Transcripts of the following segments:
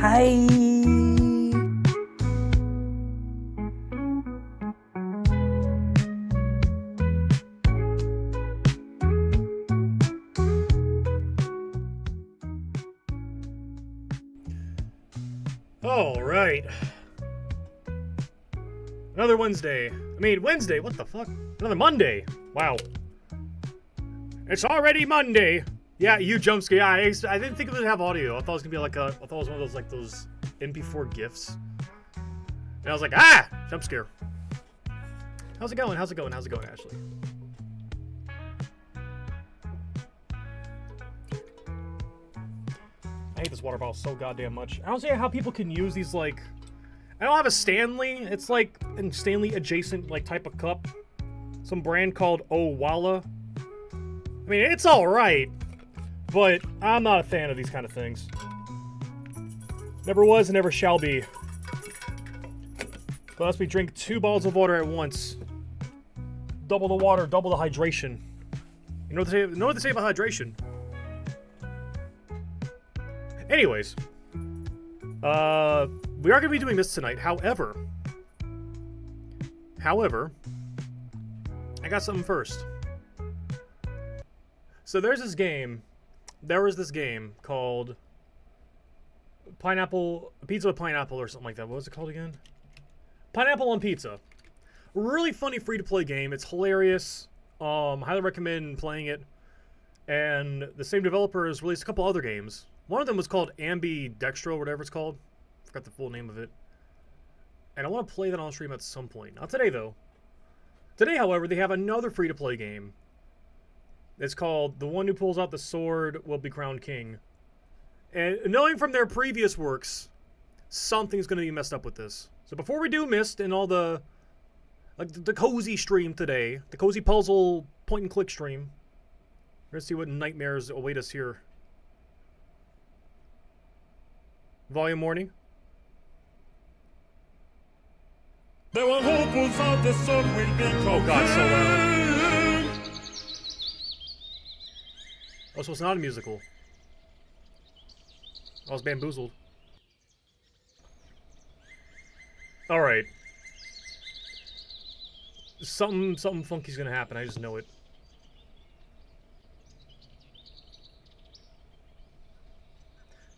Hi. All right. Another Wednesday. Wednesday. What the fuck? Another Monday. Wow. It's already Monday. Yeah, you jump scare. Yeah, I didn't think it would have audio. I thought it was gonna be like I thought it was one of those MP4 gifs. And I was like, jump scare. How's it going? How's it going, Ashley? I hate this water bottle so goddamn much. I don't see how people can use these, like... I don't have a Stanley. It's like a Stanley adjacent type of cup. Some brand called Owala. I mean, it's alright. But I'm not a fan of these kind of things. Never was and never shall be. But unless we drink 2 bottles of water at once. Double the water, double the hydration. You know what they say about hydration? Anyways, we are going to be doing this tonight. However, I got something first. So there was this game called Pizza with Pineapple or something like that. What was it called again? Pineapple on Pizza. Really funny free-to-play game. It's hilarious. Highly recommend playing it. And the same developer has released a couple other games. One of them was called Ambidextro, whatever it's called. Forgot the full name of it. And I want to play that on stream at some point. Not today, though. Today, however, they have another free-to-play game. It's called The One Who Pulls Out the Sword Will Be Crowned King. And knowing from their previous works, something's going to be messed up with this. So before we do Myst and all the cozy stream today, the cozy puzzle point-and-click stream, we're going to see what nightmares await us here. Volume warning. There will hopefuls of the sun will be Oh god, so loud. Oh, so it's not a musical. I was bamboozled. Alright. Something funky's gonna happen, I just know it.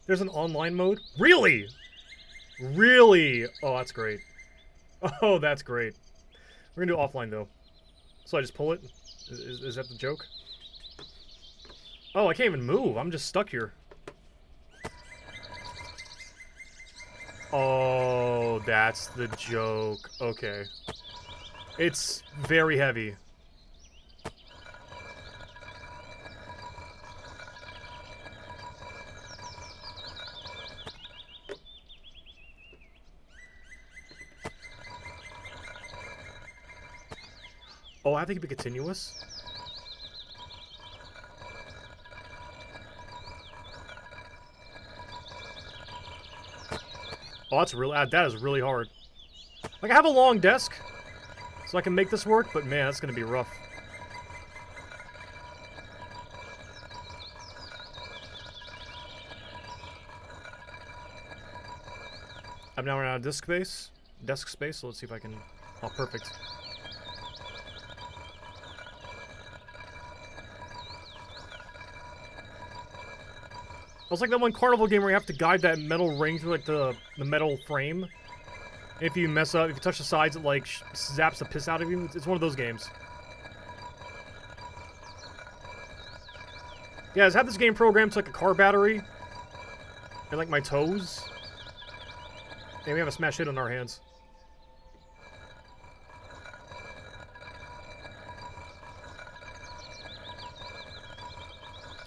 There's an online mode? Really? Really? Oh, that's great. Oh, that's great. We're gonna do it offline, though. So I just pull it? Is that the joke? Oh, I can't even move. I'm just stuck here. Oh, that's the joke. Okay. It's very heavy. Oh, I have to keep it continuous? Oh, that's really, that is really hard. Like, I have a long desk, so I can make this work, but man, that's gonna be rough. I'm now running out of desk space, so let's see if I can... Oh, perfect. It's like that one carnival game where you have to guide that metal ring through, like, the metal frame. If you mess up, if you touch the sides, it, like, zaps the piss out of you. It's one of those games. Yeah, I have this game programmed to, like, a car battery. And, like, my toes. Yeah, we have a smash hit on our hands.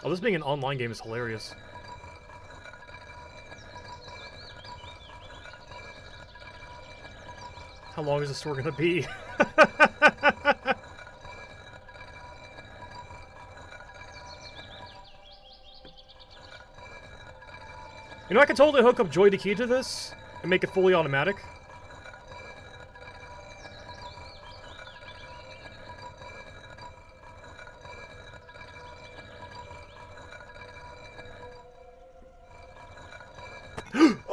Oh, this being an online game is hilarious. How long is this store gonna be? You know, I could totally hook up Joy to Key to this and make it fully automatic.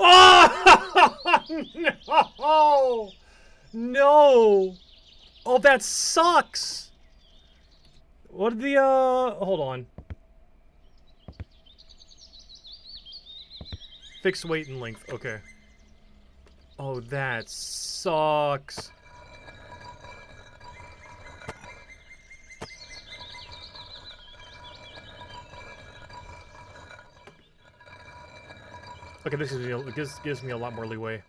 Oh! No! No! Oh, that sucks! What did the, hold on. Fixed weight and length, okay. Oh, that sucks. Okay, this gives me a lot more leeway.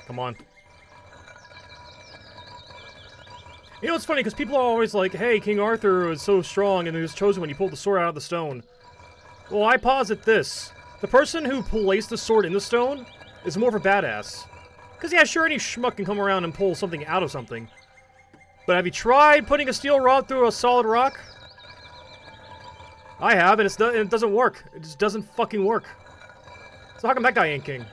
Come on. You know, it's funny, because people are always like, hey, King Arthur was so strong and he was chosen when he pulled the sword out of the stone. Well, I posit this. The person who placed the sword in the stone is more of a badass. Because, yeah, sure, any schmuck can come around and pull something out of something. But have you tried putting a steel rod through a solid rock? I have, and it doesn't work. It just doesn't fucking work. So how come that guy ain't king?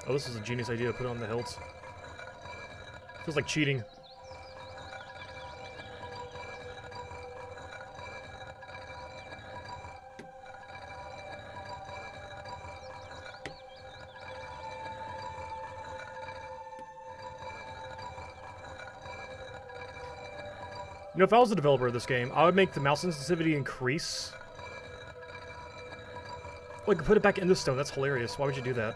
Oh, this is a genius idea to put on the hilts. Feels like cheating. You know, if I was the developer of this game, I would make the mouse sensitivity increase. Like, put it back in the stone. That's hilarious. Why would you do that?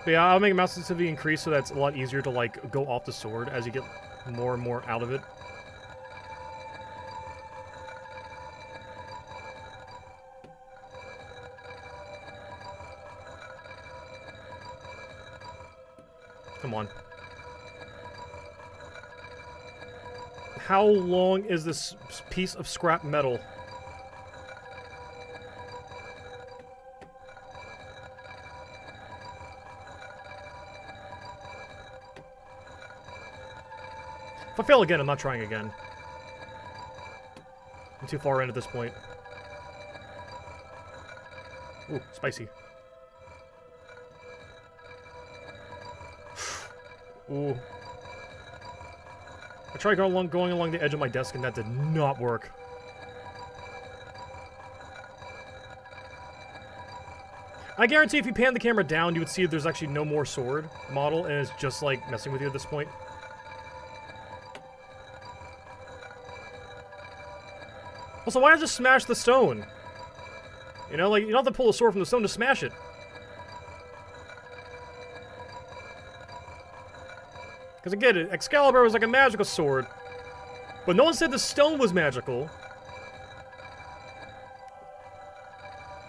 But yeah, I'll make mouse sensitivity increase so that's a lot easier to, like, go off the sword as you get more and more out of it. Come on. How long is this piece of scrap metal? If I fail again, I'm not trying again. I'm too far in at this point. Ooh, spicy. Ooh. I tried going along the edge of my desk and that did not work. I guarantee if you pan the camera down, you would see there's actually no more sword model, and it's just like messing with you at this point. Also, why not just smash the stone? You know, like, you don't have to pull a sword from the stone to smash it. Because I get it, Excalibur was like a magical sword. But no one said the stone was magical.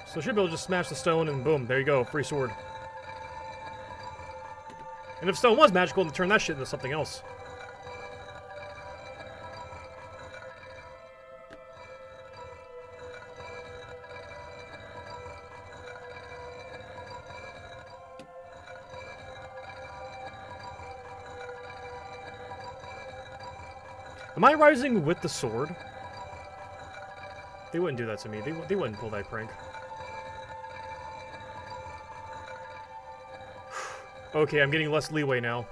So I should be able to just smash the stone and boom, there you go, free sword. And if stone was magical, then turn that shit into something else. Am I rising with the sword? They wouldn't do that to me. They wouldn't pull that prank. Okay, I'm getting less leeway now.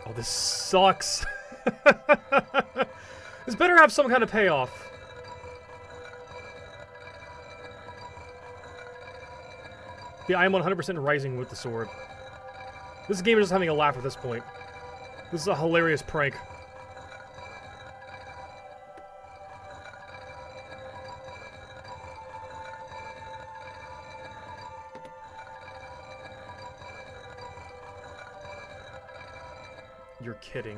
Oh, this sucks. This better have some kind of payoff. Yeah, I am 100% rising with the sword. This game is just having a laugh at this point. This is a hilarious prank. You're kidding.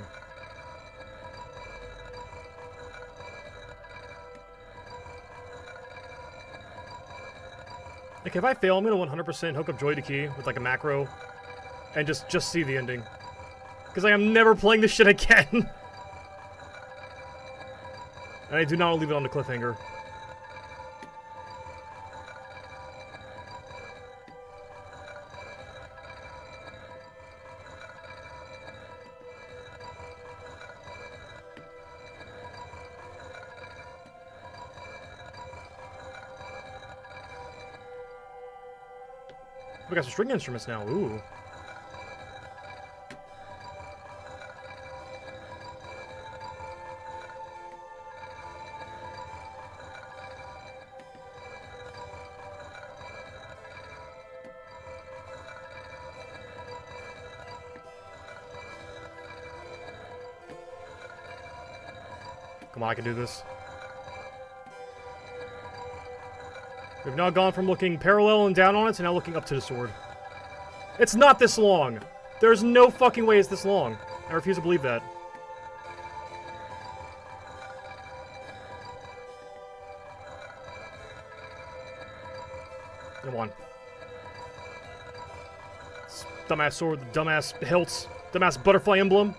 Like, if I fail, I'm gonna 100% hook up Joy to Key with, like, a macro and just see the ending. Because I am never playing this shit again. And I do not leave it on the cliffhanger. We got some string instruments now. Ooh. Come on, I can do this. We've now gone from looking parallel and down on it to now looking up to the sword. It's not this long! There's no fucking way it's this long. I refuse to believe that. Come on. This dumbass sword, the dumbass hilts, dumbass butterfly emblem.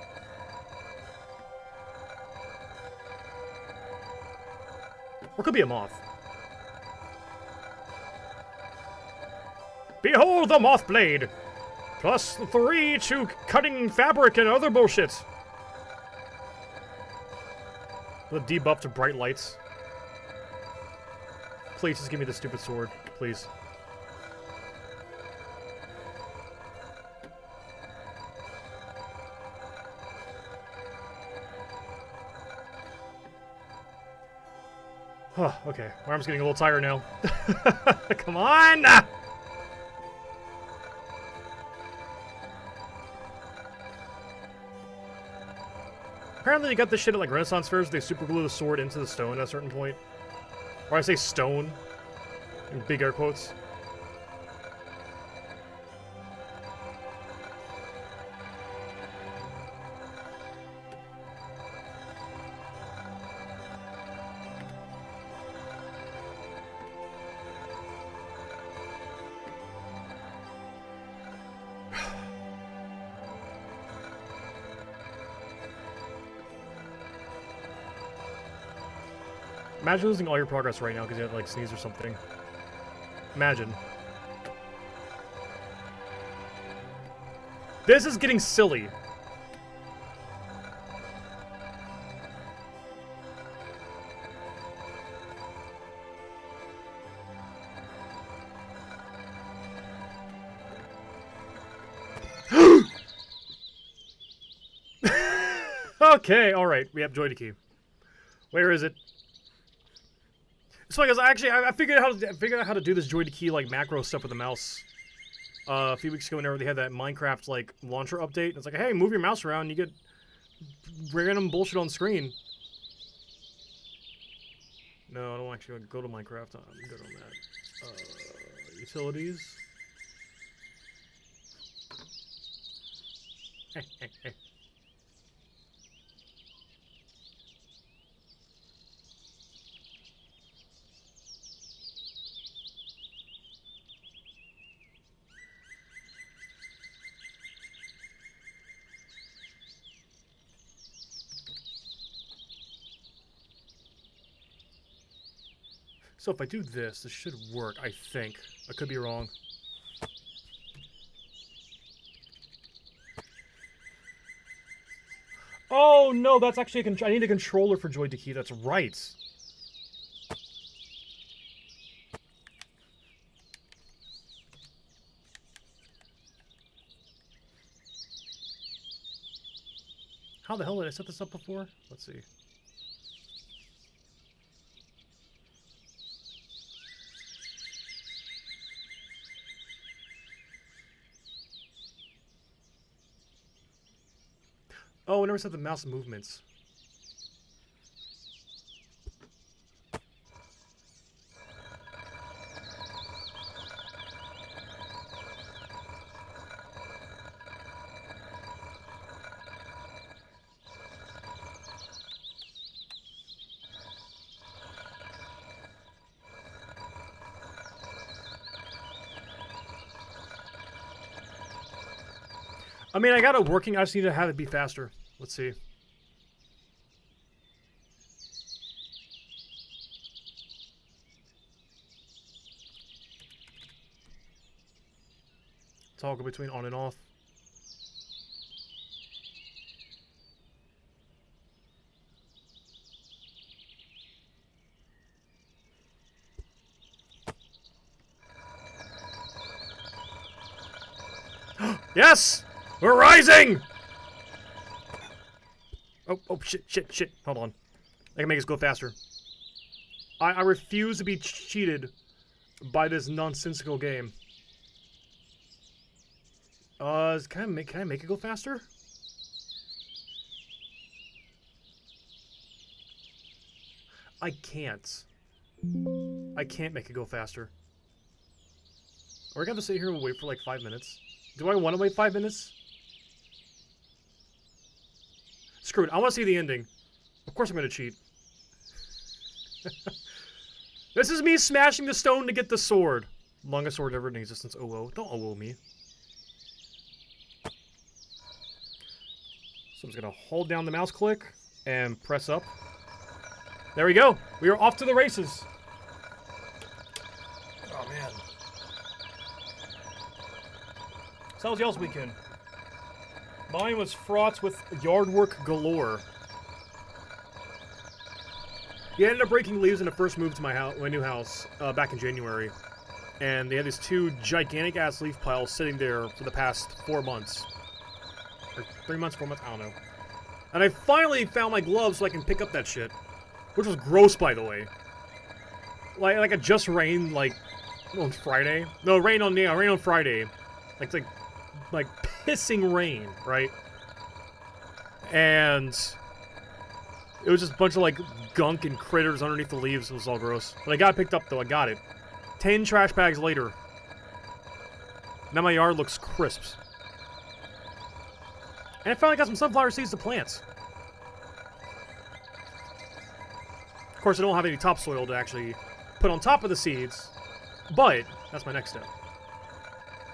Or it could be a moth. Behold the moth blade! +3 to cutting fabric and other bullshit. The debuff to bright lights. Please just give me the stupid sword, please. Huh, okay, my arm's getting a little tired now. Come on! Apparently you got this shit at like Renaissance fairs, they super glue the sword into the stone at a certain point. Or I say stone, in big air quotes. Imagine losing all your progress right now because you had to, like, sneeze or something. Imagine. This is getting silly. Okay, alright. We have Joy to Key. Where is it? So, because I figured out how to do this Joy to Key like macro stuff with the mouse a few weeks ago. Whenever they had that Minecraft like launcher update, it's like, hey, move your mouse around, you get random bullshit on screen. No, I don't actually go to Minecraft. I'm good on that. Utilities. So if I do this, this should work, I think. I could be wrong. Oh, no, that's actually I need a controller for Joy to Key. That's right. How the hell did I set this up before? Let's see. Oh, I never set the mouse movements. I mean, I got it working. I just need to have it be faster. Let's see. Toggle between on and off. Yes! We're rising! Oh, shit. Hold on. I can make us go faster. I refuse to be cheated by this nonsensical game. Can I make it go faster? I can't. I can't make it go faster. Are we gonna have to sit here and wait for like 5 minutes? Do I want to wait 5 minutes? Screw it. I want to see the ending. Of course I'm gonna cheat. This is me smashing the stone to get the sword. Longest sword ever in existence. Oh, don't oh me. So I'm just gonna hold down the mouse click and press up. There we go. We are off to the races. Oh man. So how was y'all's weekend? Mine was fraught with yard work galore. He ended up breaking leaves in the first move to my new house back in January. And they had these 2 gigantic-ass leaf piles sitting there for the past 4 months. Or 3 months, 4 months, I don't know. And I finally found my gloves so I can pick up that shit. Which was gross, by the way. Like it just rained, like, on Friday. No, rain on Friday. Like pissing rain, right? And it was just a bunch of, like, gunk and critters underneath the leaves. It was all gross. But I got it picked up, though. I got it. 10 trash bags later. Now my yard looks crisp. And I finally got some sunflower seeds to plant. Of course, I don't have any topsoil to actually put on top of the seeds, but that's my next step.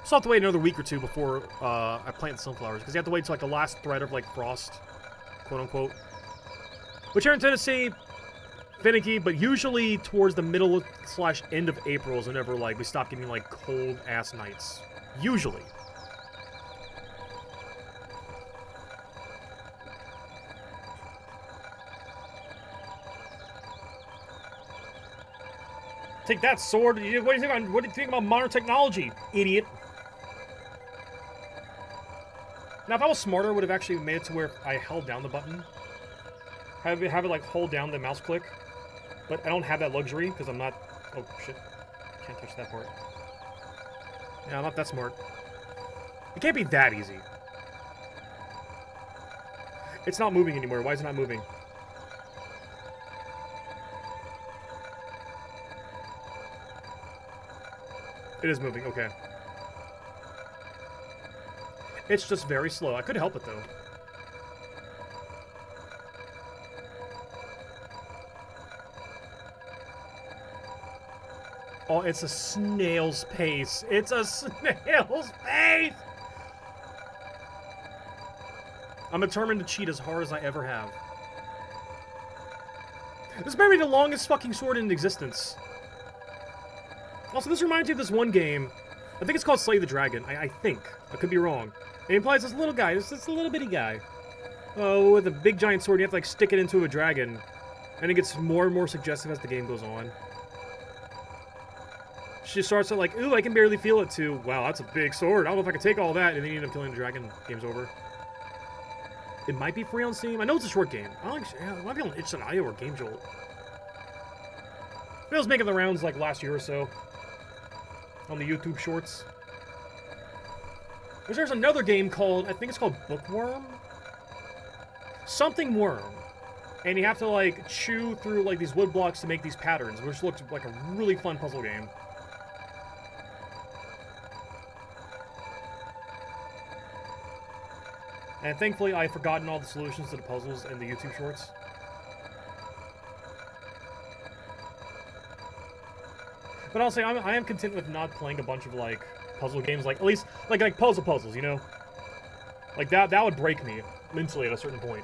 So I'll have to wait another week or 2 before I plant the sunflowers, because you have to wait till like the last thread of like frost, quote unquote. Which here in Tennessee, finicky, but usually towards the middle / end of April is whenever like we stop getting like cold ass nights. Usually. Take that, sword. What do you think about modern technology, idiot? Now, if I was smarter, I would have actually made it to where I held down the button. Have it like hold down the mouse click. But I don't have that luxury because I'm not. Oh shit! Can't touch that part. Yeah, I'm not that smart. It can't be that easy. It's not moving anymore. Why is it not moving? It is moving, okay. It's just very slow. I could help it, though. Oh, it's a snail's pace. It's a snail's pace! I'm determined to cheat as hard as I ever have. This may be the longest fucking sword in existence. Also, this reminds me of this one game. I think it's called Slay the Dragon. I think. I could be wrong. It implies this little guy, this little bitty guy. Oh, with a big giant sword, you have to, like, stick it into a dragon. And it gets more and more suggestive as the game goes on. She starts at, like, ooh, I can barely feel it, to, wow, that's a big sword. I don't know if I can take all that. And then you end up killing the dragon. Game's over. It might be free on Steam. I know it's a short game. I don't think, yeah, it might be on itch.io or Game Jolt. It was making the rounds, like, last year or so. On the YouTube Shorts. There's another game called, I think it's called Bookworm? Something Worm. And you have to, like, chew through, like, these wood blocks to make these patterns, which looks like a really fun puzzle game. And thankfully, I've forgotten all the solutions to the puzzles in the YouTube Shorts. But I'll say, I am content with not playing a bunch of, like, puzzle games, like, at least, like puzzles, you know? Like, that would break me mentally at a certain point.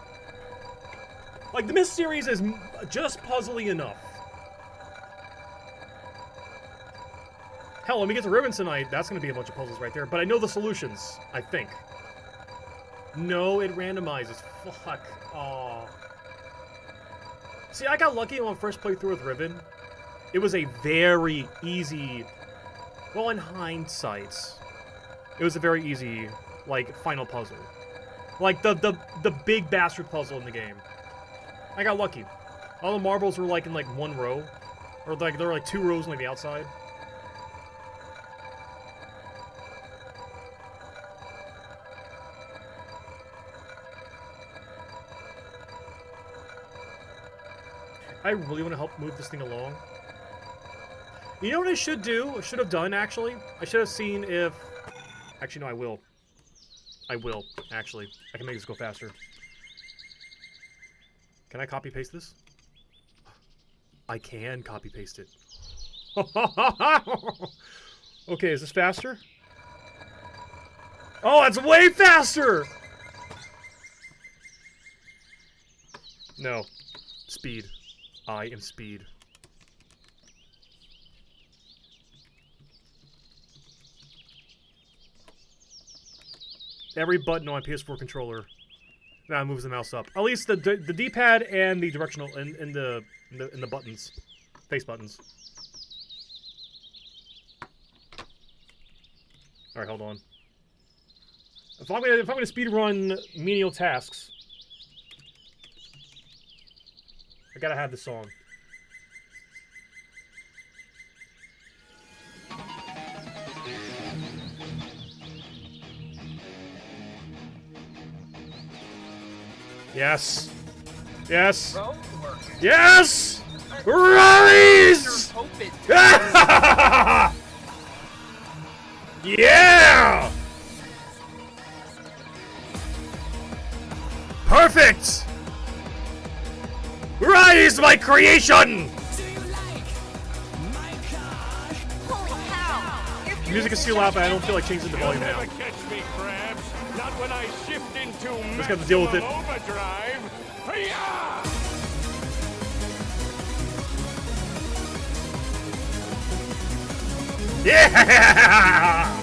Like, the Myst series is just puzzly enough. Hell, when we get to Riven tonight, that's gonna be a bunch of puzzles right there, but I know the solutions, I think. No, it randomizes. Fuck. Aw. See, I got lucky when I first played through with Riven. It was a very easy... Well, in hindsight, it was a very easy, like, final puzzle. Like, the big bastard puzzle in the game. I got lucky. All the marbles were, like, in, like, one row. Or, like, there were, like, 2 rows on, like, the outside. I really want to help move this thing along. You know what I should do? I should have done, actually? I should have seen if... Actually, no, I will. I will, actually. I can make this go faster. Can I copy-paste this? I can copy-paste it. Okay, is this faster? Oh, it's way faster! No. Speed. I am speed. Every button on my PS4 controller now moves the mouse up. At least the D-pad and the directional in the buttons, face buttons. All right, hold on. If I'm gonna speed run menial tasks, I gotta have this song. Yes. Yes. Yes! Rise! Yeah! Perfect! Rise, my creation! The music is still loud, but I don't feel like changing the volume now. Never catch me, crabs. Not when I shift into Just got to deal with it. overdrive. Hi-ya! Yeah!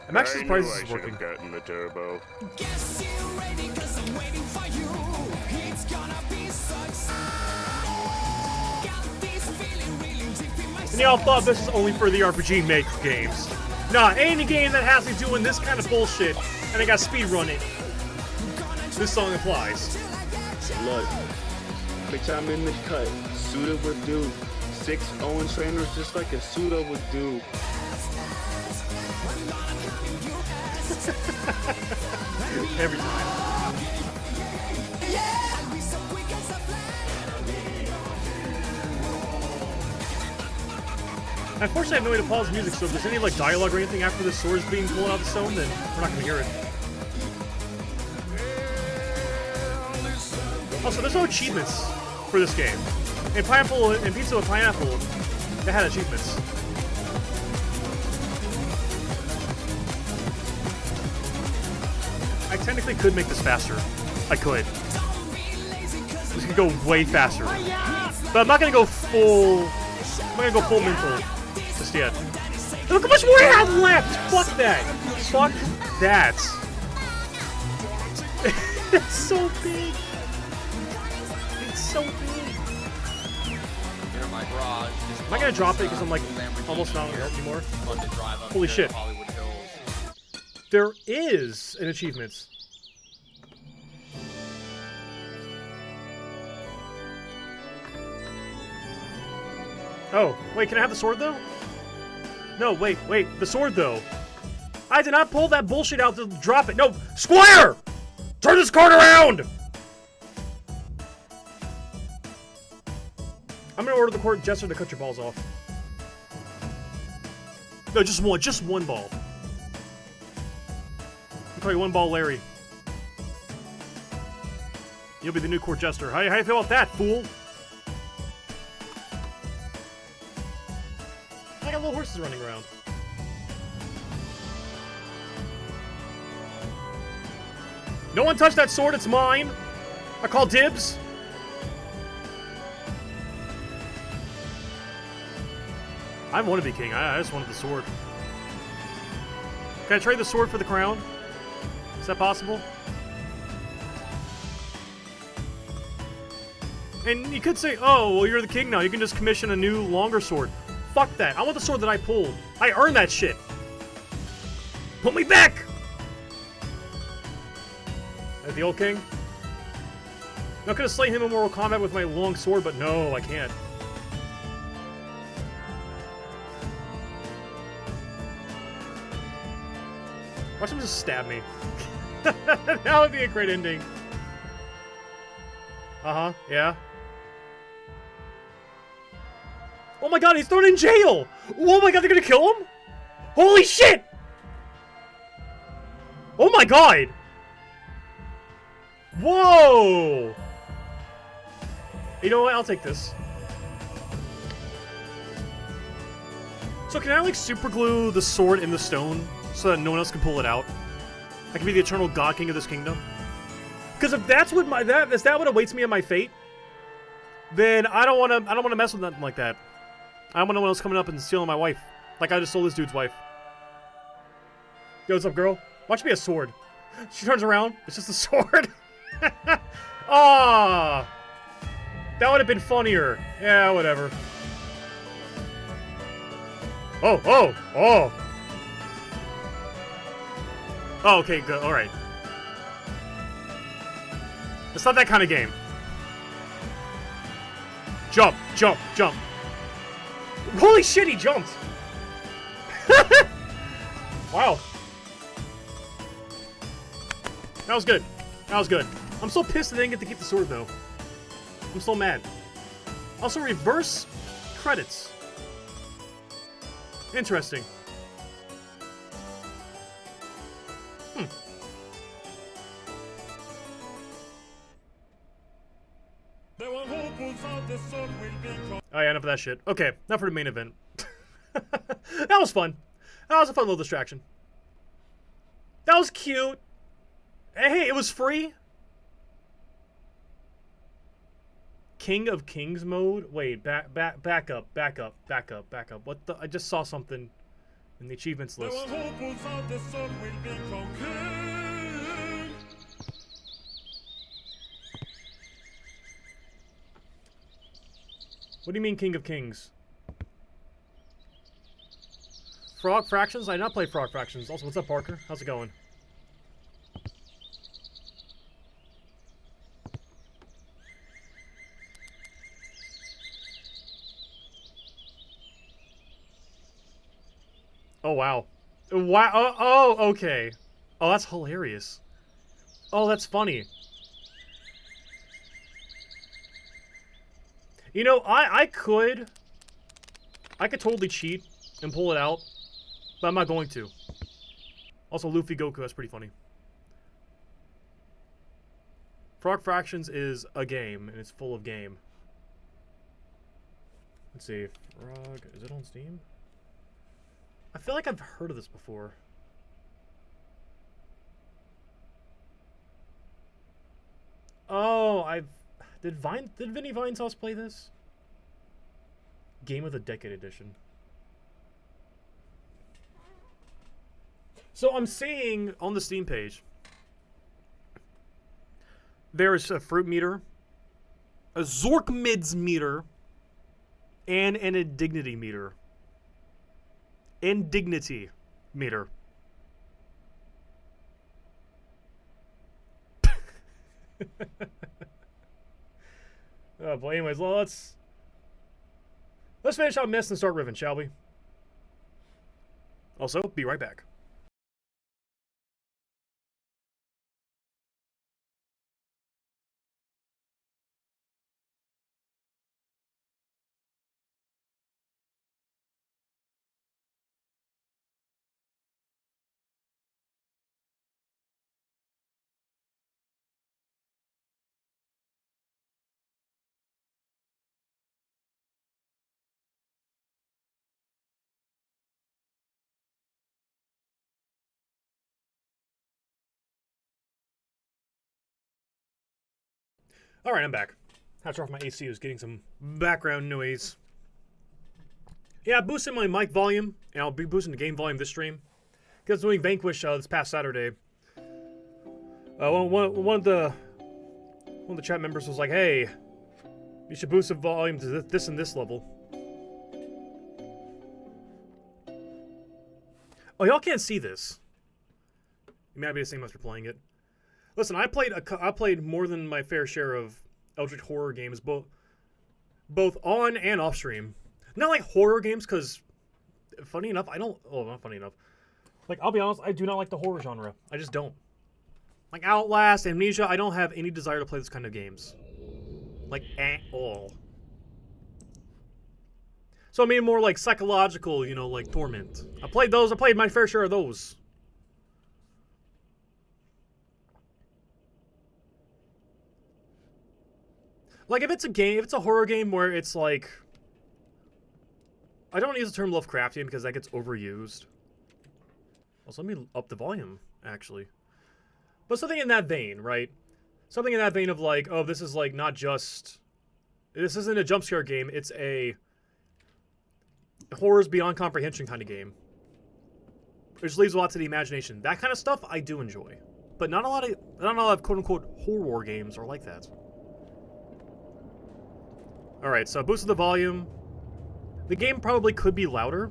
I'm actually surprised this is working. Gotten the turbo. Guess you're ready, 'cause I'm waiting for you. It's gonna be success. Got this feeling really deep in my And y'all thought this is only for the RPG Maker games. Nah, any game that has me doing this kind of bullshit and I got speed running, this song applies. Look, bitch, I'm in the cut. Suda would do. 6 Owen trainers just like a Suda would do. Every time. Unfortunately, I have no way to pause the music, so if there's any like dialogue or anything after the sword is being pulled out of the stone, then we're not gonna hear it. Also, there's no achievements for this game. In Pineapple and Pizza with Pineapple, they had achievements. I technically could make this faster. I could. This could go way faster. But I'm not gonna go full. I'm not gonna go full mental just yet. Look how much more I have left! Fuck that! Fuck that! It's so big! It's so big! Here in my garage. Am I gonna drop it because I'm like almost not anymore? Holy shit. There is an achievement. Oh, wait, can I have the sword though? No, wait, the sword though. I did not pull that bullshit out to drop it. No, Squire! Turn this card around! I'm gonna order the court jester to cut your balls off. No, just one ball. I'll call you one ball Larry. You'll be the new court jester. How you feel about that, fool? I got little horses running around. No one touch that sword, it's mine. I call dibs. I want to be king. I just wanted the sword. Can I trade the sword for the crown? Is that possible? And you could say, oh, well, you're the king now. You can just commission a new, longer sword. Fuck that. I want the sword that I pulled. I earned that shit. Put me back! As the old king? I'm not gonna slay him in Mortal Kombat with my long sword, but no, I can't. Watch him just stab me. That would be a great ending. Uh-huh, yeah. Oh my god, he's thrown in jail! Oh my god, they're gonna kill him? Holy shit! Oh my god! Whoa! You know what? I'll take this. So can I like super glue the sword in the stone so that no one else can pull it out? I can be the eternal god king of this kingdom? Because if that's what is that what awaits me in my fate? Then I don't wanna mess with nothing like that. I don't want no one else coming up and stealing my wife. Like I just stole this dude's wife. Yo, what's up, girl? Watch me a sword. She turns around. It's just a sword. Ah, that would have been funnier. Yeah, whatever. Oh. Oh, okay, good. All right. It's not that kind of game. Jump. Holy shit, he jumped! Wow. That was good. I'm so pissed I didn't get to keep the sword, though. I'm so mad. Also, reverse credits. Interesting. Oh yeah, enough of that shit. Okay, now for the main event. That was fun. That was a fun little distraction. That was cute. Hey, it was free. King of Kings mode? Wait, back up. What the? I just saw something in the achievements list. What do you mean, King of Kings? Frog Fractions? I did not play Frog Fractions. Also, what's up, Parker? How's it going? Oh, wow. Wow. Oh, okay. Oh, that's hilarious. Oh, that's funny. You know, I could totally cheat and pull it out, but I'm not going to. Also, Luffy Goku, that's pretty funny. Frog Fractions is a game, and it's full of game. Let's see. Frog, is it on Steam? I feel like I've heard of this before. Oh, did Vinny Vinesauce play this? Game of the Decade Edition. So I'm seeing on the Steam page, there's a fruit meter, a Zorkmids meter, and an indignity meter. Indignity meter. Oh boy, anyways, well, let's finish out Myst and start Riven, shall we? Also, be right back. Alright, I'm back. Had to turn off my AC. It was getting some background noise. Yeah, I boosted my mic volume, and I'll be boosting the game volume this stream. Because doing Vanquish this past Saturday. One of the chat members was like, "Hey, you should boost the volume to this and this level." Oh, y'all can't see this. You might be the same as you're playing it. Listen, I played more than my fair share of Eldritch horror games, both on and off stream. Not like horror games, because funny enough, I don't. Oh, not funny enough. Like, I'll be honest, I do not like the horror genre. I just don't. Like Outlast, Amnesia, I don't have any desire to play this kind of games. Like, at all. So I mean more like psychological, you know, like Torment. I played those. I played my fair share of those. Like, if it's a horror game where it's like... I don't use the term Lovecraftian because that gets overused. Also, let me up the volume, actually. But something in that vein, right? Something in that vein of like, oh, this is like not just... This isn't a jump scare game, it's a... horrors beyond comprehension kind of game. Which leaves a lot to the imagination. That kind of stuff, I do enjoy. But not a lot of quote-unquote horror games are like that. Alright, so I boosted the volume. The game probably could be louder.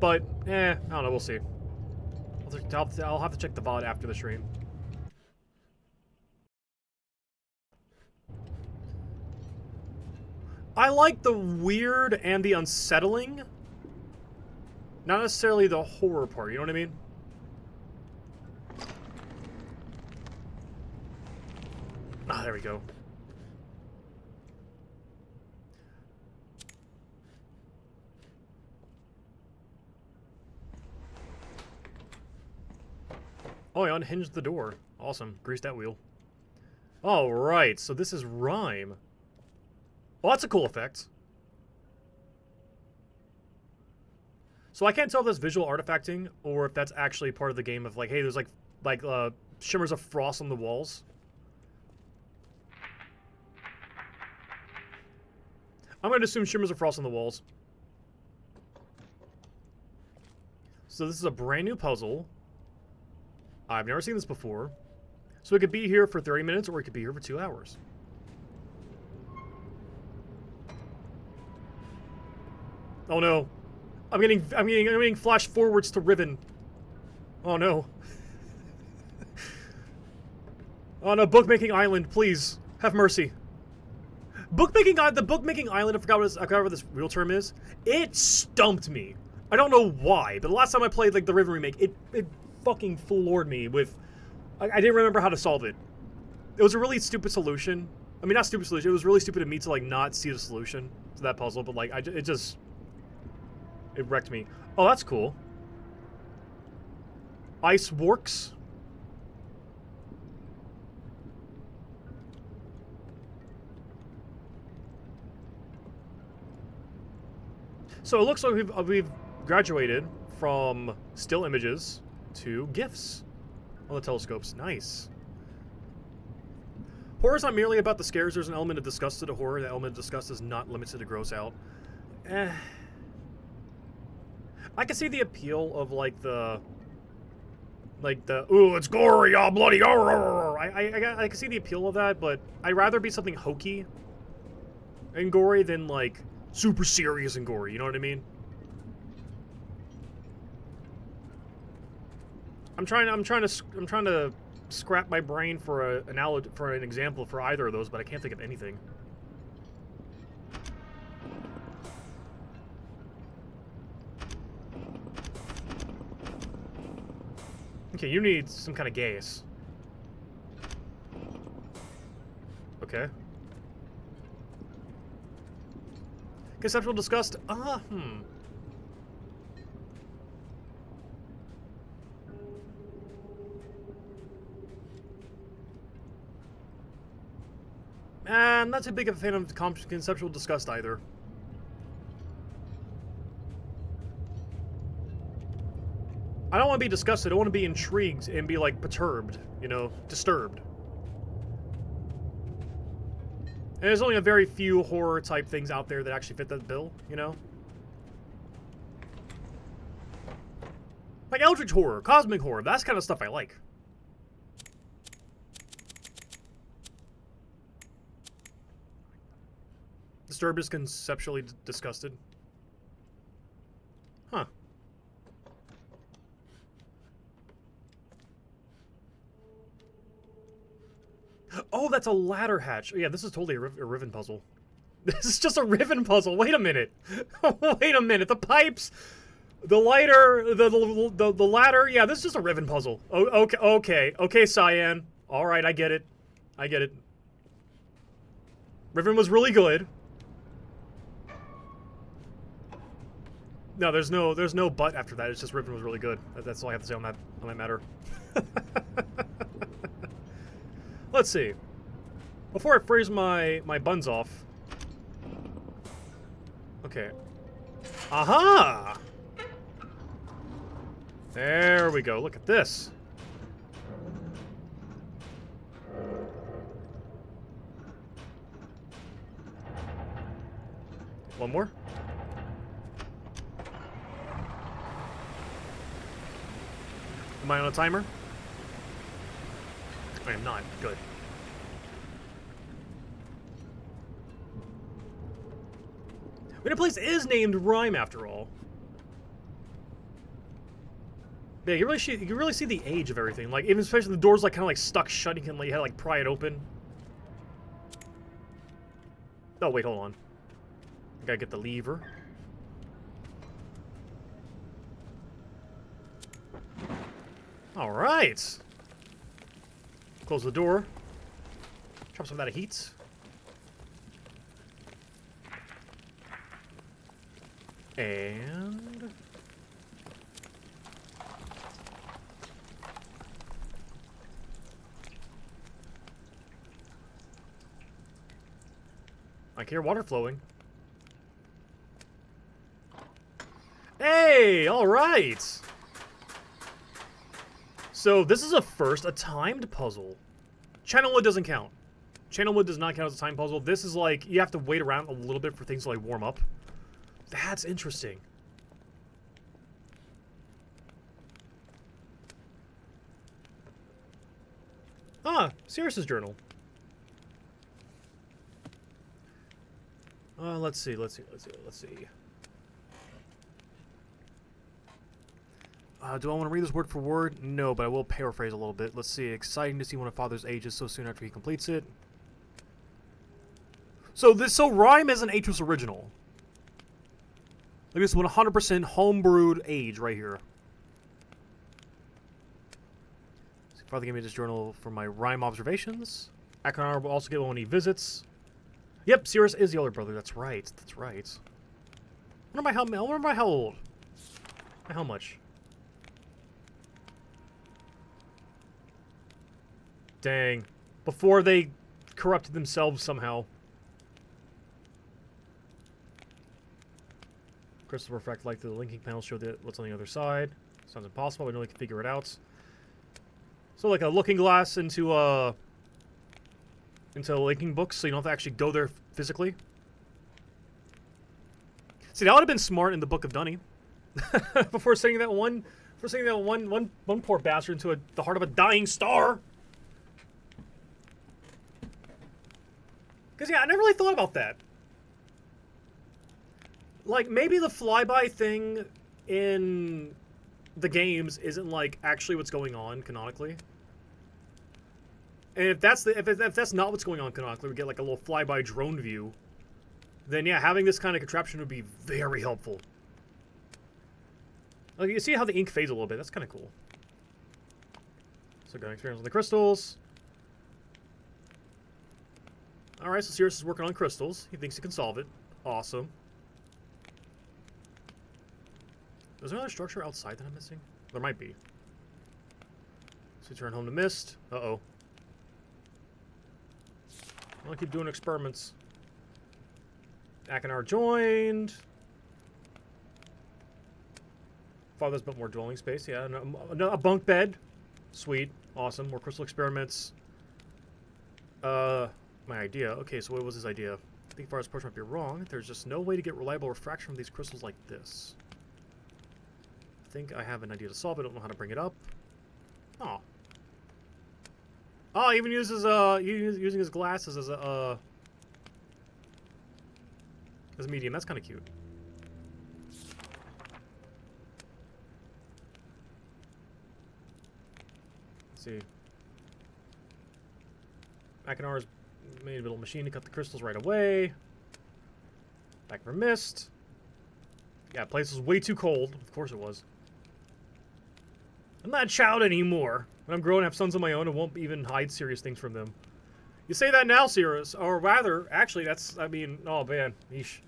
But, I don't know, we'll see. I'll have to check the VOD after the stream. I like the weird and the unsettling. Not necessarily the horror part, you know what I mean? Ah, there we go. Oh, I unhinged the door. Awesome. Grease that wheel. Alright, so this is Rime. Well, that's a cool effect. So I can't tell if that's visual artifacting or if that's actually part of the game of like, hey, there's like shimmers of frost on the walls. I'm going to assume shimmers of frost on the walls. So this is a brand new puzzle. I've never seen this before. So it could be here for 30 minutes or it could be here for 2 hours. Oh no. I'm getting flash forwards to Riven. Oh no. Oh no, Bookmaking Island, please. Have mercy. The Bookmaking Island, I forgot what this real term is. It stumped me. I don't know why, but the last time I played like the Riven remake, it fucking floored me with... I didn't remember how to solve it. It was a really stupid solution. I mean, not stupid solution. It was really stupid of me to like not see the solution. that puzzle, but like it wrecked me. Oh, that's cool. Ice works. So it looks like we've graduated from still images to GIFs on the telescopes. Nice. Horror's not merely about the scares. There's an element of disgust to the horror. The element of disgust is not limited to gross out. I can see the appeal of like the ooh, it's gory, all bloody. I can see the appeal of that, but I'd rather be something hokey and gory than like super serious and gory. You know what I mean? I'm trying to scrap my brain for an example for either of those, but I can't think of anything. Okay, you need some kind of gas. Okay. Conceptual disgust? I'm not too big of a fan of conceptual disgust either. I don't want to be disgusted. I want to be intrigued and be, like, perturbed, you know, disturbed. And there's only a very few horror-type things out there that actually fit that bill, you know? Like eldritch horror, cosmic horror, that's kind of stuff I like. Disturbed is conceptually disgusted. Huh. Oh, that's a ladder hatch. Yeah, this is totally a Riven puzzle. This is just a Riven puzzle. Wait a minute. Wait a minute. The pipes, the lighter, the ladder. Yeah, this is just a Riven puzzle. Oh, okay, Cyan. All right, I get it. Riven was really good. No, there's no but after that. It's just Riven was really good. That's all I have to say on that matter. Let's see. Before I freeze my buns off. Okay. Aha! There we go. Look at this. One more. Am I on a timer? I am not. Good. I mean, the place is named Rime after all. Yeah, you can really see the age of everything. Like, even especially the door's like kind of like stuck shut. You can like, like pry it open. Oh wait, hold on. I gotta get the lever. All right. Close the door. Drop some of that heat. And... I can hear water flowing. Hey! Alright! So this is a timed puzzle. Channel wood doesn't count. Channel wood does not count as a timed puzzle. This is like, you have to wait around a little bit for things to like warm up. That's interesting. Ah, Sirius's journal. Let's see. Do I want to read this word for word? No, but I will paraphrase a little bit. Let's see. Exciting to see one of Father's ages so soon after he completes it. So Rime is an Atrus original. Like this 100% homebrewed age right here. So Father gave me this journal for my Rime observations. Acheron will also get one when he visits. Yep, Sirius is the older brother. That's right. That's right. I wonder by how old? By how much? Dang. Before they corrupted themselves somehow. Crystal refract light through the linking panel show that what's on the other side. Sounds impossible. We know we can figure it out. So like a looking glass into linking books, so you don't have to actually go there physically. See, that would have been smart in the Book of Dunny. Before sending that one poor bastard into the heart of a dying star. Because yeah, I never really thought about that. Like, maybe the flyby thing in the games isn't, like, actually what's going on canonically. And if that's not what's going on canonically, we get, like, a little flyby drone view, then, yeah, having this kind of contraption would be very helpful. Like, you see how the ink fades a little bit. That's kind of cool. So, going experience on the crystals. Alright, so Sirius is working on crystals. He thinks he can solve it. Awesome. Is there another structure outside that I'm missing? There might be. So we turn home to Myst. Uh-oh. I'll keep doing experiments. Akinar joined. Father's built more dwelling space. Yeah, a bunk bed. Sweet. Awesome. More crystal experiments. My idea. Okay, so what was his idea? I think Far's approach might be wrong. There's just no way to get reliable refraction from these crystals like this. I think I have an idea to solve it. I don't know how to bring it up. Oh. Oh, he even uses using his glasses as a medium. That's kind of cute. Let's see. Akinar's made a little machine to cut the crystals right away. Back for Myst. Yeah, place was way too cold. Of course it was. I'm not a child anymore. When I'm grown and have sons of my own, I won't even hide serious things from them. You say that now, Sirius. Or rather, actually, that's, I mean, oh man. Yeesh.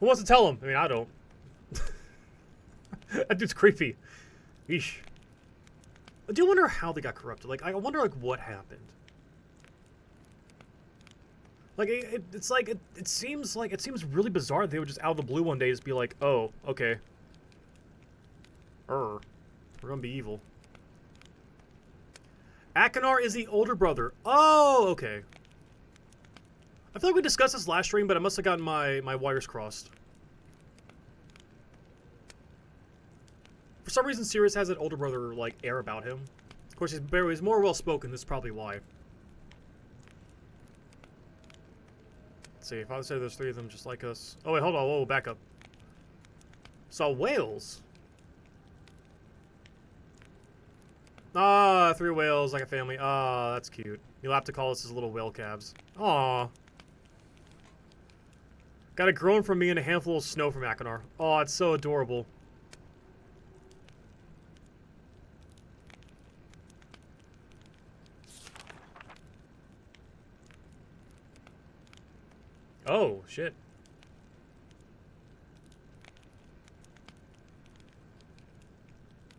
Who wants to tell him? I mean, I don't. That dude's creepy. Yeesh. I do wonder how they got corrupted. Like, I wonder, like, what happened. Like, it's like, it seems really bizarre that they would just out of the blue one day just be like, oh, okay. We're gonna be evil. Akinar is the older brother. Oh, okay. I feel like we discussed this last stream, but I must have gotten my wires crossed. For some reason, Sirius has that older brother, like, air about him. Of course, he's more well-spoken. This is probably why. Let's see. If I say there's 3 of them just like us. Oh, wait, hold on. Whoa, back up. Saw whales. Ah, 3 whales like a family. Ah, that's cute. You'll have to call us as little whale calves. Aw. Got a groan from me and a handful of snow from Akinar. Oh, it's so adorable. Oh, shit.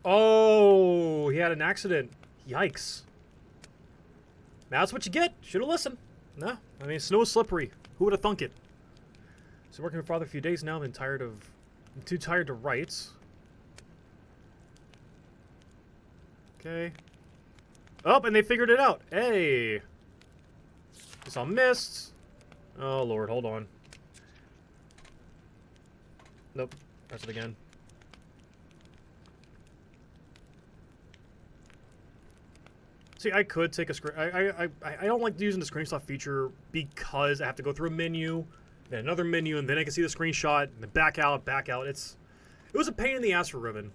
Oh, he had an accident. Yikes. That's what you get. Should've listened. No, I mean, snow is slippery. Who would have thunk it? So working with Father a few days now. I'm too tired to write. Okay. Oh, and they figured it out. Hey. It's all Myst. Oh, Lord, hold on. Nope. Press it again. See, I could take a screen. I don't like using the screenshot feature because I have to go through a menu, then another menu, and then I can see the screenshot, and then back out, back out. It was a pain in the ass for Riven.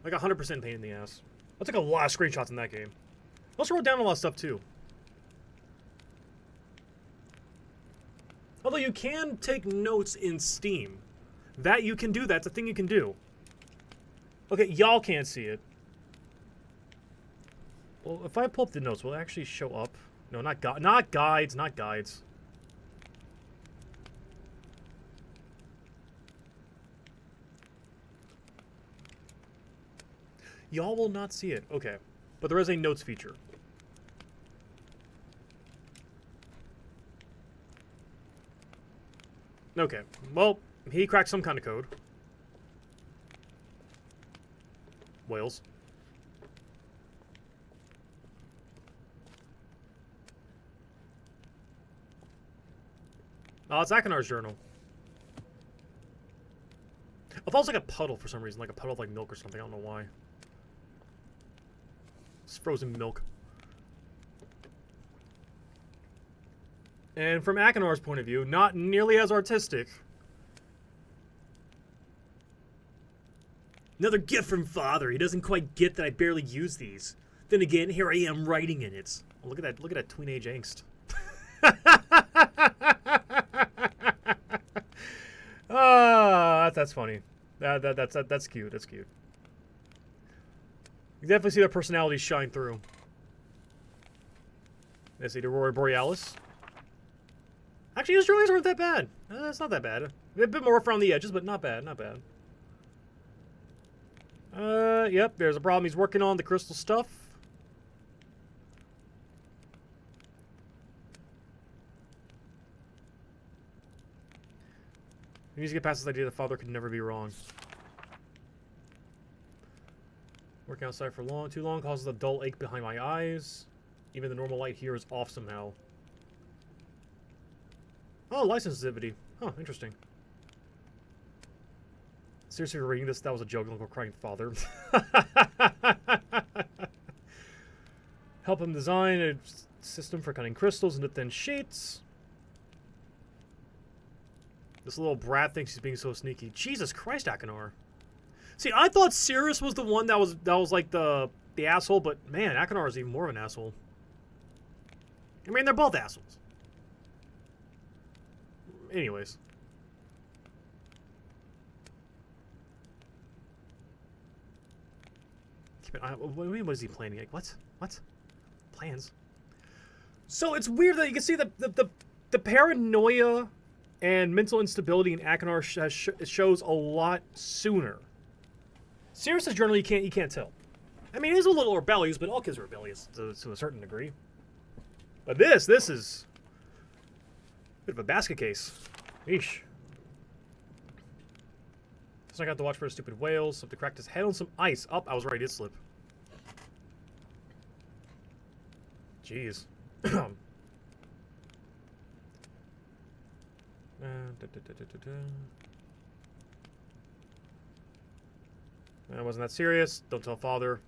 Like 100% pain in the ass. I took a lot of screenshots in that game. I also wrote down a lot of stuff too. Although you can take notes in Steam. That you can do. That's a thing you can do. Okay, y'all can't see it. Well, if I pull up the notes, will it actually show up? No, not guides, not guides. Y'all will not see it. Okay. But there is a notes feature. Okay. Well, he cracked some kind of code. Whales. Oh, it's Akinar's journal. It falls like a puddle for some reason, like a puddle of like milk or something. I don't know why. It's frozen milk. And from Akinar's point of view, not nearly as artistic. Another gift from Father. He doesn't quite get that I barely use these. Then again, here I am writing in it. Oh, look at that! Look at that tween-age angst. Ah, that's funny. That's cute. That's cute. You definitely see their personalities shine through. Let's see, the Aurora Borealis. Actually, his drawings aren't that bad. It's not that bad. A bit more rough around the edges, but not bad. Not bad. Yep. There's a problem. He's working on the crystal stuff. He needs to get past this idea that Father could never be wrong. Working outside for too long causes a dull ache behind my eyes. Even the normal light here is off somehow. Oh, light sensitivity. Huh, interesting. Seriously, for reading this, that was a joke. Uncle crying Father. Help him design a system for cutting crystals into thin sheets. This little brat thinks he's being so sneaky. Jesus Christ, Akinar. See, I thought Cirrus was the one that was like the asshole, but man, Akinar is even more of an asshole. I mean, they're both assholes. Anyways. What do you mean, what is he planning? Like, what? What? Plans? So it's weird that you can see the paranoia and mental instability in Akinar shows a lot sooner. Cirrus's journal, you can't tell. I mean, he's a little rebellious, but all kids are rebellious to a certain degree. But this is a bit of a basket case. Eesh. So I got to watch for the stupid whales. Slip to crack his head on some ice. Oh, I was right. It slip. Jeez. That wasn't that serious. Don't tell Father.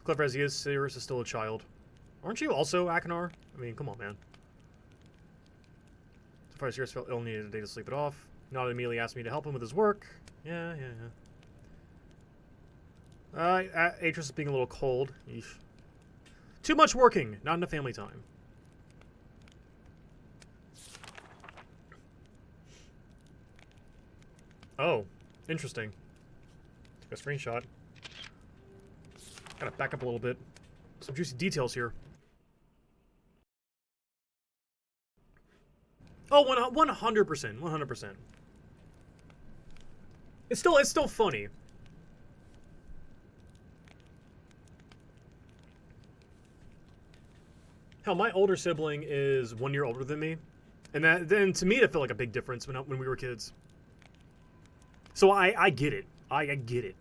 Clever as he is, Cirrus is still a child. Aren't you also Akinar? I mean, come on, man. So far, Cirrus felt ill, needed a day to sleep it off. Not immediately asked me to help him with his work. Yeah. Atris is being a little cold. Eesh. Too much working, not enough family time. Oh, interesting. Took a screenshot. Gotta back up a little bit. Some juicy details here. Oh, 100%. 100%. It's still funny. Hell, my older sibling is 1 year older than me. And then to me, that felt like a big difference when we were kids. So I get it. I get it.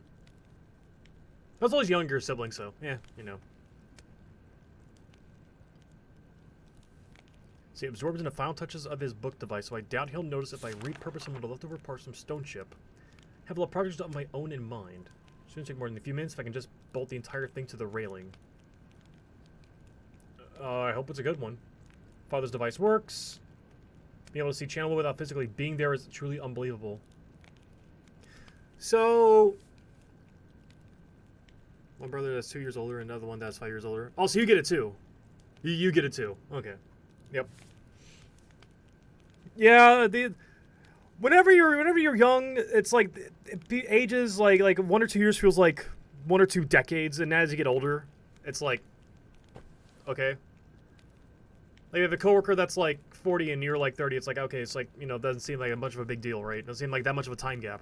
I was always younger sibling, so yeah, you know. See, absorbs into final touches of his book device, so I doubt he'll notice if I repurpose some of the leftover parts from Stone Ship. Have a lot of projects of my own in mind. Shouldn't take more than a few minutes if I can just bolt the entire thing to the railing. I hope it's a good one. Father's device works. Being able to see channel without physically being there is truly unbelievable. So, one brother that's 2 years older, another one that's 5 years older. Oh, so you get it too. You get it too. Okay. Yep. Yeah. Whenever you're young, it's like ages like 1 or 2 years feels like 1 or 2 decades, and as you get older, it's like, okay. Like, if a coworker that's like 40 and you're like 30, it's like, okay, it's like, you know, doesn't seem like much of a big deal, right? Doesn't seem like that much of a time gap.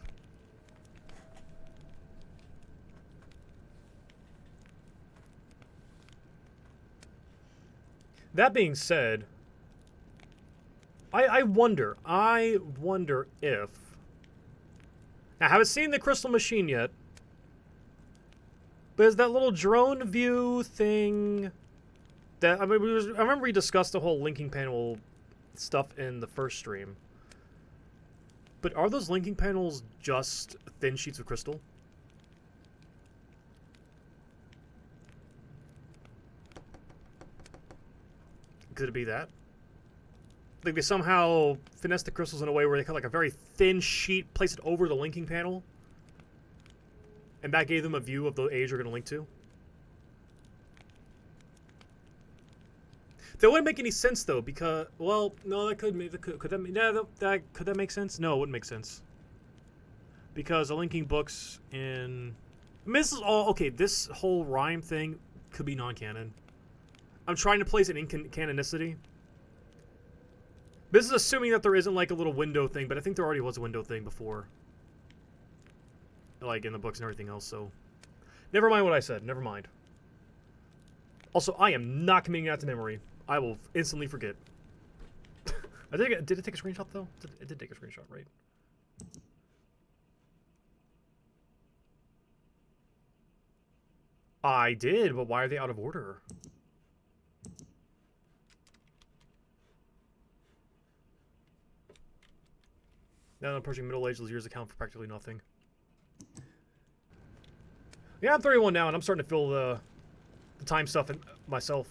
That being said, I wonder if... Now, I haven't seen the crystal machine yet, but is that little drone view thing... That, I mean, I remember we discussed the whole linking panel stuff in the first stream. But are those linking panels just thin sheets of crystal? Could it be that? Like they somehow finesse the crystals in a way where they cut like a very thin sheet, place it over the linking panel, and that gave them a view of the age you're going to link to? That wouldn't make any sense though, because well, no, that could make could that make sense? No, it wouldn't make sense. Because the linking books in I mean, this is all okay. This whole Rime thing could be non-canon. I'm trying to place it in canonicity. This is assuming that there isn't like a little window thing, but I think there already was a window thing before, like in the books and everything else. So, never mind what I said. Never mind. Also, I am not committing that to memory. I will instantly forget. Did it take a screenshot, though? It did take a screenshot, right? I did, but why are they out of order? Now I'm approaching middle age, those years account for practically nothing. Yeah, I'm 31 now, and I'm starting to feel the time stuff in myself.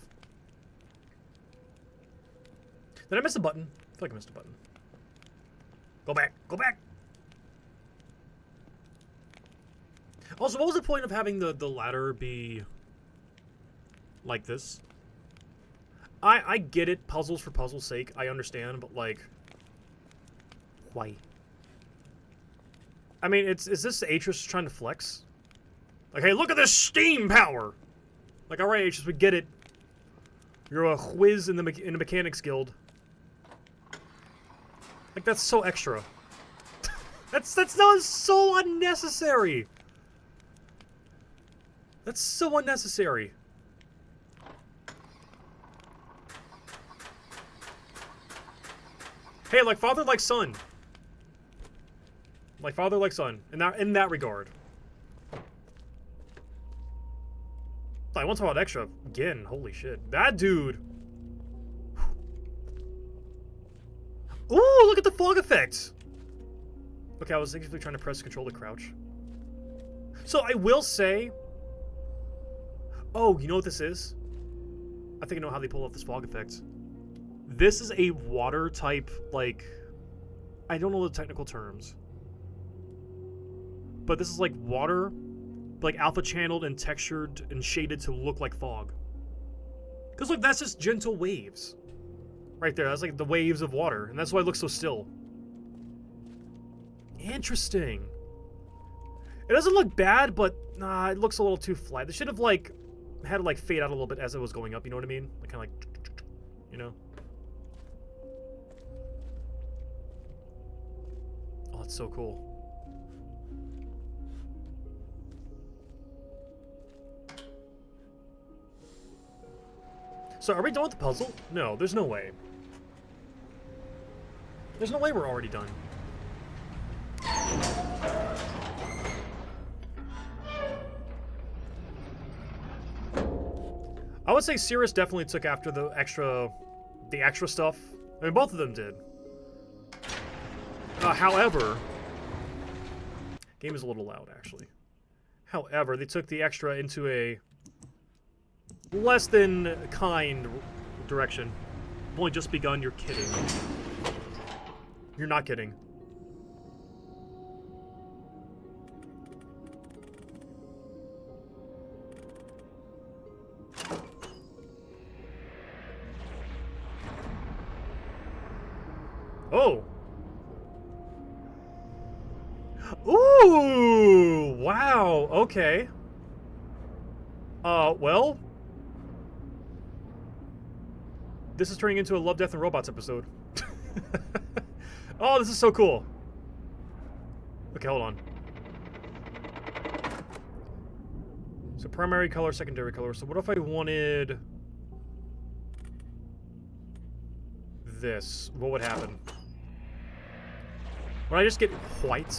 Did I miss a button? I feel like I missed a button. Go back! Go back! Also, what was the point of having the ladder be like this? I get it, puzzles for puzzle's sake, I understand, but like... Why? I mean, is this Atris trying to flex? Like, hey, look at this steam power! Like, alright, Atris, we get it. You're a whiz in the Mechanics Guild. Like, that's so extra. that's not so unnecessary! That's so unnecessary. Hey, like father, like son. Like father, like son. In that regard. I want to talk about extra again. Holy shit, that dude. Ooh, look at the fog effect. Okay, I was actually trying to press control to crouch. So I will say. Oh, you know what this is? I think I know how they pull off this fog effect. This is a water type, like... I don't know the technical terms. But this is like water, like alpha channeled and textured and shaded to look like fog. Because look, that's just gentle waves. Right there, that's like the waves of water. And that's why it looks so still. Interesting. It doesn't look bad, but nah, it looks a little too flat. They should have like... had to like fade out a little bit as it was going up, you know what I mean? Like kind of like, you know? Oh, that's so cool. So are we done with the puzzle? No, there's no way. There's no way we're already done. I would say Cirrus definitely took after the extra stuff. I mean, both of them did. However, game is a little loud, actually. However, they took the extra into a less than kind direction. I've only just begun, you're kidding. You're not kidding. Oh! Ooh! Wow, okay. Well... This is turning into a Love, Death, and Robots episode. Oh, this is so cool. Okay, hold on. So primary color, secondary color. So what if I wanted this? What would happen? Would I just get white?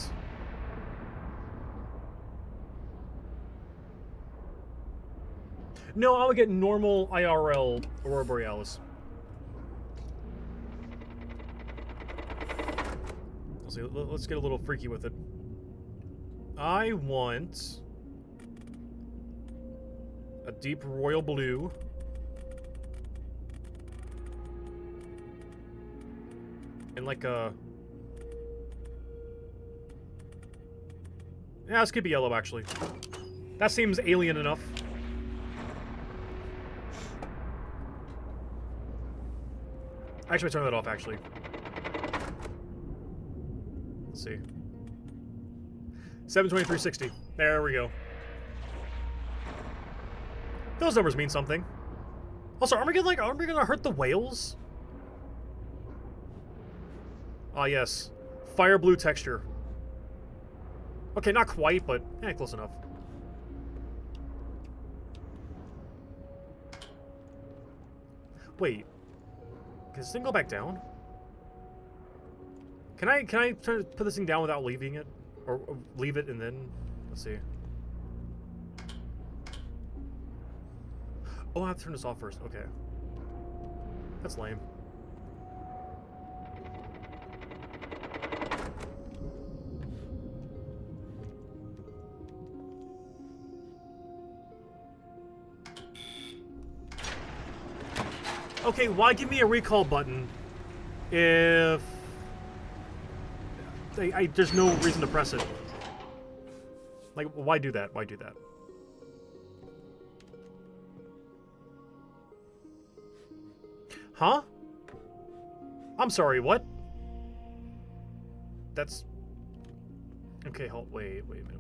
No, I would get normal IRL Aurora Borealis. Let's get a little freaky with it. I want a deep royal blue. And like a... Yeah, this could be yellow, actually. That seems alien enough. Actually, turn that off, actually. Let's see. 72360. There we go. Those numbers mean something. Also, are we gonna hurt the whales? Ah, yes. Fire blue texture. Okay, not quite, but yeah, close enough. Wait. Can this thing go back down? Can I put this thing down without leaving it? Or leave it and then... Let's see. Oh, I have to turn this off first. Okay. That's lame. Okay, why give me a recall button if there's no reason to press it? Like, why do that? Why do that? Huh? I'm sorry, what? That's... Okay, hold, wait a minute.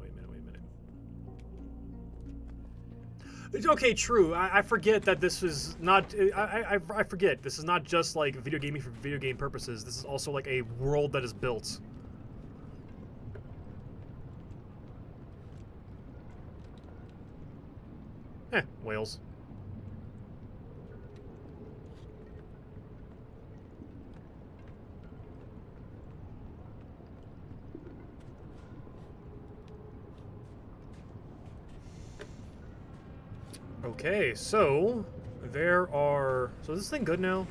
Okay, true. I forget that this is not... I forget. This is not just, like, video gaming for video game purposes. This is also, like, a world that is built. Whales. Okay, so there are... So is this thing good now?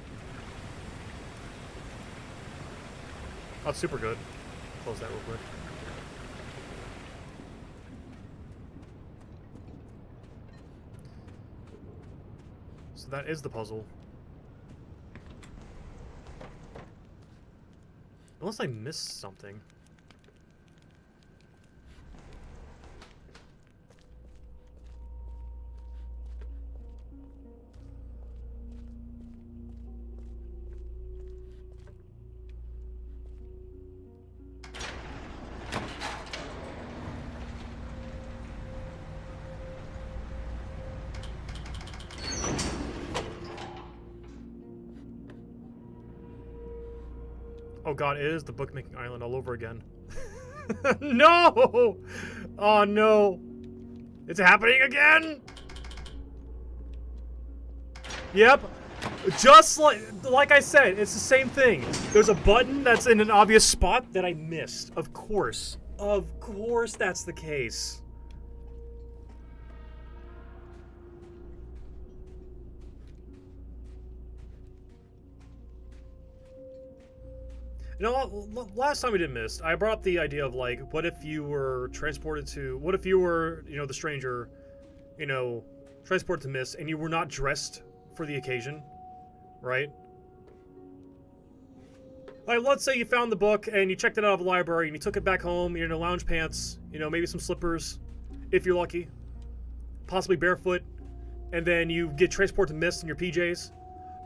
Oh, it's super good. Close that real quick. So that is the puzzle. Unless I missed something. Oh god, it is the bookmaking island all over again. No! Oh no! It's happening again! Yep. Just like I said, it's the same thing. There's a button that's in an obvious spot that I missed. Of course. Of course that's the case. You know, last time we did Myst, I brought up the idea of, like, what if you were transported to... What if you were, you know, the stranger, you know, transported to Myst, and you were not dressed for the occasion, right? Like, let's say you found the book, and you checked it out of the library, and you took it back home, you're in a lounge pants, you know, maybe some slippers, if you're lucky, possibly barefoot, and then you get transported to Myst in your PJs.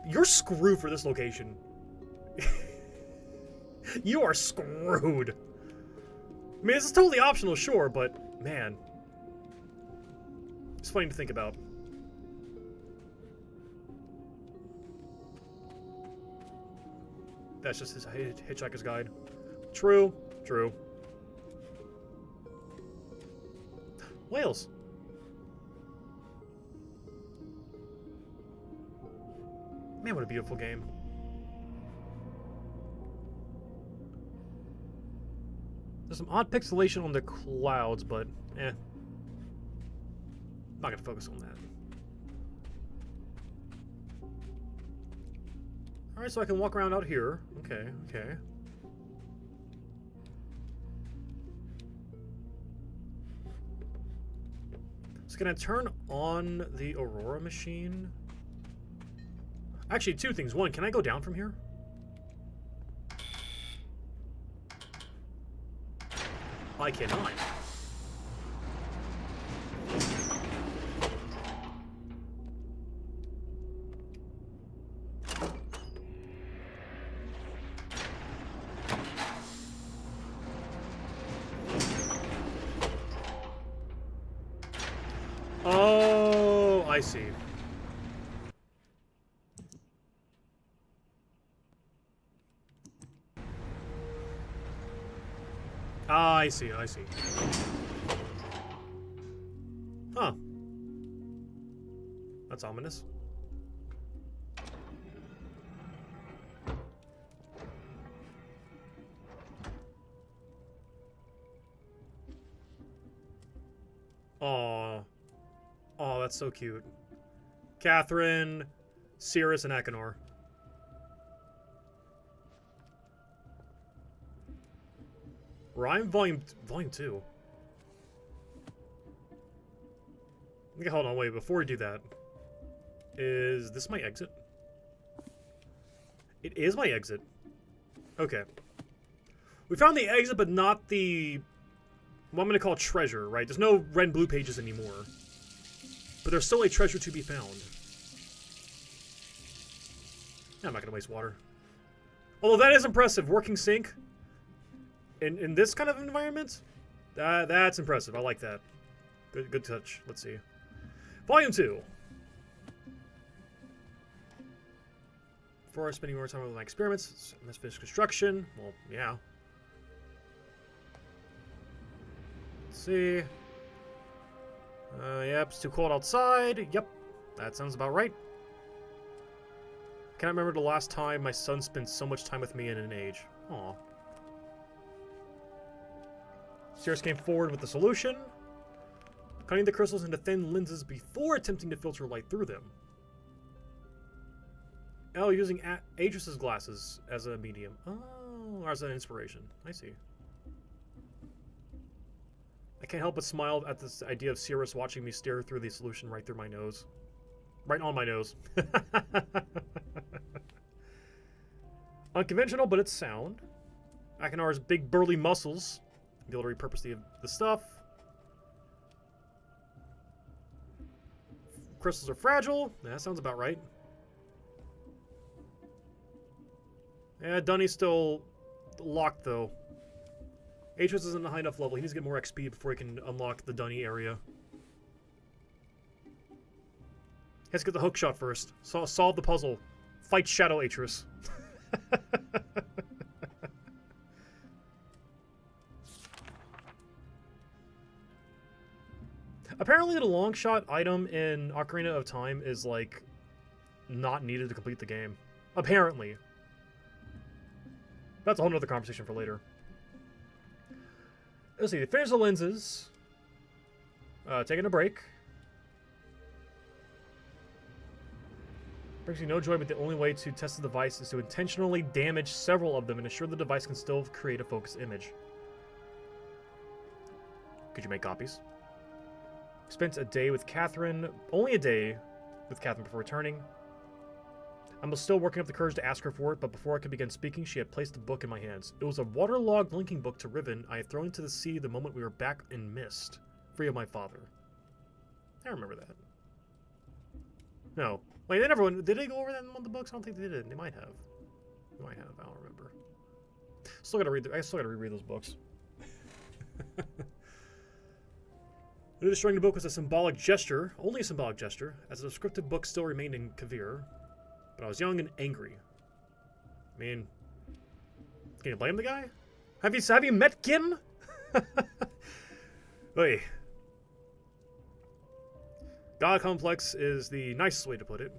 You're screwed for this location. You are screwed. I mean, this is totally optional, sure, but man, it's funny to think about. That's just his Hitchhiker's Guide. True. True. Wales. Man, what a beautiful game. There's some odd pixelation on the clouds, but eh. Not gonna focus on that. Alright, so I can walk around out here. Okay, okay. So can I turn on the Aurora machine? Actually, two things. One, can I go down from here? I cannot. Oh, I see. Ah, I see, I see. Huh. That's ominous. Aw. Oh, that's so cute. Catherine, Cirrus, and Akinor. Rime Volume 2. Okay, hold on, wait, before we do that. Is this my exit? It is my exit. Okay. We found the exit, but not the... what I'm going to call treasure, right? There's no red and blue pages anymore. But there's still a treasure to be found. Yeah, I'm not going to waste water. Although that is impressive. Working sink. In this kind of environment? That's impressive. I like that. Good touch. Let's see. Volume 2. Before spending more time with my experiments, let's finish construction. Well, yeah. Let's see. Yep, it's too cold outside. Yep, that sounds about right. Can't remember the last time my son spent so much time with me in an age. Aw. Cirrus came forward with the solution. Cutting the crystals into thin lenses before attempting to filter light through them. Oh, using Atris's glasses as a medium. Oh, as an inspiration. I see. I can't help but smile at this idea of Cirrus watching me stare through the solution right through my nose. Right on my nose. Unconventional, but it's sound. Akinor's big burly muscles be able to repurpose the stuff. Crystals are fragile. Yeah, that sounds about right. Yeah, Dunny's still locked, though. Atris isn't a high enough level. He needs to get more XP before he can unlock the Dunny area. Let's get the hook shot first. Solve the puzzle. Fight Shadow Atris. Apparently the long shot item in Ocarina of Time is, like, not needed to complete the game. Apparently. That's a whole nother conversation for later. Let's see, finish the lenses. Taking a break. Brings you no joy, but the only way to test the device is to intentionally damage several of them and ensure the device can still create a focused image. Could you make copies? Spent a day with Catherine, only a day with Catherine before returning. I'm still working up the courage to ask her for it, but before I could begin speaking, she had placed a book in my hands. It was a waterlogged linking book to Riven I had thrown into the sea the moment we were back in Myst, free of my father. I remember that. No. Wait, they never went. Did they go over that in one of the books? I don't think they did. They might have. They might have. I don't remember. Still gotta read. I still gotta reread those books. Destroying the book was a symbolic gesture, only a symbolic gesture, as the descriptive book still remained in Kavir. But I was young and angry. I mean, Can you blame the guy? Have you met Gin? Hey. God complex is the nicest way to put it.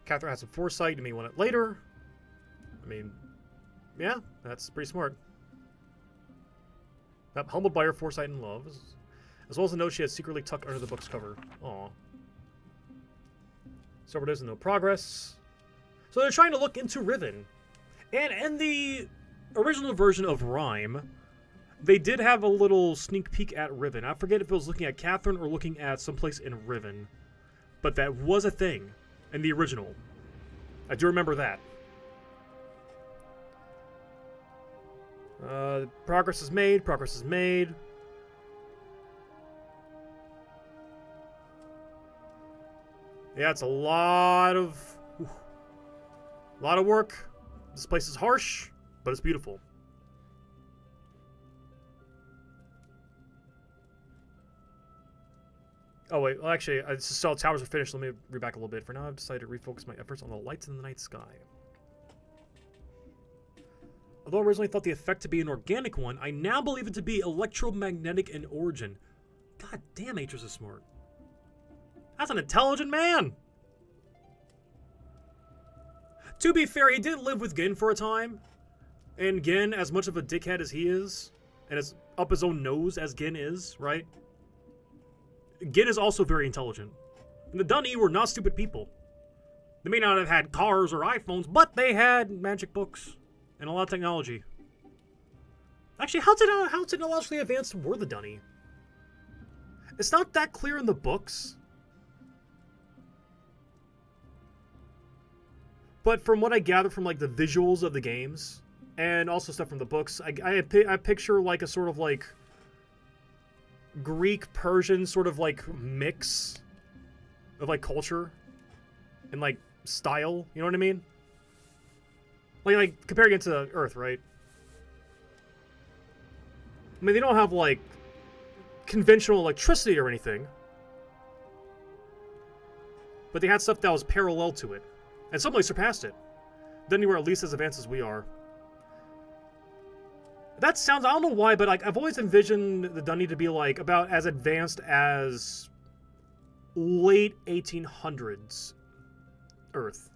Catherine had some foresight to me want it later. I mean, yeah, that's pretty smart. Humbled by her foresight and love, as well as the note she had secretly tucked under the book's cover. Aw. So there's no progress. So they're trying to look into Riven. And in the original version of Rime, they did have a little sneak peek at Riven. I forget if it was looking at Catherine or looking at someplace in Riven. But that was a thing in the original. I do remember that. Progress is made. Progress is made. Yeah, it's a lot of work. This place is harsh, but it's beautiful. Oh wait, well actually, I just saw towers are finished. Let me read back a little bit. For now, I've decided to refocus my efforts on the lights in the night sky. Although I originally thought the effect to be an organic one, I now believe it to be electromagnetic in origin. God damn, Atreus is smart. That's an intelligent man! To be fair, he did live with Gin for a time. And Gin, as much of a dickhead as he is, and as up his own nose as Gin is, right? Gin is also very intelligent. And the Dunny were not stupid people. They may not have had cars or iPhones, but they had magic books and a lot of technology. Actually, how technologically advanced were the Dunny? It's not that clear in the books. But from what I gather from like the visuals of the games and also stuff from the books, I picture like a sort of like Greek Persian sort of like mix of like culture and like style. You know what I mean? Like comparing it to Earth, right? I mean, they don't have like conventional electricity or anything, but they had stuff that was parallel to it. And some way surpassed it. Then you were at least as advanced as we are. That sounds, I don't know why, but like I've always envisioned the Dunny to be like about as advanced as late 1800s Earth.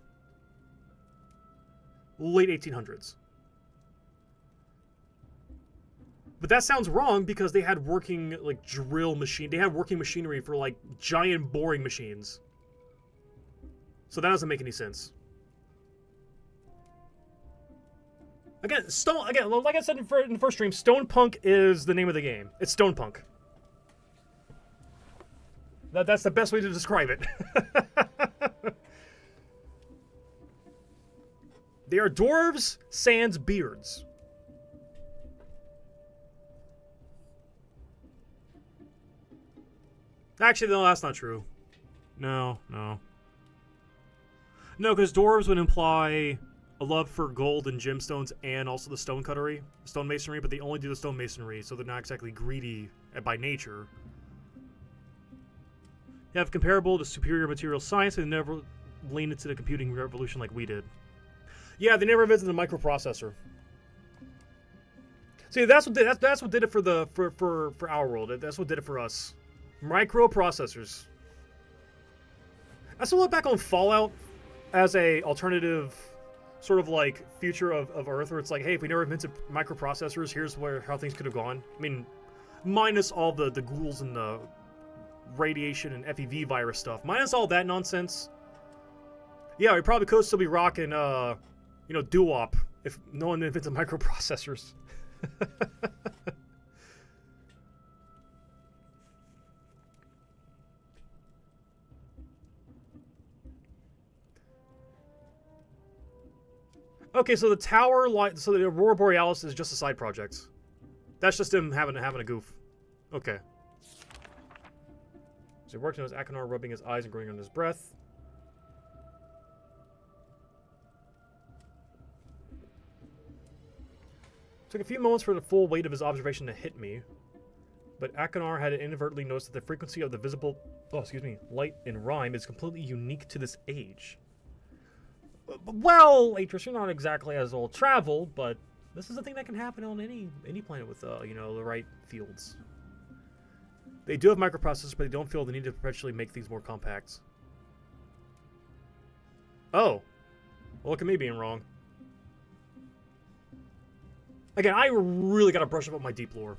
Late 1800s. But that sounds wrong because they had working like drill machine. They had working machinery for like giant boring machines. So that doesn't make any sense. Again, like I said in the first stream, Stone Punk is the name of the game. It's Stone Punk. That's the best way to describe it. They are dwarves sans beards. Actually, no, that's not true. No. No, because dwarves would imply a love for gold and gemstones and also the stone cuttery, stone masonry, but they only do the stone masonry, so they're not exactly greedy by nature. They have comparable to superior material science, and they never lean into the computing revolution like we did. Yeah, they never visited the microprocessor. See, that's what did it for our world. That's what did it for us. Microprocessors. I still look back on Fallout as a alternative sort of like future of Earth, where it's like, hey, if we never invented microprocessors, here's how things could have gone. I mean, minus all the ghouls and the radiation and FEV virus stuff, minus all that nonsense. Yeah, we probably could still be rocking, doo-wop if no one invented microprocessors. Okay, so the tower light, so the Aurora Borealis is just a side project. That's just him having a goof. Okay. So he worked on his Achenar, rubbing his eyes and growing on his breath. Took a few moments for the full weight of his observation to hit me. but Akanar had inadvertently noticed that the frequency of the visible, light in Rime is completely unique to this age. Well, Atris, you're not exactly as old travel, but this is a thing that can happen on any planet with, you know, the right fields. They do have microprocessors, but they don't feel the need to perpetually make things more compact. Oh. Well, look at me being wrong. Again, I really gotta brush up on my deep lore.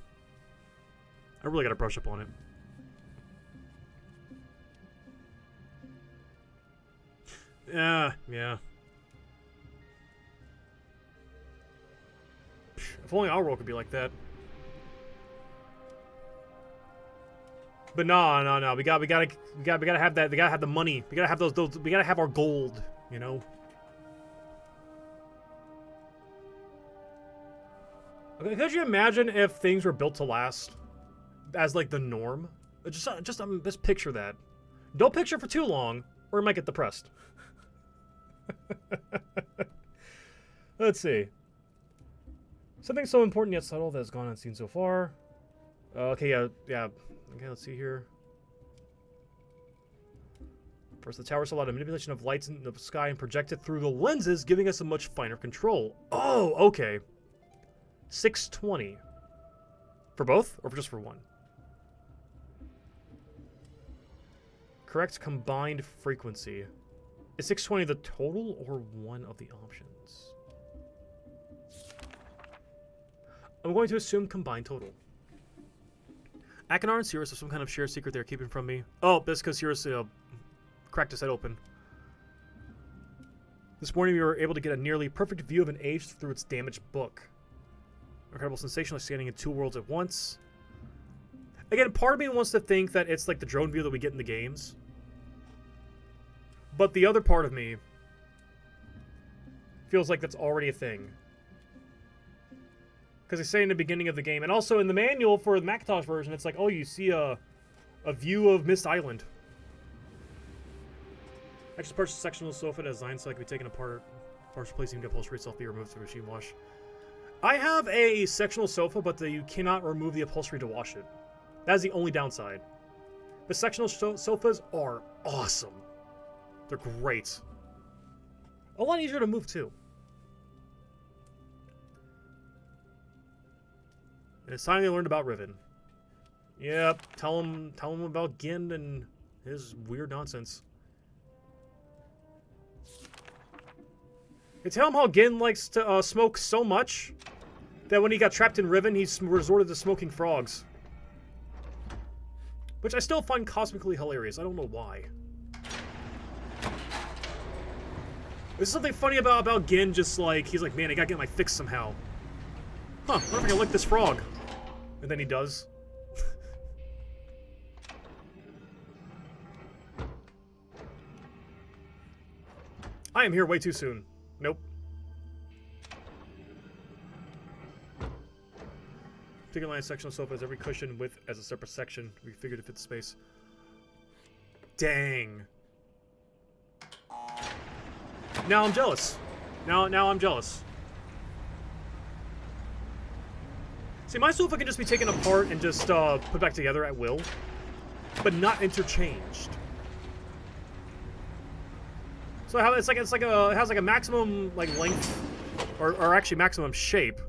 I really gotta brush up on it. Yeah. If only our world could be like that. But no. We gotta have that. We gotta have the money. We gotta have those. We gotta have our gold. You know. Okay, could you imagine if things were built to last, as like the norm? Just picture that. Don't picture it for too long, or you might get depressed. Let's see. Something so important yet subtle that has gone unseen so far. Okay, yeah. Okay, let's see here. First, the towers allow the manipulation of lights in the sky and projected through the lenses, giving us a much finer control. Oh, okay. 620. For both, or just for one? Correct combined frequency. Is 620 the total or one of the options? I'm going to assume combined total. Akanar and Cirrus have some kind of shared secret they're keeping from me. Oh, that's because Cirrus cracked his head open. This morning we were able to get a nearly perfect view of an age through its damaged book. Incredible sensation, like standing in two worlds at once. Again, part of me wants to think that it's like the drone view that we get in the games. But the other part of me feels like that's already a thing. Because they say in the beginning of the game, and also in the manual for the Macintosh version, it's like, oh, you see a view of Myst Island. I just purchased a sectional sofa that is designed so it can be taken apart. Parts replacing the upholstery itself be removed through machine wash. I have a sectional sofa, but you cannot remove the upholstery to wash it. That is the only downside. The sectional sofas are awesome. They're great. A lot easier to move, too. And it's time they learned about Riven. Yep, tell him about Gin and his weird nonsense. They tell him how Gin likes to smoke so much that when he got trapped in Riven, he resorted to smoking frogs. Which I still find cosmically hilarious. I don't know why. There's something funny about Gin, just like, he's like, man, I gotta get my fix somehow. Huh, what if I can lick this frog? And then he does. I am here way too soon. Nope. Particular line sectional sofa has every cushion width as a separate section. We figured to fit the space. Dang. Now I'm jealous. Now I'm jealous. See, my sofa can just be taken apart and just put back together at will, but not interchanged. So how it has like a maximum like length, or actually maximum shape,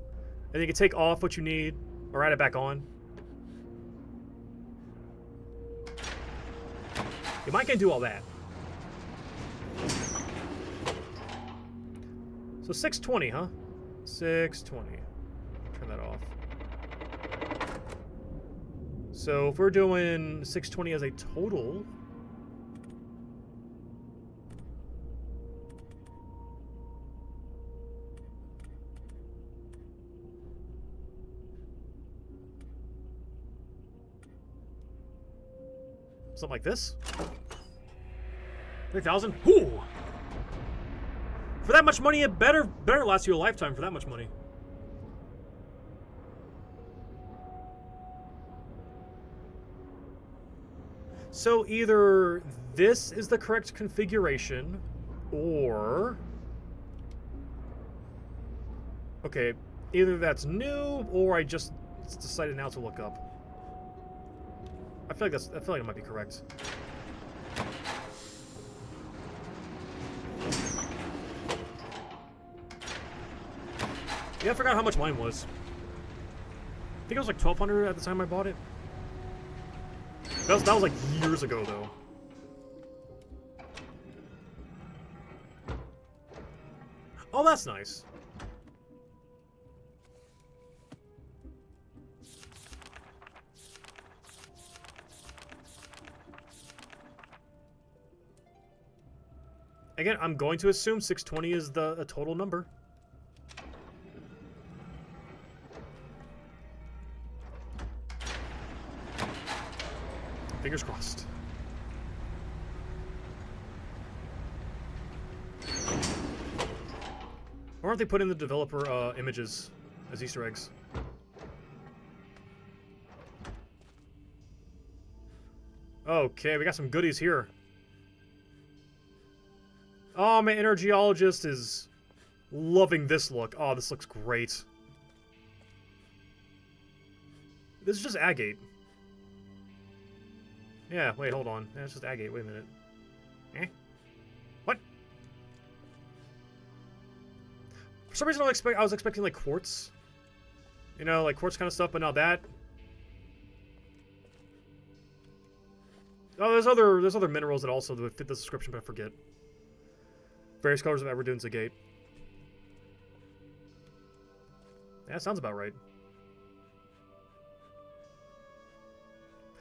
and you can take off what you need or add it back on. You might can do all that. So 620, huh? 620. Turn that off. So if we're doing 620 as a total, something like this. 3,000. Ooh. For that much money, it better last you a lifetime for that much money. So either this is the correct configuration, or... Okay, either that's new, or I just decided now to look up. feel like it might be correct. Yeah, I forgot how much mine was. I think it was like 1,200 at the time I bought it. That was like years ago though. Oh, that's nice. Again, I'm going to assume 620 is the total number. Fingers crossed. Why aren't they putting the developer images as Easter eggs? Okay, we got some goodies here. Oh, my inner geologist is loving this look. Oh, this looks great. This is just agate. Yeah, wait, hold on. That's just agate. Wait a minute. Eh? What? For some reason, I was expecting like quartz. You know, like quartz kind of stuff, but not that. Oh, there's other minerals that also would fit the description, but I forget. Various colors of Everdune's agate. Yeah, that sounds about right.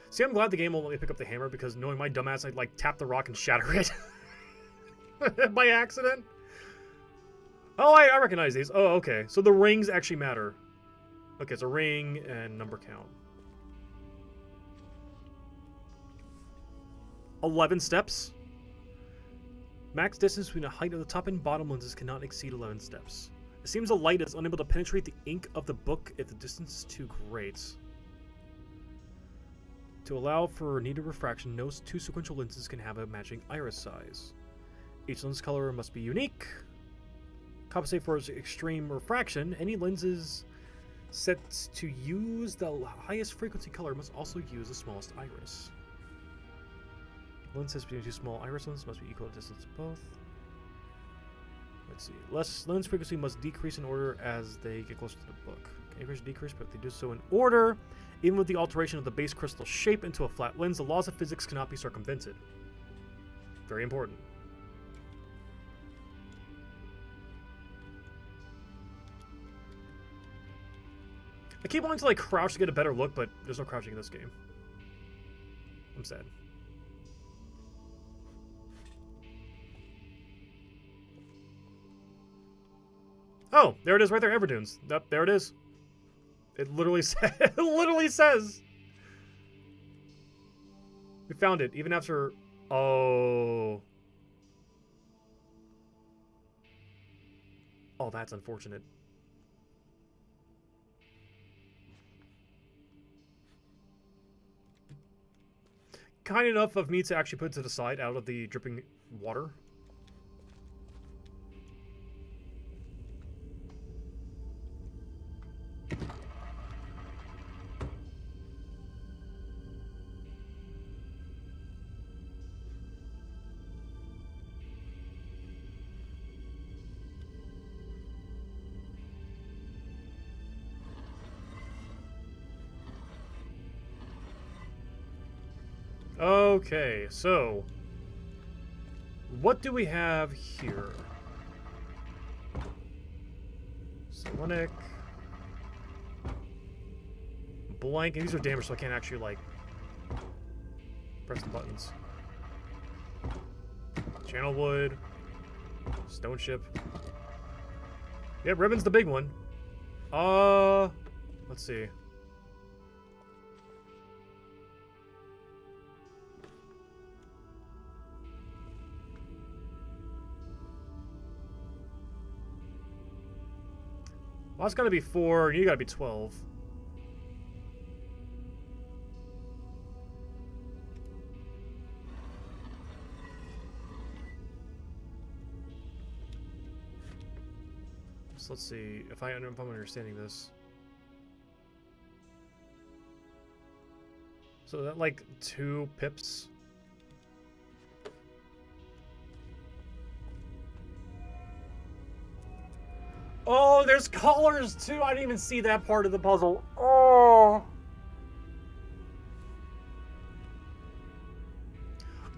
See, I'm glad the game won't let me pick up the hammer because knowing my dumbass, I'd like tap the rock and shatter it by accident. Oh, I recognize these. Oh, okay. So the rings actually matter. Okay, it's a ring and number count. 11 steps. Max distance between the height of the top and bottom lenses cannot exceed 11 steps. It seems the light is unable to penetrate the ink of the book if the distance is too great. To allow for needed refraction, no two sequential lenses can have a matching iris size. Each lens color must be unique. Compensate for its extreme refraction, any lenses set to use the highest frequency color must also use the smallest iris. Lenses between two small iris lenses must be equal distance to both. Let's see. Lens frequency must decrease in order as they get closer to the book. Increase, decrease, but they do so in order. Even with the alteration of the base crystal shape into a flat lens, the laws of physics cannot be circumvented. Very important. I keep wanting to like crouch to get a better look, but there's no crouching in this game. I'm sad. Oh, there it is right there, Everdunes. Yep, there it is. It literally it literally says. We found it, even after... Oh. Oh, that's unfortunate. Kind enough of me to actually put it to the side out of the dripping water. Okay, so what do we have here? Selenic, blank, and these are damaged, so I can't actually like press the buttons. Channel wood, stone ship. Yep, Riven's the big one. Let's see. Well, that's gotta be 4, and you gotta be 12. So let's see if I'm understanding this. So So that like 2 pips. Oh, there's colors too. I didn't even see that part of the puzzle. Oh.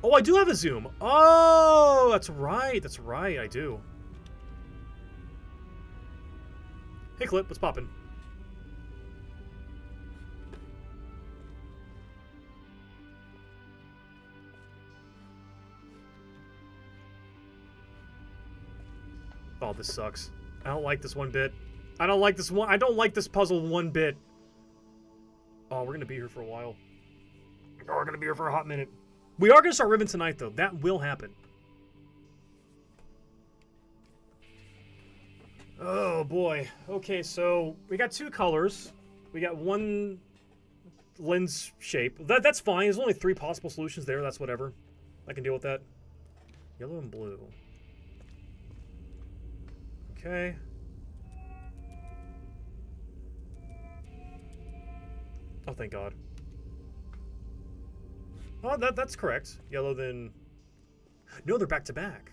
Oh, I do have a zoom. Oh, that's right. That's right. I do. Hey, Clip. What's poppin'? Oh, this sucks. I don't like this one bit. I don't like this one. I don't like this puzzle one bit. Oh, we're gonna be here for a while. Oh, we're gonna be here for a hot minute. We are gonna start Riven tonight, though. That will happen. Oh boy. Okay, so we got 2 colors. We got 1 lens shape. That's fine. There's only 3 possible solutions there. That's whatever. I can deal with that. Yellow and blue. Okay. Oh, thank God. Oh, that's correct. Yellow, then... No, they're back to back.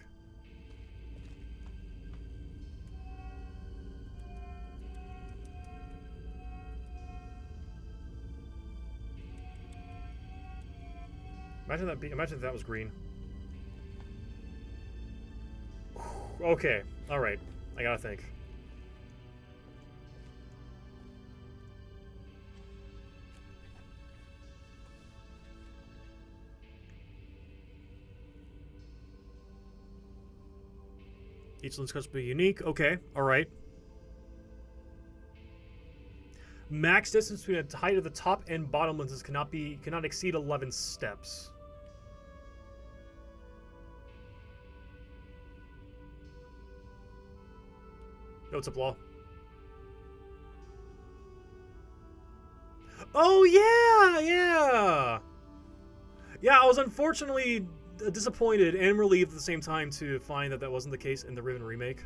Imagine if that was green. Okay, all right. I gotta think. Each lens must be unique. Okay, all right. Max distance between the height of the top and bottom lenses cannot exceed 11 steps. What's up, Law? Oh, yeah! Yeah, I was unfortunately disappointed and relieved at the same time to find that that wasn't the case in the Riven remake.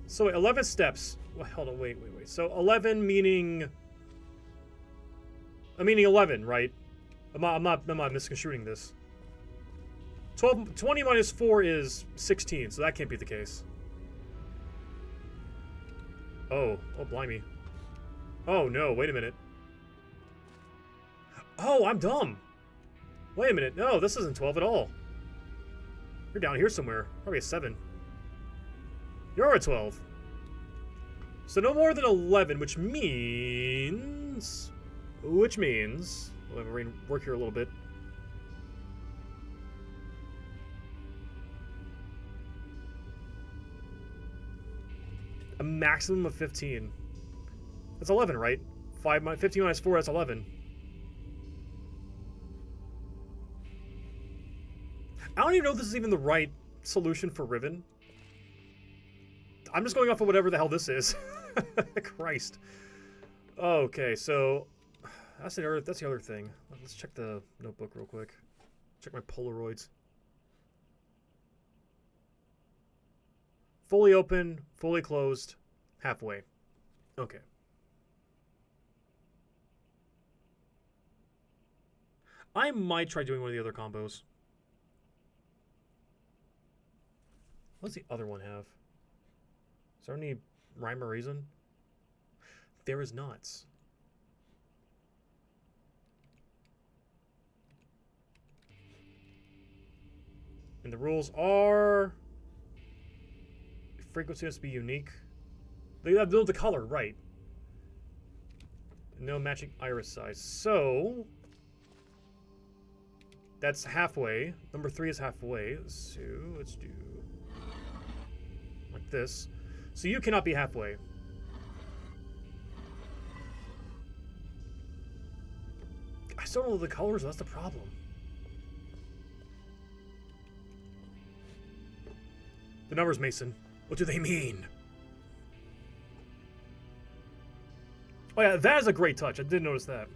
So wait, 11 steps. Well, hold on, wait. So 11 meaning... I'm meaning 11, right? I'm not misconstruing this. 20 minus 4 is 16, so that can't be the case. Oh, blimey. Oh, no, wait a minute. Oh, I'm dumb. Wait a minute. No, this isn't 12 at all. You're down here somewhere. Probably a 7. You're a 12. So no more than 11, which means... we'll work here a little bit. A maximum of 15. That's 11, right? 15 minus 4, that's 11. I don't even know if this is even the right solution for Riven. I'm just going off of whatever the hell this is. Christ. Okay, so that's the other thing. Let's check the notebook real quick. Check my Polaroids. Fully open, fully closed, halfway. Okay. I might try doing one of the other combos. What does the other one have? Is there any rhyme or reason? There is not. And the rules are... frequency has to be unique. They have to build the color, right. No matching iris size. So... that's halfway. Number 3 is halfway. So let's do... like this. So you cannot be halfway. I still don't know the colors, that's the problem. The numbers, Mason. What do they mean? Oh yeah, that is a great touch. I did notice that.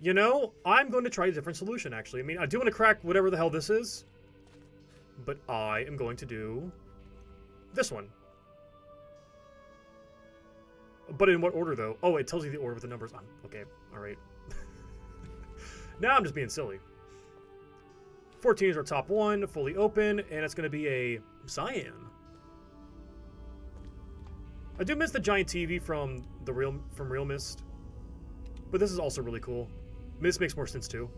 You know, I'm going to try a different solution, actually. I mean, I do want to crack whatever the hell this is, but I am going to do this one. But in what order, though? Oh, it tells you the order with the numbers. Okay, alright. Now I'm just being silly. 14 is our top one, fully open, and it's going to be a cyan. I do miss the giant TV from Real Myst, but this is also really cool. Myst makes more sense too.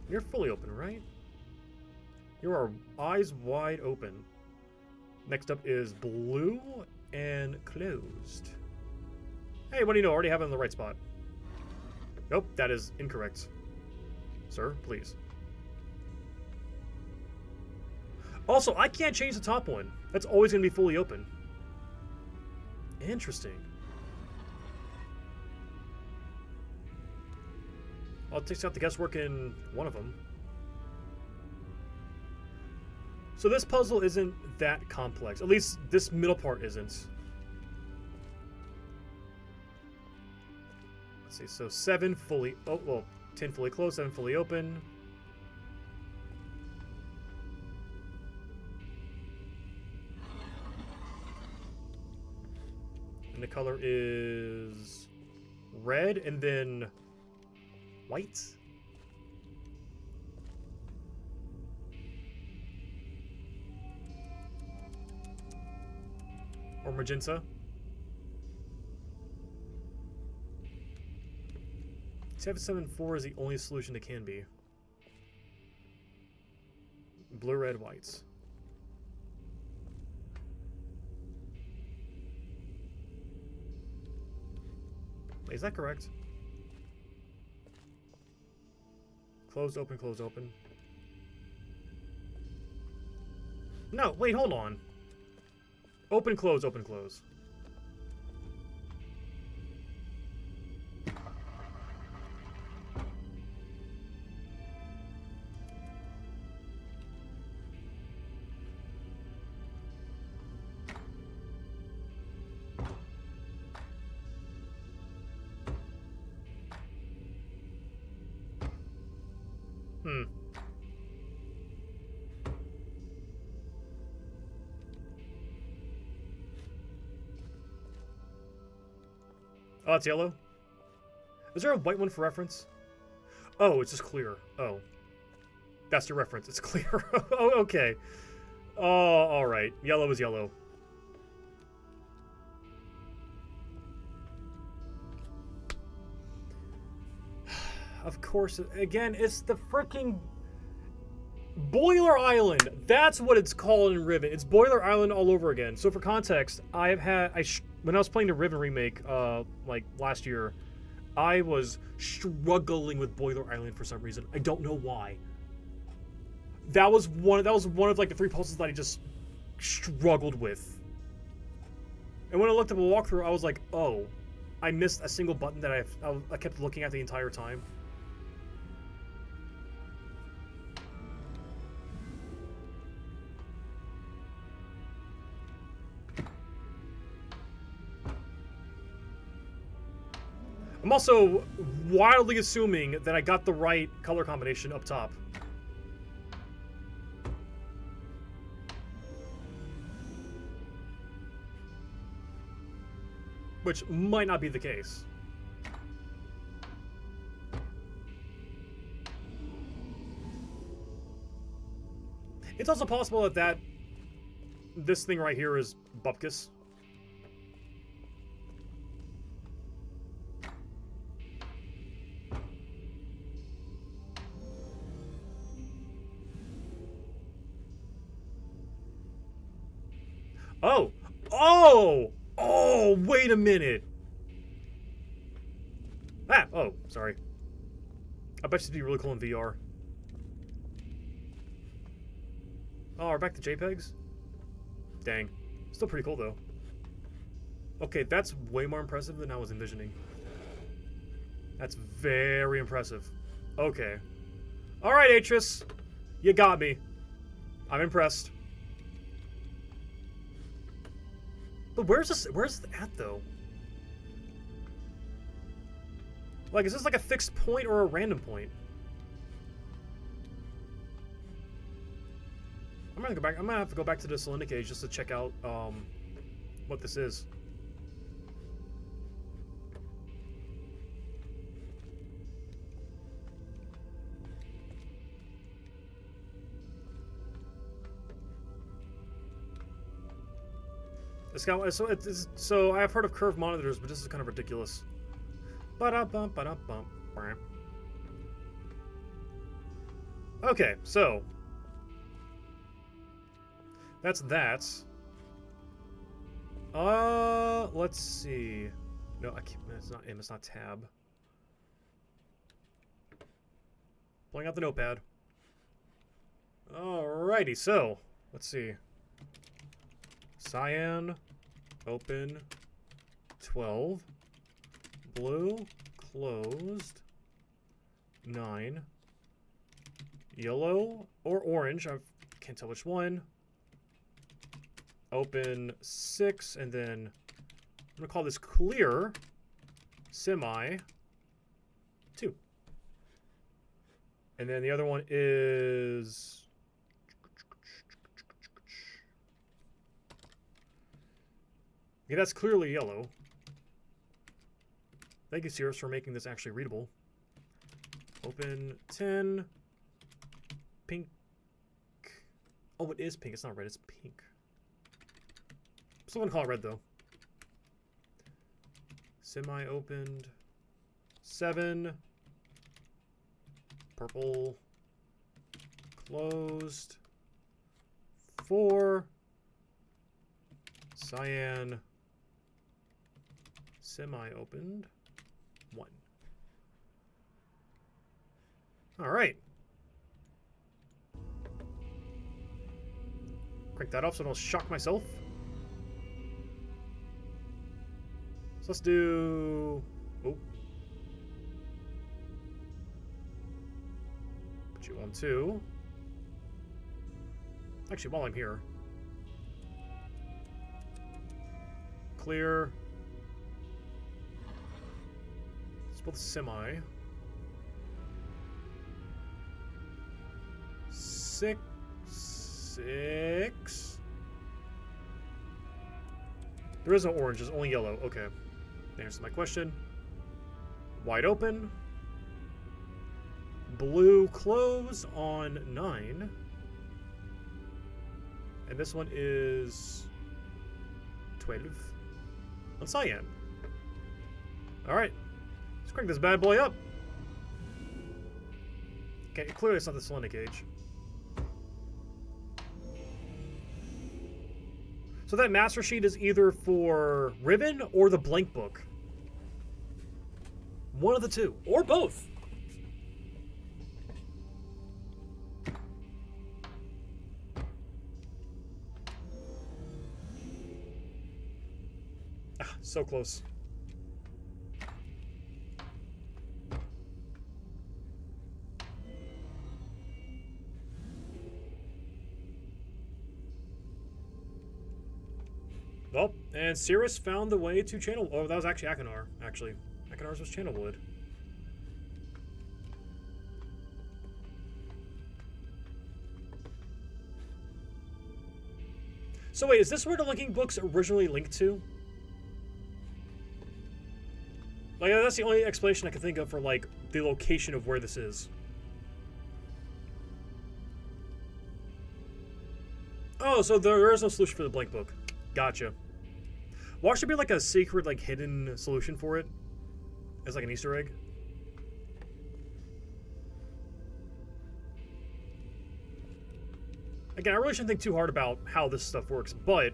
You're fully open, right? You are eyes wide open. Next up is blue and closed. Hey, what do you know? Already have it in the right spot. Nope, that is incorrect. Sir, please. Also, I can't change the top one. That's always going to be fully open. Interesting. I'll take out the guesswork in one of them. So this puzzle isn't that complex. At least this middle part isn't. Let's see, so 7 fully... Oh, well, 10 fully closed, 7 fully open. And the color is red and then white. Or magenta. 774 is the only solution it can be. Blue, red, whites. Wait, is that correct? Close, open, close, open. No, wait, hold on. Open, close, open, close. Oh, it's yellow? Is there a white one for reference? Oh, it's just clear. Oh. That's your reference. It's clear. Oh, okay. Oh, alright. Yellow is yellow. Of course. Again, it's the freaking Boiler Island. That's what it's called in Riven. It's Boiler Island all over again. So for context, I have had... when I was playing the Riven remake, like last year, I was struggling with Boiler Island for some reason. I don't know why. That was one of like the 3 puzzles that I just struggled with. And when I looked at the walkthrough, I was like, oh, I missed a single button that I kept looking at the entire time. I'm also wildly assuming that I got the right color combination up top. Which might not be the case. It's also possible that this thing right here is Bupkis. Oh! Oh! Oh, wait a minute! Ah! Oh, sorry. I bet you'd be really cool in VR. Oh, we're back to JPEGs? Dang. Still pretty cool, though. Okay, that's way more impressive than I was envisioning. That's very impressive. Okay. Alright, Atris. You got me. I'm impressed. But where's this? Where's it at though? Like, is this like a fixed point or a random point? I'm gonna go back. I'm gonna have to go back to the Selenic Age just to check out what this is. So I've heard of curved monitors, but this is kind of ridiculous. Ba-da-bum, ba-da-bum. Okay, so that's that. Let's see. No, I can't. It's not M. It's not tab. Pulling out the notepad. Alrighty, so let's see. Cyan, open, 12. Blue, closed, 9. Yellow or orange, I can't tell which one. Open, 6, and then I'm gonna call this clear, semi, 2. And then the other one is... yeah, that's clearly yellow. Thank you, Cirrus, for making this actually readable. Open 10. Pink. Oh, it is pink. It's not red. It's pink. I'm still gonna call it red, though. Semi-opened. 7. Purple. Closed. 4. Cyan. Semi-opened. 1. All right. Crank that off so I don't shock myself. So let's do... oh. Put you on 2. Actually, while I'm here. Clear. Let's both semi. 6. There is no orange, there's only yellow. Okay. That answers my question. Wide open. Blue close on 9. And this one is 12. On cyan. Alright. Let's crank this bad boy up. Okay, clearly it's not the Selenic Age. So that master sheet is either for Riven or the blank book. One of the two. Or both. Ah, so close. Well, and Cirrus found the way to channel... oh, that was actually Akinar, actually. Akinar's was channel wood. So wait, is this where the linking books originally linked to? Like, that's the only explanation I can think of for, like, the location of where this is. Oh, so there is no solution for the blank book. Gotcha. Well, should be like a secret, like, hidden solution for it. As like an Easter egg. Again, I really shouldn't think too hard about how this stuff works, but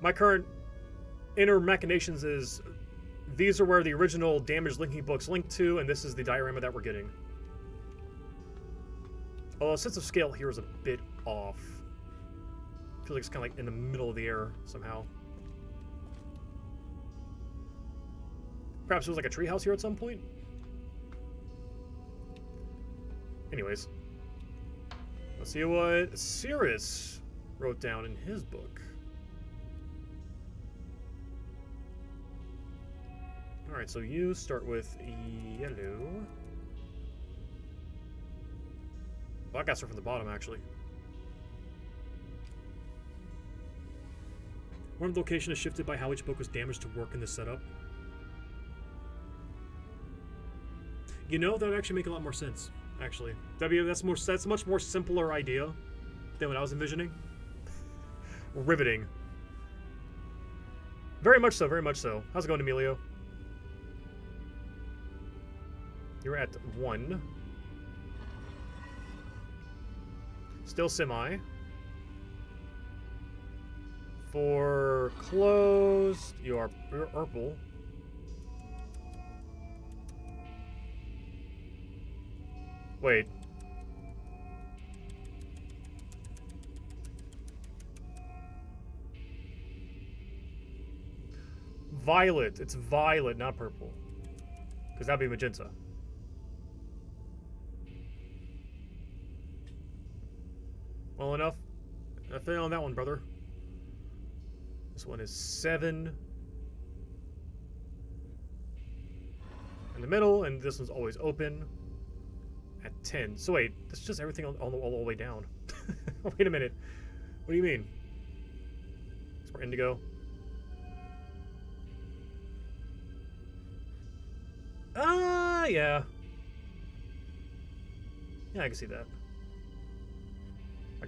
my current inner machinations is these are where the original damaged linking books link to, and this is the diorama that we're getting. Although sense of scale here is a bit off. I feel like it's kind of like in the middle of the air somehow. Perhaps it was like a treehouse here at some point? Anyways. Let's see what Cirrus wrote down in his book. Alright, so you start with yellow. Well, I got to start from the bottom, actually. One location is shifted by how each book was damaged to work in the setup. You know, that would actually make a lot more sense, actually. That's a much more simpler idea than what I was envisioning. Riveting. Very much so, very much so. How's it going, Emilio? You're at 1. Still semi. For closed, you're purple. Wait. Violet. It's violet, not purple. Because that'd be magenta. Well enough. I failed on that one, brother. This one is 7. In the middle, and this one's always open. At 10. So wait, that's just everything all the way down. Wait a minute. What do you mean? It's more indigo. Yeah. Yeah, I can see that.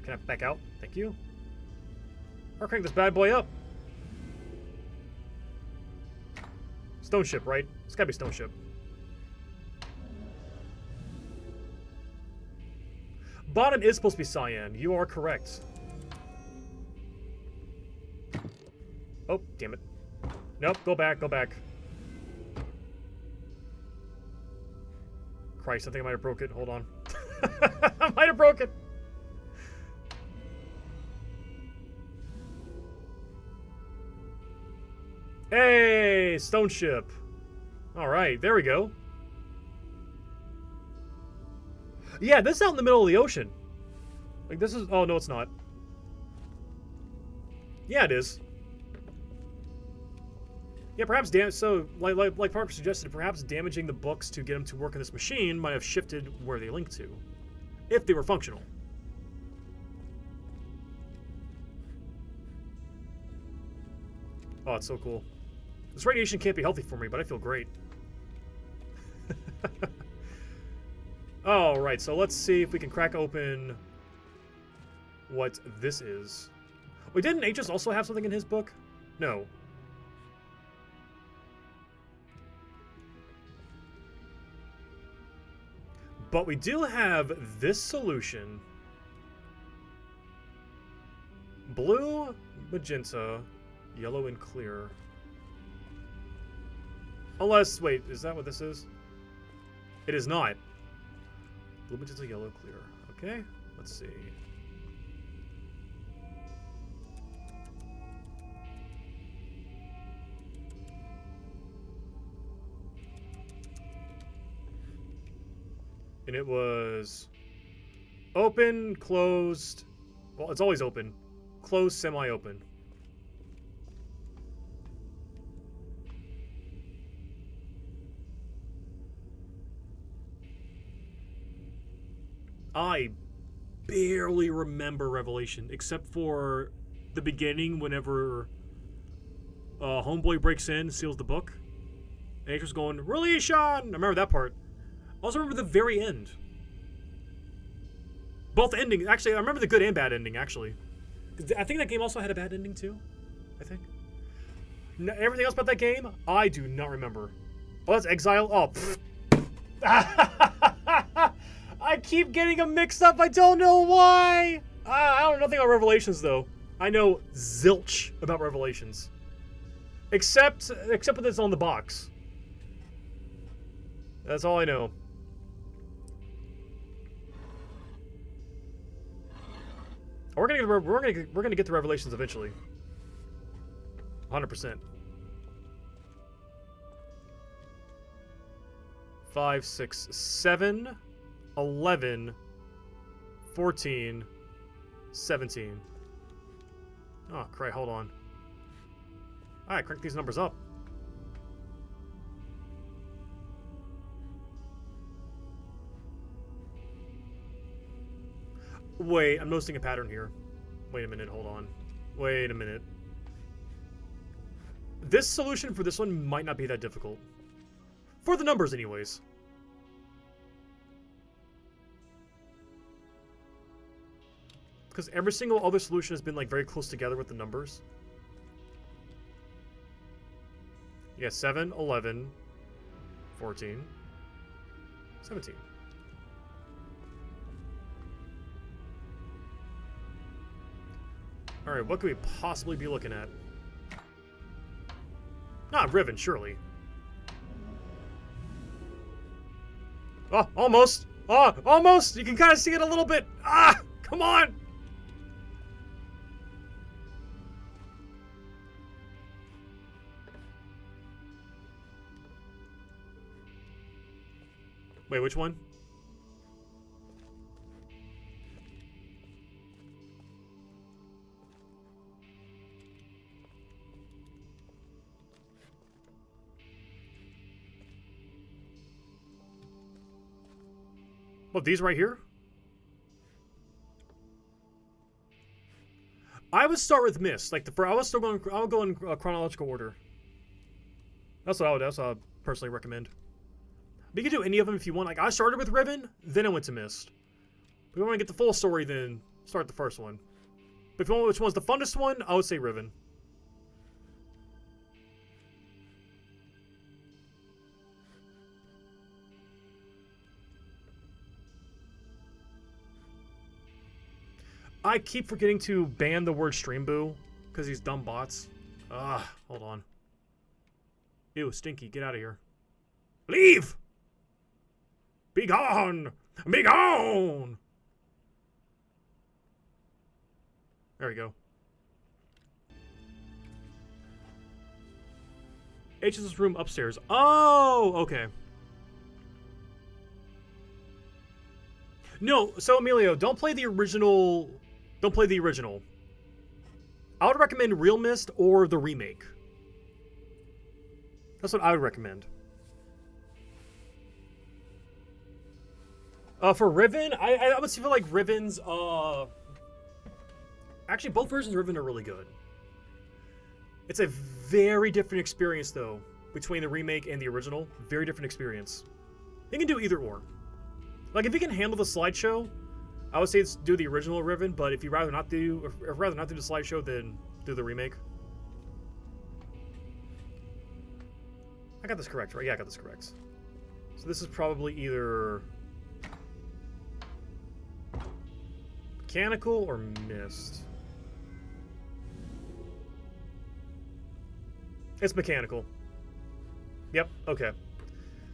Can I back out? Thank you. I'll crank this bad boy up. Stone ship, right? It's gotta be stone ship. Bottom is supposed to be cyan. You are correct. Oh, damn it. Nope, go back, go back. Christ, I think I might have broke it. Hold on. I might have broke it. Hey, stone ship. All right, there we go. Yeah, this is out in the middle of the ocean. Like, this is... Oh, no, it's not. Yeah, it is. Yeah, perhaps... So, like Parker suggested, perhaps damaging the books to get them to work in this machine might have shifted where they link to. If they were functional. Oh, it's so cool. This radiation can't be healthy for me, but I feel great. Alright, so let's see if we can crack open what this is. Wait, didn't Aegis also have something in his book? No. But we do have this solution. Blue, magenta, yellow, and clear. Unless, wait, is that what this is? It is not. Blue, magenta, yellow, clear. Okay, let's see. And it was open, closed. Well, it's always open. Closed, semi-open. I barely remember Revelation, except for the beginning whenever Homeboy breaks in, seals the book. And Aegis going, "Release Sean!" I remember that part. I also remember the very end. Both endings. Actually, I remember the good and bad ending, actually. I think that game also had a bad ending, too. I think. No, everything else about that game, I do not remember. Oh, that's Exile? Oh, I keep getting them mixed up. I don't know why. I don't know nothing about Revelations, though. I know zilch about Revelations. Except when it's on the box. That's all I know. We're gonna get to Revelations eventually. 100%. 5, 6, 7, 11, 14, 17. Oh, cray, hold on. Alright, crank these numbers up. Wait, I'm noticing a pattern here. Wait a minute, hold on. Wait a minute. This solution for this one might not be that difficult. For the numbers, anyways. Because every single other solution has been, like, very close together with the numbers. Yeah, 7, 11, 14, 17. Alright, what could we possibly be looking at? Not Riven, surely. Oh, almost! Oh, almost! You can kind of see it a little bit! Ah! Come on! Wait, which one? What, these right here? I would start with Myst. Like I would go in chronological order. That's what I would personally recommend. But you can do any of them if you want. Like, I started with Riven, then I went to Myst. If you want to get the full story, then start the first one. But if you want which one's the funnest one, I would say Riven. I keep forgetting to ban the word stream boo because these dumb bots. Hold on. Ew, Stinky, get out of here. Leave! Be gone! Be gone! There we go. H's room upstairs. Oh, okay. No, so Emilio, don't play the original. Don't play the original. I would recommend Real Myst or the remake. That's what I would recommend. For Riven, I would feel like Riven's, actually, both versions of Riven are really good. It's a very different experience, though, between the remake and the original. Very different experience. You can do either or. Like, if you can handle the slideshow, I would say do the original Riven, but if you'd rather not do the slideshow, then do the remake. I got this correct, right? Yeah, I got this correct. So this is probably either mechanical or Myst. It's mechanical. Yep, okay.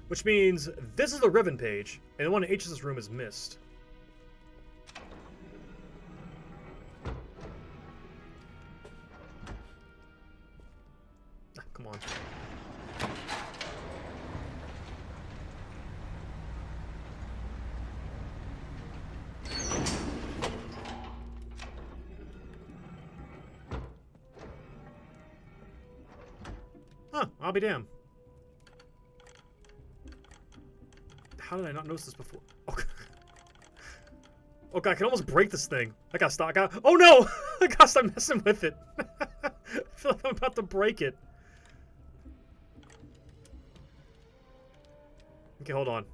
Which means this is the Riven page, and the one in H's room is Myst. Come on. Huh, I'll be damned. How did I not notice this before? Okay. Okay, I can almost break this thing. I gotta stop. Oh no! I gotta stop messing with it. I feel like I'm about to break it. Okay, hold on.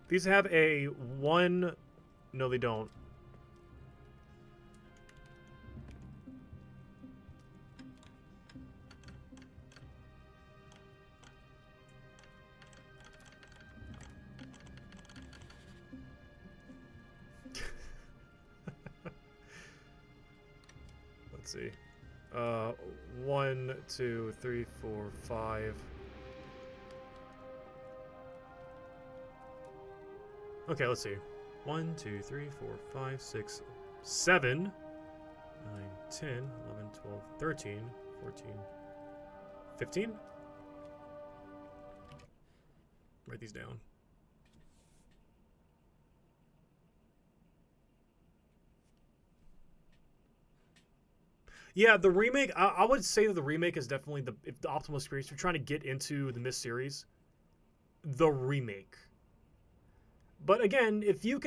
These have a 1... No, they don't. Let's see. 1, 2, 3, 4, 5... Okay, let's see. 1, 2, 3, 4, 5, 6, 7, 9, 10, 11, 12, 13, 14, 15? Write these down. Yeah, the remake. I would say that the remake is definitely the optimal experience. If you're trying to get into the Myst series, the remake. But again, if you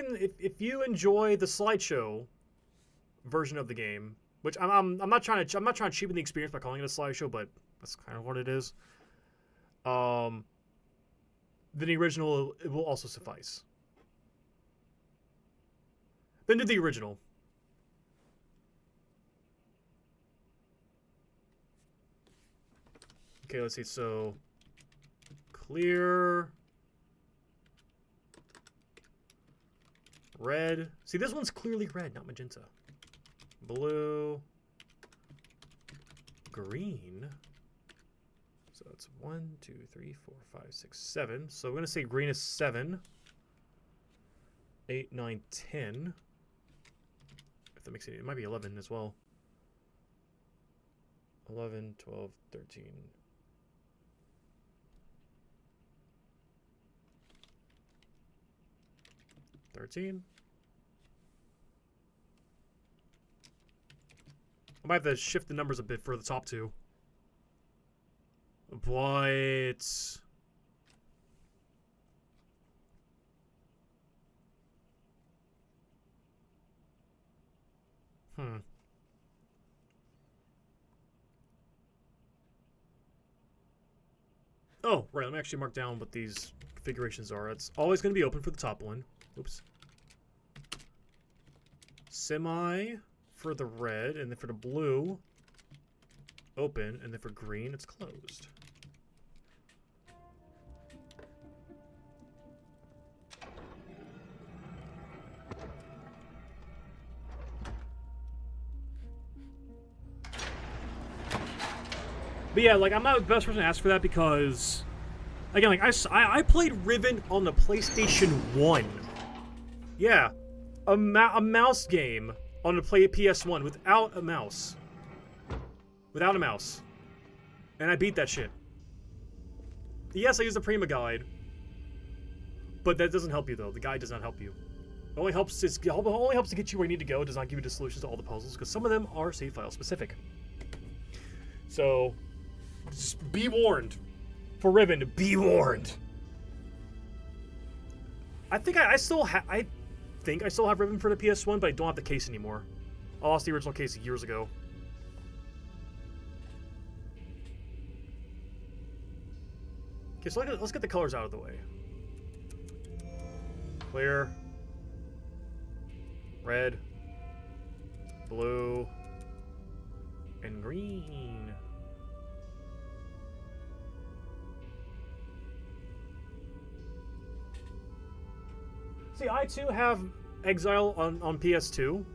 enjoy the slideshow version of the game, which I'm not trying to cheapen the experience by calling it a slideshow, but that's kind of what it is. Then the original it will also suffice. Then do the original. Okay, let's see. So clear, red. See, this one's clearly red, not magenta. Blue, green. So it's 1, 2, 3, 4, 5, 6, 7. So we're gonna say green is 7, 8, 9, 10. If that makes it might be 11 as well. 11, 12, 13. 13. I might have to shift the numbers a bit for the top two. But oh, right, let me actually mark down what these configurations are. It's always going to be open for the top one. Oops. Semi for the red, and then for the blue, open, and then for green, it's closed. But yeah, like, I'm not the best person to ask for that because, again, like, I played Riven on the PlayStation 1. Yeah, a mouse game on the PS1 without a mouse. Without a mouse. And I beat that shit. Yes, I used the Prima guide. But that doesn't help you, though. The guide does not help you. It only helps to get you where you need to go. It does not give you the solutions to all the puzzles, because some of them are save file specific. So, just be warned. For Riven, be warned. I think I still have Riven for the PS1, but I don't have the case anymore. I lost the original case years ago. Okay, so let's get the colors out of the way. Clear. Red. Blue. And green. See, I too have Exile on PS2.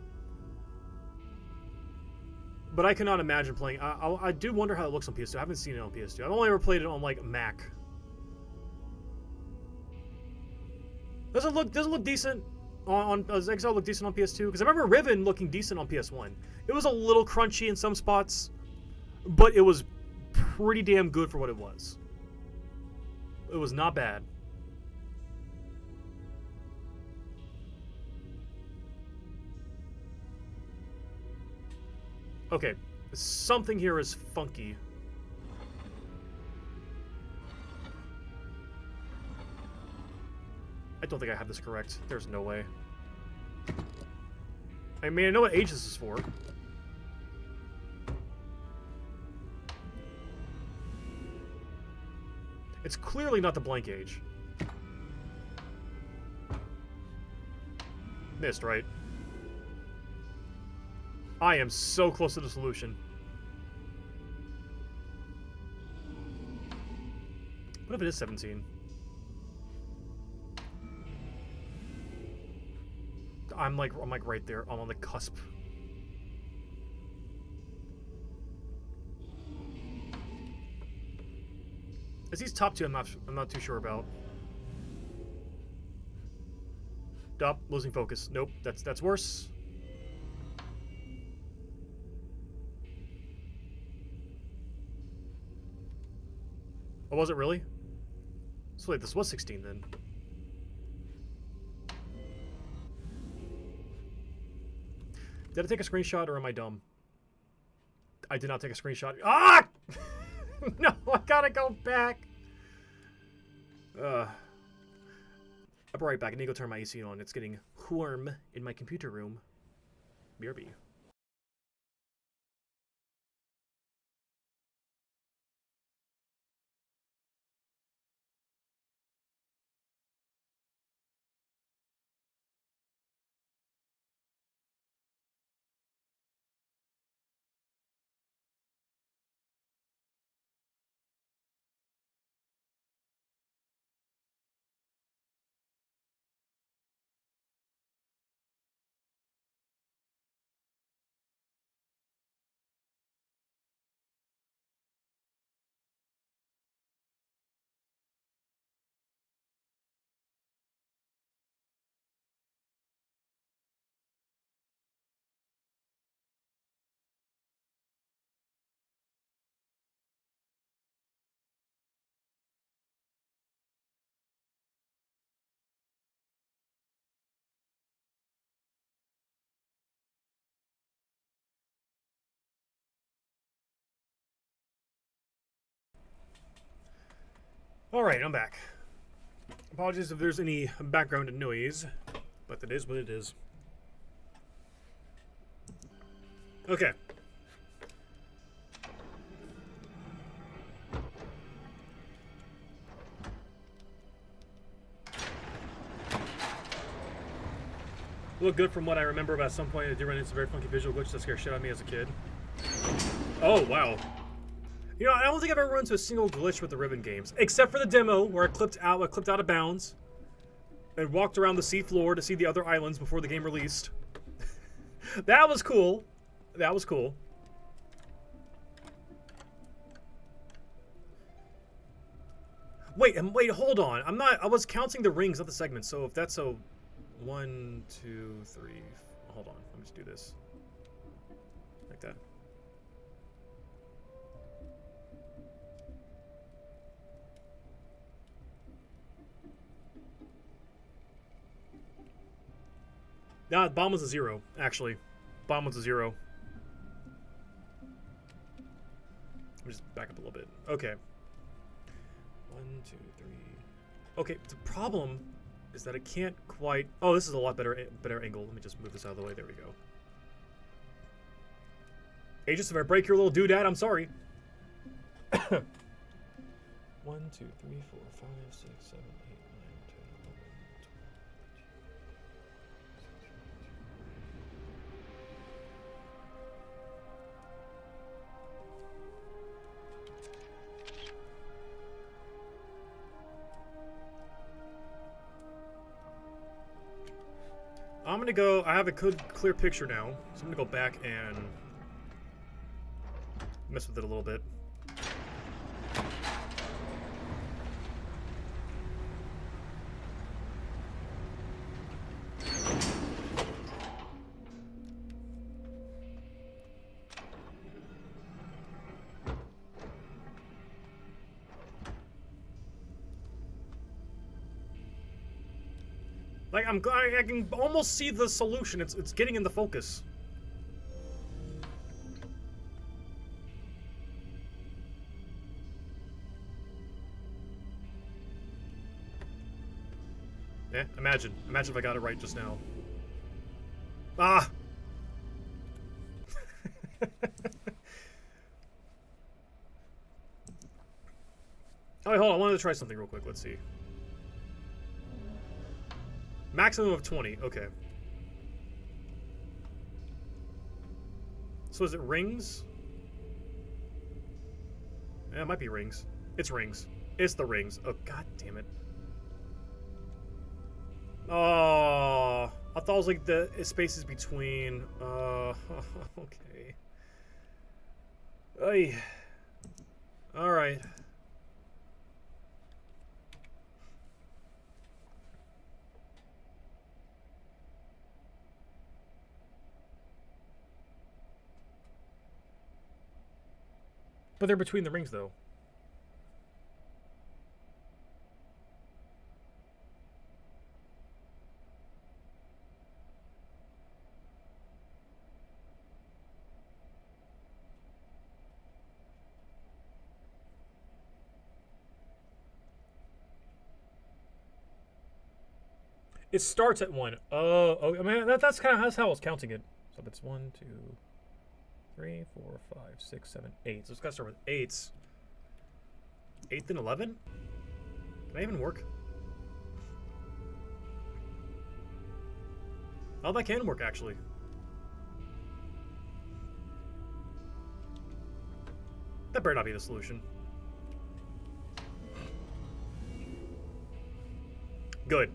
But I cannot imagine playing. I do wonder how it looks on PS2. I haven't seen it on PS2. I've only ever played it on, like, Mac. Does it look decent does Exile look decent on PS2? Because I remember Riven looking decent on PS1. It was a little crunchy in some spots, but it was pretty damn good for what it was. It was not bad. Okay, something here is funky. I don't think I have this correct. There's no way. I mean, I know what age this is for. It's clearly not the blank age. Myst, right? I am so close to the solution. What if it is 17? I'm like right there. I'm on the cusp. It's these top two I'm not too sure about. Stop, losing focus. Nope, that's worse. Oh, was it really? So wait, this was 16 then. Did I take a screenshot or am I dumb? I did not take a screenshot. Ah! No, I gotta go back. I'll be right back. I need to go turn my AC on. It's getting warm in my computer room. BRB. Alright, I'm back. Apologies if there's any background noise, but it is what it is. Okay. Look good from what I remember, but at some point I did run into a very funky visual glitch that scared shit out of me as a kid. Oh, wow. You know, I don't think I've ever run into a single glitch with the Riven games, except for the demo where I clipped out of bounds and walked around the sea floor to see the other islands before the game released. That was cool. That was cool. Wait, hold on. I was counting the rings, not the segments. So if that's a 1, 2, 3, hold on. Let me just do this. Like that. Nah, bomb was a 0, actually. Bomb was a 0. Let me just back up a little bit. Okay. 1, 2, 3. Okay, the problem is that I can't quite... Oh, this is a lot better angle. Let me just move this out of the way. There we go. Aegis, if I break your little doodad, I'm sorry. 1, 2, 3, 4, 5, 6, 7, 8, 9, 10, 11, 12. I'm gonna go, I have a good clear picture now, so I'm gonna go back and mess with it a little bit. Like, I can almost see the solution. It's getting in the focus. Yeah, imagine if I got it right just now. Ah! Oh, wait, hold on. I wanted to try something real quick. Let's see. Maximum of 20. Okay. So is it rings? Yeah, it might be rings. It's rings. It's the rings. Oh, god damn it. Oh, I thought it was like the spaces between. Okay. Ay. All right. But they're between the rings, though. It starts at 1. Oh, I mean, that's how I was counting it. So it's 1, 2, 3, 4, 5, 6, 7, 8. So it's got to start with 8s. 8th and 11? Can that even work? Oh, that can work, actually. That better not be the solution. Good.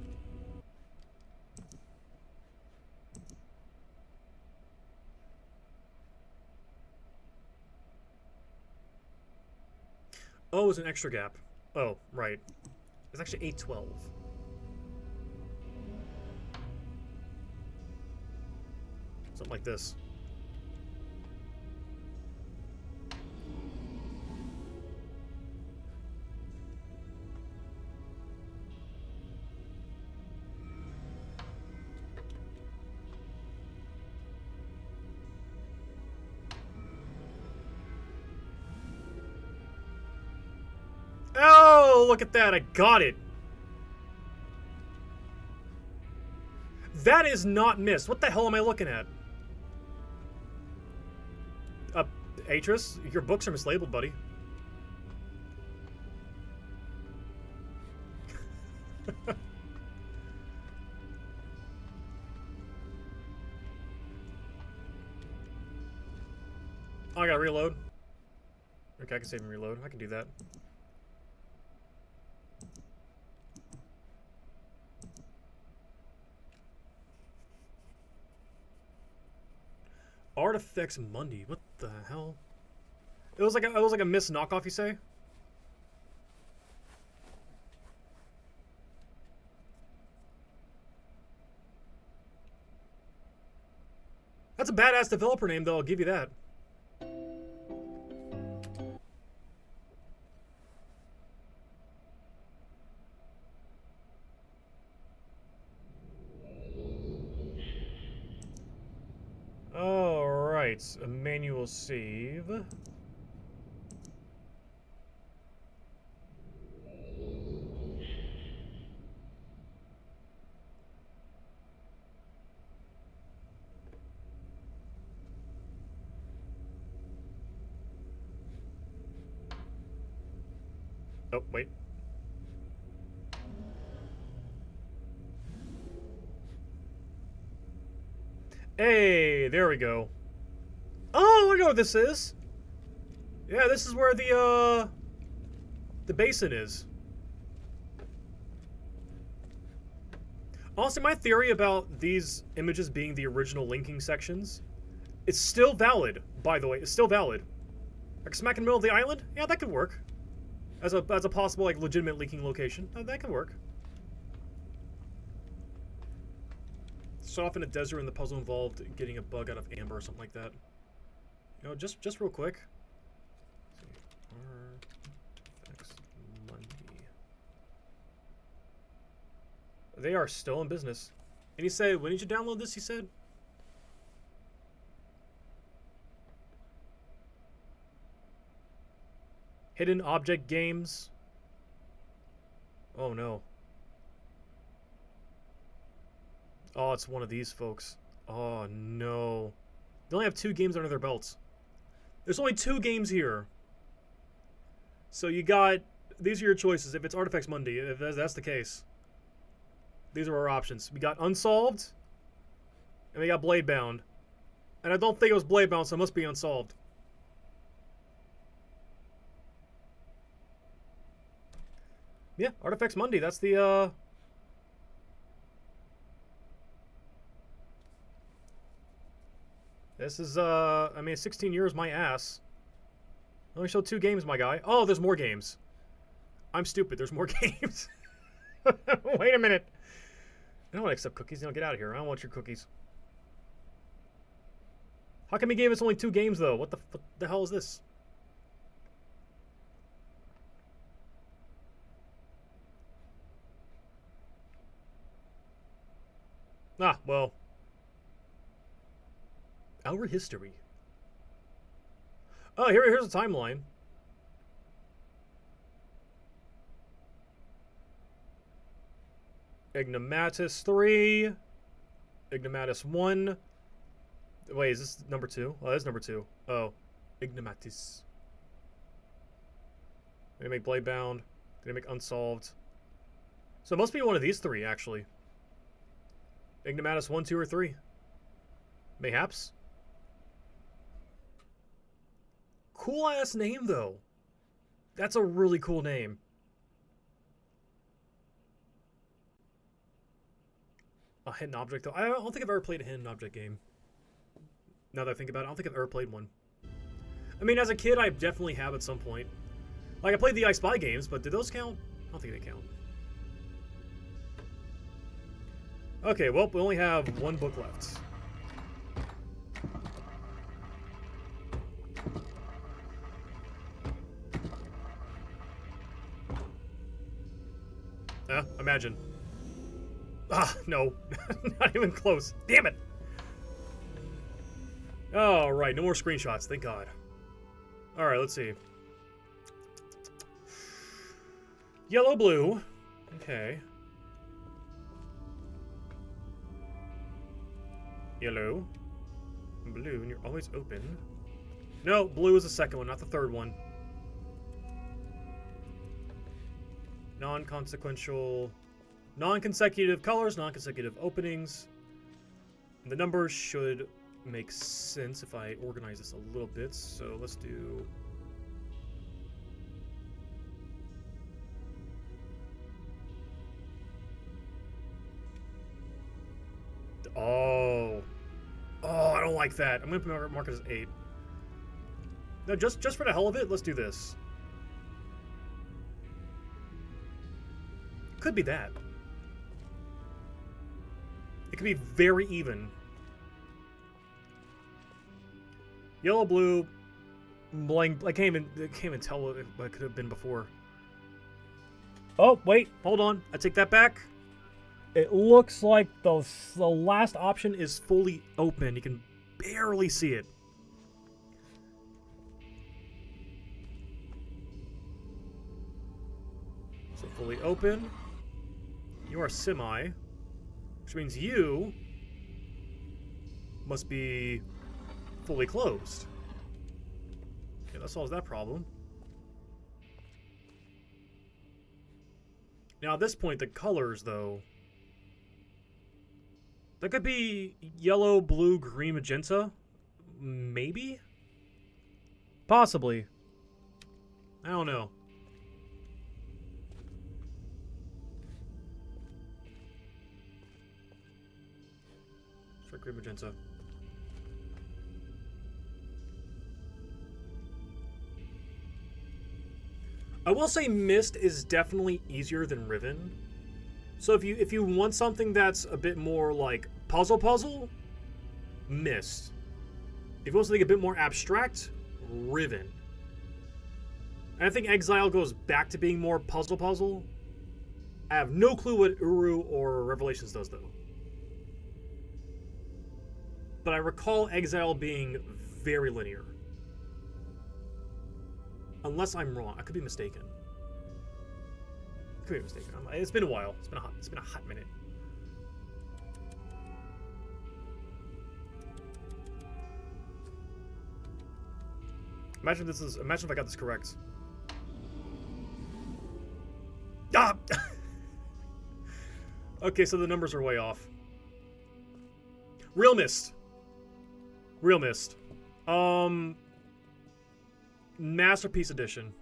Oh, it was an extra gap. Oh, right. It's actually 812. Something like this. Oh, look at that. I got it. That is not Myst. What the hell am I looking at? Atris, your books are mislabeled, buddy. Oh, I gotta reload. Okay, I can save and reload. I can do that. Artifacts Monday. What the hell? It was like a Myst knockoff, you say? That's a badass developer name, though. I'll give you that. All right, a manual save. Oh, wait. Hey, there we go. Oh, I know what this is. Yeah, this is where the basin is. Honestly, my theory about these images being the original linking sections, it's still valid, by the way. It's still valid. Like smack in the middle of the island? Yeah, that could work. As a possible, like, legitimate leaking location. That could work. So off in a desert and the puzzle involved getting a bug out of amber or something like that. You know, just real quick. Artifacts Monday. They are still in business. And he said, when did you download this, he said? Hidden object games. Oh no. Oh, it's one of these folks. Oh no. They only have 2 games under their belts. There's only 2 games here. So you got, these are your choices. If it's Artifacts Monday, if that's the case. These are our options. We got Unsolved, and we got Bladebound. And I don't think it was Bladebound, so it must be Unsolved. Yeah, Artifacts Monday. That's the, This is, I mean, 16 years, my ass. I only showed 2 games, my guy. Oh, there's more games. I'm stupid. There's more games. Wait a minute. I don't want to accept cookies. You know, get out of here. I don't want your cookies. How come he gave us only 2 games, though? What the hell is this? Ah, well. Our history. Oh, here's a timeline. Ignomatus 3. Ignomatus 1. Wait, is this number 2? Oh, that's number 2. Oh. Ignomatus. Gonna make Bladebound. Gonna make Unsolved. So it must be one of these 3, actually. Ignomatus 1, 2, or 3. Mayhaps? Cool ass name, though. That's a really cool name. A hidden object, though. I don't think I've ever played a hidden object game. Now that I think about it, I don't think I've ever played one. I mean, as a kid, I definitely have at some point. Like, I played the I Spy games, but did those count? I don't think they count. Okay, well, we only have one book left. Imagine. Ah, no. Not even close. Damn it! Alright, no more screenshots, thank God. Alright, let's see. Yellow, blue. Okay. Yellow. Blue, and you're always open. No, blue is the second one, not the third one. Non-consequential... Non-consecutive colors, non-consecutive openings. The numbers should make sense if I organize this a little bit, so let's do... Oh. Oh, I don't like that. I'm going to mark it as 8. No, just for the hell of it, let's do this. Could be that. It could be very even. Yellow, blue, blank. I can't even tell what it could have been before. Oh, wait, hold on. I take that back. It looks like the last option is fully open. You can barely see it. So fully open. You are semi, which means you must be fully closed. Okay, that solves that problem. Now at this point, the colors, though, that could be yellow, blue, green, magenta. Maybe? Possibly. I don't know. Straight green, magenta. I will say Myst is definitely easier than Riven. So if you want something that's a bit more like puzzle, Myst. If you want something a bit more abstract, Riven. And I think Exile goes back to being more puzzle. I have no clue what Uru or Revelations does though. But I recall Exile being very linear. Unless I'm wrong. I could be mistaken. It's been a while. It's been a hot minute. Imagine if I got this correct. Ah! Okay, so the numbers are way off. Real Myst. Masterpiece Edition.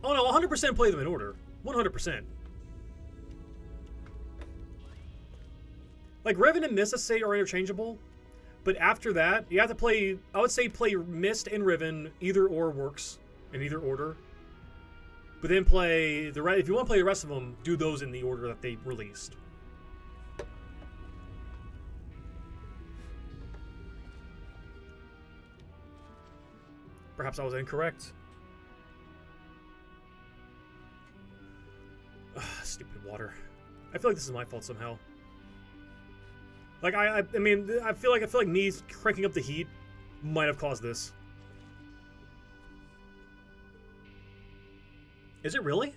Oh no, 100% play them in order. 100%. Like, Riven and Myst, let's say, are interchangeable. But after that, you have to play... I would say play Myst and Riven. Either or works. In either order. But then play... if you want to play the rest of them, do those in the order that they released. Perhaps I was incorrect. Ugh, stupid water. I feel like this is my fault somehow. Like I mean, I feel like me cranking up the heat might have caused this. Is it really?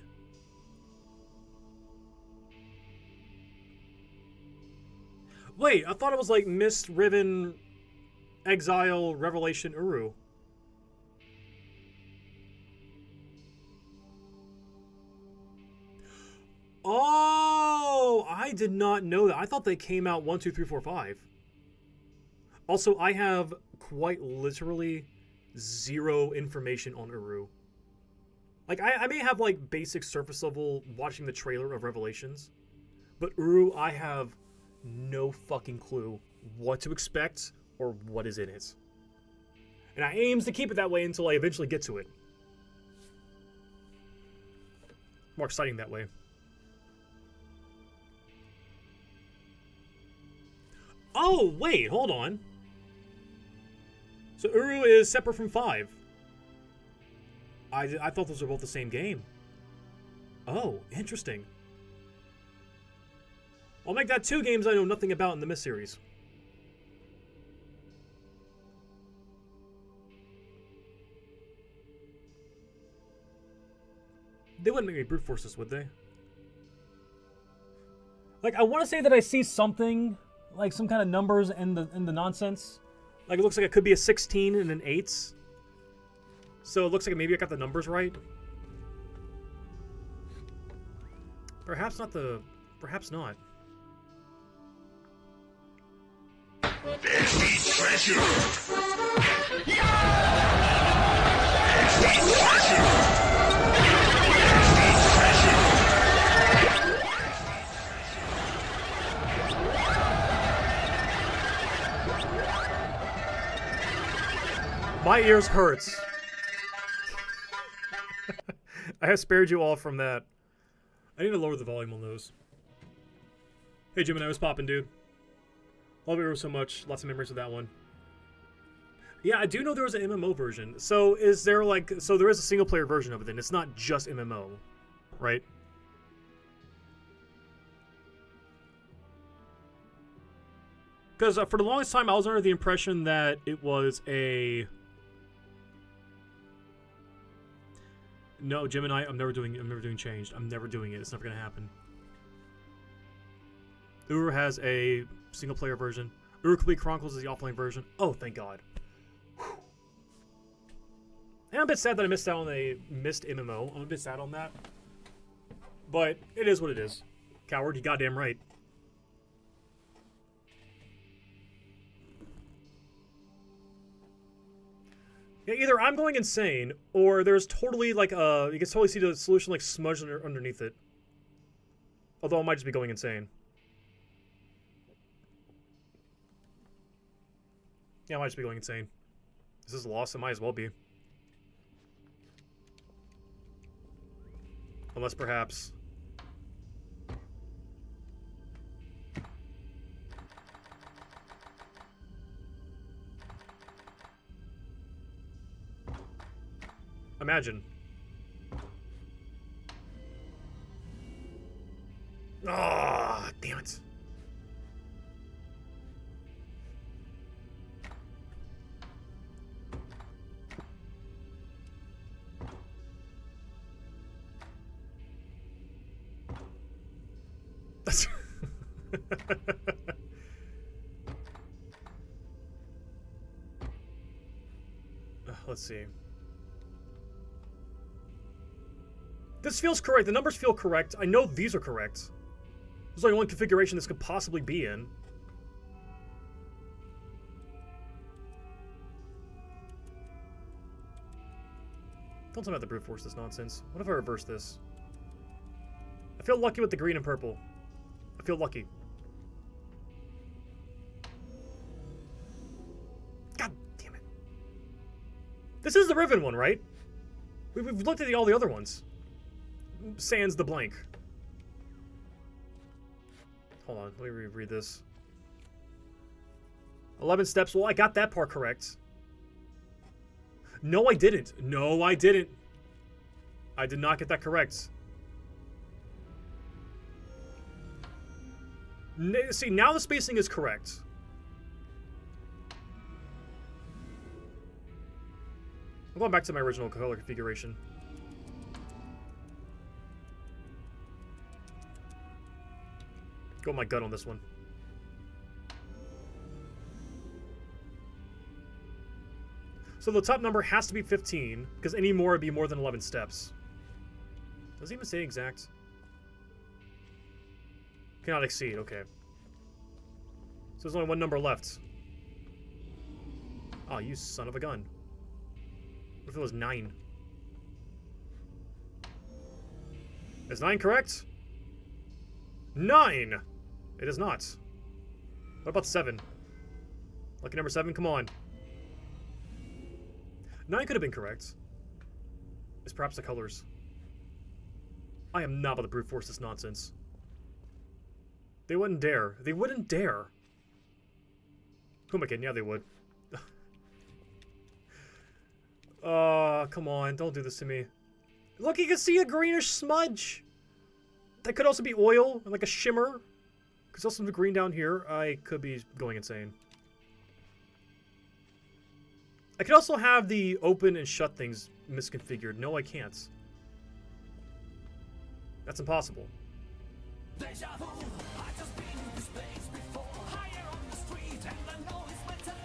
Wait, I thought it was like Myst, Riven, Exile, Revelation, Uru. Oh, I did not know that. I thought they came out 1, 2, 3, 4, 5. Also, I have quite literally zero information on Uru. Like, I may have, like, basic surface level watching the trailer of Revelations. But Uru, I have no fucking clue what to expect or what is in it. And I aims to keep it that way until I eventually get to it. More exciting that way. Oh, wait, hold on. So Uru is separate from 5. I thought those were both the same game. Oh, interesting. I'll make that 2 games I know nothing about in the Myst series. They wouldn't make me brute force this, would they? Like, I want to say that I see something, like some kind of numbers in the nonsense. Like, it looks like it could be a 16 and an 8. So it looks like maybe I got the numbers right. Perhaps not the... Perhaps not. There's the treasure! My ears hurts. I have spared you all from that. I need to lower the volume on those. Hey, Gemini, what's poppin', dude? Love it so much. Lots of memories of that one. Yeah, I do know there was an MMO version. So is there like... So there is a single-player version of it then. It's not just MMO, right? Because for the longest time, I was under the impression that it was a... No, Gemini, I'm never doing changed. I'm never doing it. It's never gonna happen. Uru has a single-player version. Uru Complete Chronicles is the offline version. Oh, thank God. Whew. And I'm a bit sad that I missed out on a Myst MMO. I'm a bit sad on that. But it is what it is. Coward, you goddamn right. Yeah, either I'm going insane, or there's totally like you can totally see the solution like smudged underneath it. Although I might just be going insane. Yeah, I might just be going insane. This is lost, it might as well be. Unless perhaps... Imagine. Ah, oh, damn it. That's let's see. This feels correct. The numbers feel correct. I know these are correct. There's only one configuration this could possibly be in. Don't tell me about the brute force this nonsense. What if I reverse this? I feel lucky with the green and purple. I feel lucky. God damn it. This is the Riven one, right? We've looked at all the other ones. Sans the blank. Hold on, let me reread this. 11 steps. Well, I got that part correct. No, I didn't. No, I didn't. I did not get that correct. See, now the spacing is correct. I'm going back to my original color configuration. Go with my gut on this one. So the top number has to be 15, because any more would be more than 11 steps. Does it even say exact? Cannot exceed, okay. So there's only one number left. Oh, you son of a gun. What if it was 9? Is 9 correct? 9! It is not. What about 7? Lucky number 7, come on. 9 could have been correct. It's perhaps the colors. I am not about to brute force this nonsense. They wouldn't dare. They wouldn't dare. Who am I kidding? Yeah, they would. Come on. Don't do this to me. Look, you can see a greenish smudge. That could also be oil and like a shimmer. There's also some green down here. I could be going insane. I could also have the open and shut things misconfigured. No, I can't. That's impossible.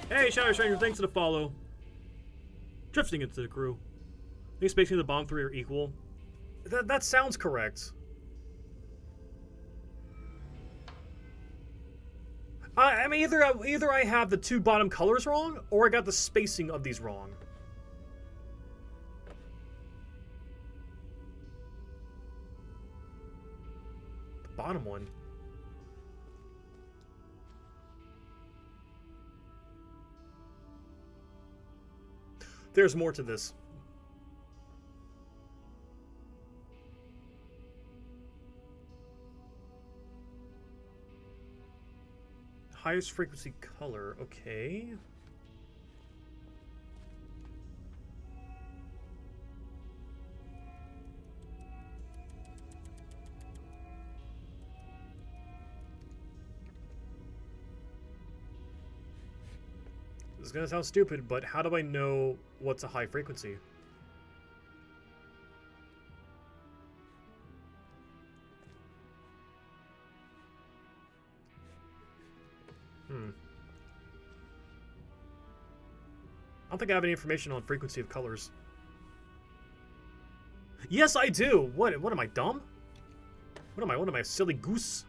Hey, Shadow Stranger, thanks for the follow. Drifting into the crew. I think spacing the bottom 3 are equal. That sounds correct. I mean, either I have the 2 bottom colors wrong, or I got the spacing of these wrong. The bottom one. There's more to this. Highest frequency color, okay. This is gonna sound stupid, but how do I know what's a high frequency? I don't think I have any information on frequency of colors. Yes, I do! What am I, dumb? What am I, a silly goose?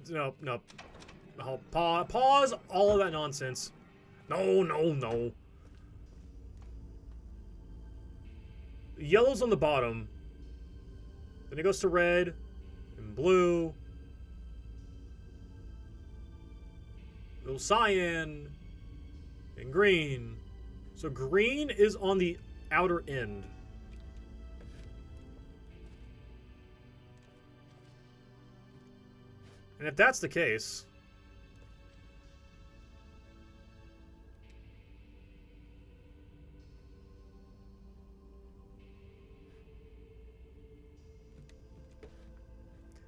No. I'll pause all of that nonsense. No. Yellow's on the bottom. Then it goes to red and blue. Little cyan and green. So green is on the outer end. And if that's the case,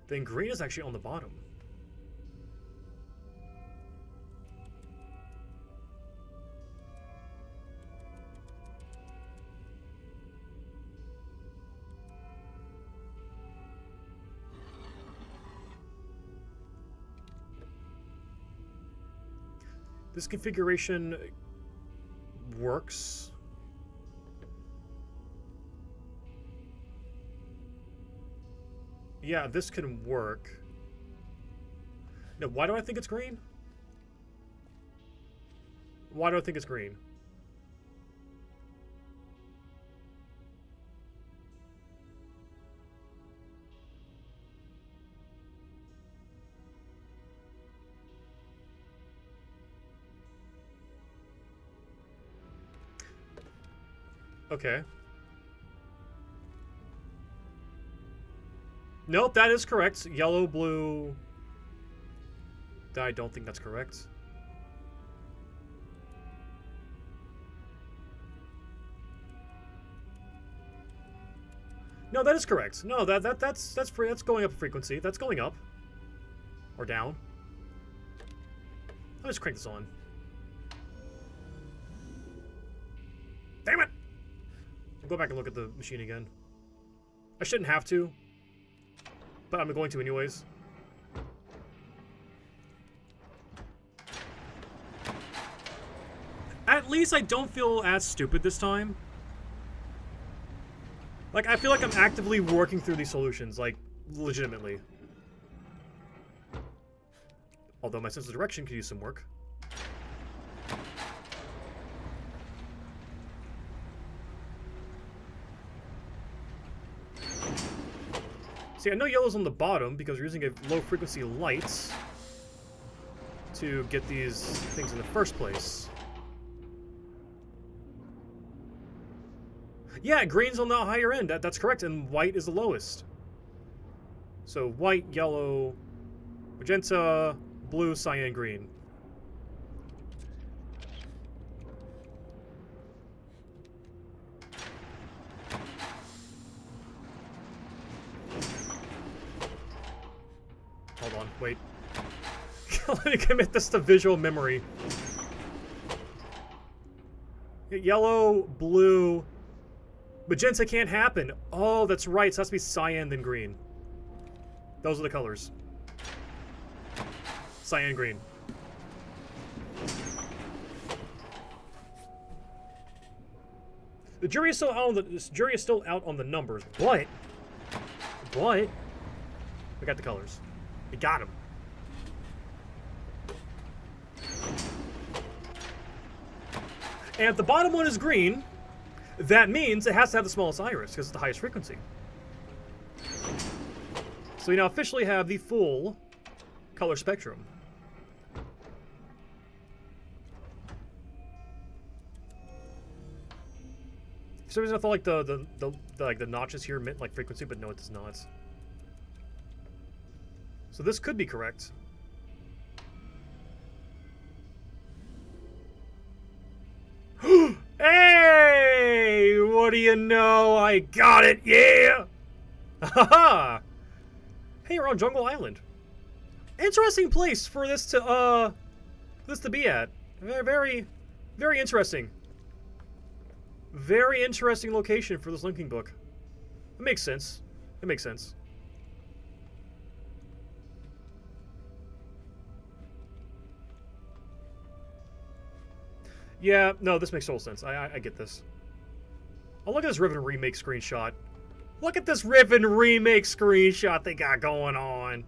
then green is actually on the bottom. This configuration works. Yeah, this can work. Now, why do I think it's green? Why do I think it's green? Okay. Nope, that is correct. Yellow, blue. I don't think that's correct. No, that is correct. No, that's going up in frequency. That's going up. Or down. I'll just crank this on. Damn it! I'll go back and look at the machine again. I shouldn't have to, but I'm going to anyways. at least I don't feel as stupid this time. Like, I feel like I'm actively working through these solutions, like, legitimately. Although my sense of direction could use some work. See, I know yellow's on the bottom because we're using a low-frequency light to get these things in the first place. Yeah, green's on the higher end. That's correct, and white is the lowest. So white, yellow, magenta, blue, cyan, green. Hold on, wait. Let me commit this to visual memory. Yellow, blue, magenta can't happen. Oh, that's right. So it has to be cyan then green. Those are the colors. Cyan, green. The jury is still out on the numbers, but we got the colors. We got them. And if the bottom one is green, that means it has to have the smallest iris because it's the highest frequency. So we now officially have the full color spectrum. For some reason I thought like the notches here meant like frequency, but no, it does not. So this could be correct. Hey! What do you know? I got it! Yeah! Haha! Hey, you're on Jungle Island. Interesting place for this to be at. Very, very interesting. Very interesting location for this linking book. It makes sense. It makes sense. Yeah, no, this makes total sense. I get this. Oh, look at this Riven remake screenshot. Look at this Riven remake screenshot they got going on.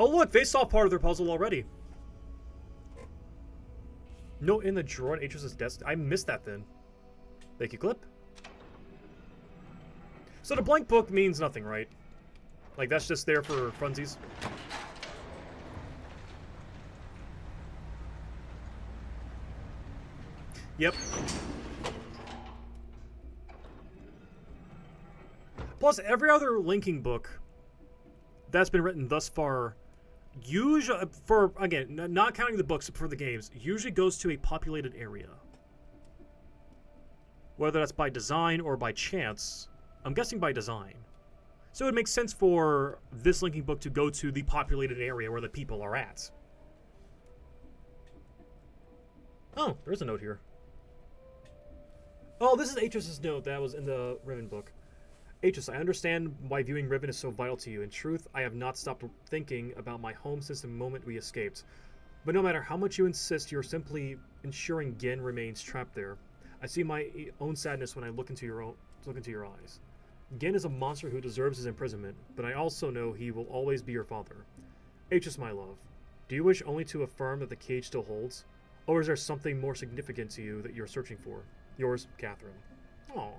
Oh, look, they solved part of their puzzle already. Note in the drawer at Atris's desk. I missed that then. Thank you, Clip. So the blank book means nothing, right? Like, that's just there for funsies? Yep. Plus, every other linking book that's been written thus far, usually, for, again, not counting the books, but for the games, usually goes to a populated area. Whether that's by design or by chance, I'm guessing by design. So it makes sense for this linking book to go to the populated area where the people are at. Oh, there's a note here. Oh, this is Atris's note that was in the Riven book. Atris, I understand why viewing Riven is so vital to you. In truth, I have not stopped thinking about my home since the moment we escaped. But no matter how much you insist, you're simply ensuring Gin remains trapped there. I see my own sadness when I look into your eyes. Gin is a monster who deserves his imprisonment, but I also know he will always be your father. Atris, my love, do you wish only to affirm that the cage still holds? Or is there something more significant to you that you're searching for? Yours, Catherine. Aww.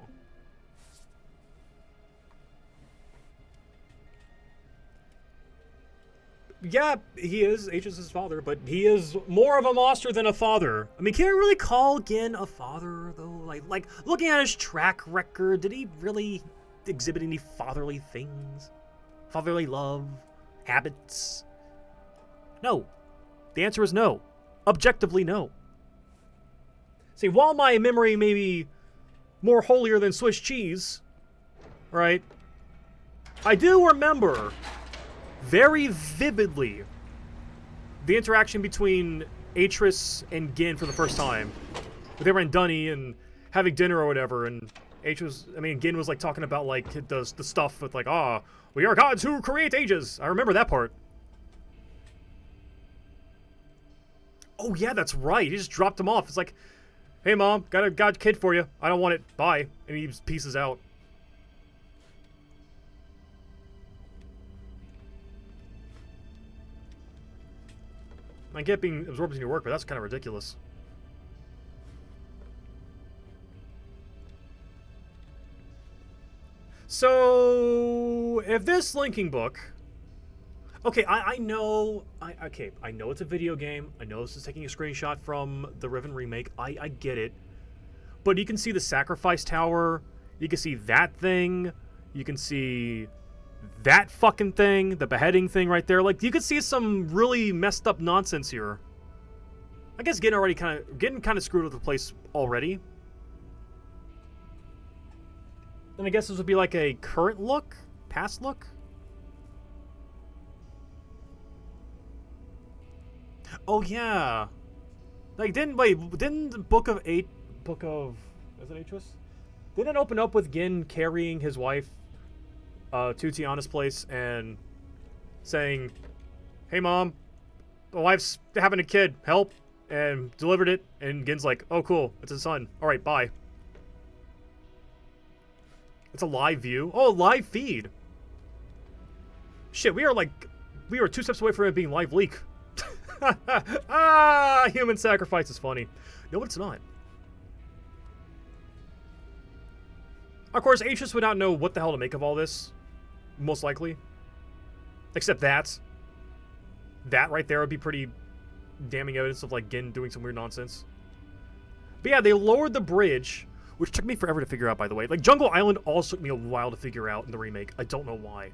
Yeah, he is Atris's father, but he is more of a monster than a father. I mean, can I really call Gin a father, though? Like looking at his track record, did he really exhibit any fatherly things? Fatherly love? Habits? No. The answer is no. Objectively, no. See, while my memory may be more holier than Swiss cheese, right, I do remember very vividly the interaction between Atris and Gin for the first time. They were in Dunny and having dinner or whatever, and Gin was like talking about like the stuff with like, we are gods who create ages. I remember that part. Oh yeah, that's right. He just dropped him off. It's like, hey mom, got a kid for you. I don't want it. Bye. And he just pieces out. I get being absorbed into your work, but that's kind of ridiculous. So, if this linking book... Okay, I know it's a video game. I know this is taking a screenshot from the Riven remake. I get it. But you can see the sacrifice tower. You can see that thing. You can see that fucking thing. The beheading thing right there. Like, you could see some really messed up nonsense here. I guess getting kind of screwed with the place already. And I guess this would be like a current look? Past look? Oh yeah. Like didn't the Book of is it Atris? Didn't it open up with Gin carrying his wife to Tiana's place and saying, "Hey mom, my wife's having a kid, help," and delivered it, and Gin's like, "Oh cool, it's a son. Alright, bye." It's a live view. Oh, live feed. Shit, we are 2 steps away from it being live leak. Ah, human sacrifice is funny. No, but it's not. Of course, Atris would not know what the hell to make of all this. Most likely. Except that. That right there would be pretty damning evidence of, like, Gin doing some weird nonsense. But yeah, they lowered the bridge, which took me forever to figure out, by the way. Like, Jungle Island also took me a while to figure out in the remake. I don't know why.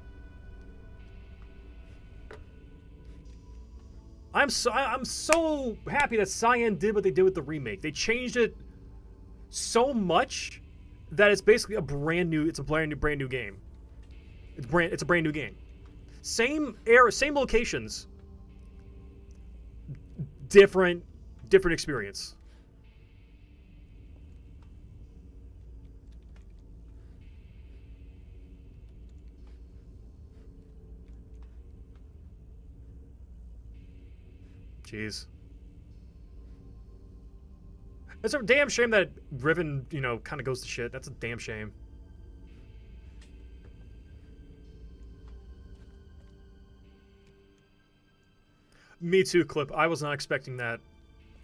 I'm so happy that Cyan did what they did with the remake. They changed it so much that it's basically a brand new game. It's a brand new game. Same era, same locations, different experience. Jeez. It's a damn shame that Riven, kind of goes to shit. That's a damn shame. Me too, Clip. I was not expecting that.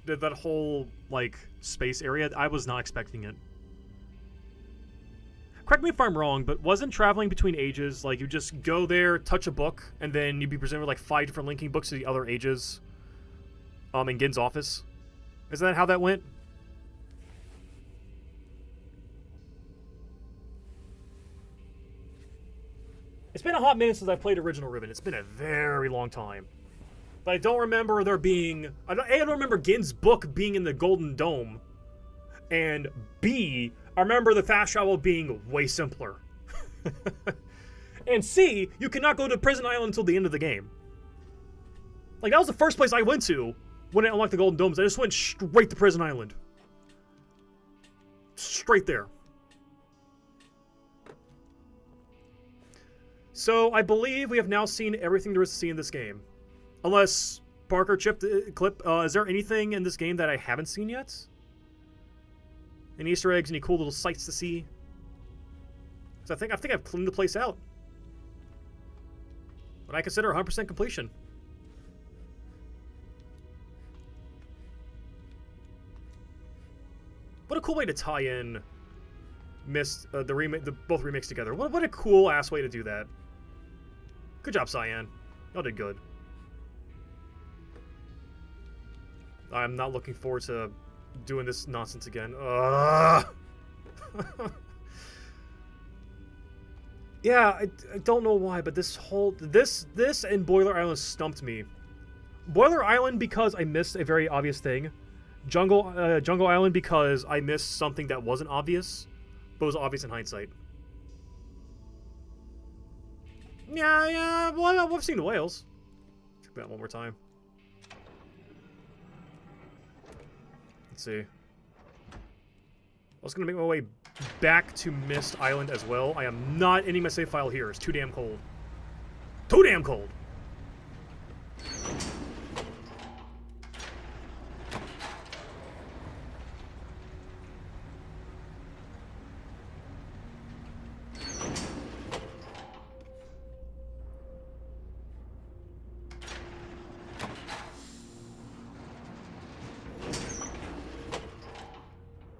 That whole, like, space area, I was not expecting it. Correct me if I'm wrong, but wasn't traveling between ages, like, you just go there, touch a book, and then you'd be presented with, like, 5 different linking books to the other ages? In Gin's office? Isn't that how that went? It's been a hot minute since I played original Riven. It's been a very long time. But I don't remember there being... I don't remember Gin's book being in the Golden Dome. And B, I remember the fast travel being way simpler. And C, you cannot go to Prison Island until the end of the game. Like, that was the first place I went to when I unlocked the Golden Domes. I just went straight to Prison Island. Straight there. So, I believe we have now seen everything there is to see in this game. Unless, Parker, Clip, is there anything in this game that I haven't seen yet? Any Easter eggs, any cool little sights to see? So I think I've cleaned the place out. But I consider 100% completion. What a cool way to tie in Myst, both remakes together. What a cool ass way to do that. Good job, Cyan. Y'all did good. I'm not looking forward to doing this nonsense again. Yeah, I don't know why, but this and Boiler Island stumped me. Boiler Island because I missed a very obvious thing. Jungle Island because I missed something that wasn't obvious, but was obvious in hindsight. Yeah, well, we've seen the whales. Check that one more time. Let's see. I was going to make my way back to Myst Island as well. I am not ending my save file here. It's too damn cold. Too damn cold!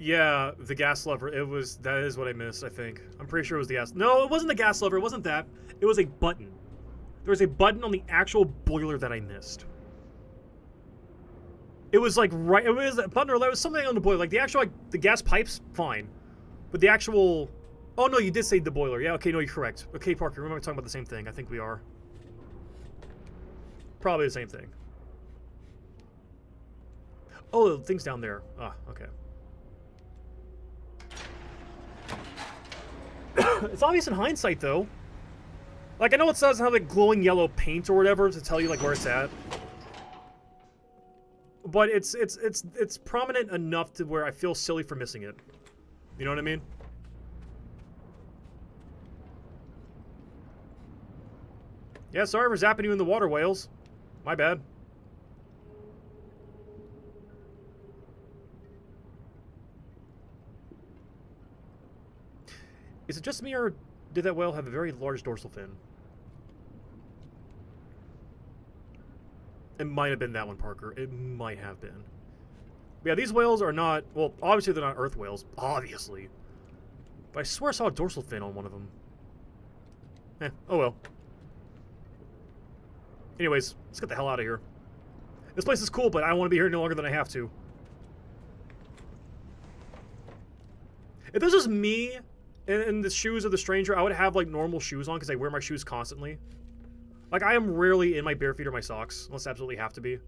Yeah, the gas lever. That is what I missed, I think. I'm pretty sure it was the gas. No, it wasn't the gas lever. It wasn't that. It was a button. There was a button on the actual boiler that I missed. It was like right. It was a button or there was something on the boiler. Like the actual, like the gas pipes, fine. But the actual. Oh no, you did say the boiler. Yeah, okay, no, you're correct. Okay, Parker, remember we're talking about the same thing. I think we are. Probably the same thing. Oh, the thing's down there. Ah, okay. It's obvious in hindsight, though. Like, I know it doesn't have, like, glowing yellow paint or whatever to tell you, like, where it's at. But it's prominent enough to where I feel silly for missing it. You know what I mean? Yeah, sorry for zapping you in the water, Whales. My bad. Is it just me, or did that whale have a very large dorsal fin? It might have been that one, Parker. It might have been. But yeah, these whales are not... Well, obviously they're not earth whales. Obviously. But I swear I saw a dorsal fin on one of them. Oh well. Anyways, let's get the hell out of here. This place is cool, but I don't want to be here any longer than I have to. If this was me in the shoes of the stranger, I would have, like, normal shoes on because I wear my shoes constantly. Like, I am rarely in my bare feet or my socks, unless I absolutely have to be.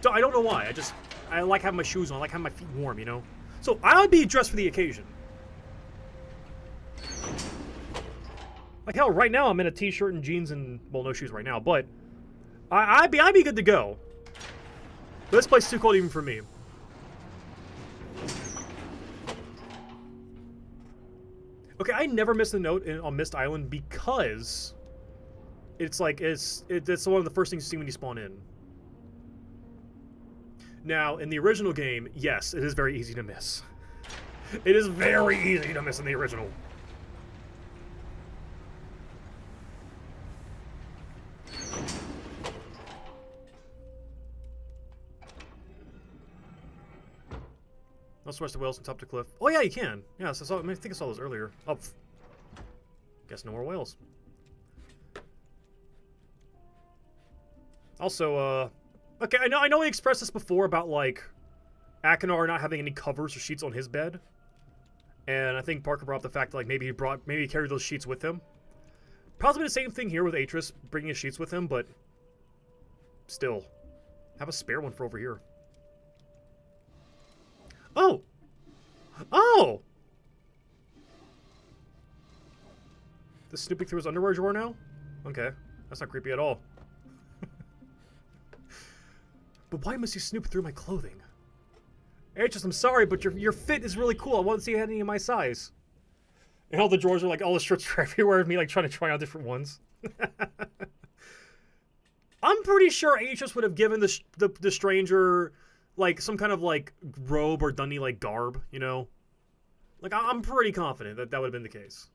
So, I don't know why. I like having my shoes on. I like having my feet warm, you know? So, I would be dressed for the occasion. Like, hell, right now I'm in a t-shirt and jeans and, well, no shoes right now, but I'd be good to go. But this place is too cold even for me. Okay, I never missed a note on Myst Island because it's like it's one of the first things you see when you spawn in. Now, in the original game, yes, it is very easy to miss. It is very easy to miss in the original. Not so much the whales from top to cliff. Oh yeah, you can. Yeah, so I think I saw those earlier. Oh, guess no more whales. Also, okay, I know we expressed this before about like Akinar not having any covers or sheets on his bed, and I think Parker brought up the fact that like maybe he carried those sheets with him. Possibly the same thing here with Atris bringing his sheets with him, but still, have a spare one for over here. Oh! Oh! The snooping through his underwear drawer now? Okay. That's not creepy at all. But why must you snoop through my clothing? Atris, I'm sorry, but your fit is really cool. I want to see you had any of my size. And all the drawers are like, all the shirts are everywhere of me, like, trying to try out different ones. I'm pretty sure Atris would have given the stranger... like, some kind of, like, robe or Dundee, like, garb, you know? Like, I'm pretty confident that that would have been the case.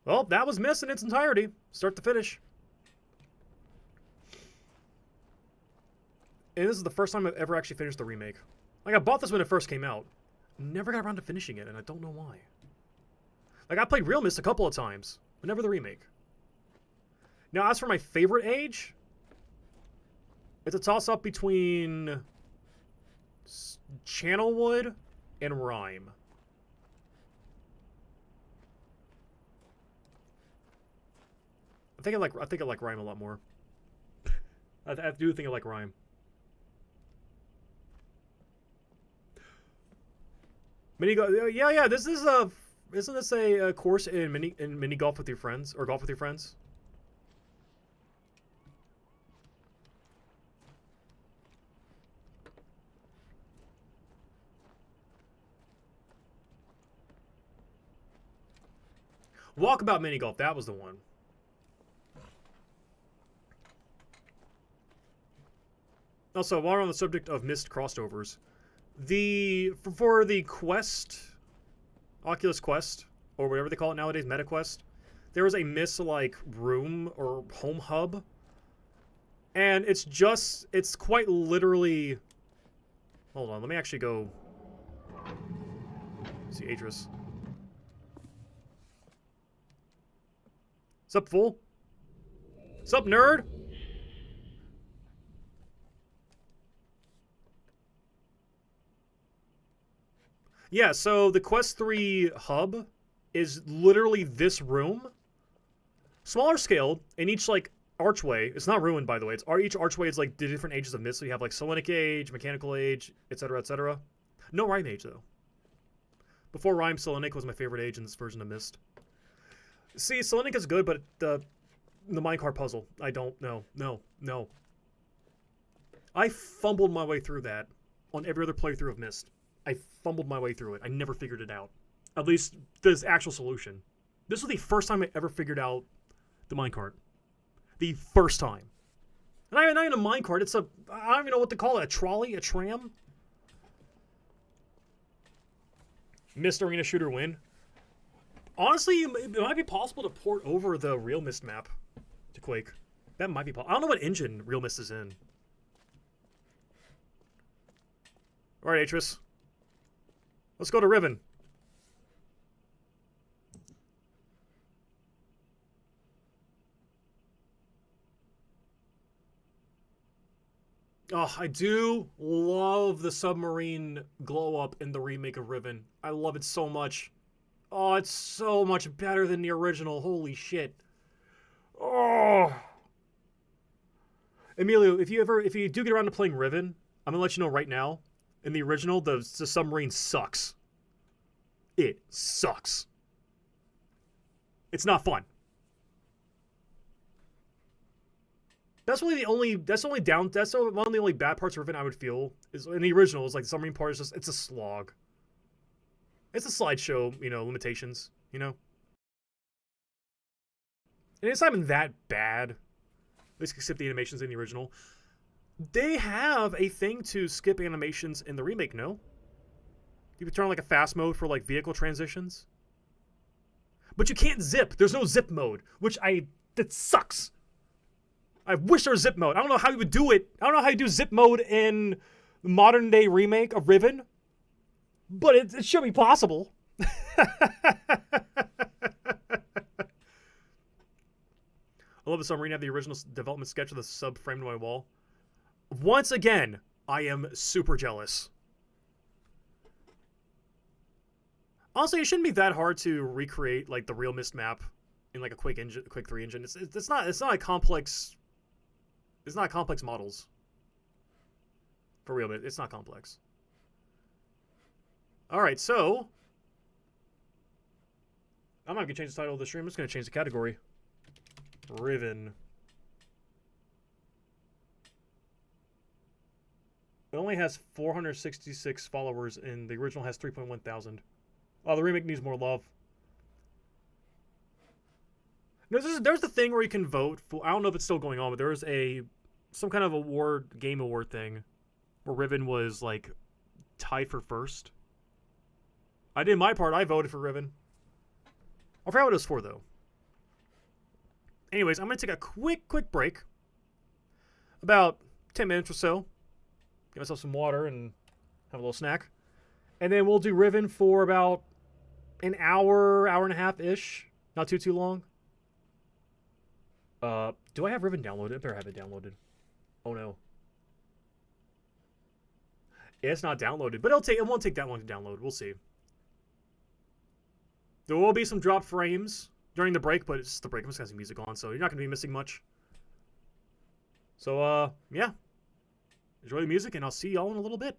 Well, that was Myst in its entirety. Start to finish. And this is the first time I've ever actually finished the remake. Like, I bought this when it first came out. Never got around to finishing it, and I don't know why. Like, I played Real Myst a couple of times, but never the remake. Now, as for my favorite age... it's a toss-up between Channelwood and Rime. I think I like Rime a lot more. I do think I like Rime. Mini golf, yeah. This is isn't this a course in mini golf with your friends or golf with your friends? Walkabout mini golf, that was the one. Also, while we're on the subject of Myst crossovers, for the Quest, Oculus Quest, or whatever they call it nowadays, Meta Quest, there was a Myst like room or home hub, and it's quite literally Hold on, let me actually go see Adris. Sup, fool? Sup, nerd? Yeah, so the Quest 3 hub is literally this room. Smaller scale, and each, like, archway, it's not ruined, by the way, each archway is, like, the different ages of Myst, so you have, like, Selenic Age, Mechanical Age, etc., etc. No Rime Age, though. Before Rime, Selenic was my favorite age in this version of Myst. See, Selenic is good, but the minecart puzzle, I don't know. No. I fumbled my way through that on every other playthrough of Myst. I fumbled my way through it. I never figured it out. At least this actual solution. This was the first time I ever figured out the minecart. The first time. And not even a minecart, it's a, I don't even know what to call it, a trolley, a tram? Myst Arena Shooter win. Honestly, it might be possible to port over the real Myst map to Quake. That might be possible. I don't know what engine real Myst is in. Alright, Atris. Let's go to Riven. Oh, I do love the submarine glow up in the remake of Riven. I love it so much. Oh, it's so much better than the original. Holy shit. Oh. Emilio, if you do get around to playing Riven, I'm gonna let you know right now. In the original, the submarine sucks. It sucks. It's not fun. That's one of the only bad parts of Riven I would feel is in the original is like the submarine part is just it's a slog. It's a slideshow, limitations, And it's not even that bad. At least skip the animations in the original. They have a thing to skip animations in the remake, no? You can turn on like a fast mode for like vehicle transitions. But you can't zip. There's no zip mode, that sucks. I wish there was zip mode. I don't know how you would do it. I don't know how you do zip mode in the modern day remake of Riven. But it should be possible. I love the submarine. I have the original development sketch of the sub framed on my wall. Once again, I am super jealous. Honestly, it shouldn't be that hard to recreate like the real Myst map in like a Quake 3 engine. It's not a complex. It's not complex models. For real, it's not complex. All right, so I'm not gonna change the title of the stream. I'm just gonna change the category. Riven. It only has 466 followers, and the original has 3.1 thousand. Oh, the remake needs more love. There's the thing where you can vote for. I don't know if it's still going on, but there was some kind of game award thing where Riven was like tied for first. I did my part. I voted for Riven. I forgot what it was for though. Anyways, I'm gonna take a quick break. About 10 minutes or so. Get myself some water and have a little snack. And then we'll do Riven for about an hour and a half-ish. Not too long. Do I have Riven downloaded? I better have it downloaded. Oh no. Yeah, it's not downloaded, but it won't take that long to download. We'll see. There will be some dropped frames during the break, but it's just the break. I'm just gonna have some music on, so you're not gonna be missing much. So, yeah. Enjoy the music, and I'll see y'all in a little bit.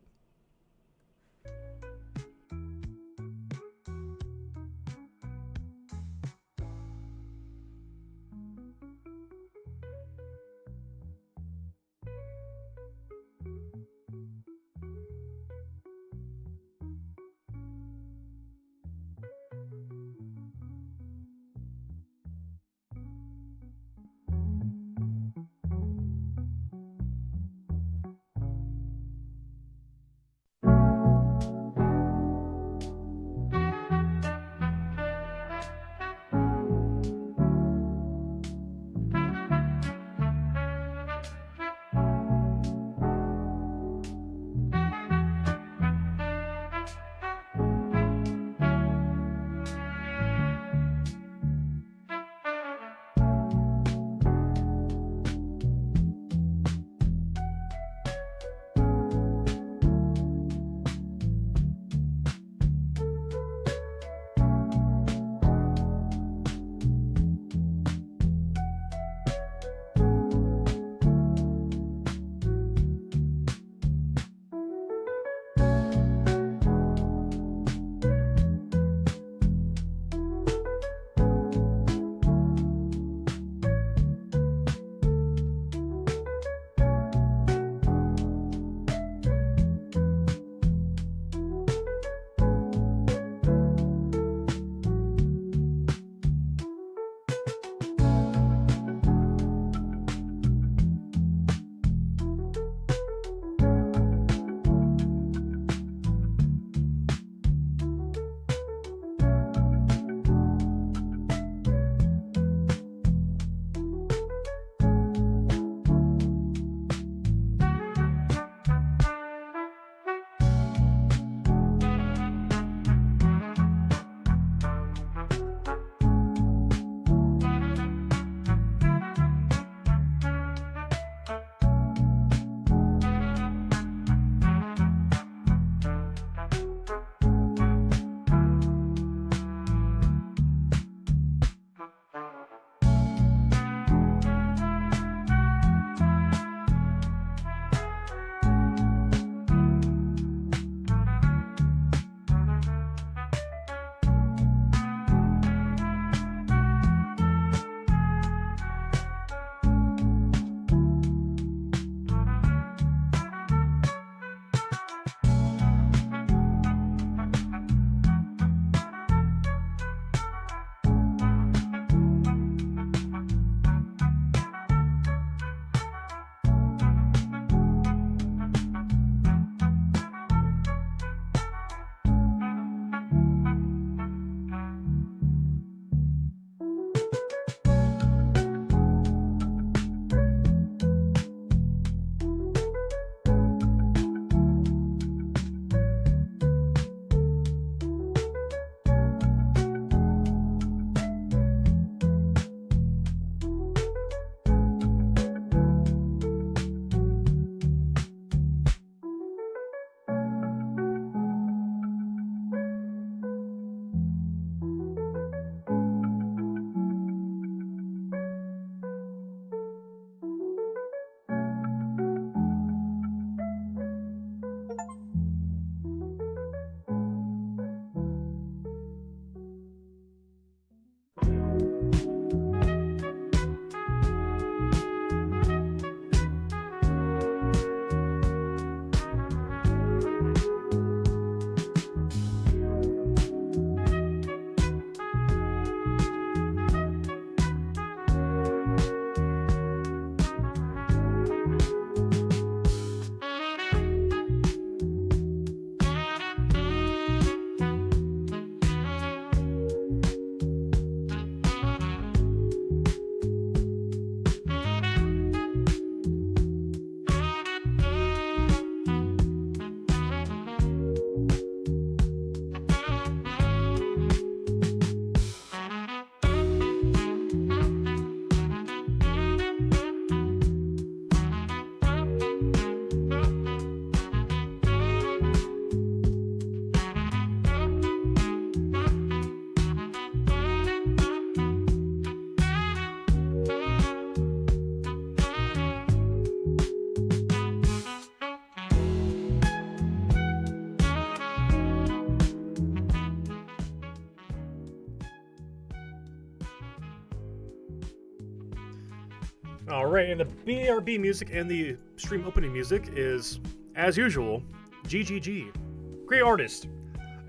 Alright, and the BRB music and the stream opening music is, as usual, GGG. Great artist.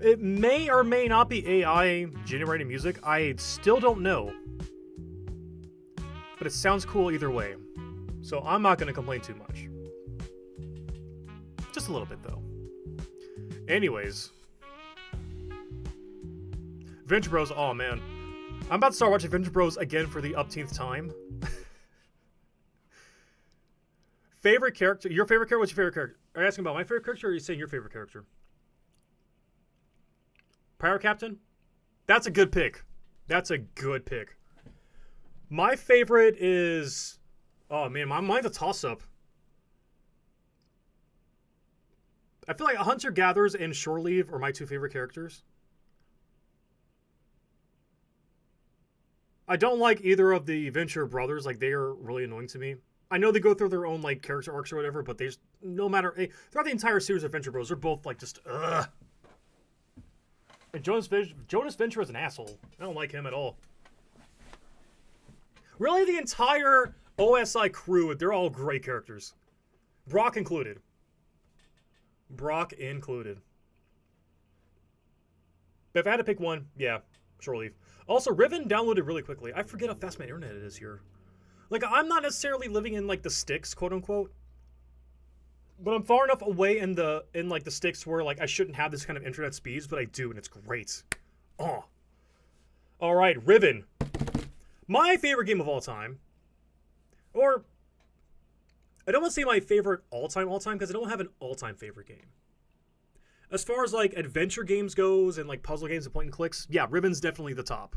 It may or may not be AI generating music. I still don't know. But it sounds cool either way. So I'm not going to complain too much. Just a little bit, though. Anyways. Venture Bros, oh man. I'm about to start watching Venture Bros again for the upteenth time. Favorite character? Your favorite character? What's your favorite character? Are you asking about my favorite character, or are you saying your favorite character? Pirate Captain? That's a good pick. That's a good pick. My favorite is... Oh, man, mine's a toss-up. I feel like Hunter Gatherers and Shore Leave are my two favorite characters. I don't like either of the Venture brothers. Like, they are really annoying to me. I know they go through their own, like, character arcs or whatever, but they just, no matter, throughout the entire series of Venture Bros, they're both, like, just, ugh. And Jonas Venture is an asshole. I don't like him at all. Really, the entire OSI crew, they're all great characters. Brock included. Brock included. But if I had to pick one, yeah, Shore Leave. Also, Riven downloaded really quickly. I forget how fast my internet is here. Like, I'm not necessarily living in, like, the sticks, quote-unquote. But I'm far enough away in the sticks where, like, I shouldn't have this kind of internet speeds, but I do, and it's great. Oh. Alright, Riven. My favorite game of all time. Or, I don't want to say my favorite all-time, because I don't have an all-time favorite game. As far as, like, adventure games goes, and, like, puzzle games and point-and-clicks, yeah, Riven's definitely the top.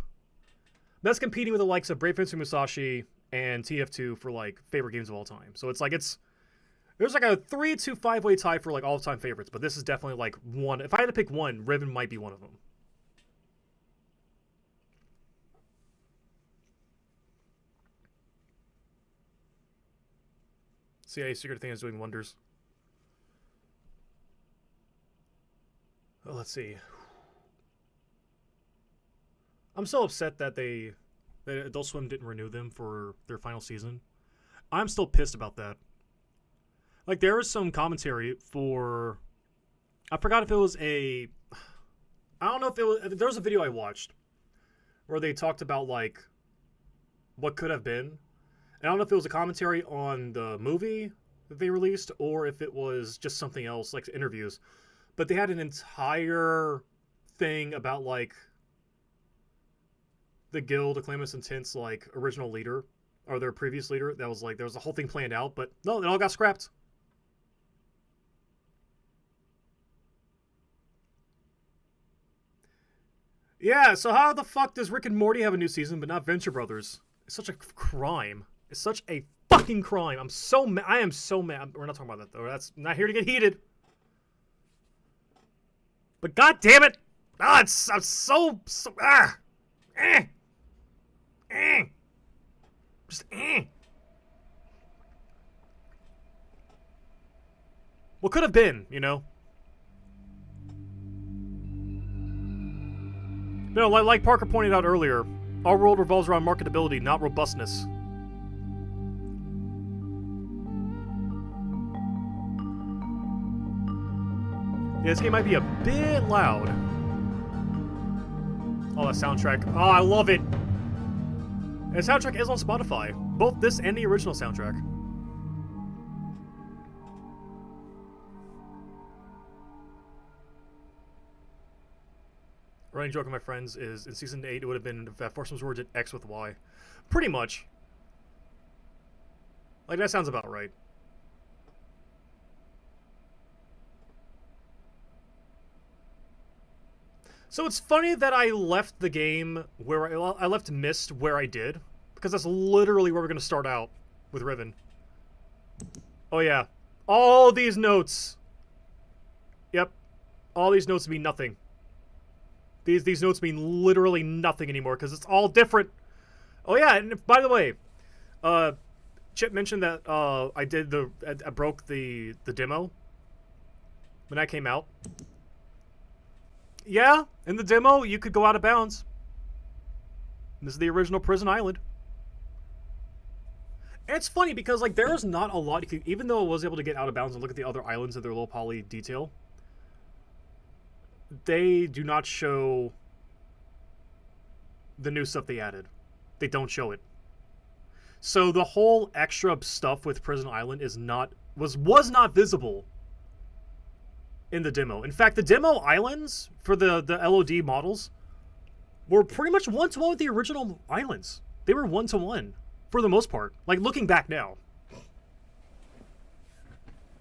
That's competing with the likes of Brave Fencer Musashi and TF2 for, like, favorite games of all time. So it's like, there's like a 3 to 5 way tie for, like, all-time favorites, but this is definitely, like, one. If I had to pick one, Riven might be one of them. CIA Secret Thing is doing wonders. Oh, let's see. I'm so upset that Adult Swim didn't renew them for their final season. I'm still pissed about that. Like, there was some commentary for... I forgot if it was a... I don't know if it was... There was a video I watched where they talked about, like, what could have been. And I don't know if it was a commentary on the movie that they released or if it was just something else, like interviews. But they had an entire thing about, like, the guild, Acclaimous Intent's, like, original leader, or their previous leader. That was, like, there was a whole thing planned out, but no, it all got scrapped. Yeah, so how the fuck does Rick and Morty have a new season, but not Venture Brothers? It's such a crime. It's such a fucking crime. I'm so mad. I am so mad. We're not talking about that, though. That's not here to get heated. But god damn it! I'm so just What could have been, you know? No, like Parker pointed out earlier, our world revolves around marketability, not robustness. Yeah, this game might be a bit loud. Oh, that soundtrack. Oh, I love it. And the soundtrack is on Spotify. Both this and the original soundtrack. Running joke with my friends is in season 8 it would have been if Force Wars did X with Y. Pretty much. Like, that sounds about right. So it's funny that I left the game where I left Myst where I did, because that's literally where we're going to start out with Riven. Oh yeah. All these notes. Yep. All these notes mean nothing. These notes mean literally nothing anymore because it's all different. Oh yeah, and by the way, Chip mentioned that I broke the demo when that came out. Yeah, in the demo you could go out of bounds. This is the original Prison Island. And it's funny because, like, there is not a lot you could, even though I was able to get out of bounds and look at the other islands and their low poly detail, they do not show the new stuff they added. They don't show it. So the whole extra stuff with Prison Island is not was not visible in the demo. In fact, the demo islands for the LOD models were pretty much one-to-one with the original islands. They were one-to-one for the most part. Like, looking back now,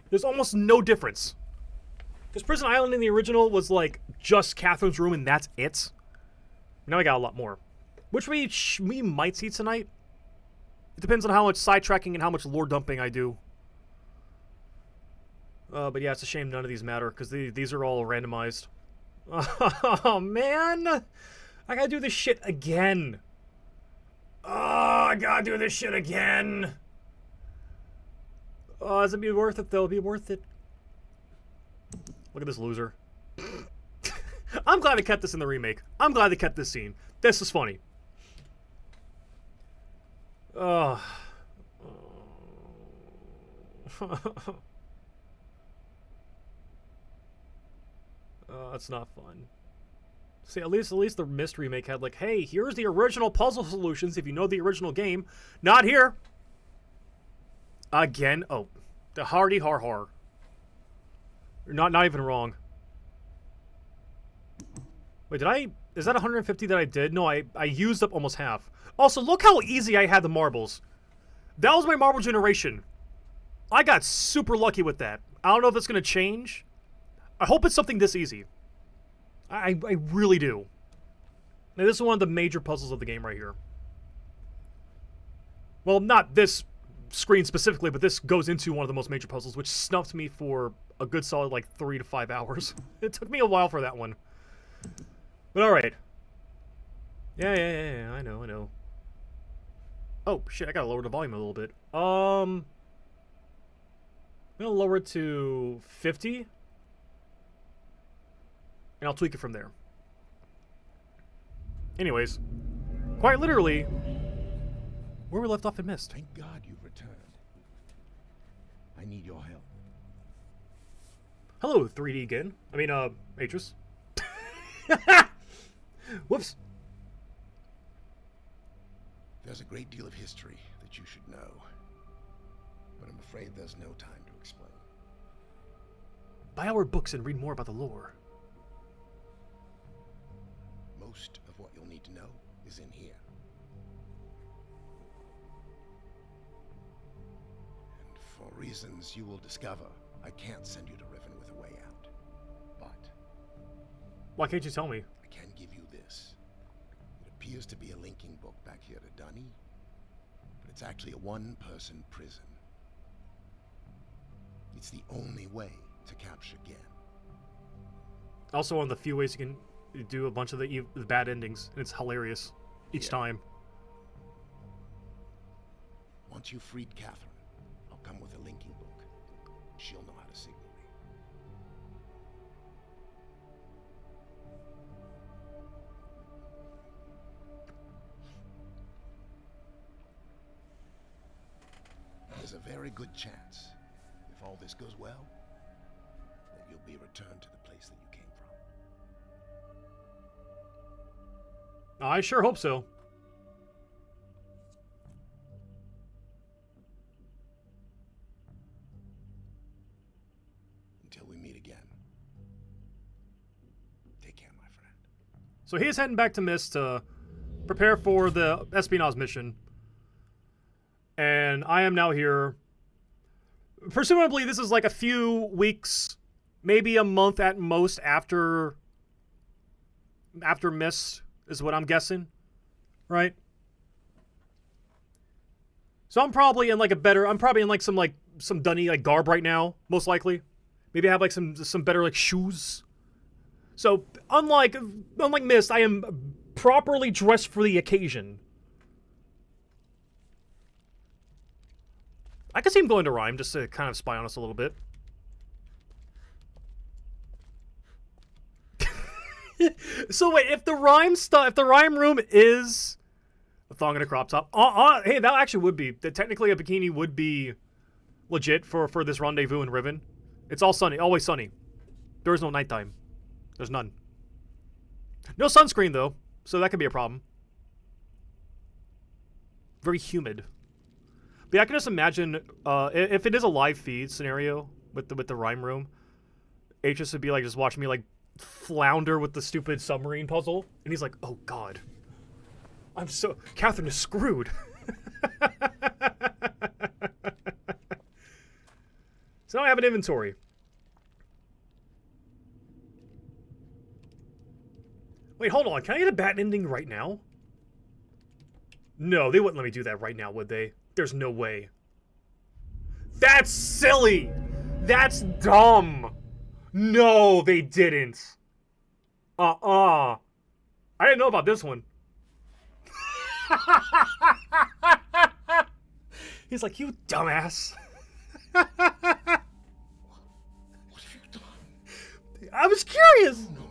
there's almost no difference. Because Prison Island in the original was like just Catherine's room and that's it. Now I got a lot more, which we might see tonight. It depends on how much sidetracking and how much lore dumping I do. But yeah, it's a shame none of these matter, because these are all randomized. Oh, man! I gotta do this shit again. Oh, I gotta do this shit again. Oh, is it be worth it, though? It'll be worth it. Look at this loser. I'm glad they kept this in the remake. I'm glad they kept this scene. This is funny. Oh. That's not fun. See, at least the Myst remake had like, hey, here's the original puzzle solutions if you know the original game. Not here. Again. Oh, the hardy har har. You're not even wrong. Wait, did I? Is that 150 that I did? No, I used up almost half. Also, look how easy I had the marbles. That was my marble generation. I got super lucky with that. I don't know if it's going to change. I hope it's something this easy. I really do. Now, this is one of the major puzzles of the game right here. Well, not this screen specifically, but this goes into one of the most major puzzles, which snuffed me for a good solid, like, 3 to 5 hours. It took me a while for that one. But alright. Yeah, I know. Oh, shit, I gotta lower the volume a little bit. I'm gonna lower it to 50. And I'll tweak it from there. Anyways, quite literally, where we left off in Myst. Thank God you've returned. I need your help. Hello, 3D again. I mean, Atris. Whoops. There's a great deal of history that you should know, but I'm afraid there's no time to explain. Buy our books and read more about the lore. Most of what you'll need to know is in here. And for reasons you will discover, I can't send you to Riven with a way out. But Why can't you tell me? I can give you this. It appears to be a linking book back here to Dunny, but it's actually a one-person prison. It's the only way to capture Gen. Also, one of the few ways you can do a bunch of the bad endings, and it's hilarious each time. Once you've freed Catherine, I'll come with a linking book. She'll know how to signal me. There's a very good chance, if all this goes well, that you'll be returned to the place that you came from. I sure hope so. Until we meet again. Take care, my friend. So he's heading back to Myst to prepare for the espionage mission. And I am now here. Presumably this is like a few weeks, maybe a month at most after Myst is what I'm guessing. Right? So I'm probably in like some dunny like garb right now, most likely. Maybe I have like some better like shoes. So unlike Myst, I am properly dressed for the occasion. I could see him going to Rime just to kind of spy on us a little bit. So wait, if the Rime room is thong and a crop top. Hey, that actually would be. Technically, a bikini would be legit for this rendezvous in Riven. It's all sunny, always sunny. There is no nighttime. There's none. No sunscreen, though, so that could be a problem. Very humid. But yeah, I can just imagine if it is a live feed scenario with the Rime room, Aegis would be like just watching me like flounder with the stupid submarine puzzle, and he's like, "Oh God, Catherine is screwed." So now I have an inventory. Wait, hold on. Can I get a bat ending right now? No, they wouldn't let me do that right now, would they? There's no way. That's silly! That's dumb! No, they didn't. I didn't know about this one. He's like, you dumbass. What have you done? I was curious. No.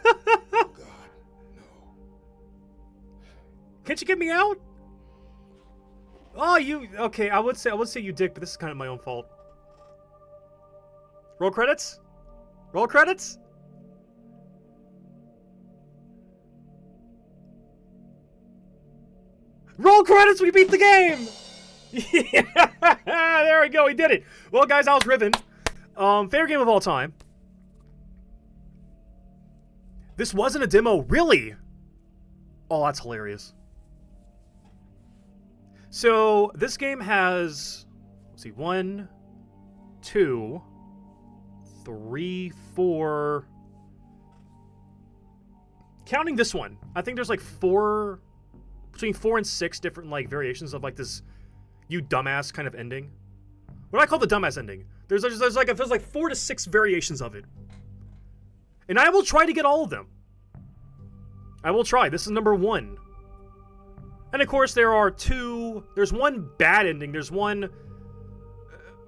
Oh, God, no. Can't you get me out? Oh, you okay? I would say you dick, but this is kind of my own fault. Roll credits. Roll credits. Roll credits. We beat the game. Yeah, there we go. We did it. Well, guys, I was Riven. Favorite game of all time. This wasn't a demo, really? Oh, that's hilarious. So, this game has, let's see, 1, 2, 3, 4. Counting this one, I think there's like between 4 and 6 different like variations of like this you dumbass kind of ending. What do I call the dumbass ending? There's like 4 to 6 variations of it. And I will try to get all of them. I will try. This is number 1. And of course, there's one bad ending. There's one,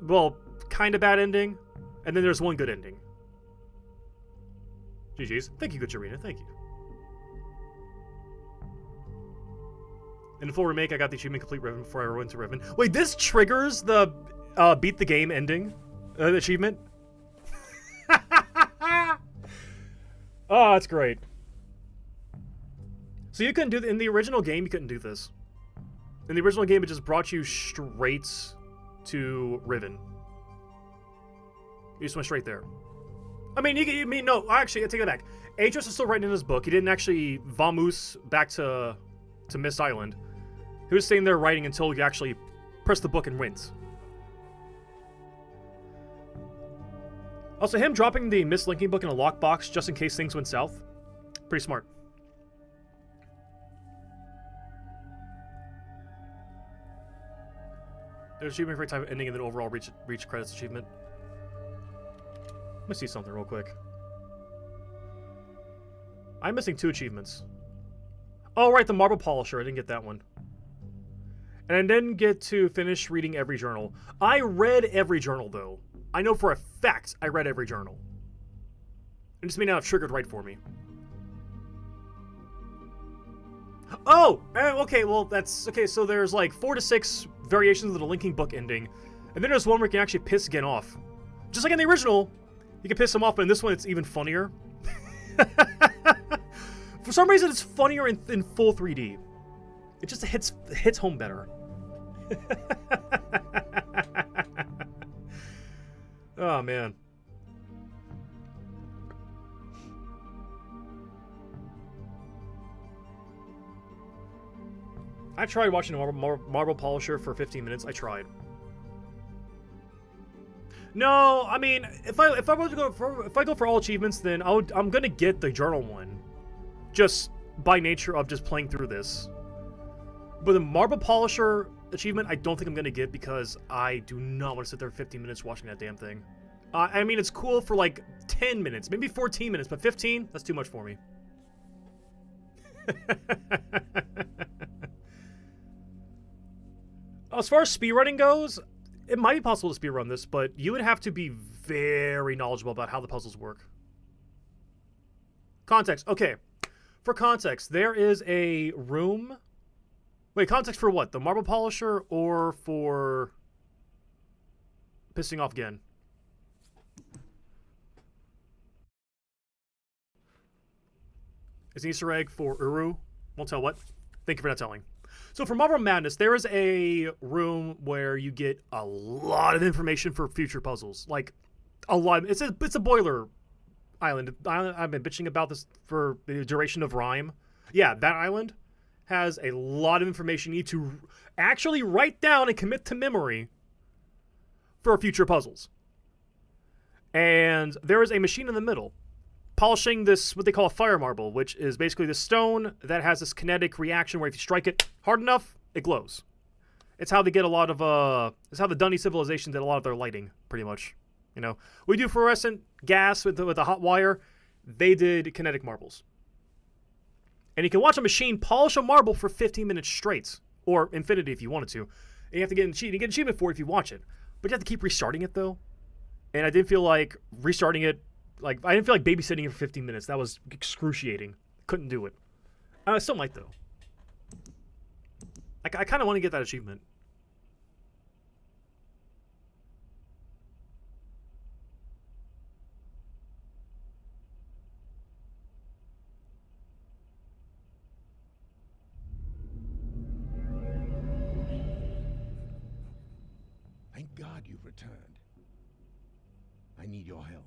well, kind of bad ending. And then there's one good ending. GG's. Thank you, Gucciarina. Thank you. In the full remake, I got the achievement complete Riven before I went to Riven. Wait, this triggers the beat the game ending achievement? Oh, that's great. So you couldn't do in the original game. You couldn't do this. In the original game, it just brought you straight to Riven. You just went straight there. I mean, no. Actually, I take that back. Atros is still writing in his book. He didn't actually vamoose back to Myst Island. He was staying there writing until he actually pressed the book and went. Also, him dropping the Myst linking book in a lockbox just in case things went south. Pretty smart. There's achievement for a type of ending and then overall reach credits achievement. Let me see something real quick. I'm missing 2 achievements. Oh, right, the marble polisher. I didn't get that one. And I didn't get to finish reading every journal. I read every journal, though. I know for a fact I read every journal. It just may not have triggered right for me. Oh! Okay, well, that's... Okay, so there's like 4 to 6 variations of the linking book ending. And then there's one where you can actually piss Gen off. Just like in the original, you can piss him off, but in this one it's even funnier. For some reason, it's funnier in full 3D. It just hits home better. Oh, man. I tried watching a marble polisher for 15 minutes. I tried. No, I mean, if I go for all achievements, then I'm gonna get the journal one, just by nature of just playing through this. But the marble polisher achievement, I don't think I'm gonna get because I do not want to sit there 15 minutes watching that damn thing. I mean, it's cool for like 10 minutes, maybe 14 minutes, but 15, that's too much for me. As far as speedrunning goes, it might be possible to speedrun this, but you would have to be very knowledgeable about how the puzzles work. Context. Okay. For context, there is a room Wait, context for what? The marble polisher or for pissing off Gen? It's an Easter egg for Uru. Won't tell what. Thank you for not telling. So for Marble Madness, there is a room where you get a lot of information for future puzzles. Like, a lot. It's a boiler island. I've been bitching about this for the duration of Rime. Yeah, that island has a lot of information you need to actually write down and commit to memory for future puzzles. And there is a machine in the middle polishing this, what they call a fire marble, which is basically the stone that has this kinetic reaction where if you strike it hard enough, it glows. It's how they get a lot of, it's how the Dunny civilization did a lot of their lighting, pretty much. You know, we do fluorescent gas with a hot wire. They did kinetic marbles. And you can watch a machine polish a marble for 15 minutes straight, or infinity if you wanted to. And you have to get an achievement for it if you watch it. But you have to keep restarting it, though. And I didn't feel like restarting it. Like, I didn't feel like babysitting it for 15 minutes. That was excruciating. Couldn't do it. I still might, though. I kind of want to get that achievement. Thank God you've returned. I need your help.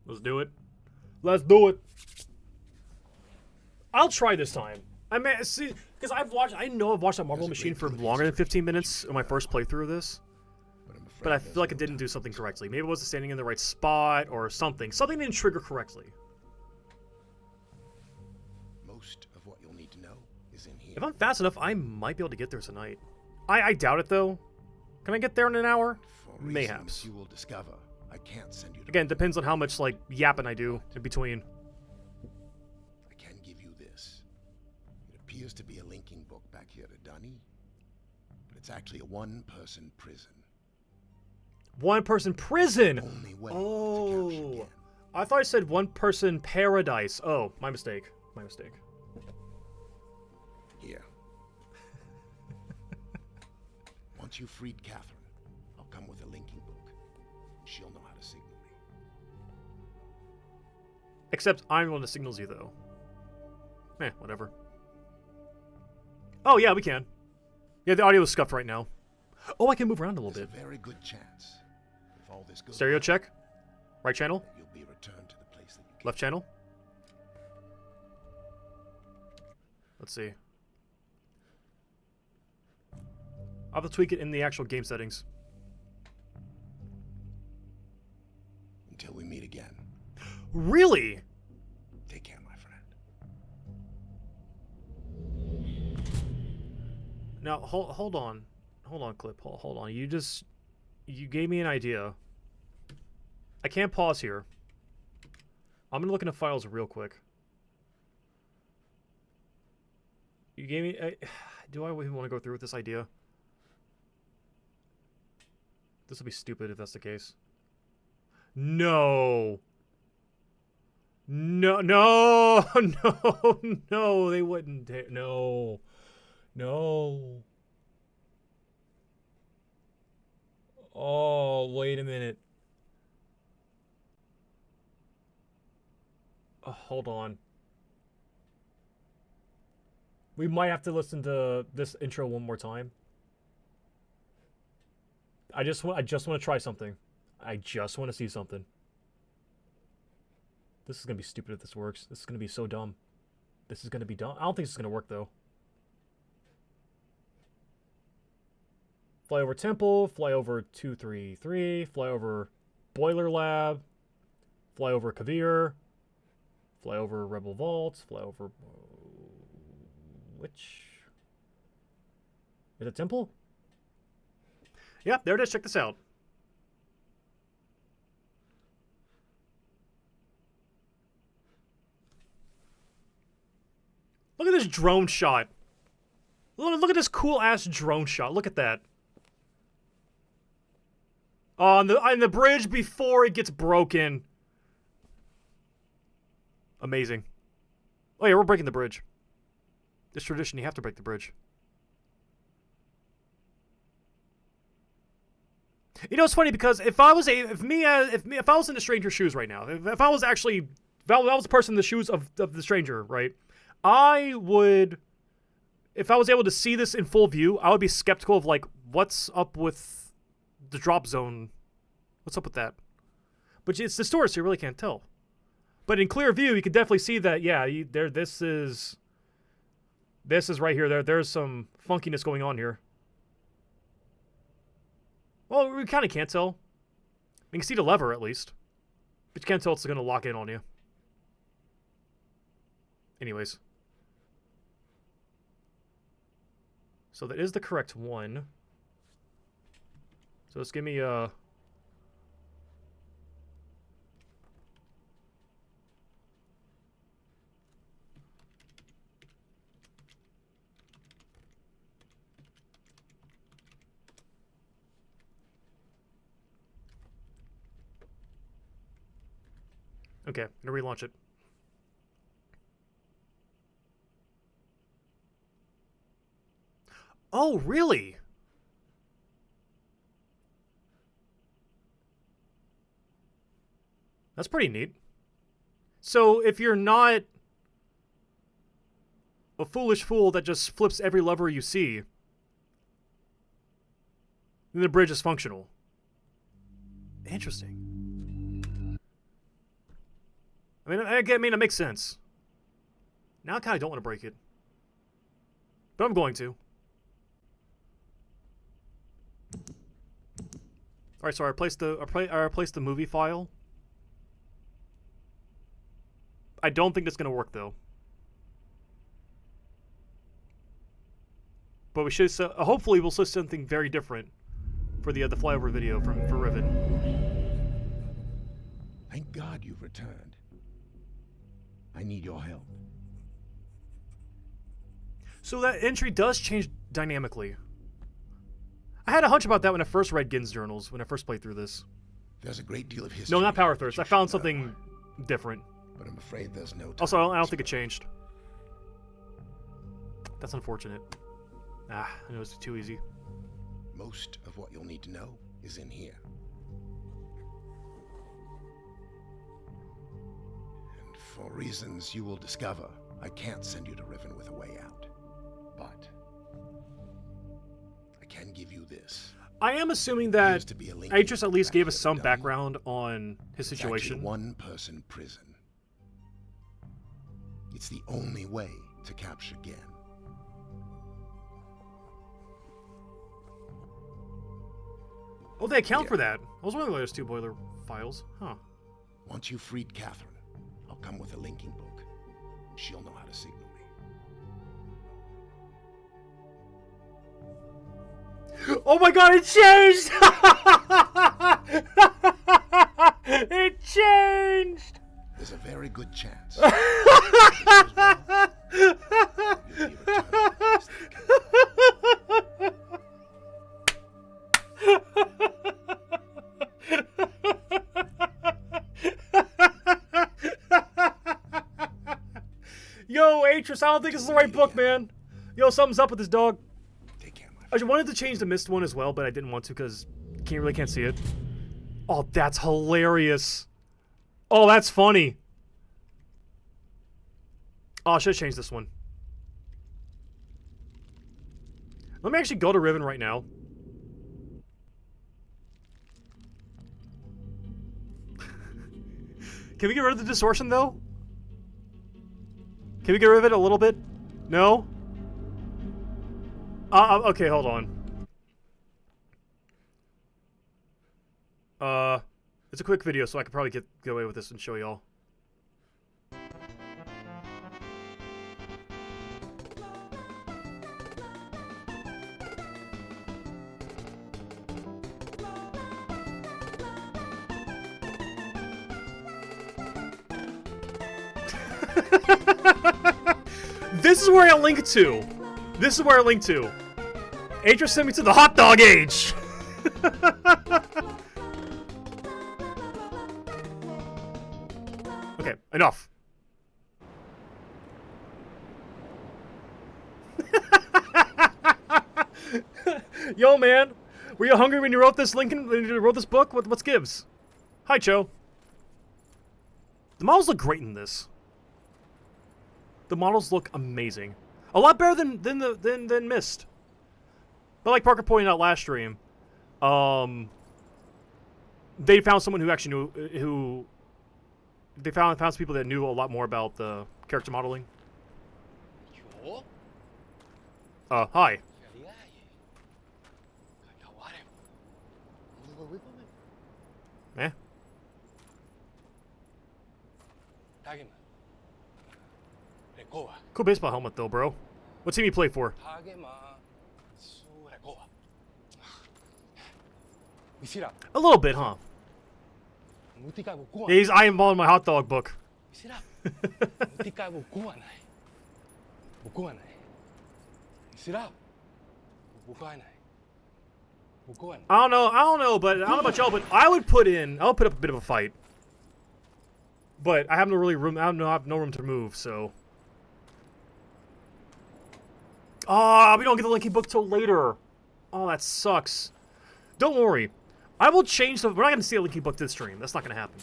Let's do it. Let's do it. I'll try this time. I mean, see, because I know I've watched that marble machine for longer than 15 minutes in my first playthrough of this. But I feel like it didn't do something correctly. Maybe it wasn't standing in the right spot or something. Something didn't trigger correctly. Most of what you'll need to know is in here. If I'm fast enough, I might be able to get there tonight. I doubt it, though. Can I get there in an hour? For Mayhaps. reasons you will discover, I can't send you to Again, depends on how much, like, yapping I do in between. I can give you this. It appears to be a linking book back here to Dunny, but it's actually a one-person prison. One-person prison! Only way to capture Oh. Gen. I thought I said one-person paradise. Oh, my mistake. My mistake. Here. Once you've freed Catherine, I'll come with a linking book. She'll know how to signal me. Except I'm the one that signals you, though. Whatever. Oh, yeah, we can. Yeah, the audio is scuffed right now. Oh, I can move around a little There's bit. a very good chance, if all this goes Stereo well, check. Right channel. that you'll be returned to the place that you came. Left channel. Let's see. I'll have to tweak it in the actual game settings. Until we meet again. Really? Take care, my friend. Now, hold on. Hold on, Clip. Hold on. You gave me an idea. I can't pause here. I'm going to look into files real quick. You gave me... do I even want to go through with this idea? This will be stupid if that's the case. No. No, no, no, no, they wouldn't. No. No. Oh, wait a minute. Oh, hold on. We might have to listen to this intro one more time. I just want to try something. I just want to see something. This is going to be stupid if this works. This is going to be so dumb. This is going to be dumb. I don't think this is going to work, though. Fly over Temple, fly over 233, fly over Boiler Lab, fly over Kavir, fly over Rebel Vault, fly over... which... is it Temple? Yeah, there it is. Check this out. Look at this drone shot. Look at this cool-ass drone shot. Look at that. On the bridge before it gets broken. Amazing. Oh yeah, we're breaking the bridge. It's tradition. You have to break the bridge. You know, it's funny because if I was if I was in the stranger's shoes right now, if I was actually if I was the person in the shoes of the stranger, right? I would, if I was able to see this in full view, I would be skeptical of like, what's up with the drop zone? What's up with that? But it's the store, so you really can't tell. But in clear view, you can definitely see that. Yeah, this is right here. There's some funkiness going on here. Well, we kind of can't tell. You can see the lever at least, but you can't tell it's going to lock in on you. Anyways. So that is the correct one. So let's give me okay, I'm gonna relaunch it. Oh, really? That's pretty neat. So if you're not a foolish fool that just flips every lever you see, then the bridge is functional. Interesting. I mean, it makes sense. Now I kind of don't want to break it, but I'm going to. All right, so I replaced the movie file. I don't think that's gonna work though. But we should hopefully we'll see something very different for the flyover video for Riven. Thank God you've returned. I need your help. So that entry does change dynamically. I had a hunch about that when I first read Gin's journals, when I first played through this. There's a great deal of history. No, not Power Thirst. I found something different. But I'm afraid there's no time. Also, I don't think it changed. That's unfortunate. I know it's too easy. Most of what you'll need to know is in here. And for reasons you will discover, I can't send you to Riven with a way out. But I can give you this. I am assuming that Atris at least gave us some background on his situation. It's one-person prison. It's the only way to capture Gin. Oh, they account for that. I was wondering why there's two boiler files. Huh. Once you've freed Catherine, I'll come with a linking book. She'll know how to signal me. Oh my god, it changed! It changed! There's a very good chance. Yo, Atris, I don't think this is the right book, man. Yo, something's up with this dog. Take care, my I friend. wanted to change the Myst one as well, but I didn't want to because you really can't see it. Oh, that's hilarious. Oh, that's funny. Oh, I should have changed this one. Let me actually go to Riven right now. Can we get rid of the distortion, though? Can we get rid of it a little bit? No? Okay, hold on. It's a quick video, so I could probably get away with this and show y'all. This is where I link to. This is where I link to. Atris sent me to the hot dog age. Okay, enough. Yo, man. Were you hungry when you wrote this, Lincoln? When you wrote this book? What's gives? Hi, Cho. The models look great in this. The models look amazing. A lot better than Myst. But like Parker pointed out last stream, they found someone who actually knew they found some people that knew a lot more about the character modeling. Hi. Eh? Cool baseball helmet though, bro. What team you play for? A little bit, huh? Yeah, he's eyeballing my hot dog book. I don't know, but I don't know about y'all, but I'll put up a bit of a fight. But I have no really room. I have no room to move, so. Ah, we don't get the linking book till later. Oh, that sucks. Don't worry. I will change the. We're not going to see a linking book this stream. That's not going to happen.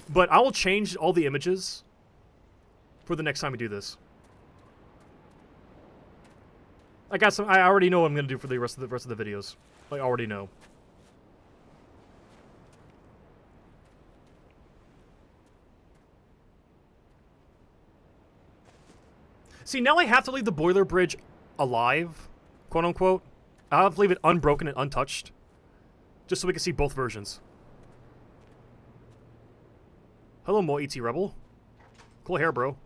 But I will change all the images for the next time we do this. I got some. I already know what I'm going to do for the rest of the videos. I already know. See, now I have to leave the boiler bridge alive, quote unquote. I have to leave it unbroken and untouched, just so we can see both versions. Hello, Mo ET Rebel. Cool hair, bro.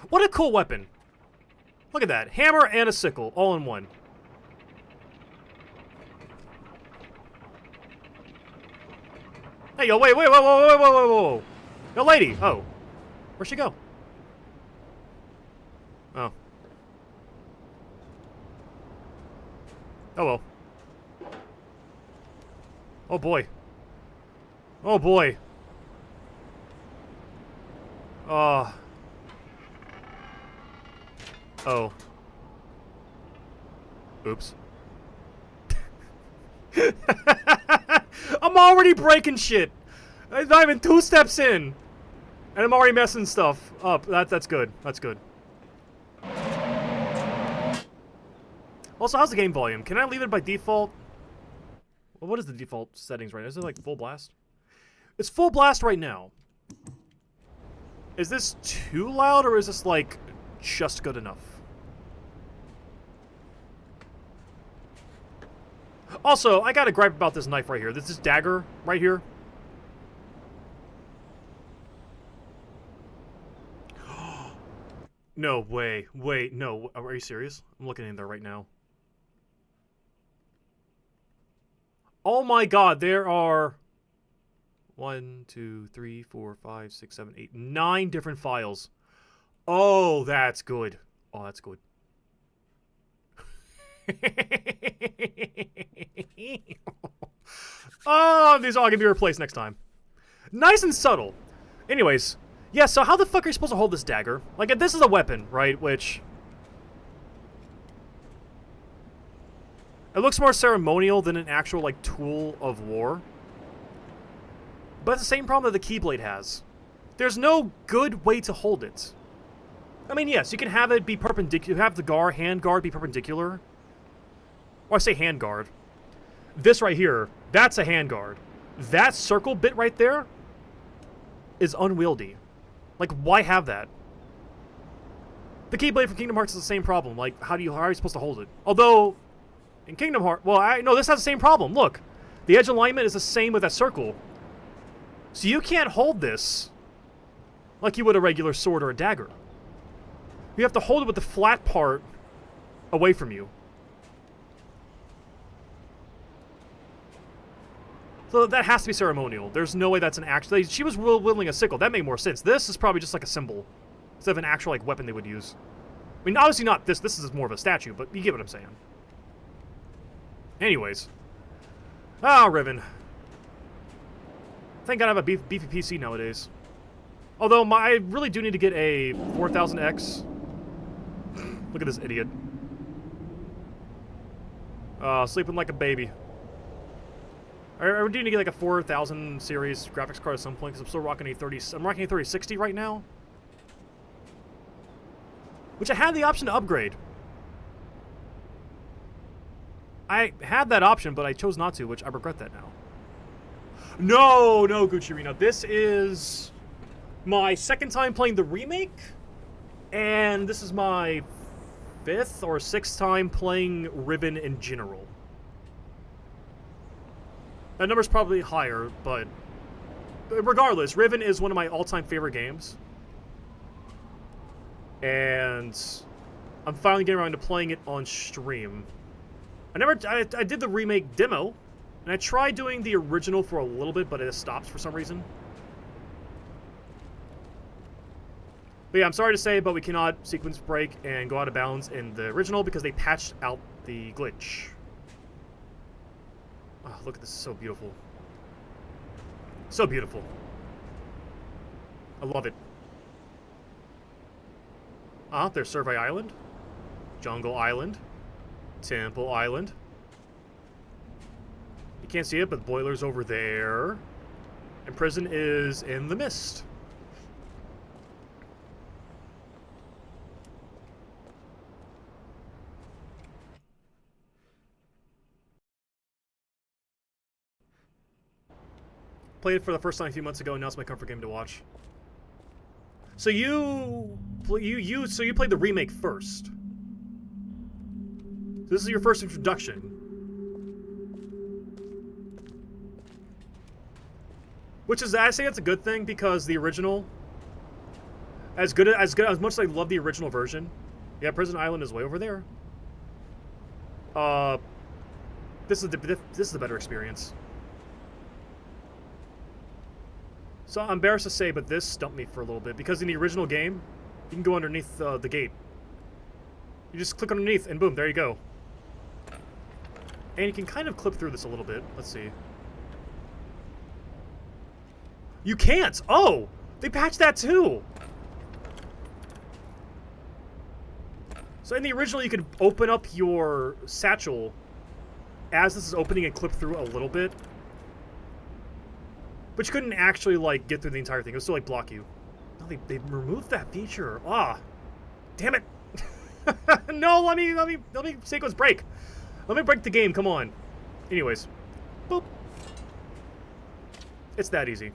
What a cool weapon. Look at that. Hammer and a sickle, all in one. Hey, yo, wait, whoa. Yo, lady. Oh. Where'd she go? Oh. Oh, well. Oh, boy. Oh, boy. Oh. Oops. I'm already breaking shit. I'm not even 2 steps in. And I'm already messing stuff up. That's good. That's good. Also, how's the game volume? Can I leave it by default? Well, what is the default settings right now? Is it like full blast? It's full blast right now. Is this too loud or is this like just good enough? Also, I got a gripe about this knife right here. This is dagger right here. No way. Wait, no. Are you serious? I'm looking in there right now. Oh my god, there are 1, 2, 3, 4, 5, 6, 7, 8, 9 different files. Oh, that's good. Oh, that's good. Oh, these are all gonna be replaced next time. Nice and subtle. Anyways, yeah, so how the fuck are you supposed to hold this dagger? Like, this is a weapon, right? Which... it looks more ceremonial than an actual, like, tool of war. But it's the same problem that the Keyblade has. There's no good way to hold it. I mean, yes, you can have it be perpendicular. Have the hand guard be perpendicular. Or I say hand guard. This right here, that's a hand guard. That circle bit right there is unwieldy. Like, why have that? The Keyblade from Kingdom Hearts is the same problem. Like, how are you supposed to hold it? Although, in Kingdom Hearts, well, no, this has the same problem. Look, the edge alignment is the same with that circle. So you can't hold this like you would a regular sword or a dagger. You have to hold it with the flat part away from you. So that has to be ceremonial. There's no way that's an actual... She was wielding a sickle. That made more sense. This is probably just like a symbol. Instead of an actual like weapon they would use. I mean, obviously not this. This is more of a statue, but you get what I'm saying. Anyways. Ah, Riven. Thank God I have a beefy PC nowadays. Although, I really do need to get a 4000X. Look at this idiot. Sleeping like a baby. I do need to get like a 4000 series graphics card at some point because I'm still rocking a 30. I'm rocking a 3060 right now, which I had the option to upgrade. I had that option, but I chose not to, which I regret that now. No, Gucci Reno. This is my second time playing the remake, and this is my 5th or 6th time playing Riven in general. That number's probably higher, but regardless, Riven is one of my all-time favorite games. And I'm finally getting around to playing it on stream. I did the remake demo, and I tried doing the original for a little bit, but it stopped for some reason. But yeah, I'm sorry to say, but we cannot sequence break and go out of bounds in the original because they patched out the glitch. Oh, look at this, so beautiful. So beautiful. I love it. There's Survey Island, Jungle Island, Temple Island. You can't see it, but the boiler's over there. And prison is in the Myst. Played it for the first time a few months ago, and now it's my comfort game to watch. So you played the remake first. This is your first introduction. Which is, I say that's a good thing because the original, as much as I love the original version, yeah, Prison Island is way over there. This is the better experience. So I'm embarrassed to say, but this stumped me for a little bit because in the original game, you can go underneath the gate. You just click underneath, and boom, there you go. And you can kind of clip through this a little bit. Let's see. You can't! Oh! They patched that too! So in the original, you could open up your satchel as this is opening and clip through a little bit. But you couldn't actually, like, get through the entire thing. It would still, like, block you. No, they removed that feature. Ah! Damn it! No, let me sequence break. Let me break the game, come on. Anyways. Boop. It's that easy.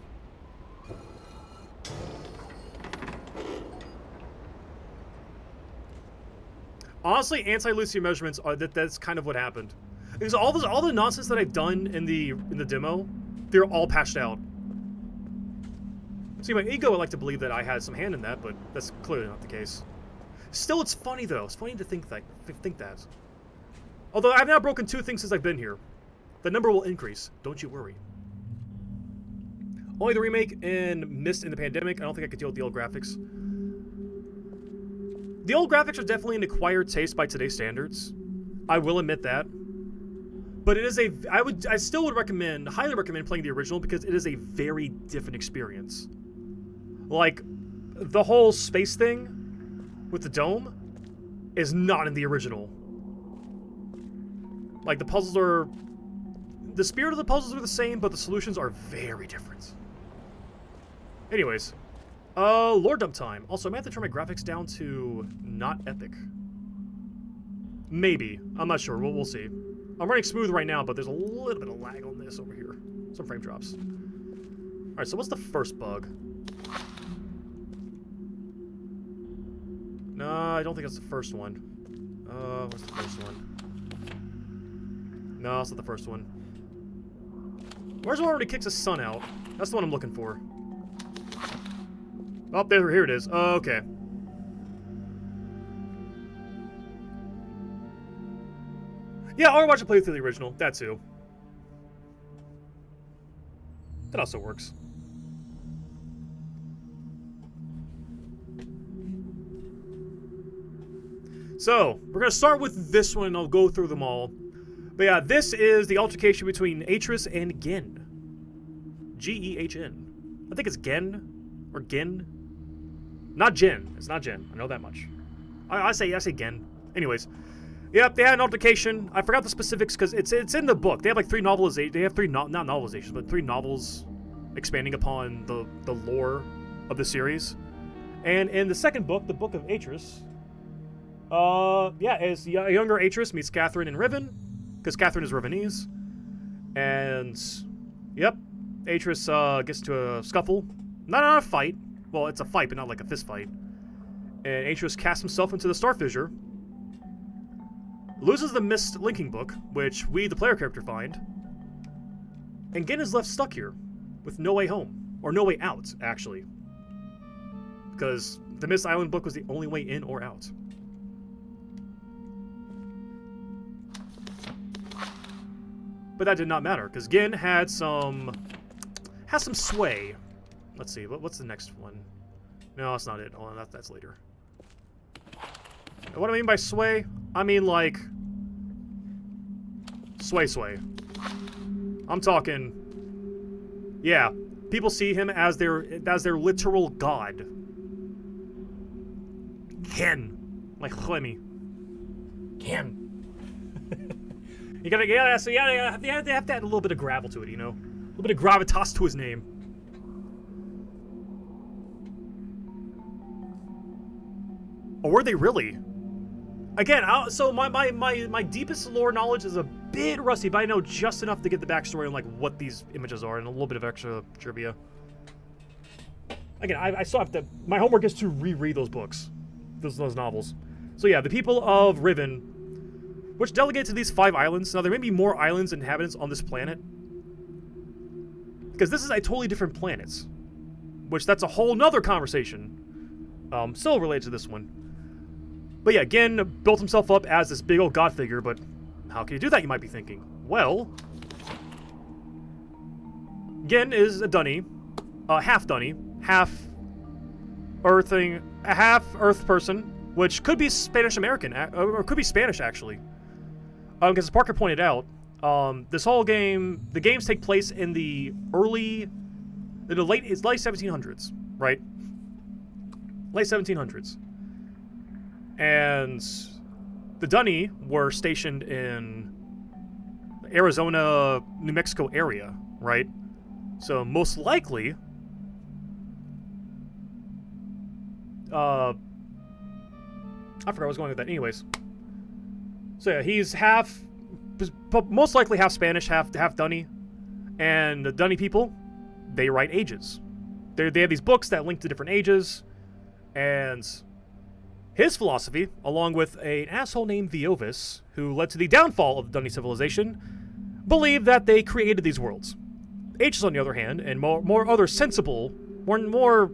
Honestly, anti-Lucio measurements are that's kind of what happened. Because all the nonsense that I've done in the demo, they're all patched out. See, my ego would like to believe that I had some hand in that, but that's clearly not the case. Still, it's funny though. It's funny to think that. Although I've now broken 2 things since I've been here. The number will increase. Don't you worry. Only the remake and Myst in the pandemic. I don't think I could deal with the old graphics. The old graphics are definitely an acquired taste by today's standards. I will admit that. But it is I still would highly recommend playing the original because it is a very different experience. Like, the whole space thing with the dome is not in the original. Like, the spirit of the puzzles are the same, but the solutions are very different. Anyways, lore dump time. Also, I might have to turn my graphics down to not epic. Maybe. I'm not sure. We'll see. I'm running smooth right now, but there's a little bit of lag on this over here. Some frame drops. Alright, so what's the first bug? No, I don't think that's the first one. What's the first one? No, it's not the first one. Where's the one where he kicks his son out? That's the one I'm looking for. Oh, here it is. Oh, okay. Yeah, I'll watch a playthrough of the original. That too. That also works. So, we're going to start with this one, and I'll go through them all. But yeah, this is the altercation between Atris and Gen. G-E-H-N. I think it's Gen. Or Gin? Not Jin. It's not Jin. I know that much. I say Gin. Anyways. Yep, they had an altercation. I forgot the specifics because it's in the book. They have like three novelizations. They have three, not novelizations, but three novels expanding upon the lore of the series. And in the second book, the Book of Atris, as a younger Atris meets Catherine in Riven, because Catherine is Rivenese. And, yep, Atris gets into a scuffle. Not a fight. Well, it's a fight, but not like a fist fight. And Atris casts himself into the Star Fissure, loses the Myst linking book, which we, the player character, find, and Gin is left stuck here, with no way home. Or no way out, actually. Because the Myst Island book was the only way in or out. But that did not matter, because Gin had some sway. Let's see, what's the next one? No, that's not it. Hold on, that's later. What I mean by sway, I mean like sway. I'm talking, yeah. People see him as their literal god. Ken, like Clemmy. Ken. you have to add a little bit of gravel to it, you know, a little bit of gravitas to his name. Or were they really? Again, so my deepest lore knowledge is a bit rusty, but I know just enough to get the backstory on like what these images are and a little bit of extra trivia. Again, I still have to. My homework is to reread those books, those novels. So yeah, the people of Riven, which delegate to these 5 islands. Now there may be more islands and inhabitants on this planet, because this is a totally different planet, which that's a whole nother conversation. Still related to this one. But yeah, Gin built himself up as this big old god figure, but how can you do that, you might be thinking? Well, Gin is a Dunny, half Dunny, half Earth person, which could be Spanish-American, or could be Spanish, actually. Because as Parker pointed out, this whole game, the games take place in the late 1700s, right? Late 1700s. And the Dunny were stationed in the Arizona, New Mexico area, right? So most likely, I forgot where I was going with that. Anyways, so yeah, he's most likely half Spanish, half Dunny, and the Dunny people, they write ages. They have these books that link to different ages, and his philosophy, along with an asshole named Viovis, who led to the downfall of the Dunny civilization, believed that they created these worlds. Ages, on the other hand, and more other sensible, more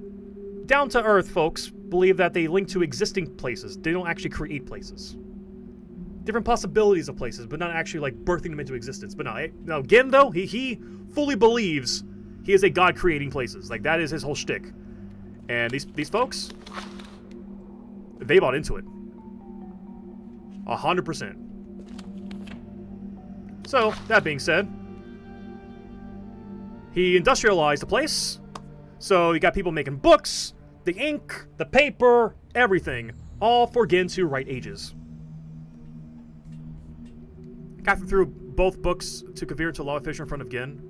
down-to-earth folks believe that they link to existing places. They don't actually create places. Different possibilities of places, but not actually like birthing them into existence. But no, Gin though, he fully believes he is a god creating places. Like that is his whole shtick. And these folks, they bought into it. 100%. So, that being said, he industrialized the place. So you got people making books, the ink, the paper, everything, all for Gin to write ages. Catherine threw both books to Kavir to lava fissure in front of Gin.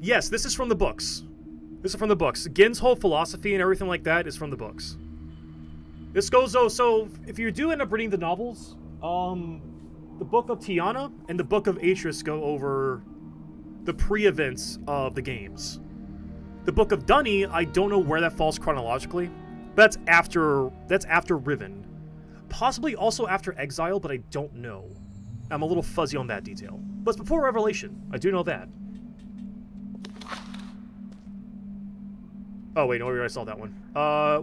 Yes, this is from the books. This is from the books. Gin's whole philosophy and everything like that is from the books. This goes, so if you do end up reading the novels, the Book of Tiana and the Book of Atris go over the pre-events of the games. The Book of Dunny, I don't know where that falls chronologically, but that's after Riven. Possibly also after Exile, but I don't know. I'm a little fuzzy on that detail. But it's before Revelation. I do know that. Oh, wait, no, I saw that one.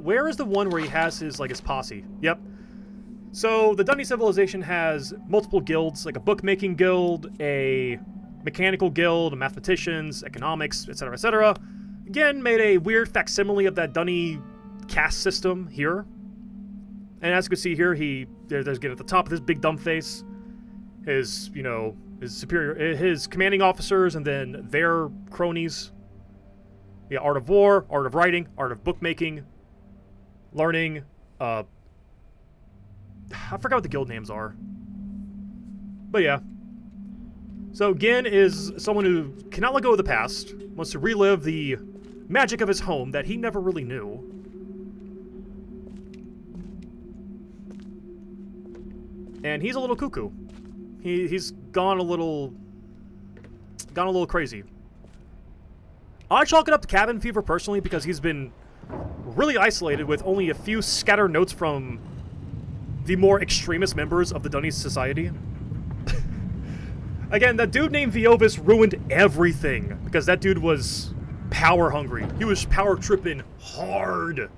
Where is the one where he has his posse? Yep. So, the Dunny civilization has multiple guilds, like a bookmaking guild, a mechanical guild, mathematicians, economics, etc., etc. Again, made a weird facsimile of that Dunny caste system here. And as you can see here, there's again at the top of his big dumb face, his, his superior, his commanding officers, and then their cronies. Yeah, art of war, art of writing, art of bookmaking, learning. I forgot what the guild names are. But yeah. So Gin is someone who cannot let go of the past, wants to relive the magic of his home that he never really knew. And he's a little cuckoo. He's gone a little crazy. I chalk it up to cabin fever personally because he's been really isolated with only a few scattered notes from the more extremist members of the Dunny Society. Again, that dude named Viovis ruined everything because that dude was power hungry. He was power tripping hard.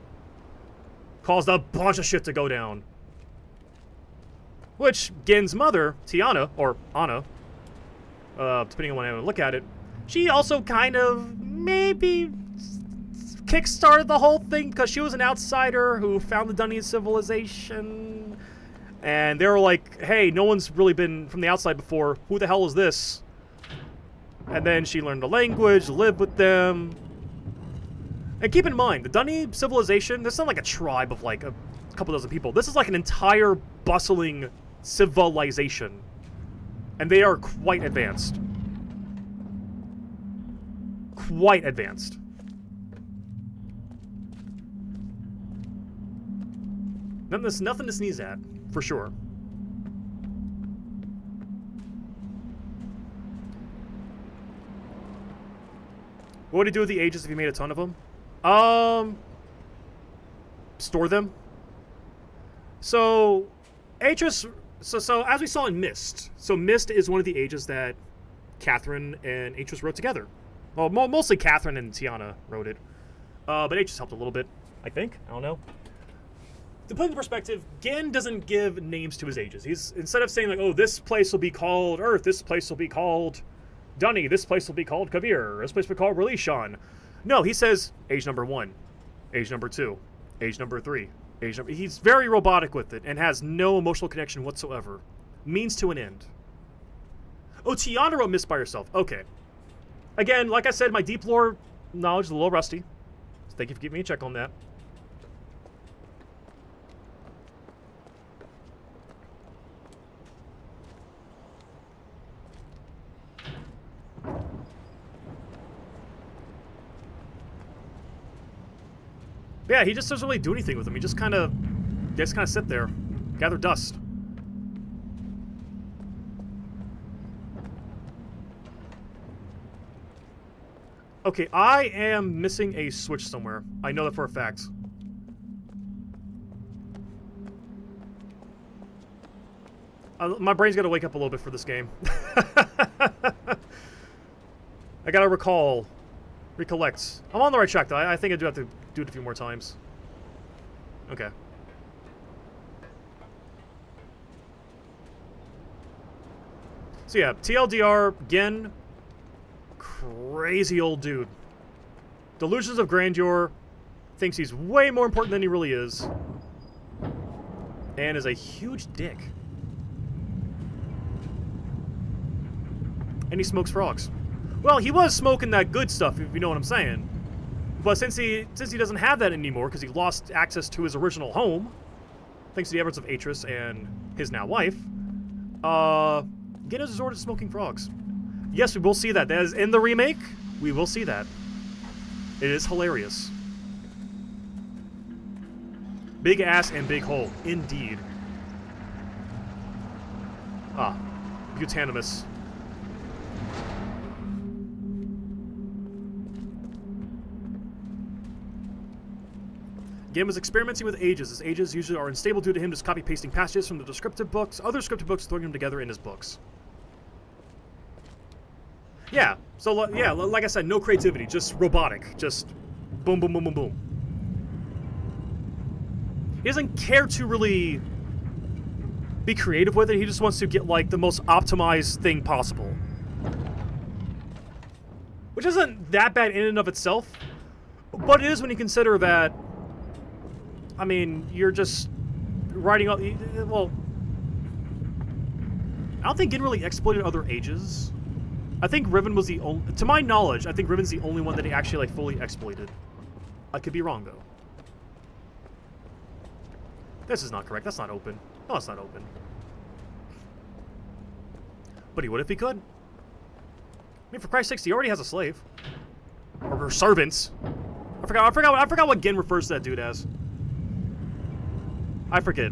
Caused a bunch of shit to go down. Which, Gen's mother, Tiana, or Anna, depending on how you look at it, she also kind of maybe kickstarted the whole thing because she was an outsider who found the Dunnian civilization. And they were like, hey, no one's really been from the outside before. Who the hell is this? And then she learned the language, lived with them. And keep in mind, the Dunny civilization, this is not like a tribe of like a couple dozen people. This is like an entire bustling civilization. And they are quite advanced. Quite advanced. Nothing to sneeze at, for sure. What would he do with the ages if he made a ton of them? Store them. So, Atris. So as we saw in Myst. So Myst is one of the ages that Catherine and Atris wrote together. Well, mostly Catherine and Tiana wrote it. But Atris helped a little bit, I think. I don't know. To put in perspective, Gen doesn't give names to his ages. He's, instead of saying like, oh, this place will be called Earth, this place will be called Dunny, this place will be called Kavir, this place will be called Relishon. No, he says age number 1, age number 2, age number 3, age number... He's very robotic with it and has no emotional connection whatsoever. Means to an end. Oh, Tiana wrote Myst by herself. Okay. Again, like I said, my deep lore knowledge is a little rusty. So thank you for giving me a check on that. Yeah, he just doesn't really do anything with them. He just kind of sit there, gather dust. Okay, I am missing a switch somewhere. I know that for a fact. My brain's got to wake up a little bit for this game. I gotta recollect. I'm on the right track, though. I think I do have to do it a few more times. Okay. So yeah, TLDR, Gen, crazy old dude. Delusions of grandeur, thinks he's way more important than he really is, and is a huge dick. And he smokes frogs. Well, he was smoking that good stuff, if you know what I'm saying. But since he doesn't have that anymore, because he lost access to his original home, thanks to the efforts of Atris and his now wife, Gen has resorted to smoking frogs. Yes, we will see that. That is in the remake. We will see that. It is hilarious. Big ass and big hole, indeed. Ah, butanimous. Gen was experimenting with ages. His ages usually are unstable due to him just copy-pasting passages from the descriptive books, other descriptive books, throwing them together in his books. Yeah, so, yeah, like I said, no creativity, just robotic. Just boom, boom, boom, boom, boom. He doesn't care to really be creative with it. He just wants to get, like, the most optimized thing possible. Which isn't that bad in and of itself, but it is when you consider that, I mean, you're just writing all... Well, I don't think Gin really exploited other ages. I think Riven was the only... To my knowledge, I think Riven's the only one that he actually, like, fully exploited. I could be wrong, though. This is not correct. That's not open. No, it's not open. But he would if he could. I mean, for Christ's sakes, he already has a slave. Or servants. I forgot what Gin refers to that dude as. I forget.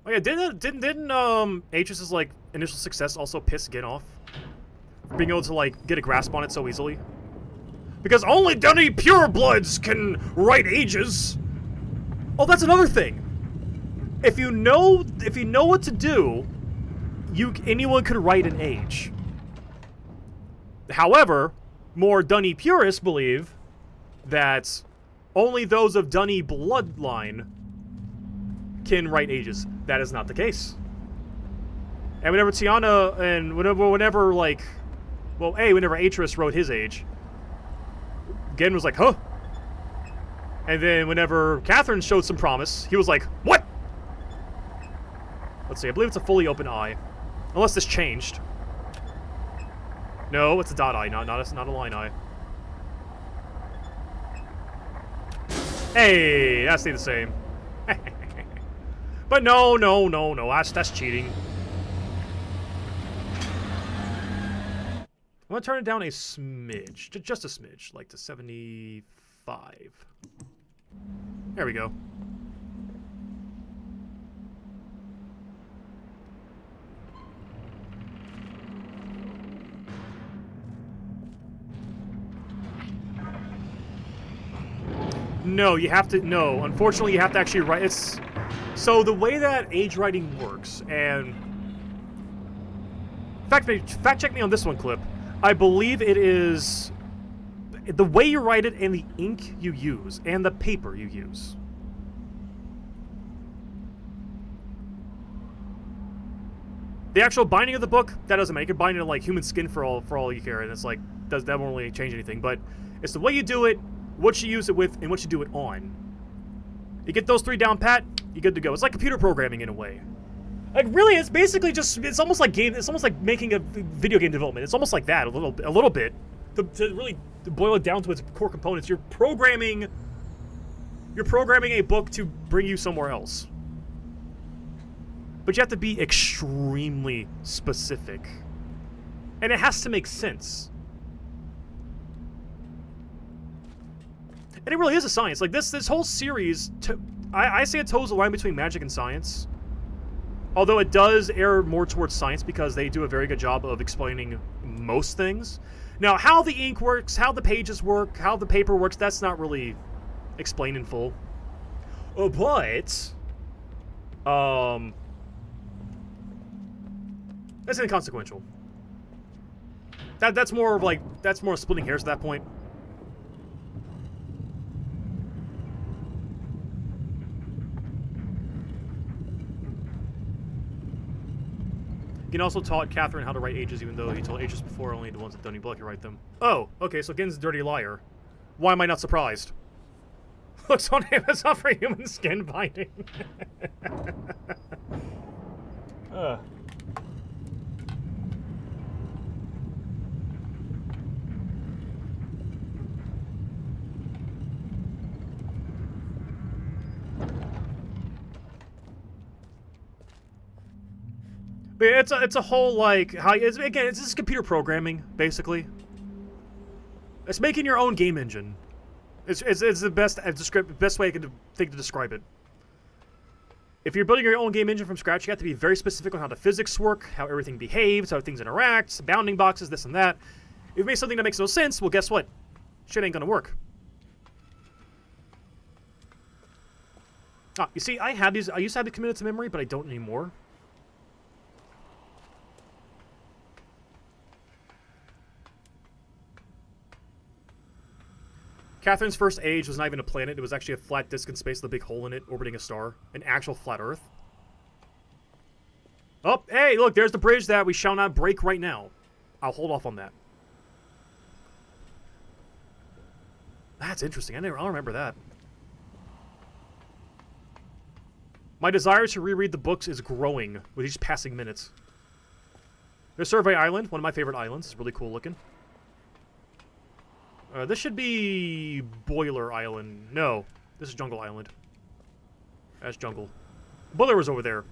Oh yeah, didn't Atrus's like initial success also piss Gin off? Being able to like get a grasp on it so easily? Because only Dunny purebloods can write ages. Oh, that's another thing. If you know what to do, anyone could write an age. However, more Dunny purists believe that only those of Dunny bloodline can write ages. That is not the case. And whenever Tiana and whenever like, well, whenever Atrus wrote his age, Gin was like, huh? And then whenever Catherine showed some promise, he was like, what? Let's see, I believe it's a fully open eye. Unless this changed. No, it's a dot eye, not a line eye. Hey, that stayed the same. But no, that's cheating. I'm gonna turn it down a smidge, just a smidge, like to 75. There we go. No, you have to, no, unfortunately you have to actually write, so the way that age writing works, and fact check me on this one, Clip. I believe it is the way you write it and the ink you use and the paper you use. The actual binding of the book, that doesn't make it. Bind it in like human skin for all you care, and it's like that won't really change anything. But it's the way you do it, what you use it with, and what you do it on. You get those three down pat, you're good to go. It's like computer programming in a way. Like really, it's basically just, it's almost like making a video game development. It's almost like that a little bit. To really boil it down to its core components, you're programming a book to bring you somewhere else. But you have to be extremely specific. And it has to make sense. And it really is a science. Like this whole series, I say it toes the line between magic and science. Although it does err more towards science because they do a very good job of explaining most things. Now, how the ink works, how the pages work, how the paper works, that's not really explained in full. But that's inconsequential. That's more of like, that's more splitting hairs at that point. Gin also taught Catherine how to write ages, even though he told ages before only the ones that Dunny Blood could write them. Oh, okay, so Gin's a dirty liar. Why am I not surprised? Looks on Amazon for human skin binding. But yeah, it's a whole like how it's just computer programming basically. It's making your own game engine. It's the best way I can think to describe it. If you're building your own game engine from scratch, you have to be very specific on how the physics work, how everything behaves, how things interact, bounding boxes, this and that. If you make something that makes no sense, well, guess what? Shit ain't gonna work. Ah, you see, I used to have it committed to memory, but I don't anymore. Catherine's first age was not even a planet. It was actually a flat disk in space with a big hole in it, orbiting a star. An actual flat Earth. Oh, hey, look, there's the bridge that we shall not break right now. I'll hold off on that. That's interesting. I don't remember that. My desire to reread the books is growing with each passing minutes. There's Survey Island, one of my favorite islands. It's really cool looking. This should be Boiler Island. No, this is Jungle Island. That's Jungle. Boiler was over there.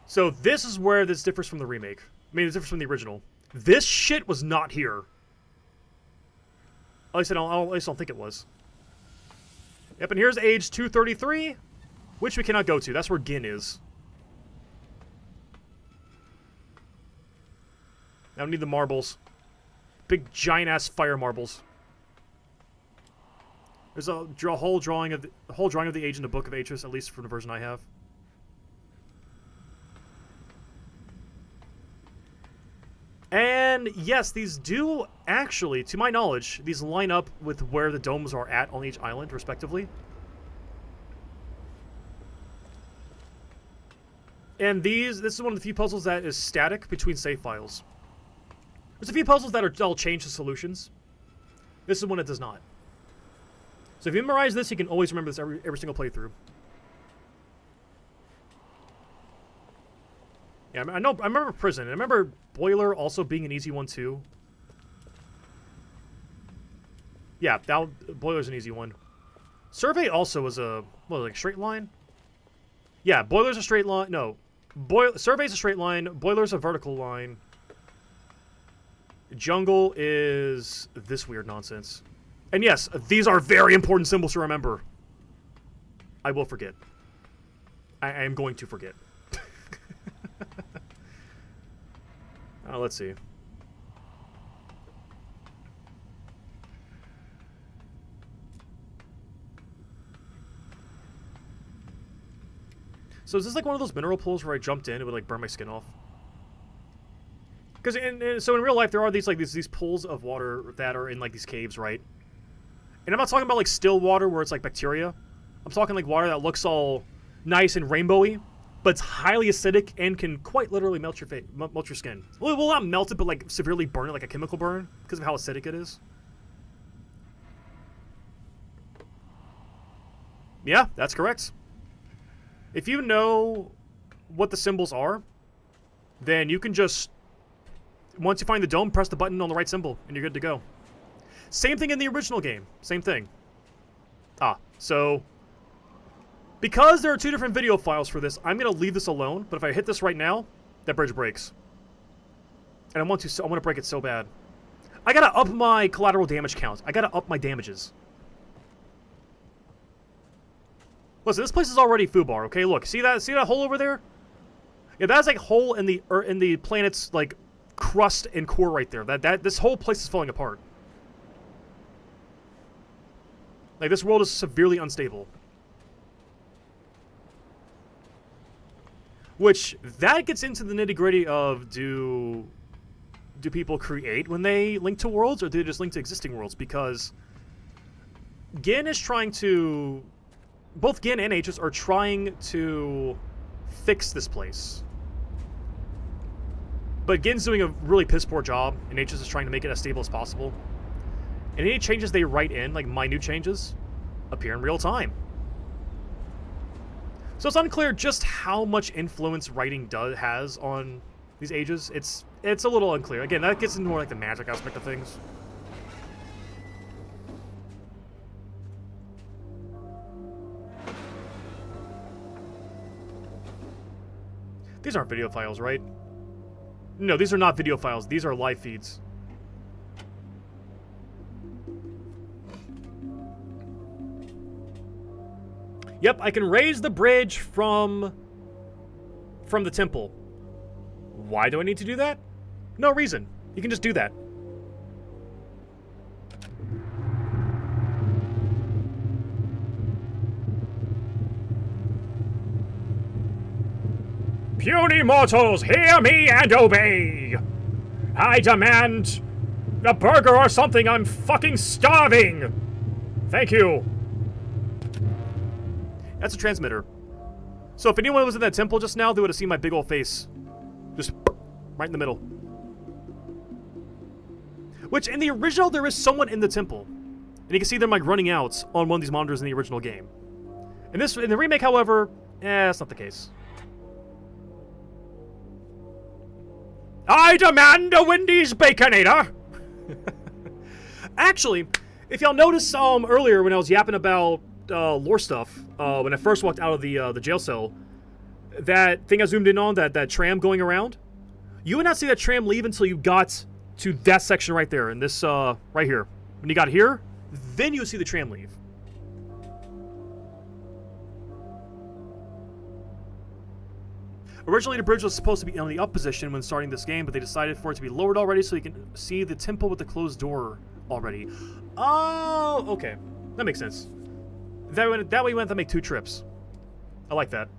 So this is where this differs from the remake. I mean, it differs from the original. This shit was not here. At least I don't think it was. Yep, and here's age 233, which we cannot go to. That's where Gin is. Now we need the marbles. Big giant-ass fire marbles. There's a whole drawing of the age in the Book of Ages, at least from the version I have. And yes, these do actually, to my knowledge, these line up with where the domes are at on each island, respectively. And this is one of the few puzzles that is static between save files. There's a few puzzles that'll change the solutions. This is one that does not. So if you memorize this, you can always remember this every single playthrough. Yeah, I remember Prison. And I remember Boiler also being an easy one, too. Yeah, Boiler's an easy one. Survey also was like a straight line? Yeah, Boiler's a straight line. No. Survey's a straight line. Boiler's a vertical line. Jungle is this weird nonsense. And yes, these are very important symbols to remember. I will forget. I am going to forget. Let's see. So is this like one of those mineral pools where I jumped in, it would like burn my skin off? Because so in real life there are these pools of water that are in like these caves, right? And I'm not talking about like still water where it's like bacteria. I'm talking like water that looks all nice and rainbowy, but it's highly acidic and can quite literally melt your skin. Well, it will not melt it, but like severely burn it, like a chemical burn, because of how acidic it is. Yeah, that's correct. If you know what the symbols are, then you can just, once you find the dome, press the button on the right symbol, and you're good to go. Same thing in the original game. Same thing. So because there are two different video files for this, I'm going to leave this alone, but if I hit this right now, that bridge breaks. And I want to break it so bad. I got to up my collateral damage count. I got to up my damages. Listen, this place is already foobar, okay? Look, see that hole over there? Yeah, that's like a hole in the planet's like crust and core right there. This whole place is falling apart. Like, this world is severely unstable. Which, that gets into the nitty-gritty of, do people create when they link to worlds, or do they just link to existing worlds? Because Gin is trying to... Both Gin and Aegis are trying to fix this place. But Gin's doing a really piss-poor job, and Aegis is trying to make it as stable as possible. And any changes they write in, like minute changes, appear in real time. So it's unclear just how much influence writing has on these ages. It's a little unclear. Again, that gets into more like the magic aspect of things. These aren't video files, right? No, these are not video files. These are live feeds. Yep, I can raise the bridge from the temple. Why do I need to do that? No reason. You can just do that. Puny mortals, hear me and obey! I demand a burger or something, I'm fucking starving! Thank you. That's a transmitter. So if anyone was in that temple just now, they would have seen my big old face. Just right in the middle. Which, in the original, there is someone in the temple. And you can see them, like, running out on one of these monitors in the original game. In the remake, however, that's not the case. I demand a Wendy's Baconator! Actually, if y'all noticed earlier when I was yapping about lore stuff, when I first walked out of the jail cell, that thing I zoomed in on, that tram going around, you would not see that tram leave until you got to that section right there, in this, right here. When you got here, then you would see the tram leave. Originally, the bridge was supposed to be in the up position when starting this game, but they decided for it to be lowered already so you can see the temple with the closed door already. Oh, okay. That makes sense. That way you wouldn't have to make 2 trips. I like that.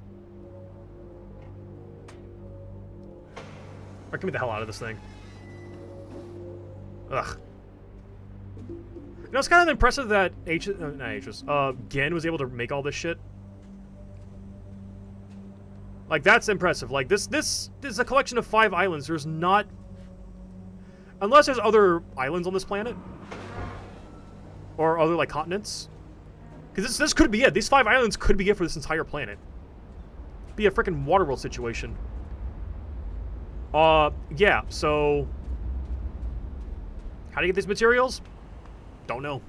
Alright, get me the hell out of this thing. Ugh. You know, it's kind of impressive that Gen was able to make all this shit. Like, that's impressive. Like, this is a collection of 5 islands. There's not... Unless there's other islands on this planet. Or other, like, continents. Because this could be it. These 5 islands could be it for this entire planet. Be a freaking Waterworld situation. Yeah, so... How do you get these materials? Don't know.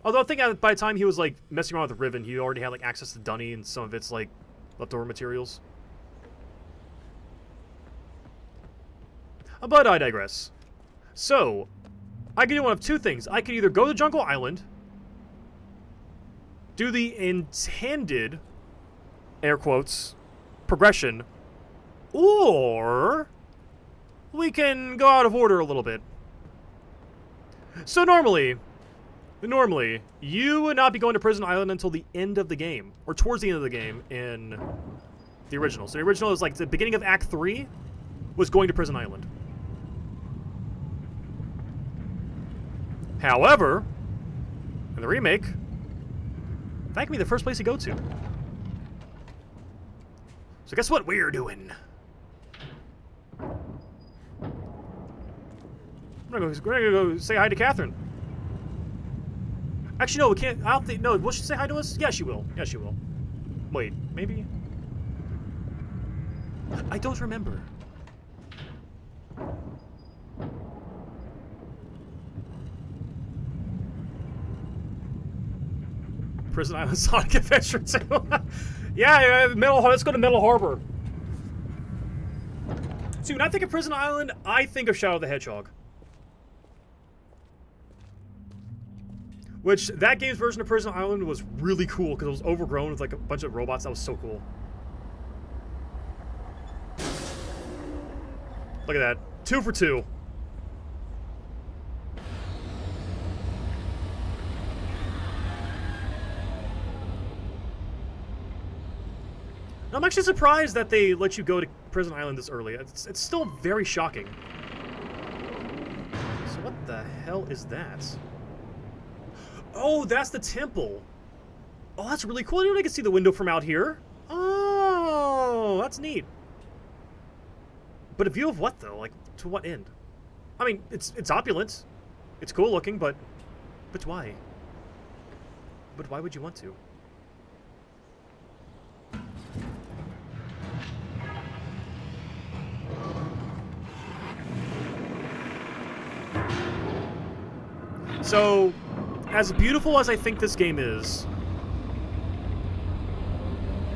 Although I think by the time he was, like, messing around with Riven, he already had, like, access to Dunny and some of its, like, leftover materials. But I digress. So, I could do one of 2 things. I could either go to Jungle Island, do the intended, air quotes, progression, or we can go out of order a little bit. So normally, you would not be going to Prison Island until the end of the game, or towards the end of the game in the original. So the original is like the beginning of Act 3 was going to Prison Island. However, in the remake, that can be the first place you go to. So guess what we're doing? We're gonna go say hi to Catherine. Actually, no, we can't. I don't think. No, will she say hi to us? Yeah, she will. Yeah, she will. Wait, maybe? I don't remember. Prison Island Sonic Adventure 2. Yeah, let's go to Metal Harbor. See, when I think of Prison Island, I think of Shadow the Hedgehog. Which, that game's version of Prison Island was really cool because it was overgrown with like a bunch of robots. That was so cool. Look at that. 2 for 2. I'm actually surprised that they let you go to Prison Island this early. It's still very shocking. So what the hell is that? Oh, that's the temple. Oh, that's really cool. I didn't know I could see the window from out here. Oh, that's neat. But a view of what, though? Like, to what end? I mean, it's opulent. It's cool looking, but why? But why would you want to? So, as beautiful as I think this game is,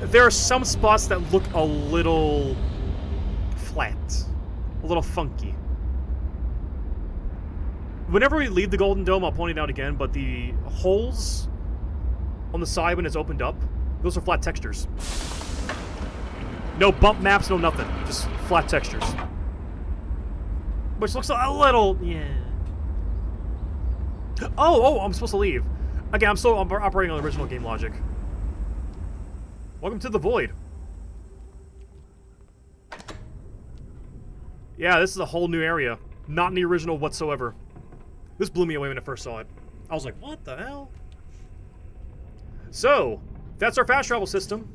there are some spots that look a little flat, a little funky. Whenever we leave the Golden Dome, I'll point it out again, but the holes on the side when it's opened up, those are flat textures. No bump maps, no nothing. Just flat textures. Which looks a little, yeah. Oh, I'm supposed to leave. Again, I'm still operating on the original game logic. Welcome to the Void. Yeah, this is a whole new area. Not in the original whatsoever. This blew me away when I first saw it. I was like, what the hell? So, That's our fast travel system.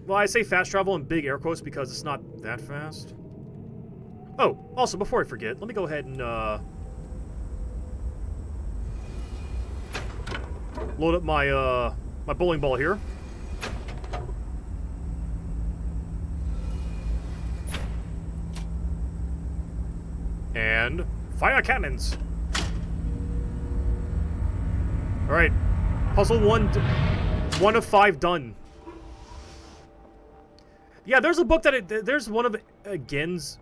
Well, I say fast travel in big air quotes because it's not that fast. Oh, also, before I forget, let me go ahead and, load up my, my bowling ball here. And fire cannons. All right, puzzle 1 of 5 done. Yeah, there's a book there's one of Gen's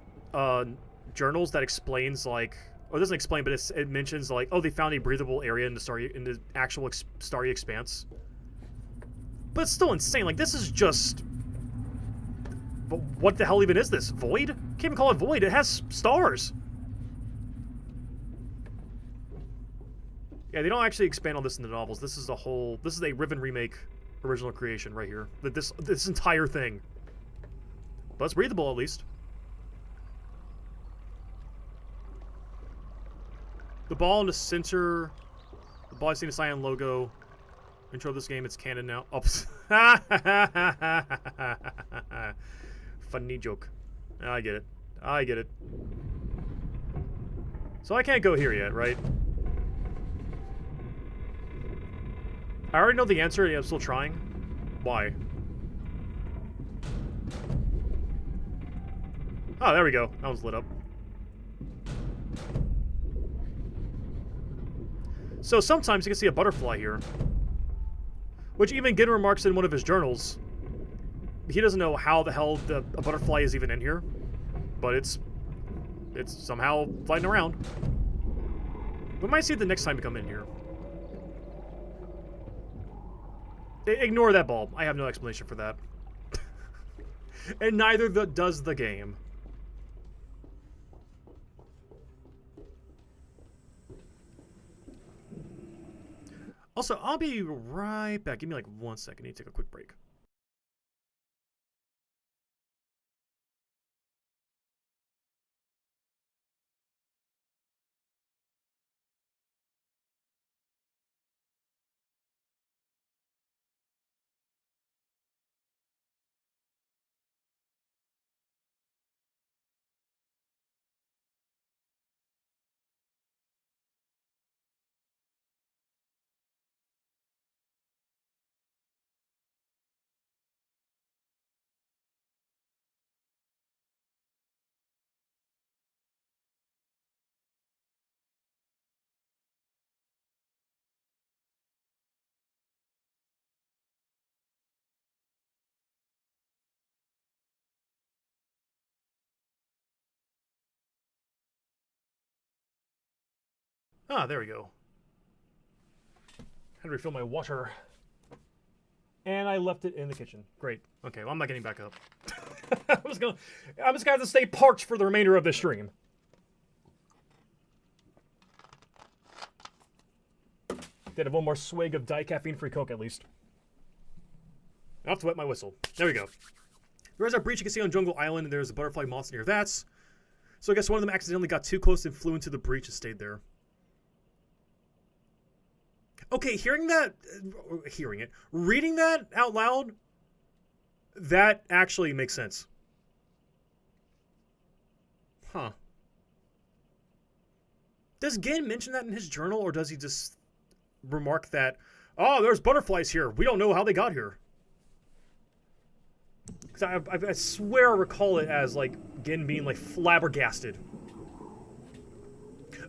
journals that explains, like, or doesn't explain, but it mentions, like, oh, they found a breathable area in the actual starry expanse. But it's still insane. Like, this is just, what the hell even is this? Void? Can't even call it void. It has stars. Yeah, they don't actually expand on this in the novels. This is a Riven remake original creation right here. This entire thing. But it's breathable, at least. The ball in the center. The ball I see the cyan logo. Intro of this game, it's canon now. Oops. Funny joke. I get it. I get it. So I can't go here yet, right? I already know the answer, yet I'm still trying. Why? Oh, there we go. That one's lit up. So sometimes you can see a butterfly here. Which even Gin remarks in one of his journals. He doesn't know how the hell a butterfly is even in here. But it's somehow flying around. We might see it the next time we come in here. Ignore that bulb. I have no explanation for that. And neither does the game. Also, I'll be right back. Give me like 1 second. I need to take a quick break. Ah, there we go. Had to refill my water. And I left it in the kitchen. Great. Okay, well, I'm not getting back up. I'm just gonna have to stay parched for the remainder of this stream. Did have one more swig of Diet Caffeine-free Coke, at least. I'll have to wet my whistle. There we go. There's a breach you can see on Jungle Island, and there's a butterfly monster near that. So I guess one of them accidentally got too close and flew into the breach and stayed there. Okay, reading that out loud, that actually makes sense. Huh. Does Gin mention that in his journal, or does he just remark that, oh, there's butterflies here, we don't know how they got here? Because I swear I recall it as, like, Gin being, like, flabbergasted.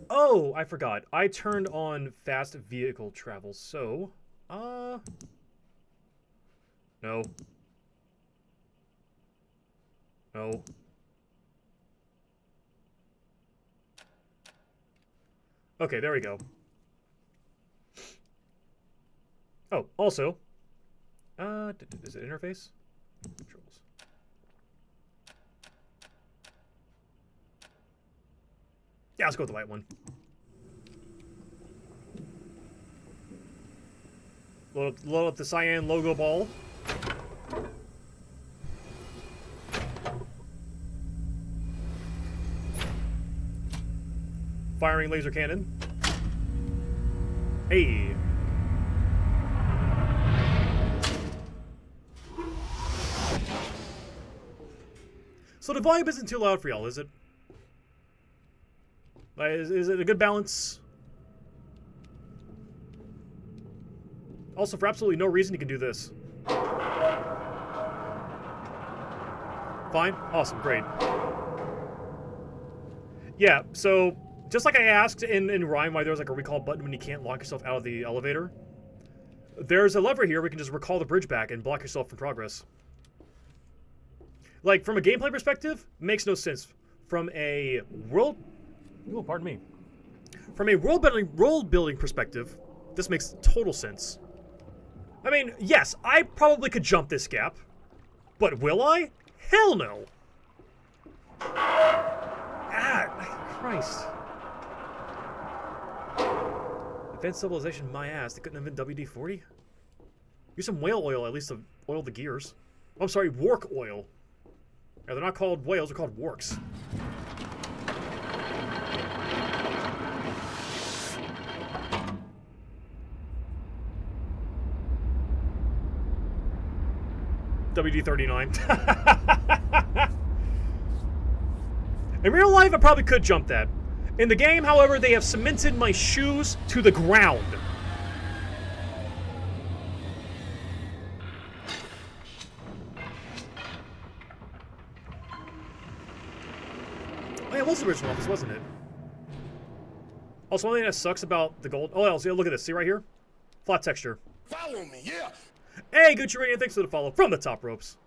Oh, I forgot. I turned on fast vehicle travel, so... No. No. Okay, there we go. Oh, also... is it interface? Controls. Yeah, let's go with the white one. Load up the cyan logo ball. Firing laser cannon. Hey. So the volume isn't too loud for y'all, is it? Like, is it a good balance? Also, for absolutely no reason, you can do this. Fine? Awesome, great. Yeah, so, just like I asked in Rime why there's like a recall button when you can't lock yourself out of the elevator, there's a lever here where you can just recall the bridge back and block yourself from progress. Like, from a gameplay perspective, makes no sense. From a world... Oh, pardon me. From a world building perspective, this makes total sense. I mean, yes, I probably could jump this gap. But will I? Hell no! Ah, Christ. Advanced civilization, my ass. They couldn't invent WD-40? Use some whale oil, at least, to oil the gears. Oh, I'm sorry, work oil. Yeah, they're not called whales, they're called works. WD-39. In real life, I probably could jump that. In the game, however, they have cemented my shoes to the ground. Oh, yeah, it was the original office, wasn't it? Also, one thing that sucks about the gold... Oh, yeah, look at this. See right here? Flat texture. Follow me, yeah. Hey, Gucci Radio, thanks for the follow from the top ropes.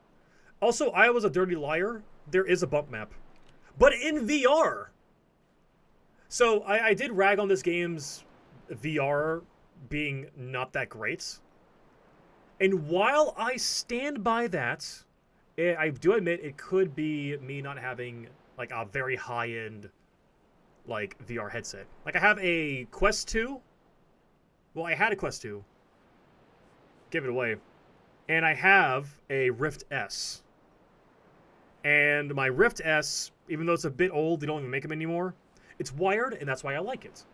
Also, I was a dirty liar. There is a bump map. But in VR. So, I did rag on this game's VR being not that great. And while I stand by that, I do admit it could be me not having, like, a very high-end, like, VR headset. Like, I have a Quest 2. Well, I had a Quest 2. Give it away. And I have a Rift S. And my Rift S, even though it's a bit old, they don't even make them anymore, it's wired, and that's why I like it.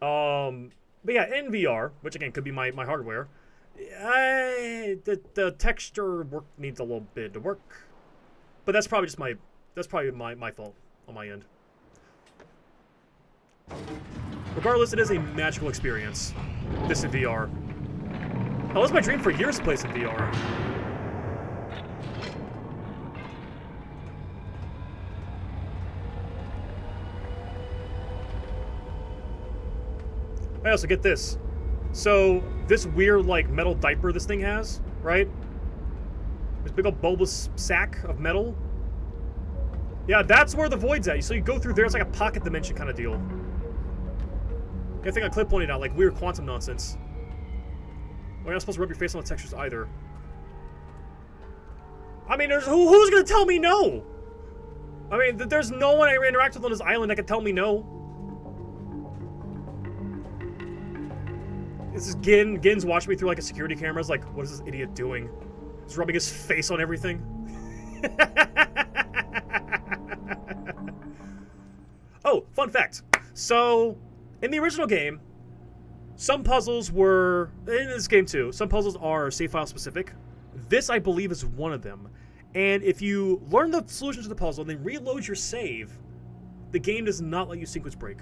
But yeah, in VR, which again could be my hardware, the texture work needs a little bit to work. But that's probably just my fault on my end. Regardless, it is a magical experience. This in VR. That was my dream for years to play some VR. I also get this. So, this weird, like, metal diaper this thing has, right? This big old bulbous sack of metal. Yeah, that's where the void's at. So you go through there, it's like a pocket dimension kind of deal. I think a clip pointed out, like, weird quantum nonsense. You're not supposed to rub your face on the textures either. I mean, who's gonna tell me no? I mean, there's no one I interact with on this island that can tell me no. This is Gin's watching me through like a security camera. It's like, what is this idiot doing? He's rubbing his face on everything. Oh, fun fact. So, in the original game, some puzzles were, in this game too, some puzzles are save file specific. This, I believe, is one of them. And if you learn the solution to the puzzle and then reload your save, the game does not let you sequence break.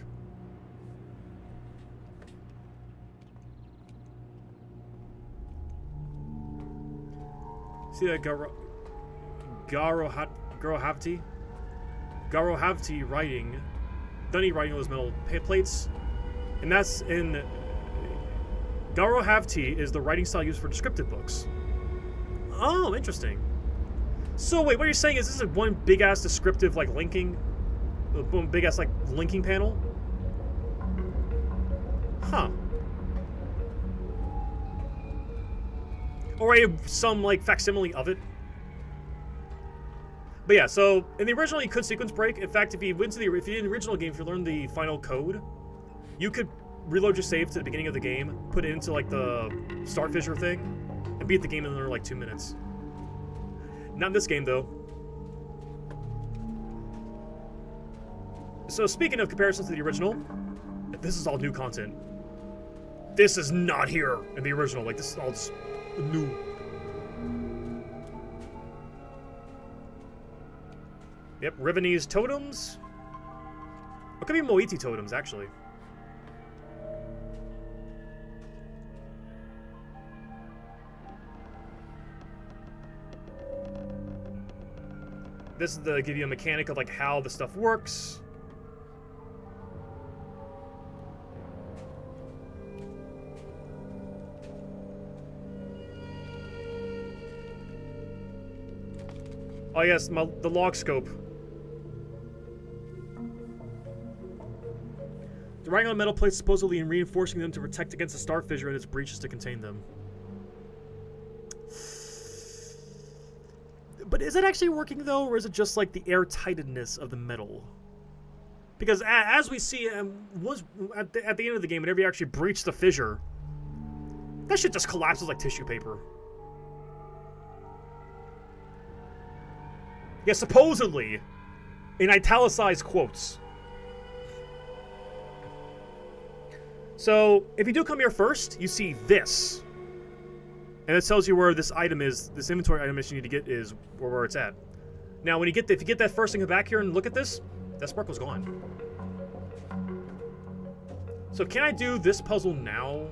See that Garohavti writing, Dunny writing on those metal plates, and that's in Garohavti is the writing style used for descriptive books. Oh, interesting. So wait, what you're saying is this is one big ass descriptive like linking, one big ass like linking panel? Huh. Or some like facsimile of it. But yeah, so in the original you could sequence break. In fact, if you did in the original game, if you learned the final code, you could reload your save to the beginning of the game, put it into like the start fissure thing, and beat the game in under like 2 minutes. Not in this game though. So speaking of comparisons to the original, this is all new content. This is not here in the original. Like this is all just new. Yep, Rivenese totems. What could be Moiti totems, actually? This is to give you a mechanic of like how the stuff works. Oh yes, the log scope. The writing on metal plates supposedly in reinforcing them to protect against a star fissure and its breaches to contain them. But is it actually working though, or is it just like the airtightness of the metal? Because as we see, was at the end of the game, whenever you actually breach the fissure, that shit just collapses like tissue paper. Yeah, supposedly, in italicized quotes. So, if you do come here first, you see this. And it tells you where this item is, this inventory item that you need to get is where it's at. Now, when you get if you get that first thing back here and look at this, that sparkle's gone. So, can I do this puzzle now?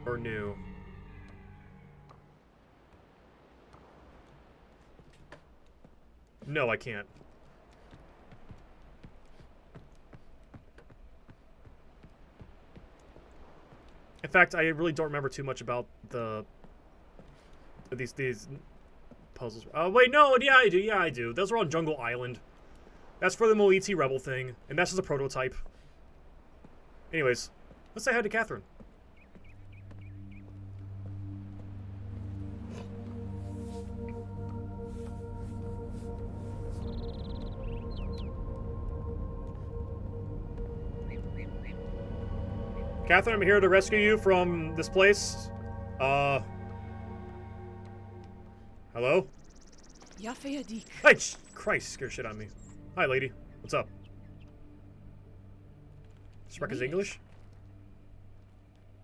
Or new? No, I can't. In fact, I really don't remember too much about these puzzles. Wait, no, yeah, I do. Yeah, I do. Those are on Jungle Island. That's for the Moiti Rebel thing, and that's just a prototype. Anyways, let's say hi to Catherine. Catherine, I'm here to rescue you from this place. Hello? Yafeyadik. Hey, Christ, scared shit out of me. Hi, lady. What's up? Spreck is English?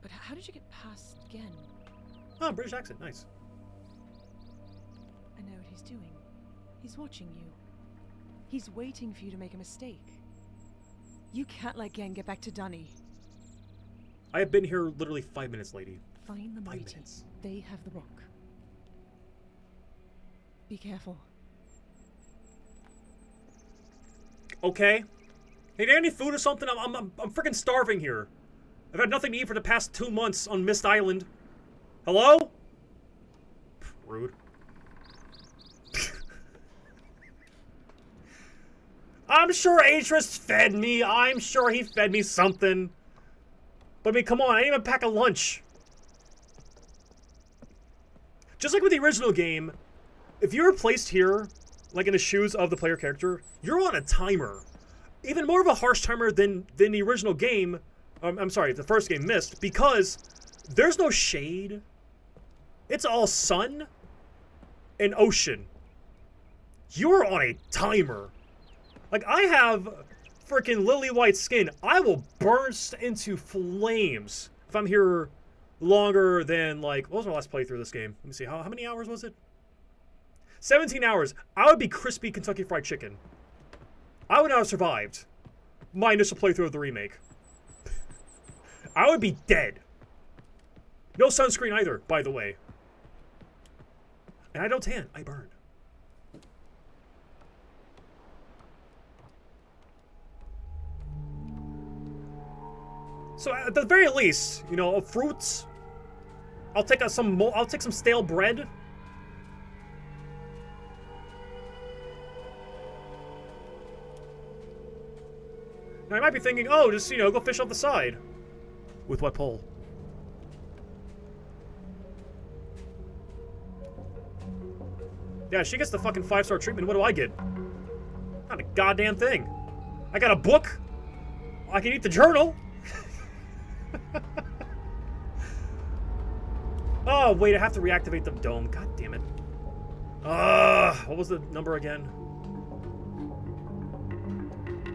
But how did you get past Gen? Oh, British accent, nice. I know what he's doing. He's watching you. He's waiting for you to make a mistake. You can't let Gen get back to Dunny. I have been here literally 5 minutes, lady. Find the 5 Moiti. minutes. They have the rock. Be careful. Okay. Hey, do you have any food or something? I'm freaking starving here. I've had nothing to eat for the past 2 months on Myst Island. Hello? Rude. I'm sure Atris fed me. I'm sure he fed me something. But I mean, come on, I didn't even pack a lunch. Just like with the original game, if you were placed here, like in the shoes of the player character, you're on a timer. Even more of a harsh timer than the original game. I'm sorry, the first game, Myst, because there's no shade. It's all sun and ocean. You're on a timer. Like, I have freaking lily white skin. I will burst into flames if I'm here longer than, like, what was my last playthrough of this game? Let me see, how many hours was it? 17 hours. I would be crispy Kentucky Fried Chicken. I would not have survived my initial playthrough of the remake. I would be dead. No sunscreen either, by the way. And I don't tan, I burn. So at the very least, you know, fruits. I'll take some stale bread. Now I might be thinking, oh, just, you know, go fish off the side. With what pole? Yeah, she gets the fucking 5-star treatment. What do I get? Not a goddamn thing. I got a book. I can eat the journal. Oh, wait, I have to reactivate the dome. God damn it. What was the number again?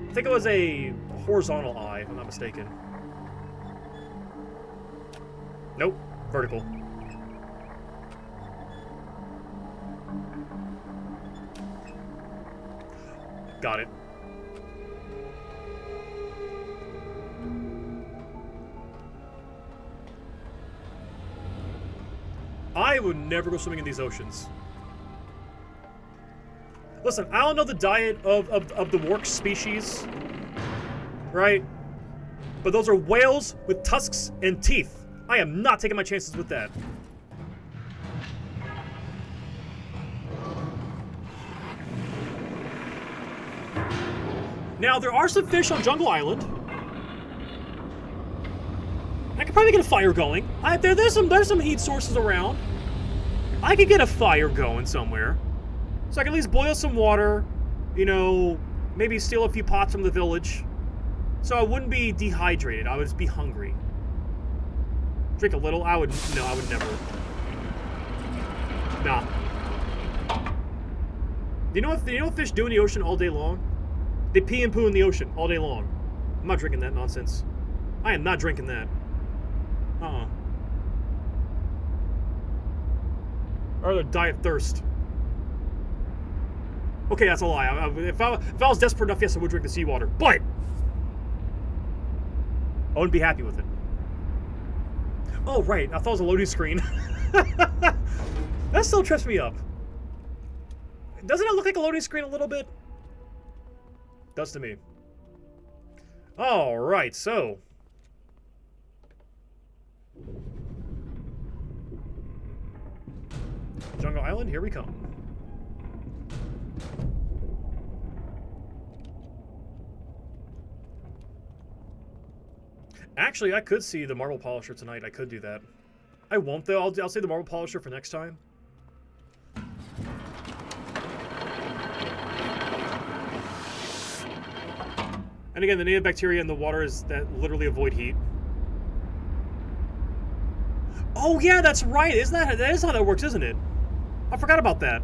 I think it was a horizontal eye, if I'm not mistaken. Nope, vertical. Got it. I would never go swimming in these oceans. Listen, I don't know the diet of the work species, right? But those are whales with tusks and teeth. I am not taking my chances with that. Now, there are some fish on Jungle Island. I could probably get a fire going. There's some heat sources around. I could get a fire going somewhere. So I can at least boil some water, you know, maybe steal a few pots from the village. So I wouldn't be dehydrated. I would just be hungry. Drink a little? I would never. Nah. Do you know what fish do in the ocean all day long? They pee and poo in the ocean all day long. I'm not drinking that nonsense. I am not drinking that. I'd rather die of thirst. Okay, that's a lie. If I was desperate enough, yes, I would drink the seawater. But I wouldn't be happy with it. Oh, right. I thought it was a loading screen. That still trips me up. Doesn't it look like a loading screen a little bit? Does to me. Alright, so. Jungle Island, here we come. Actually, I could see the marble polisher tonight. I could do that. I won't, though. I'll save the marble polisher for next time. And again, the native bacteria in the water is that literally avoid heat. Oh yeah, that's right. That is how that works, isn't it? I forgot about that.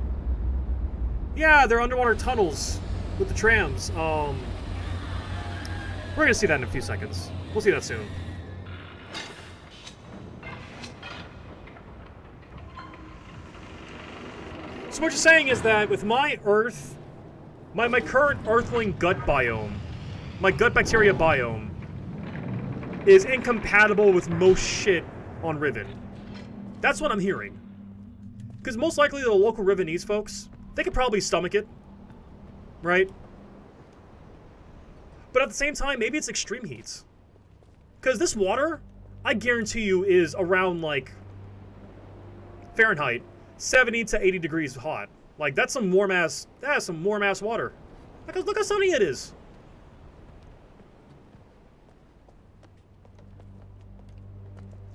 Yeah, they're underwater tunnels with the trams. We're gonna see that in a few seconds. We'll see that soon. So what you're saying is that with my Earth, my current Earthling gut biome, my gut bacteria biome, is incompatible with most shit on Riven. That's what I'm hearing. Because most likely the local Rivenese folks, they could probably stomach it. Right? But at the same time, maybe it's extreme heats. Because this water, I guarantee you, is around, like, Fahrenheit, 70 to 80 degrees hot. Like, that's some warm-ass water. Look how sunny it is.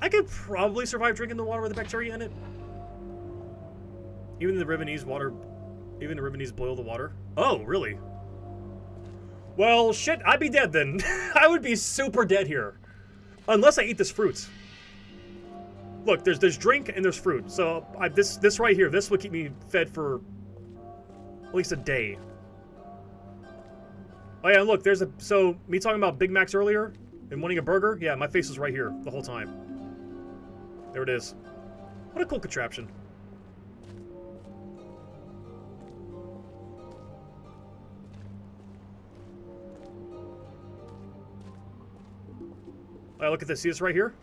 I could probably survive drinking the water with the bacteria in it. Even the Rivenese boil the water. Oh, really? Well, shit, I'd be dead then. I would be super dead here. Unless I eat this fruit. Look, there's drink and there's fruit. So this right here, this would keep me fed for at least a day. Oh yeah, look, so me talking about Big Macs earlier and wanting a burger, yeah, my face was right here the whole time. There it is. What a cool contraption. Oh, look at this. See this right here?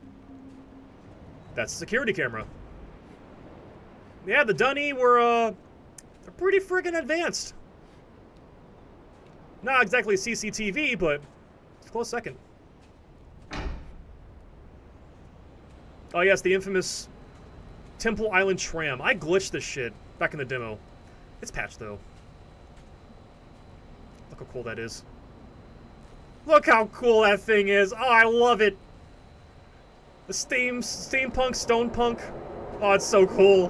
That's a security camera. Yeah, the Dunny were, they're pretty friggin' advanced. Not exactly CCTV, but it's a close second. Oh yes, the infamous Temple Island tram. I glitched this shit back in the demo. It's patched though. Look how cool that is. Look how cool that thing is. Oh, I love it. The steampunk, stone punk. Oh, it's so cool.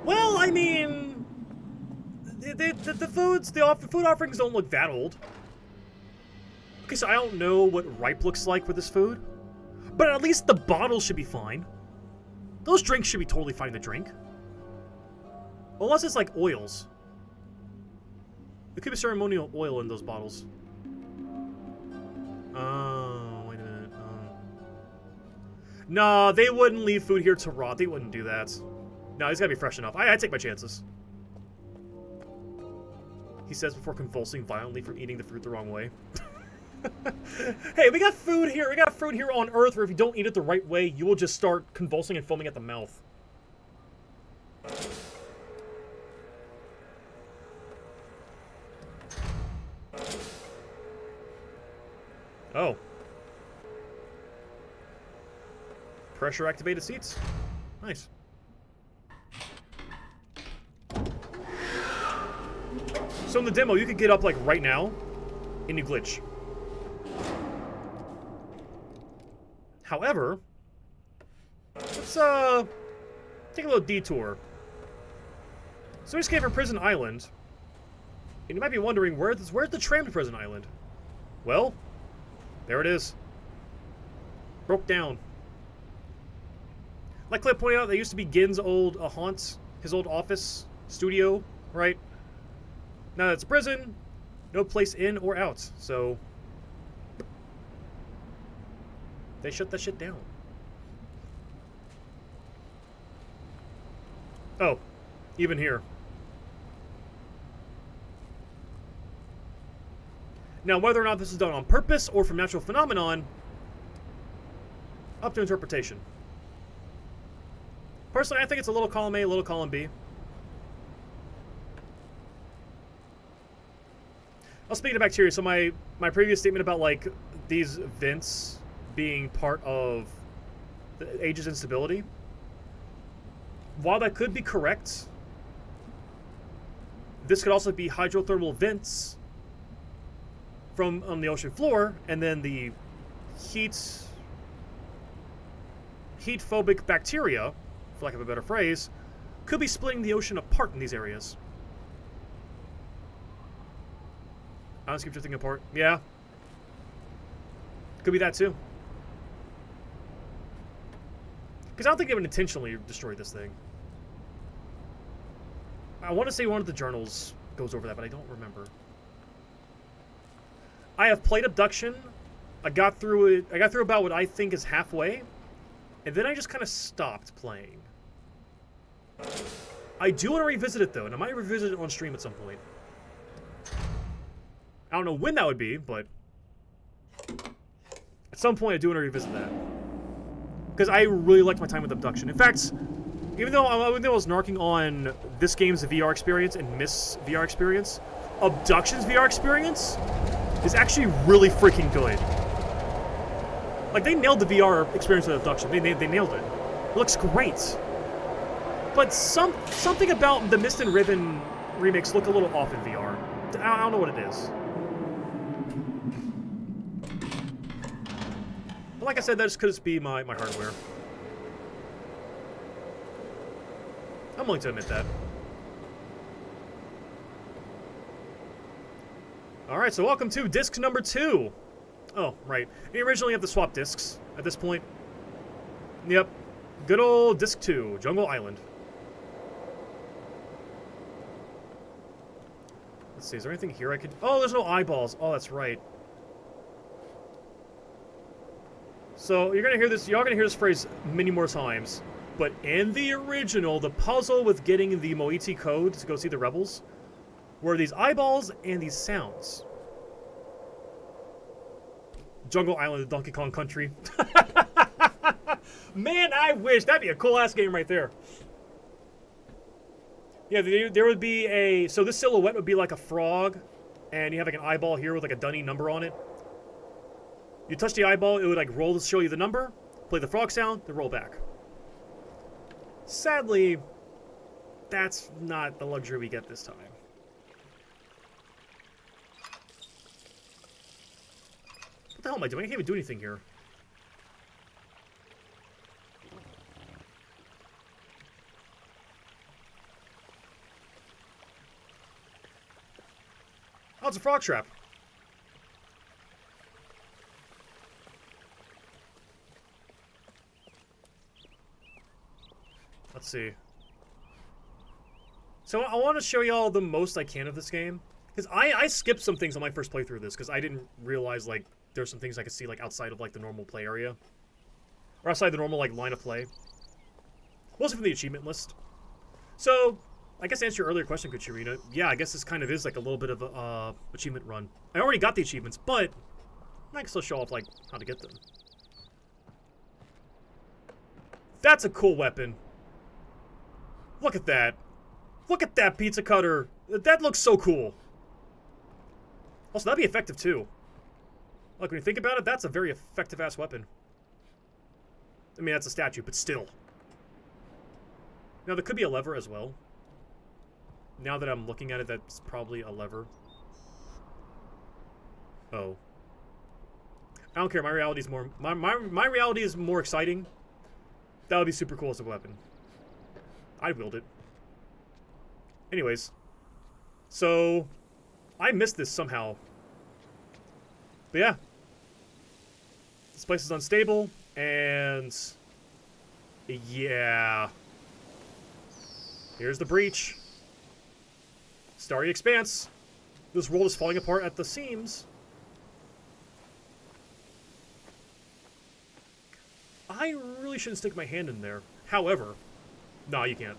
Well, I mean, the food offerings don't look that old. Okay, so I don't know what ripe looks like with this food, but at least the bottles should be fine. Those drinks should be totally fine to drink. Unless it's like oils. There could be ceremonial oil in those bottles. Oh, wait a minute. Nah, they wouldn't leave food here to rot. They wouldn't do that. No, it's gotta be fresh enough. I take my chances. He says before convulsing violently from eating the fruit the wrong way. Hey, we got food here. We got fruit here on Earth where if you don't eat it the right way, you will just start convulsing and foaming at the mouth. Oh. Pressure activated seats. Nice. So in the demo, you could get up like right now and you glitch. However, let's take a little detour. So we just came from Prison Island. And you might be wondering, where's the tram to Prison Island? Well, there it is. Broke down. Like Clip pointed out, that used to be Gin's old haunt, his old office, studio, right? Now that's a prison, no place in or out, so they shut that shit down. Oh, even here. Now, whether or not this is done on purpose or from natural phenomenon, up to interpretation. Personally, I think it's a little column A, a little column B. Well, speaking of bacteria, so my previous statement about, like, these vents being part of the Age's instability, while that could be correct, this could also be hydrothermal vents from on the ocean floor, and then the heat-phobic bacteria, for lack of a better phrase, could be splitting the ocean apart in these areas. I don't keep drifting apart. Yeah. Could be that too. Because I don't think they would intentionally destroy this thing. I want to say one of the journals goes over that, but I don't remember. I have played Abduction. I got through it. I got through about what I think is halfway, and then I just kind of stopped playing. I do want to revisit it though, and I might revisit it on stream at some point. I don't know when that would be, but at some point I do want to revisit that. Because I really liked my time with Abduction. In fact, even though I was narking on this game's VR experience and Myst's VR experience, Abduction's VR experience is actually really freaking good. Like, they nailed the VR experience with Abduction. They nailed it. It looks great. But something about the Myst and Riven remakes look a little off in VR. I don't know what it is. But like I said, that just could just be my hardware. I'm willing to admit that. Alright, so welcome to disc number 2. Oh, right. You originally have to swap discs at this point. Yep. Good old disc 2, Jungle Island. Let's see, is there anything here I could... Oh, there's no eyeballs. Oh, that's right. So, you're gonna hear this... Y'all gonna hear this phrase many more times. But in the original, the puzzle with getting the Moiti code to go see the rebels were these eyeballs and these sounds. Jungle Island, Donkey Kong Country. Man, I wish. That'd be a cool-ass game right there. Yeah, there would be a... So this silhouette would be like a frog, and you have like an eyeball here with like a dunny number on it. You touch the eyeball, it would like roll to show you the number, play the frog sound, then roll back. Sadly, that's not the luxury we get this time. What the hell am I doing? I can't even do anything here. Oh, it's a frog trap. Let's see. So I want to show y'all the most I can of this game. Because I skipped some things on my first playthrough of this, because I didn't realize, like, there's some things I could see, like, outside of, like, the normal play area. or outside the normal like line of play. Mostly from the achievement list. So, I guess to answer your earlier question, Kuchirina, yeah, I guess this kind of is like a little bit of a achievement run. I already got the achievements, but I can still show off like how to get them. That's a cool weapon. Look at that. Look at that pizza cutter. That looks so cool. Also, that'd be effective too. Like, when you think about it, that's a very effective-ass weapon. I mean, that's a statue, but still. Now, there could be a lever as well. Now that I'm looking at it, that's probably a lever. Oh. I don't care. My reality is more... My reality is more exciting. That would be super cool as a weapon. I'd wield it. Anyways. So... I missed this somehow. But yeah. This place is unstable, and... yeah. Here's the breach. Starry Expanse. This world is falling apart at the seams. I really shouldn't stick my hand in there. However, no, you can't.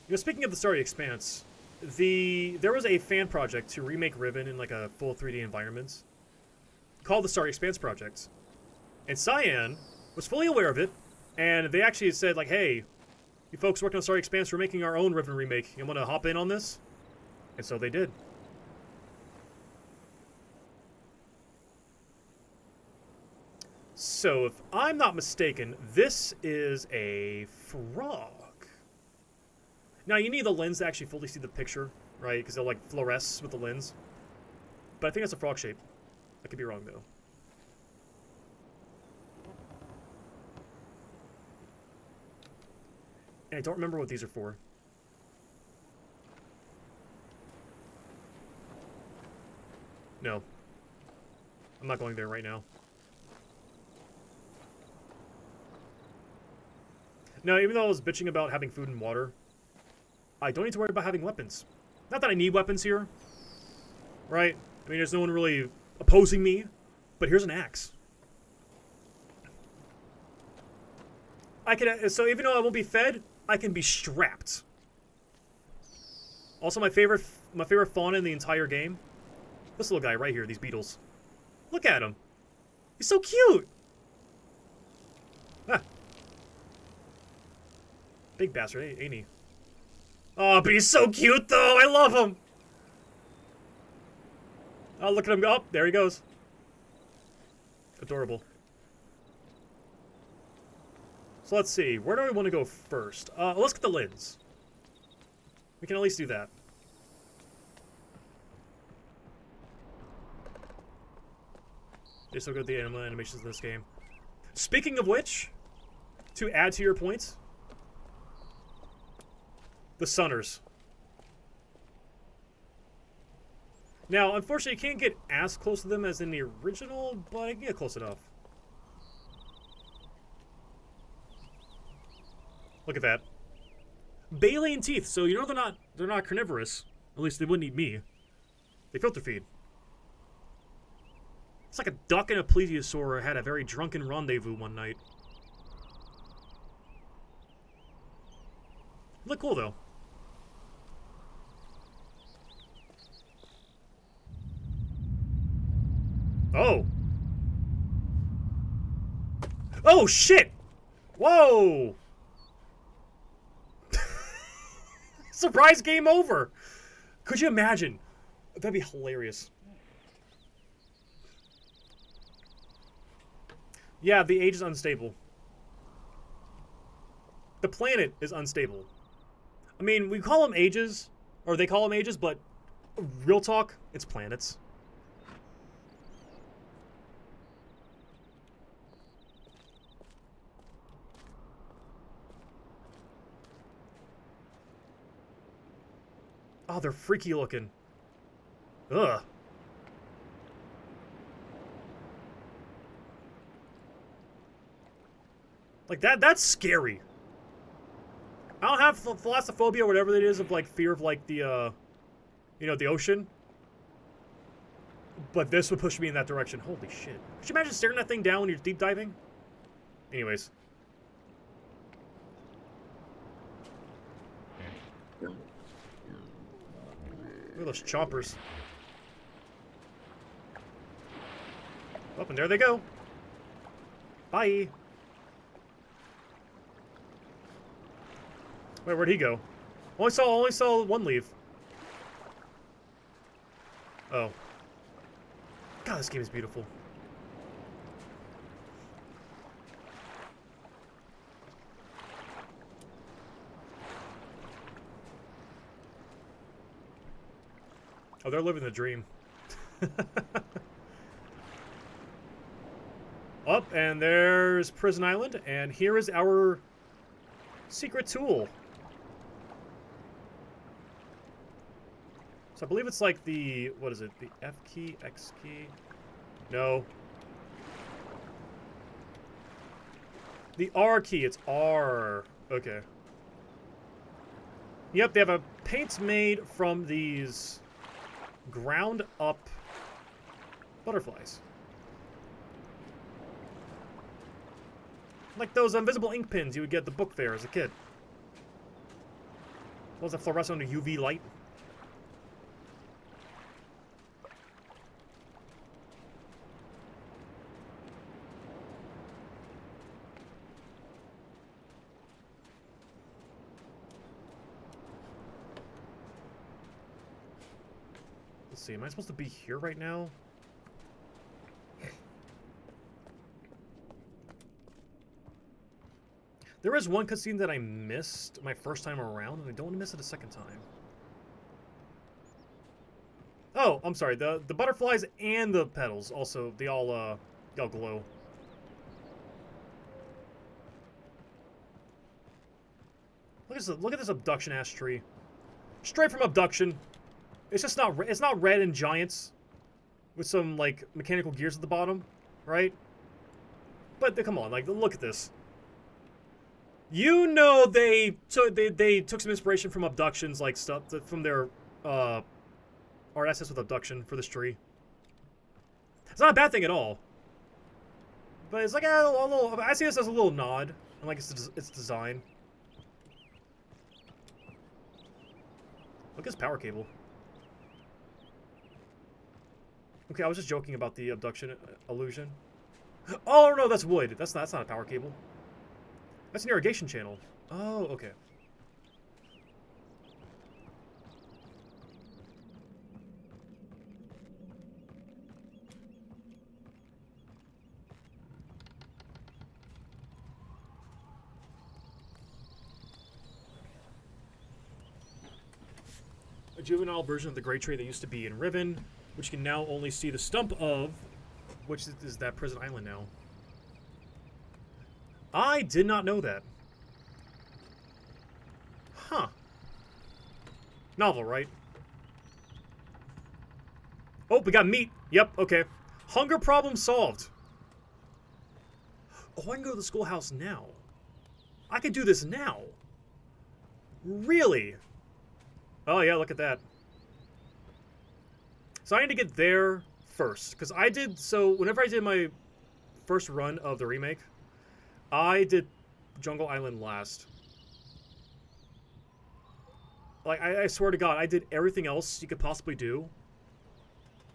You know, speaking of the Starry Expanse, there was a fan project to remake Riven in like a full 3D environment called the Starry Expanse Project. And Cyan was fully aware of it, and they actually said like, hey, you folks working on Starry Expanse, we're making our own Riven remake. You want to hop in on this? And so they did. So if I'm not mistaken, this is a frog. Now, you need the lens to actually fully see the picture, right? Because they'll, like, fluoresce with the lens. But I think that's a frog shape. I could be wrong, though. And I don't remember what these are for. No. I'm not going there right now. No, even though I was bitching about having food and water, I don't need to worry about having weapons. Not that I need weapons here, right? I mean, there's no one really opposing me, but here's an axe. I can, so even though I won't be fed, I can be strapped. Also, my favorite fauna in the entire game, this little guy right here, these beetles. Look at him. He's so cute. Ah. Big bastard, ain't he? Oh, but he's so cute, though. I love him. Oh, look at him go. Oh, there he goes. Adorable. So let's see. Where do I want to go first? Let's get the lens. We can at least do that. They're so good at the animations in this game. Speaking of which, to add to your points, the Sunners. Now, unfortunately, you can't get as close to them as in the original, but I can get close enough. Look at that. Baleen teeth, so you know they're not carnivorous. At least they wouldn't eat me. They filter feed. It's like a duck and a plesiosaur had a very drunken rendezvous one night. Look cool though. Oh. Oh, shit! Whoa! Surprise game over! Could you imagine? That'd be hilarious. Yeah, the age is unstable. The planet is unstable. I mean, we call them ages, or they call them ages, but real talk, it's planets. Oh, they're freaky looking. Ugh. Like that's scary. I don't have thalassophobia or whatever it is of like fear of like the, you know, the ocean. But this would push me in that direction. Holy shit. Could you imagine staring that thing down when you're deep diving? Anyways. Look at those chompers. Oh, and there they go. Bye. Wait, where'd he go? Only saw one leave. Oh. God, this game is beautiful. Oh, they're living the dream. Up, and there's Prison Island, and here is our secret tool. So I believe it's like the, what is it, the F key, X key? No. The R key, it's R. Okay. Yep, they have a paint made from these ground up butterflies. Like those invisible ink pens you would get at the book fair as a kid. Those that fluoresce under UV light. Let's see, am I supposed to be here right now? There is one cutscene that I missed my first time around, and I don't want to miss it a second time. Oh, I'm sorry. The butterflies and the petals also, they all glow. Look at this abduction ash tree. Straight from abduction. It's just not it's not red and giants with some like mechanical gears at the bottom, right? But come on, like look at this. You know they took some inspiration from abductions, like stuff from their art assets with abduction for this tree. It's not a bad thing at all, but it's like a little. I see this as a little nod, and like its design. Look at this power cable. Okay, I was just joking about the abduction illusion. Oh no, that's wood. That's not a power cable. That's an irrigation channel. Oh, okay. A juvenile version of the Great Tree that used to be in Riven, which you can now only see the stump of, which is that Prison Island now. I did not know that. Huh. Novel, right? Oh, we got meat. Yep, okay. Hunger problem solved. Oh, I can go to the schoolhouse now. I can do this now. Really? Oh, yeah, look at that. So I need to get there first. Because whenever I did my first run of the remake, I did Jungle Island last. Like, I swear to God, I did everything else you could possibly do.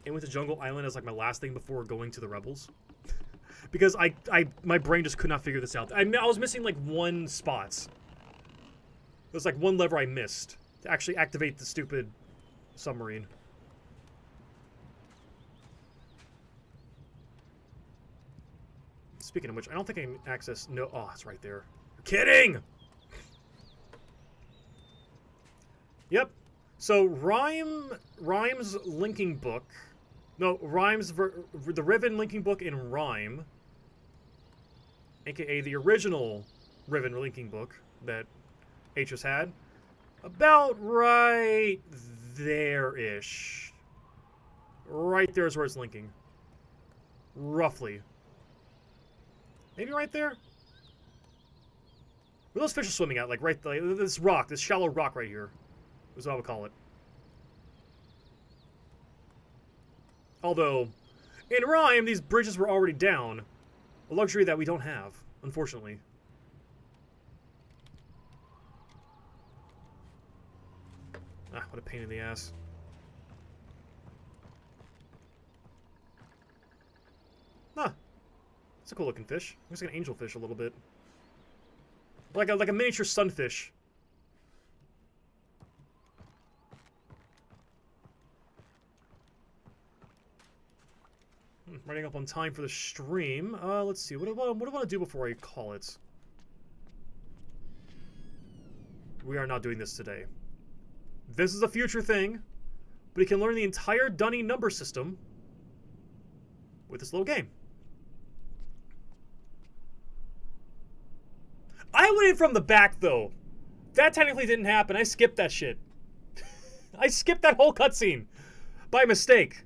And went to Jungle Island as like my last thing before going to the Rebels. Because my brain just could not figure this out. I was missing like one spot. There's like one lever I missed to actually activate the stupid submarine. Speaking of which, I don't think I can access... No, oh, it's right there. You're kidding! Yep. So, Rime's linking book... No, the Riven linking book in Rime, a.k.a. the original Riven linking book that Atris had, about right there-ish. Right there is where it's linking. Roughly. Maybe right there? Where those fish are swimming at, like this rock, this shallow rock right here, is what I would call it. Although, in Rime, these bridges were already down, a luxury that we don't have, unfortunately. Ah, what a pain in the ass. Huh. It's a cool looking fish. Looks like an angelfish a little bit. Like a miniature sunfish. Running up on time for the stream. Let's see. What do I want to do before I call it? We are not doing this today. This is a future thing, but you can learn the entire Dunny number system with this little game. I went in from the back, though. That technically didn't happen. I skipped that shit. I skipped that whole cutscene by mistake.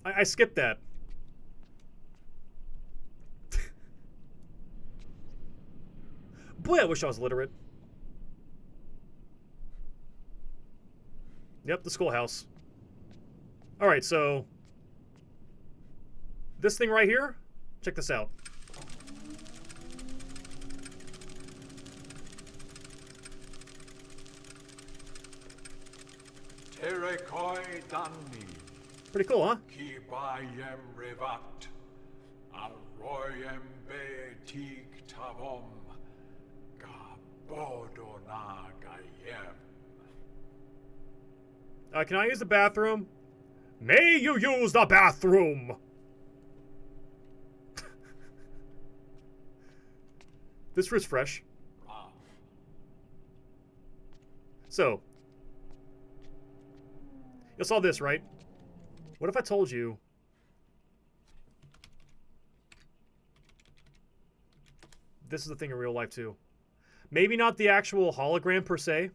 I skipped that. Boy, I wish I was literate. Yep, the schoolhouse. Alright, so... this thing right here? Check this out. Terekoi Danni, Pretty cool, huh? Kibayem Revat, Arroyem Be Tig Tavom, Gabodona Gayem. Can I use the bathroom? May you use the bathroom! This fruit's fresh. So, you saw this, right? What if I told you... this is the thing in real life, too. Maybe not the actual hologram, per se.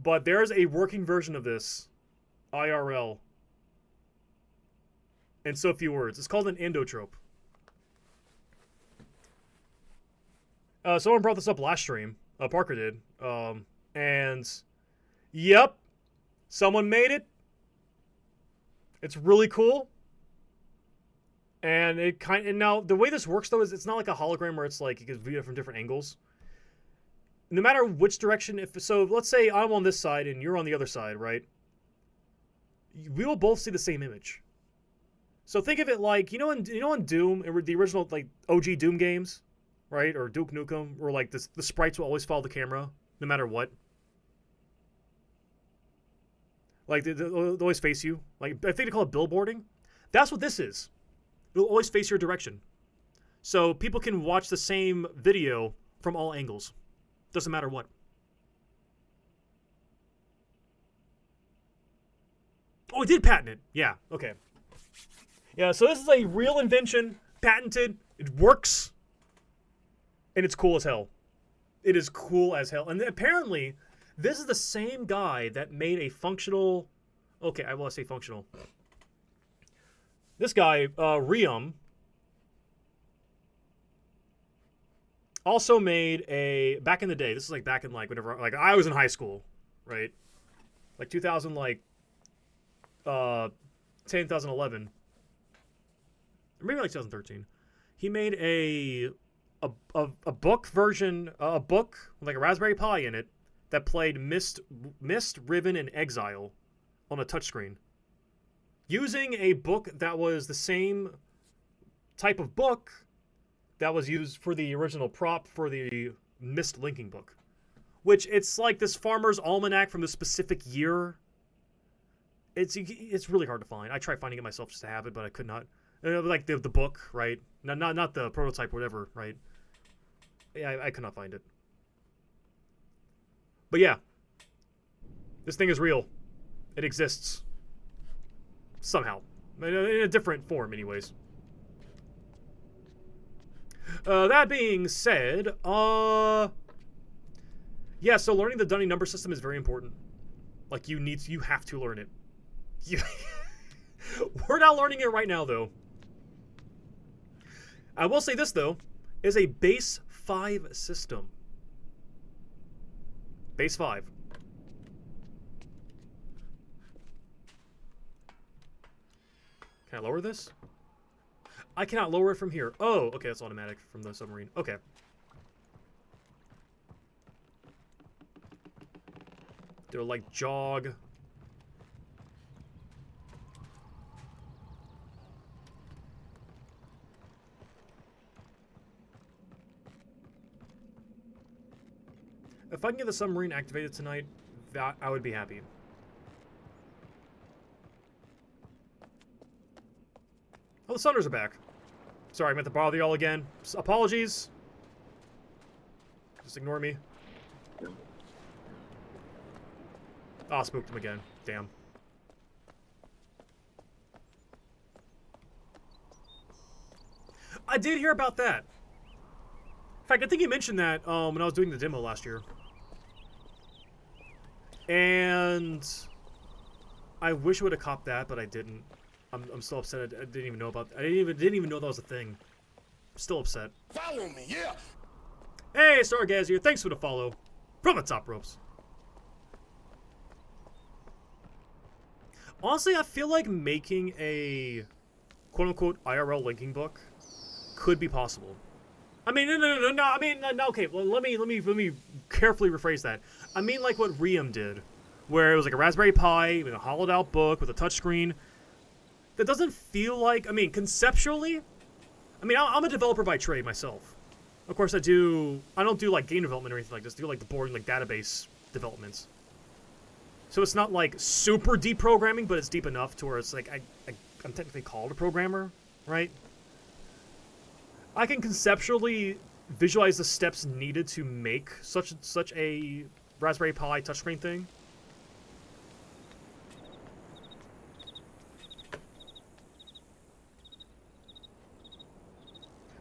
But there's a working version of this. IRL. In so few words. It's called an endotrope. Someone brought this up last stream. Parker did. And... yep. Someone made it. It's really cool. And it and now the way this works though is it's not like a hologram where it's like you can view it from different angles. No matter which direction, so let's say I'm on this side and you're on the other side, right? We will both see the same image. So think of it like in Doom, the original like OG Doom games, right? Or Duke Nukem, where like the sprites will always follow the camera no matter what. Like, they'll always face you. Like, I think they call it billboarding. That's what this is. It'll always face your direction. So people can watch the same video from all angles. Doesn't matter what. Oh, I did patent it. Yeah, okay. Yeah, so this is a real invention. Patented. It works. And it's cool as hell. It is cool as hell. And apparently... this is the same guy that made a functional... okay, I want to say functional. This guy, Rime, also made a... back in the day, this is like back in like whenever... like I was in high school, right? Like 2000, like... 2011. Or maybe like 2013. He made a book version... a book with like a Raspberry Pi in it that played Myst, Riven, and Exile on a touchscreen. Using a book that was the same type of book that was used for the original prop for the Myst linking book. Which, it's like this farmer's almanac from the specific year. It's really hard to find. I tried finding it myself just to have it, but I could not. Like the book, right? Not the prototype, whatever, right? Yeah, I could not find it. But yeah, this thing is real. It exists. Somehow. In a different form, anyways. That being said, yeah, so learning the Dunning number system is very important. Like, you have to learn it. We're not learning it right now, though. I will say this, though, is a base 5 system. Base 5. Can I lower this? I cannot lower it from here. Oh, okay, that's automatic from the submarine. Okay. They're like jog. If I can get the submarine activated tonight, that I would be happy. Oh, the Sunners are back. Sorry, I meant to bother y'all again. Apologies. Just ignore me. Ah, spooked him again. Damn. I did hear about that. In fact, I think you mentioned that when I was doing the demo last year. And I wish I would have copped that, but I didn't. I'm still upset. I didn't even know about. I didn't even know that was a thing. I'm still upset. Follow me, yeah. Hey, Stargazier, thanks for the follow from the top ropes. Honestly, I feel like making a quote-unquote IRL linking book could be possible. I mean, no. I mean, no. Okay, well, let me carefully rephrase that. I mean, like what Rime did, where it was like a Raspberry Pi with a hollowed-out book with a touchscreen. That doesn't feel like. I mean, conceptually. I mean, I'm a developer by trade myself. Of course, I don't do like game development or anything like this. I do like the boring like database developments. So it's not like super deep programming, but it's deep enough to where it's like I'm technically called a programmer, right? I can conceptually visualize the steps needed to make such a Raspberry Pi touchscreen thing.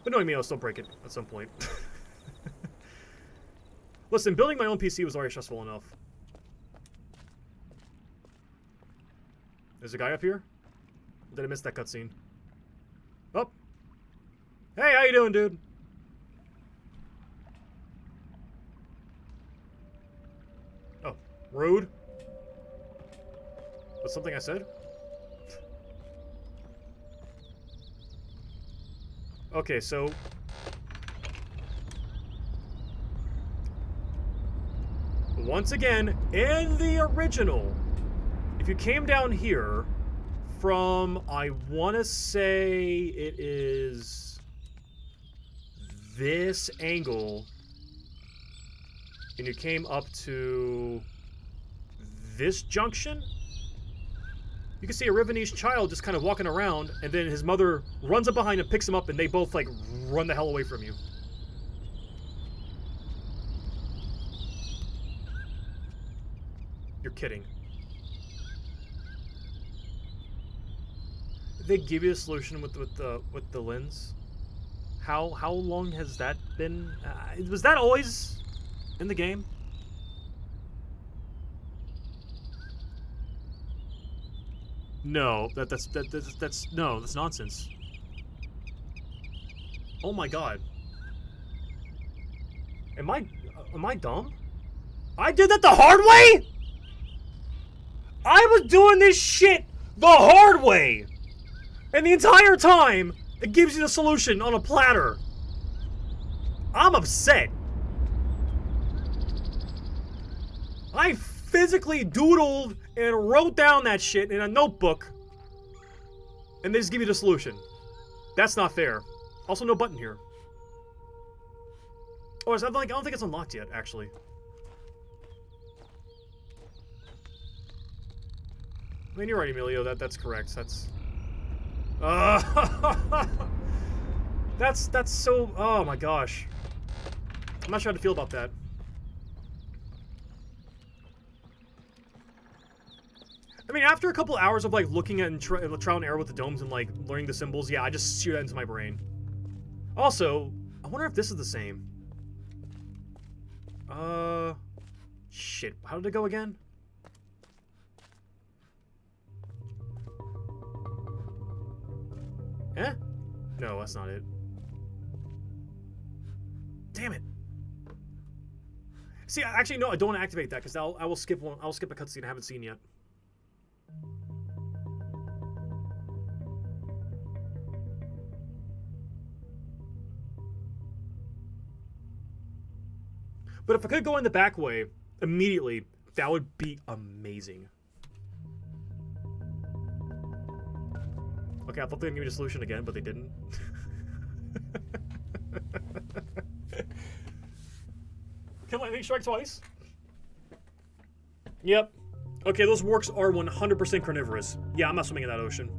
But knowing me, I'll still break it at some point. Listen, building my own PC was already stressful enough. There's a guy up here? Or did I miss that cutscene? Oh. Hey, how you doing, dude? Oh, rude. That's something I said? Okay, so... once again, in the original, if you came down here from, I want to say it is this angle, and you came up to this junction, you can see a Rivenese child just kind of walking around, and then his mother runs up behind him, picks him up, and they both, like, run the hell away from you. You're kidding. Did they give you a solution with the lens? How long has that been? Was that always in the game? No, that's no, that's nonsense. Oh my god. Am I dumb? I did that the hard way? I was doing this shit the hard way. And the entire time, it gives you the solution on a platter. I'm upset. I physically doodled and wrote down that shit in a notebook, and they just give you the solution. That's not fair. Also, no button here. Oh, I don't think it's unlocked yet, actually. I mean, you're right, Emilio. That's correct. That's that's so. Oh my gosh. I'm not sure how to feel about that. I mean, after a couple hours of like looking at trial and error with the domes and like learning the symbols, yeah, I just shoot that into my brain. Also, I wonder if this is the same. Shit. How did it go again? Eh? No, that's not it. See, actually, no, I don't want to activate that because I will skip one. I'll skip a cutscene I haven't seen yet. But if I could go in the back way immediately, that would be amazing. Okay, I thought they were going to give me the solution again, but they didn't. Can lightning strike twice? Yep. Okay, those works are 100% carnivorous. Yeah, I'm not swimming in that ocean.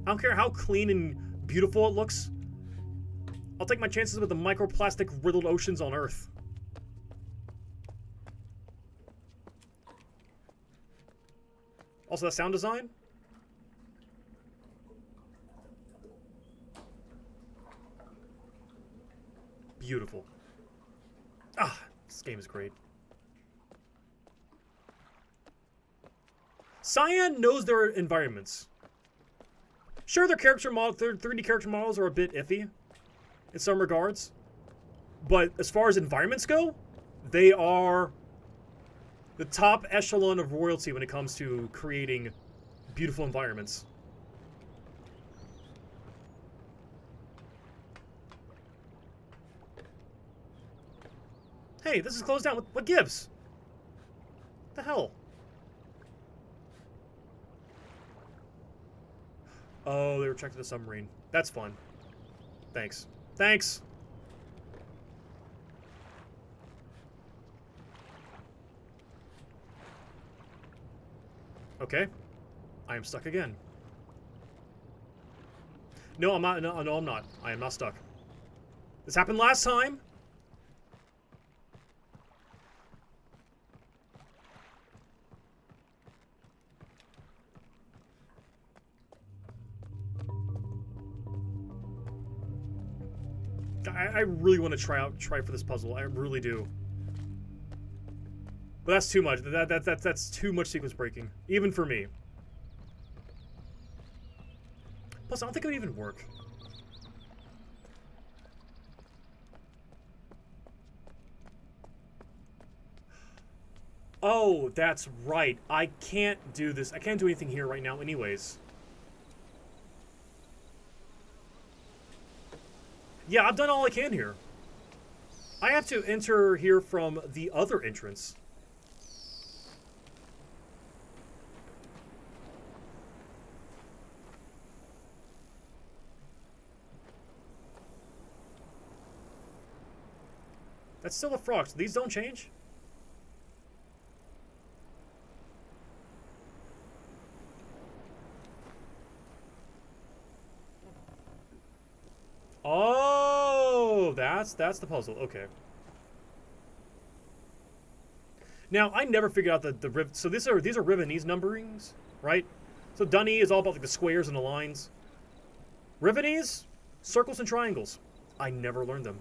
I don't care how clean and beautiful it looks. I'll take my chances with the microplastic riddled oceans on Earth. Also, that sound design? Beautiful. Ah, this game is great. Cyan knows their environments. Sure, their 3D character models are a bit iffy in some regards, but as far as environments go, they are the top echelon of royalty when it comes to creating beautiful environments. Hey, this is closed down. What gives? What the hell? Oh, they retracted the submarine. That's fun. Thanks. Thanks! Okay. I am stuck again. No, I'm not. No, I'm not. I am not stuck. This happened last time. I really want to try for this puzzle. I really do. But that's too much. That's too much sequence breaking, even for me. Plus, I don't think it would even work. Oh, that's right. I can't do this. I can't do anything here right now anyways. Yeah, I've done all I can here. I have to enter here from the other entrance. That's still a frog, so these don't change? Oh, that's the puzzle. Okay. Now, I never figured out the Riven. So these are Rivenese numberings, right? So Dunny is all about like the squares and the lines. Rivenese, circles and triangles. I never learned them.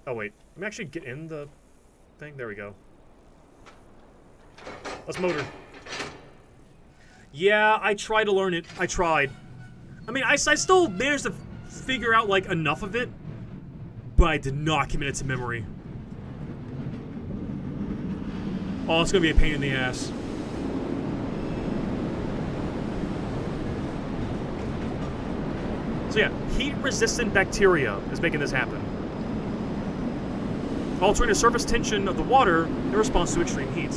Oh wait, let me actually get in the thing. There we go. Let's motor. Yeah, I tried to learn it. I tried. I mean, I still managed to figure out like enough of it, but I did not commit it to memory. Oh, it's gonna be a pain in the ass. So yeah, heat-resistant bacteria is making this happen. Altering the surface tension of the water in response to extreme heat.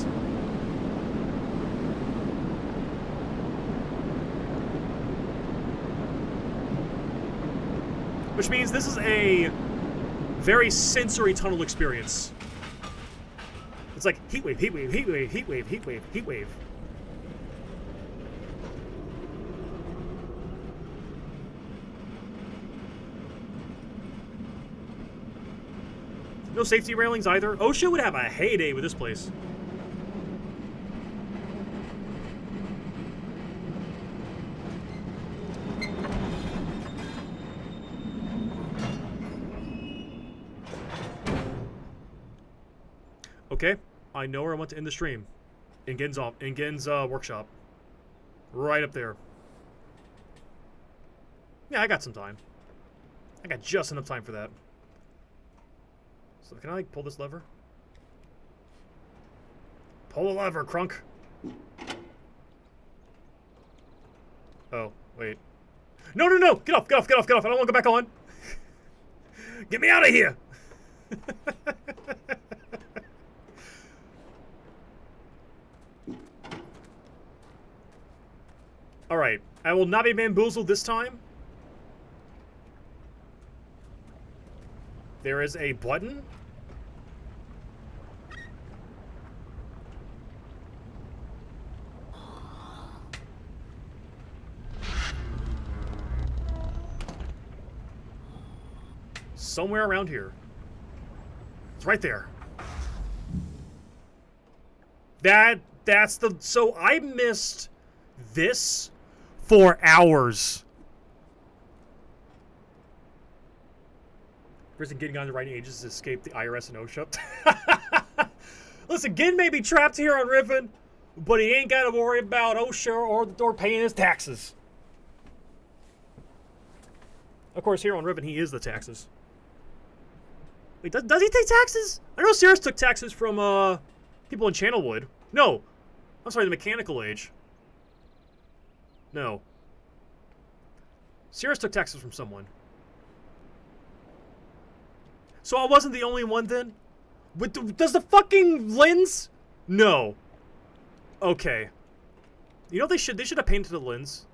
Which means this is a very sensory tunnel experience. It's like heat wave, heat wave, heat wave, heat wave, heat wave, heat wave. No safety railings either. OSHA would have a heyday with this place. Okay, I know where I want to end the stream. In Gen's workshop. Right up there. Yeah, I got some time. I got just enough time for that. So can I, like, pull this lever? Pull the lever, Crunk. Oh, wait. No, no, no! Get off, get off, get off, get off! I don't want to go back on! Get me out of here! Alright, I will not be bamboozled this time. There is a button. Somewhere around here. It's right there. That's the... So I missed this for hours. Person getting on the right ages to escape the IRS and OSHA. Listen, Gin may be trapped here on Riven, but he ain't got to worry about OSHA or paying his taxes. Of course, here on Riven, he is the taxes. Wait, does he take taxes? I know Cirrus took taxes from people in Channelwood. No, I'm sorry, the Mechanical Age. No. Cirrus took taxes from someone. So I wasn't the only one then? Does the fucking lens? No. Okay. You know they should have painted the lens.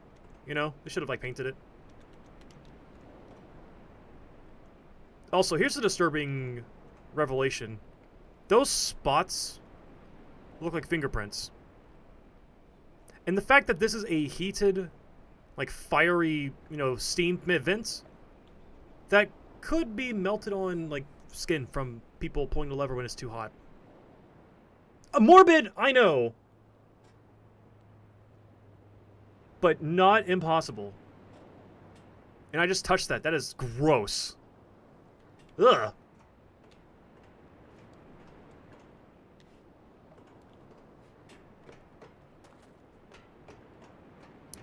You know, they should have like painted it. Also, here's a disturbing revelation. Those spots look like fingerprints. And the fact that this is a heated, like fiery, you know, steam vent, that could be melted on, like, skin from people pulling the lever when it's too hot. Morbid, I know. But not impossible. And I just touched that. That is gross. Ugh.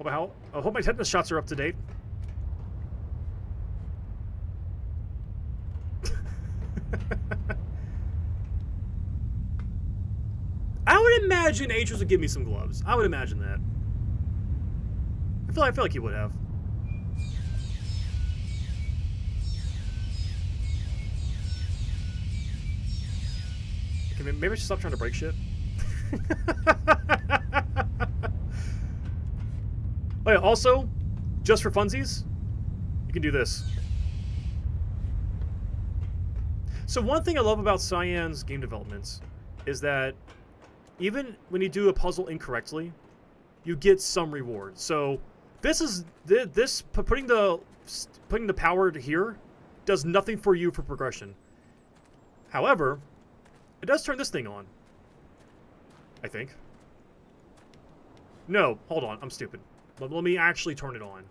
I hope my tetanus shots are up to date. I would imagine Atreus would give me some gloves. I would imagine that. I feel like he would have. Okay, maybe I should stop trying to break shit. Oh yeah, also, just for funsies, you can do this. So one thing I love about Cyan's game developments is that even when you do a puzzle incorrectly, you get some reward. So this putting the power to here does nothing for you for progression. However, it does turn this thing on. I think. No, hold on, I'm stupid. Let me actually turn it on.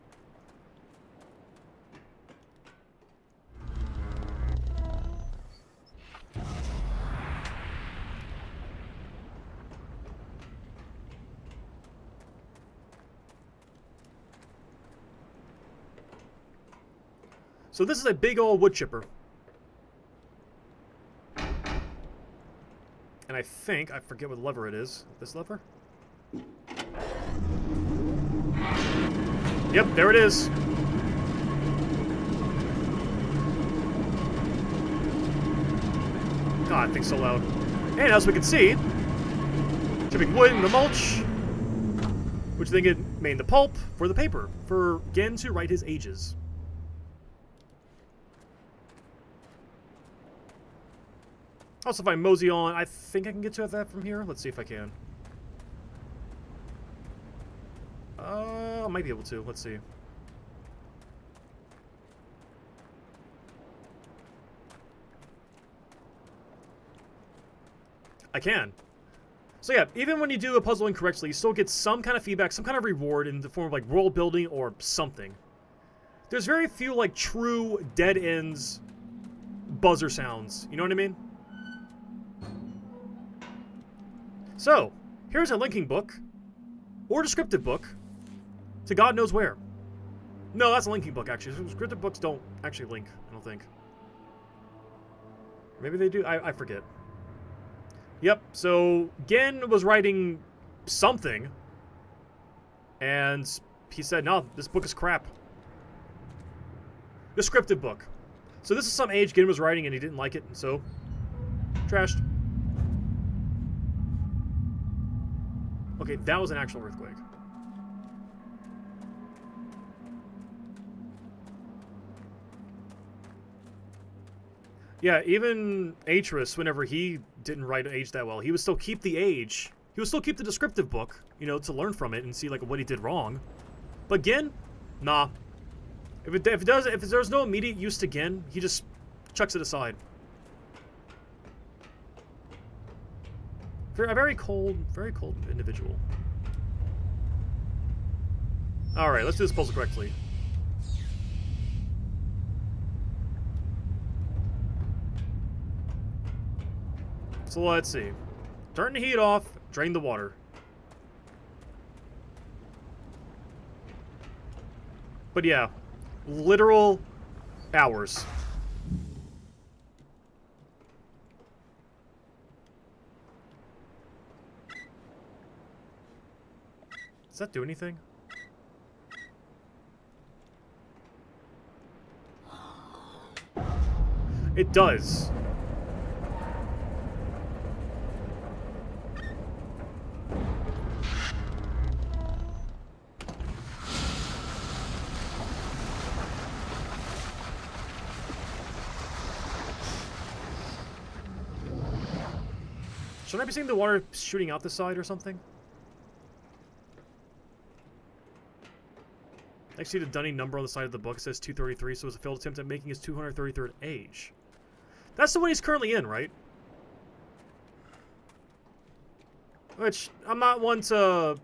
So this is a big old wood chipper. And I think, I forget what lever it is. This lever? Yep, there it is. God, thing's so loud. And as we can see, chipping wood in the mulch, which then get made the pulp for the paper, for Gen to write his ages. Also, if I mosey on, I think I can get to that from here. Let's see if I can. I might be able to. Let's see. I can. So yeah, even when you do a puzzle incorrectly, you still get some kind of feedback, some kind of reward in the form of like world building or something. There's very few like true dead ends buzzer sounds. You know what I mean? So, here's a linking book, or descriptive book, To God knows where. No, that's a linking book, actually. Scripted books don't actually link, I don't think. Maybe they do. I forget. Yep, so Gen was writing something, and he said, no, this book is crap. The scripted book. So this is some age Gen was writing, and he didn't like it, and so trashed. Okay, that was an actual earthquake. Yeah, even Atris, whenever he didn't write age that well, he would still keep the age. He would still keep the descriptive book, you know, to learn from it and see like what he did wrong. But Gen, nah. If there's no immediate use to Gen, he just chucks it aside. A very cold individual. All right, let's do this puzzle correctly. So let's see. Turn the heat off, drain the water. But yeah, literal hours. Does that do anything? It does. Should I be seeing the water shooting out the side or something? I see the Dunning number on the side of the book. It says 233, so it was a failed attempt at making his 233rd age. That's the one he's currently in, right? Which, I'm not one to...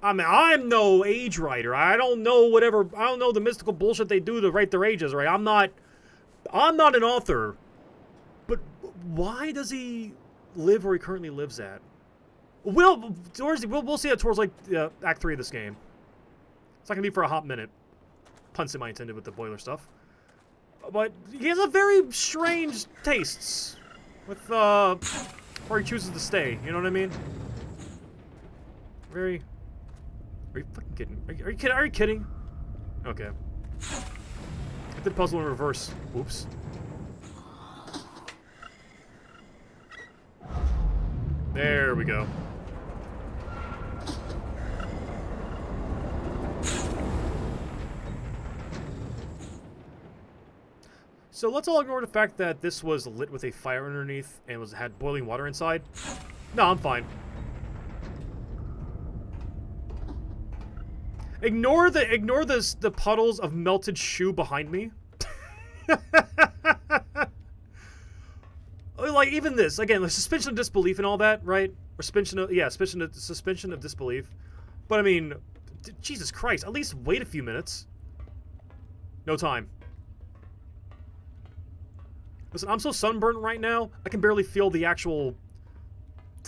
I mean, I'm no age writer. I don't know whatever... I don't know the mystical bullshit they do to write their ages, right? I'm not an author. But why does he live where he currently lives at? We'll see that towards, like, Act 3 of this game. It's not going to be for a hot minute. Pun semi-intended with the boiler stuff. But he has a very strange tastes with, where he chooses to stay. You know what I mean? Very... Are you fucking kidding? Are you kidding? Are you kidding? Okay. I did the puzzle in reverse. Oops. There we go. So let's all ignore the fact that this was lit with a fire underneath and had boiling water inside. No, I'm fine. Ignore the puddles of melted shoe behind me. Like even this again, the suspension of disbelief and all that, right? Or suspension of disbelief. But I mean, Jesus Christ! At least wait a few minutes. No time. Listen, I'm so sunburnt right now, I can barely feel the actual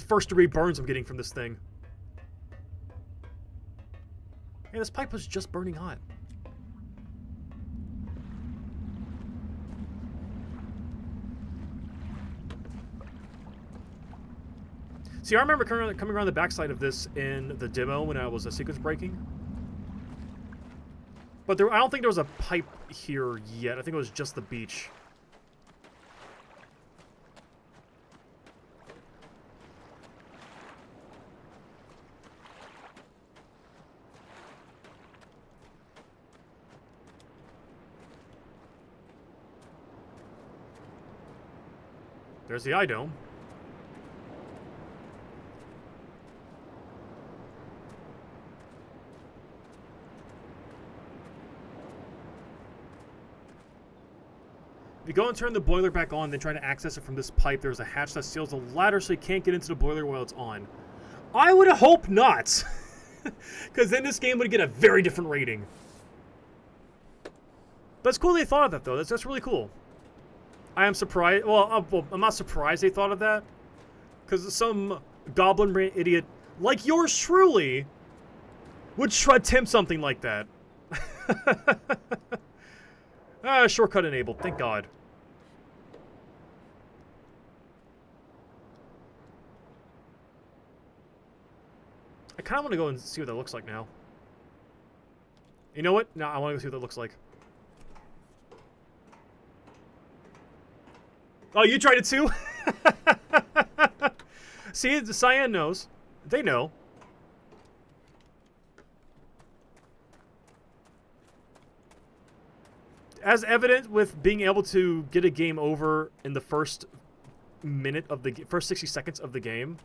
first-degree burns I'm getting from this thing. Hey, this pipe was just burning hot. See, I remember coming around the backside of this in the demo when I was sequence breaking. But I don't think there was a pipe here yet. I think it was just the beach. There's the eye dome. If you go and turn the boiler back on, then try to access it from this pipe, there's a hatch that seals the ladder so you can't get into the boiler while it's on. I would hope not! Because then this game would get a very different rating. But it's cool they thought of that, though. That's really cool. I am surprised. Well, I'm not surprised they thought of that. Because some goblin brain idiot, like yours truly, would attempt something like that. Shortcut enabled, thank God. I kind of want to go and see what that looks like now. You know what? No, I want to go see what that looks like. Oh, you tried it too? See, the Cyan knows. They know. As evident with being able to get a game over in the first minute of the first 60 seconds of the game,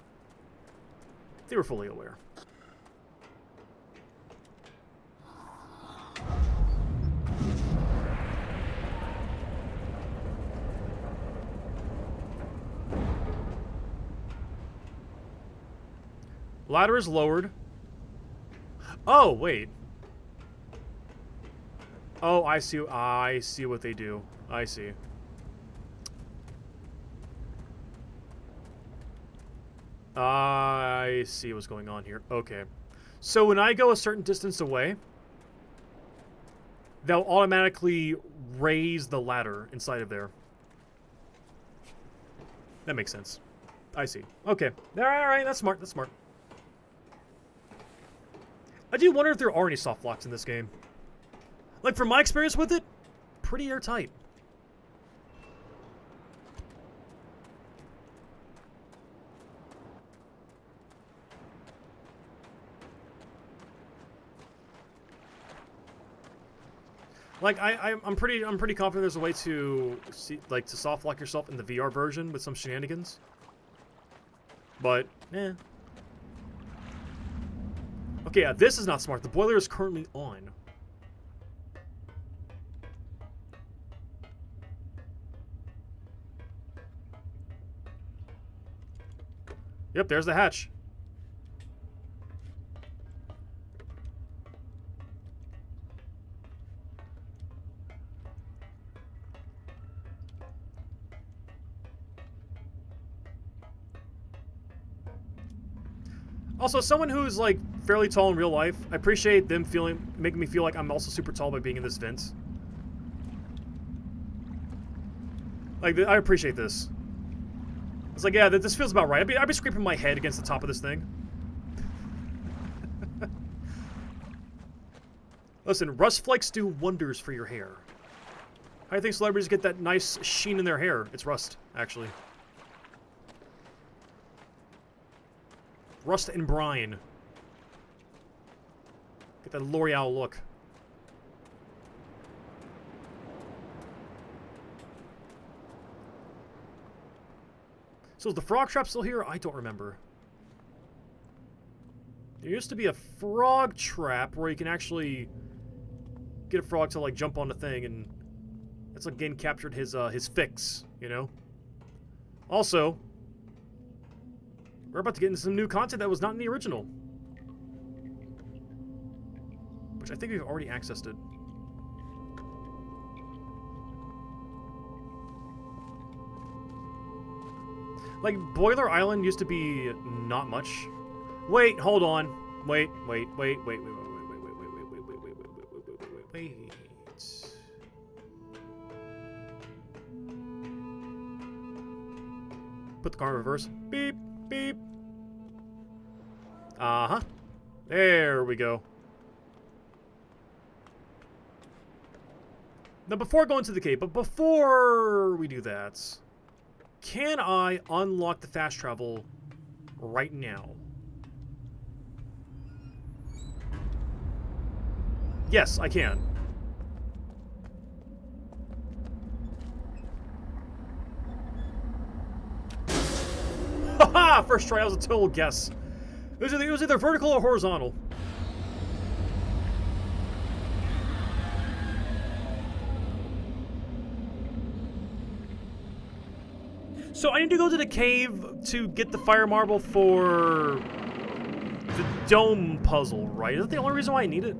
they were fully aware. Ladder is lowered. Oh, wait. Oh, I see what they do. I see. I see what's going on here. Okay. So when I go a certain distance away, they'll automatically raise the ladder inside of there. That makes sense. I see. Okay. All right. That's smart. That's smart. I do wonder if there are any soft locks in this game. Like, from my experience with it, pretty airtight. Like, I'm pretty confident there's a way to see, like, to soft lock yourself in the VR version with some shenanigans. But, eh. Okay, yeah, this is not smart. The boiler is currently on. Yep, there's the hatch. Also, someone who's, like, fairly tall in real life, I appreciate them making me feel like I'm also super tall by being in this vent. Like, I appreciate this. It's like, yeah, this feels about right. I'd be scraping my head against the top of this thing. Listen, rust flakes do wonders for your hair. How do you think celebrities get that nice sheen in their hair? It's rust, actually. Rust and brine. Get that L'Oreal look. So is the frog trap still here? I don't remember. There used to be a frog trap where you can actually get a frog to, like, jump on the thing, and that's again captured his fix, you know? Also, we're about to get into some new content that was not in the original. Which I think we've already accessed it. Like, Boiler Island used to be not much. Wait, hold on. Wait. Put the car in reverse. Beep, beep. Uh-huh. There we go. Now, before going to the cave, but before we do that, can I unlock the fast travel right now? Yes, I can. Haha! First try, that was a total guess. It was either vertical or horizontal. So I need to go to the cave to get the fire marble for the dome puzzle, right? Is that the only reason why I need it?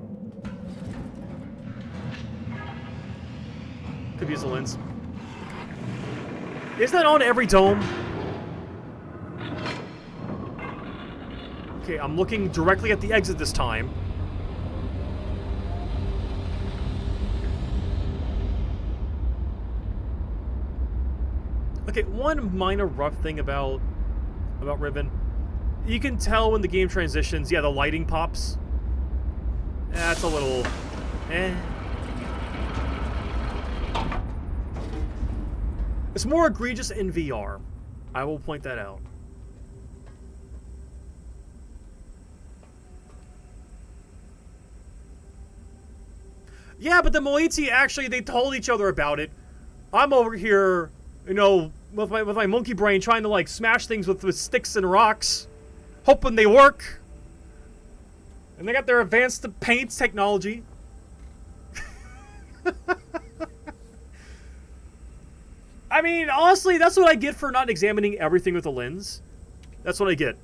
Could use the lens. Is that on every dome? Okay, I'm looking directly at the exit this time. Okay, one minor rough thing about Riven. You can tell when the game transitions, yeah, the lighting pops. That's a little... It's more egregious in VR. I will point that out. Yeah, but the Moiti actually, they told each other about it. I'm over here, you know, with my monkey brain trying to, like, smash things with sticks and rocks. Hoping they work. And they got their advanced paint technology. I mean, honestly, that's what I get for not examining everything with a lens. That's what I get.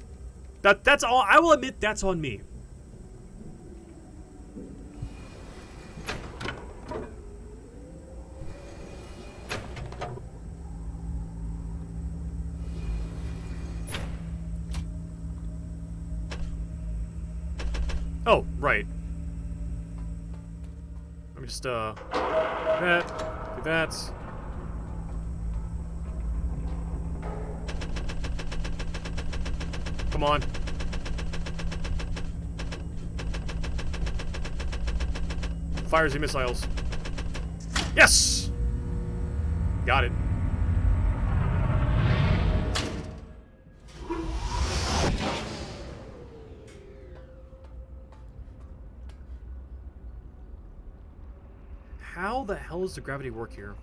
That's all. I will admit that's on me. Oh, right. Let me just, do that. Come on. Fires the missiles. Yes! Got it. How the hell does the gravity work here?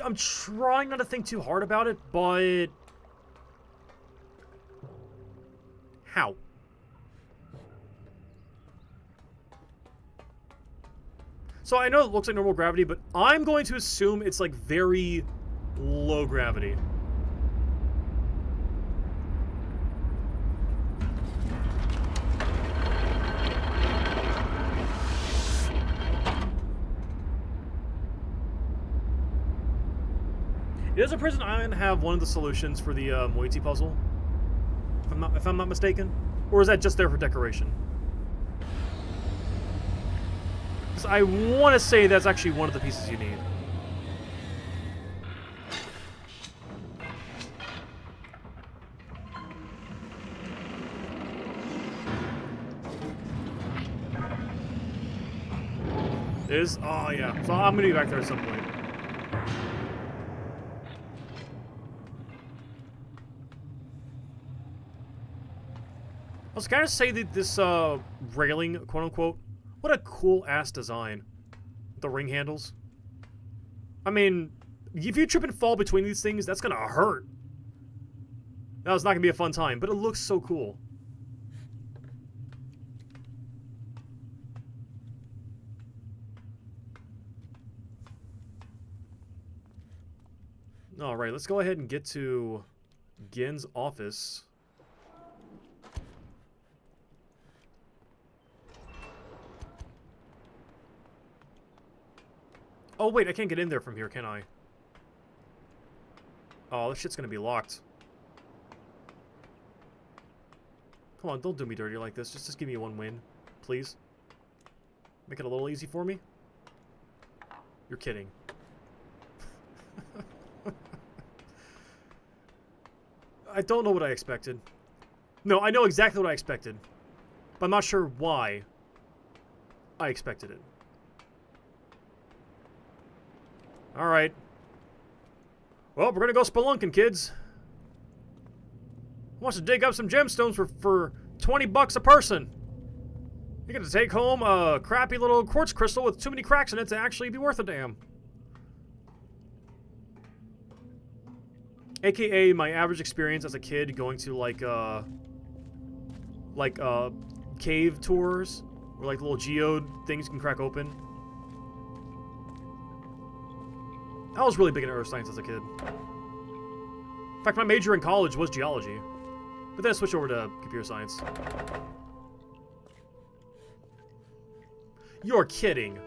I'm trying not to think too hard about it, but... How? So I know it looks like normal gravity, but I'm going to assume it's like very low gravity. Does a prison island have one of the solutions for the Moiti puzzle? If I'm not mistaken? Or is that just there for decoration? Because I want to say that's actually one of the pieces you need. It is? Oh, yeah. So I'm going to be back there at some point. I was gonna say that this railing, quote unquote, what a cool ass design. The ring handles. I mean, if you trip and fall between these things, that's gonna hurt. That was not gonna be a fun time, but it looks so cool. Alright, let's go ahead and get to Gen's office. Oh, wait, I can't get in there from here, can I? Oh, this shit's gonna be locked. Come on, don't do me dirty like this. Just give me one win, please. Make it a little easy for me. You're kidding. I don't know what I expected. No, I know exactly what I expected. But I'm not sure why I expected it. Alright. Well, we're gonna go spelunking, kids. Who wants to dig up some gemstones for 20 bucks a person? You're gonna take home a crappy little quartz crystal with too many cracks in it to actually be worth a damn. AKA my average experience as a kid going to like cave tours where like little geode things can crack open. I was really big into earth science as a kid. In fact, my major in college was geology. But then I switched over to computer science. You're kidding.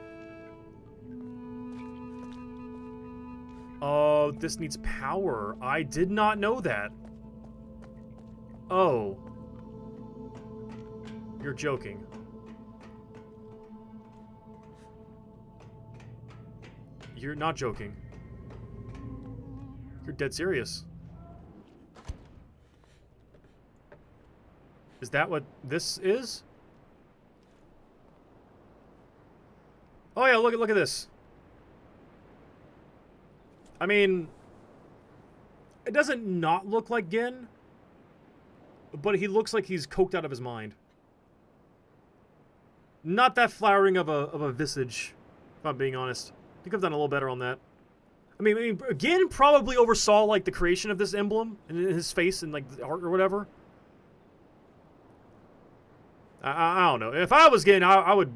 Oh, this needs power. I did not know that. Oh. You're joking. You're not joking. You're dead serious. Is that what this is? Oh yeah, look at this. I mean, it doesn't not look like Gin, but he looks like he's coked out of his mind. Not that flowering of a visage, if I'm being honest. I think I've done a little better on that. I mean, Gin probably oversaw like the creation of this emblem and his face and like the art or whatever. I don't know. If I was Gin, I would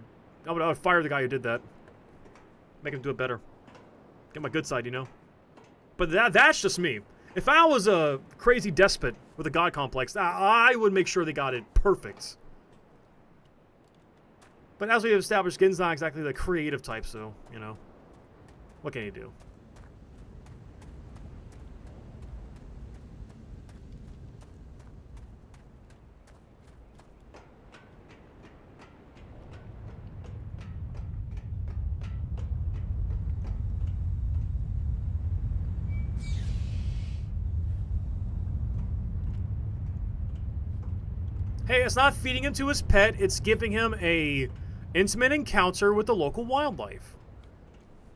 fire the guy who did that. Make him do it better. Get my good side, you know. But that's just me. If I was a crazy despot with a god complex, I would make sure they got it perfect. But as we have established, Gin's not exactly the creative type, so, you know. What can you do? Hey, it's not feeding him to his pet, it's giving him a intimate encounter with the local wildlife.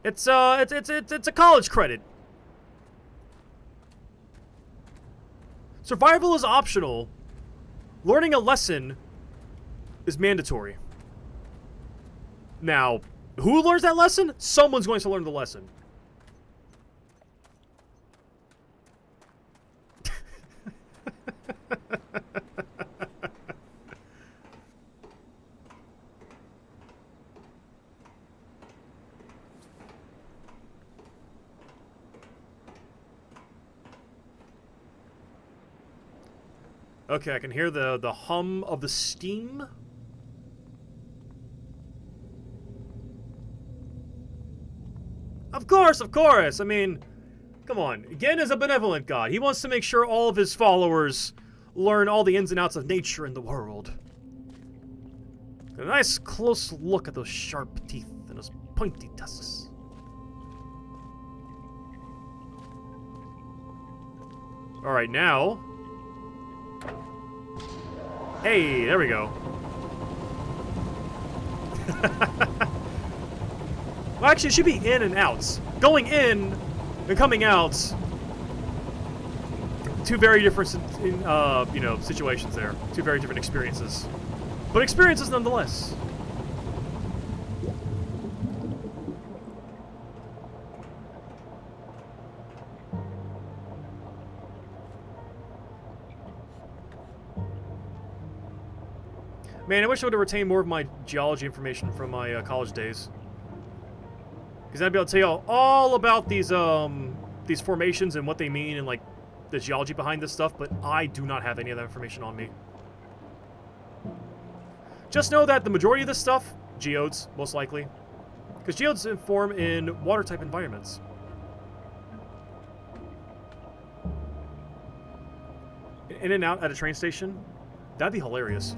It's a college credit. Survival is optional. Learning a lesson is mandatory. Now, who learns that lesson? Someone's going to learn the lesson. Okay, I can hear the hum of the steam. Of course! I mean, come on. Gen is a benevolent god. He wants to make sure all of his followers learn all the ins and outs of nature and the world. A nice close look at those sharp teeth and those pointy tusks. Alright, now... Hey, there we go. Well, actually, it should be in and outs. Going in and coming out. Two very different, you know, situations there. Two very different experiences. But experiences nonetheless. Man, I wish I would have retained more of my geology information from my college days. Because I'd be able to tell you all about these formations and what they mean and, like, the geology behind this stuff, but I do not have any of that information on me. Just know that the majority of this stuff, geodes, most likely. Because geodes form in water-type environments. In and out at a train station? That'd be hilarious.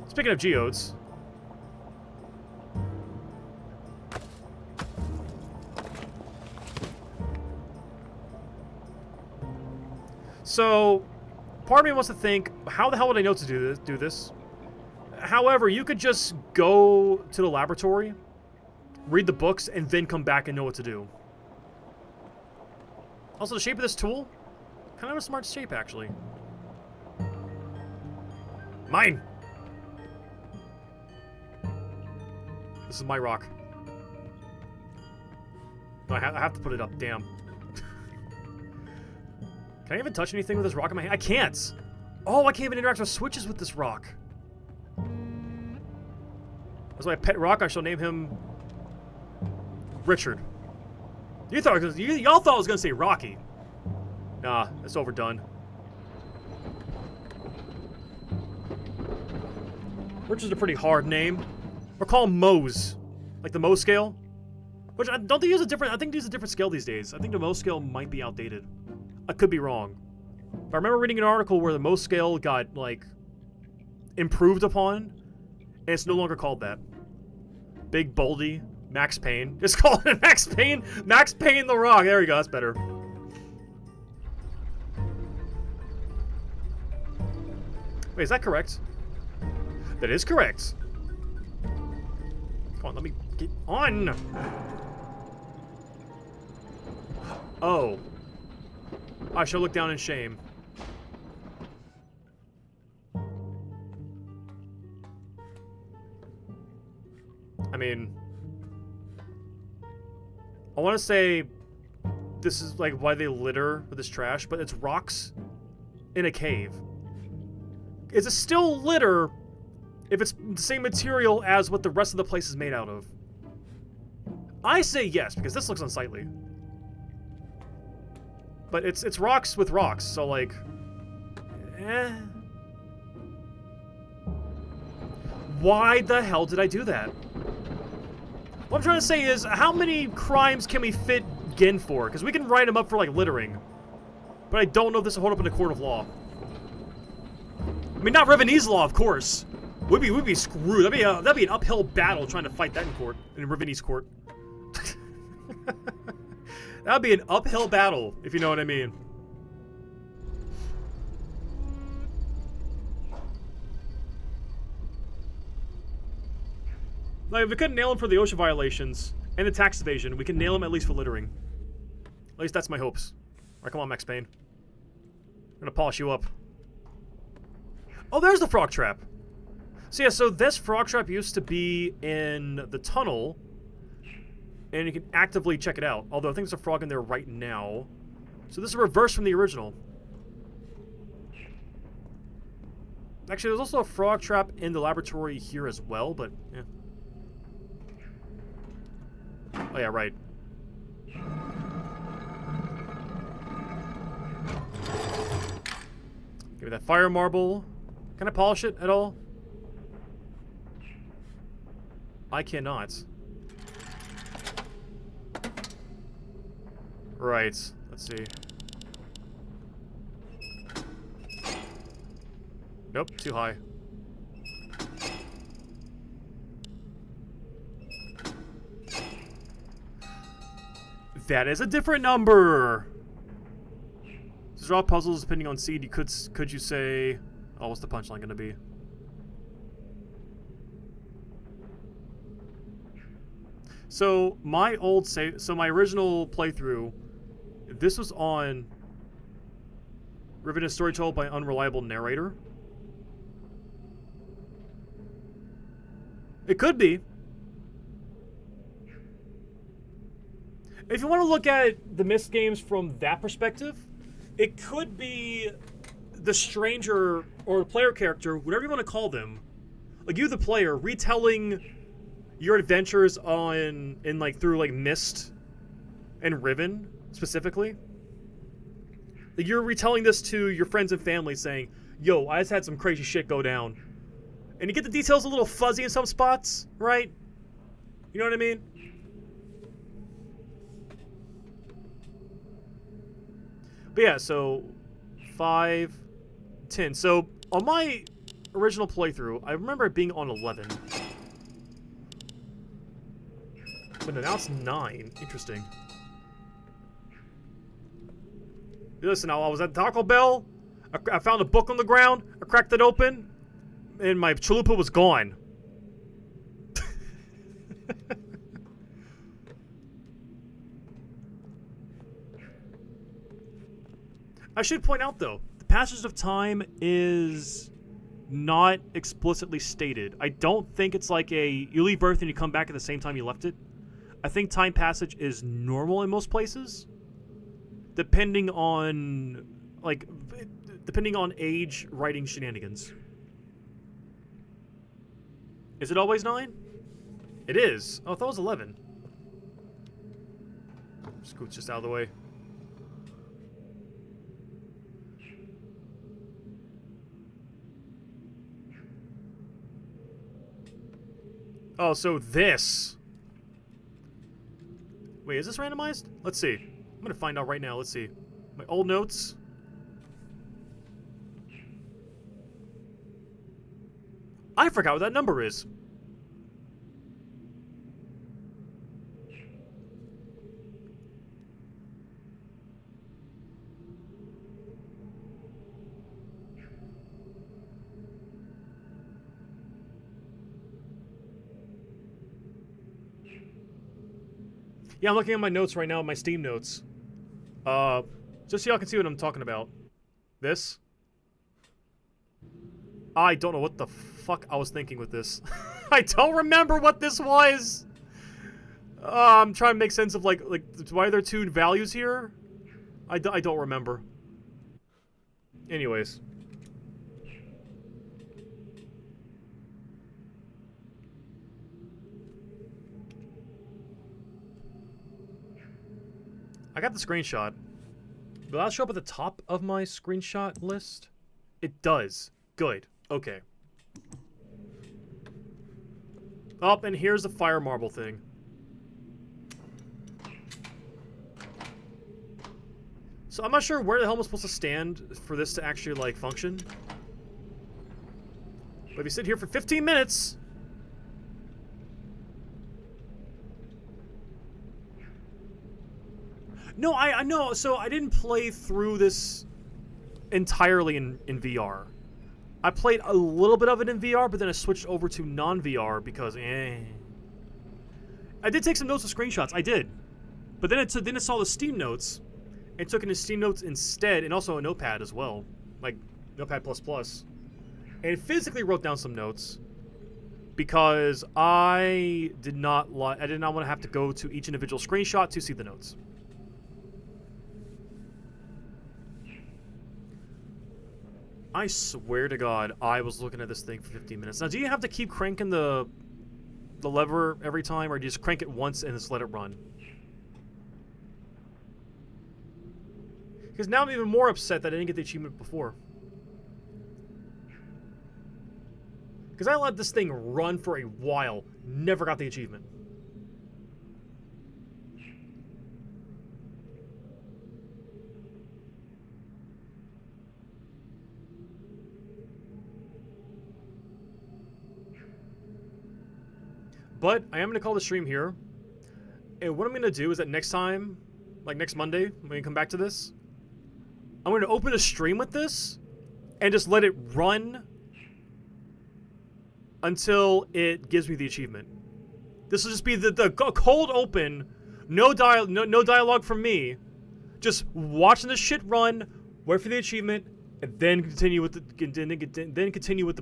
Speaking of geodes... So, part of me wants to think, how the hell would I know to do this? However, you could just go to the laboratory, read the books, and then come back and know what to do. Also, the shape of this tool, kind of a smart shape, actually. Mine! This is my rock. No, I have to put it up, damn. Can I even touch anything with this rock in my hand? I can't! Oh, I can't even interact with switches with this rock. That's my pet rock. I shall name him... Richard. Y'all thought I was gonna say Rocky. Nah, it's overdone. Richard's a pretty hard name. Or call him Mose. Like the Mohs scale. Which, don't they use a different... I think they use a different scale these days. I think the Mohs scale might be outdated. I could be wrong. But I remember reading an article where the Mohs scale got, like, improved upon, and it's no longer called that. Big, boldy, Max Payne. Just call it Max Payne. Max Payne the Rock. There we go. That's better. Wait, is that correct? That is correct. Come on, let me get on. Oh. I shall look down in shame. I mean, I want to say this is like why they litter with this trash, but it's rocks in a cave. Is it still litter if it's the same material as what the rest of the place is made out of? I say yes, because this looks unsightly. But it's rocks with rocks, so like, eh. Why the hell did I do that? What I'm trying to say is, how many crimes can we fit Gin for? Because we can write him up for, like, littering. But I don't know if this will hold up in a court of law. I mean, not Rivenese law, of course. We'd be screwed. That'd be an uphill battle trying to fight that in court, in Rivenese court. That'd be an uphill battle, if you know what I mean. Like, if we couldn't nail him for the OSHA violations and the tax evasion, we can nail him at least for littering. At least that's my hopes. Alright, come on, Max Payne. I'm gonna polish you up. Oh, there's the frog trap. So yeah, so this frog trap used to be in the tunnel, and you can actively check it out. Although I think there's a frog in there right now. So this is reversed from the original. Actually, there's also a frog trap in the laboratory here as well, but yeah. Oh yeah, right. Give me that fire marble. Can I polish it at all? I cannot. Right. Let's see. Nope, too high. That is a different number. These are all puzzles depending on seed. You could you say, oh, what's the punchline gonna be? So my old my original playthrough, this was on Riven is story told by an unreliable narrator. It could be. If you want to look at the Myst games from that perspective, it could be the stranger or player character, whatever you want to call them, like you the player, retelling your adventures through Myst and Riven specifically. Like you're retelling this to your friends and family saying, yo, I just had some crazy shit go down. And you get the details a little fuzzy in some spots, right? You know what I mean? But yeah, so 5, 10. So on my original playthrough, I remember it being on 11. But now it's 9. Interesting. Listen, I was at Taco Bell. I found a book on the ground. I cracked it open. And my chalupa was gone. I should point out, though, the passage of time is not explicitly stated. I don't think it's like you leave Earth and you come back at the same time you left it. I think time passage is normal in most places, depending on age, writing shenanigans. Is it always 9? It is. Oh, I thought it was 11. Scoot's just out of the way. Oh, so this. Wait, is this randomized? Let's see. I'm gonna find out right now. Let's see. My old notes. I forgot what that number is. Yeah, I'm looking at my notes right now, my Steam notes. Just so y'all can see what I'm talking about. This. I don't know what the fuck I was thinking with this. I don't remember what this was. I'm trying to make sense of like why are there two values here? I don't remember. Anyways. I got the screenshot. Will that show up at the top of my screenshot list? It does. Good. Okay. Oh, and here's the fire marble thing. So I'm not sure where the hell I'm supposed to stand for this to actually, like, function. But if you sit here for 15 minutes... No, I know. So I didn't play through this entirely in VR. I played a little bit of it in VR, but then I switched over to non-VR because, I did take some notes and screenshots. I did. But then it saw the Steam notes and took it in Steam notes instead, and also a notepad as well. Like, Notepad++. And it physically wrote down some notes because I did not want to have to go to each individual screenshot to see the notes. I swear to God, I was looking at this thing for 15 minutes. Now, do you have to keep cranking the lever every time, or do you just crank it once and just let it run? Because now I'm even more upset that I didn't get the achievement before. Because I let this thing run for a while, never got the achievement. But I am going to call the stream here. And what I'm going to do is that next time, like next Monday, when we come back to this, I'm going to open a stream with this and just let it run until it gives me the achievement. This will just be the cold open, no dialogue from me, just watching this shit run, wait for the achievement, and then continue with the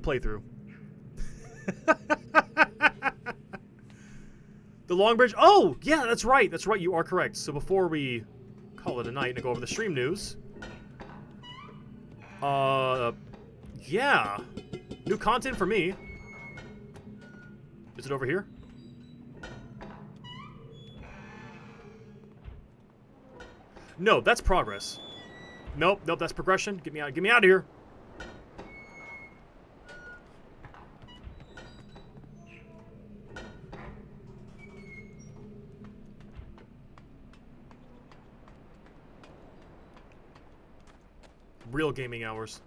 playthrough. The long bridge. Oh, yeah, that's right. That's right. You are correct. So before we call it a night and go over the stream news, yeah, new content for me. Is it over here? No, that's progress. Nope, that's progression. Get me out of here. Real gaming hours.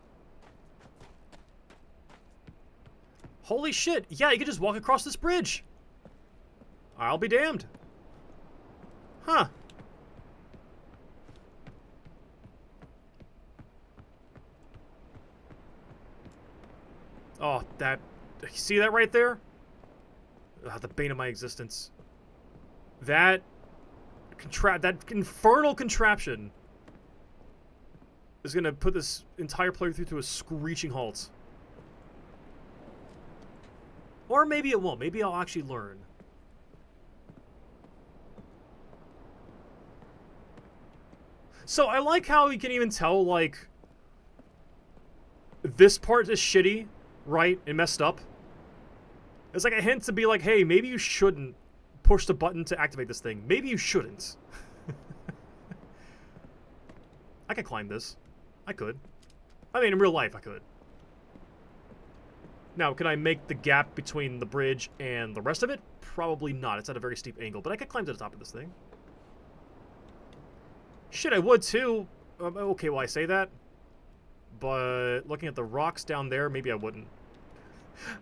Holy shit! Yeah, you can just walk across this bridge. I'll be damned. Huh. Oh, that... See that right there? The bane of my existence. That infernal contraption is gonna put this entire playthrough to a screeching halt. Or maybe it won't. Maybe I'll actually learn. So I like how you can even tell, like, this part is shitty, right, and messed up. It's like a hint to be like, hey, maybe you shouldn't push the button to activate this thing. Maybe you shouldn't. I could climb this. I could. I mean, in real life, I could. Now, can I make the gap between the bridge and the rest of it? Probably not. It's at a very steep angle, but I could climb to the top of this thing. Shit, I would too. Okay, well, I say that. But looking at the rocks down there, maybe I wouldn't.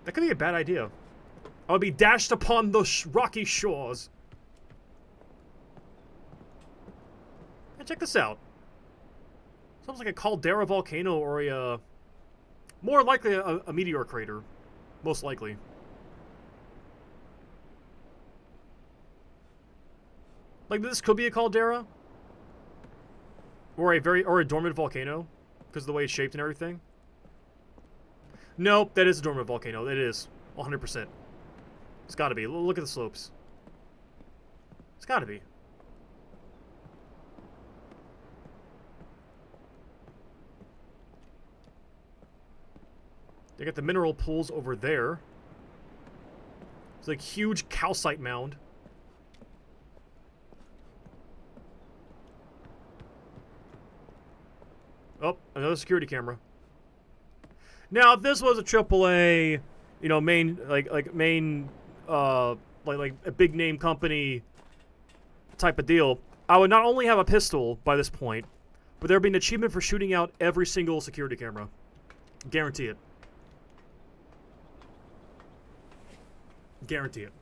That could be a bad idea. I would be dashed upon those rocky shores. And check this out. Sounds like a caldera volcano or a... more likely a meteor crater. Most likely. Like, this could be a caldera. Or a dormant volcano. Because of the way it's shaped and everything. Nope, that is a dormant volcano. It is. 100%. It's gotta be. Look at the slopes. It's gotta be. They got the mineral pools over there. It's like huge calcite mound. Oh, another security camera. Now, if this was a AAA, you know, main like a big name company type of deal, I would not only have a pistol by this point, but there'd be an achievement for shooting out every single security camera. Guarantee it. Guarantee it.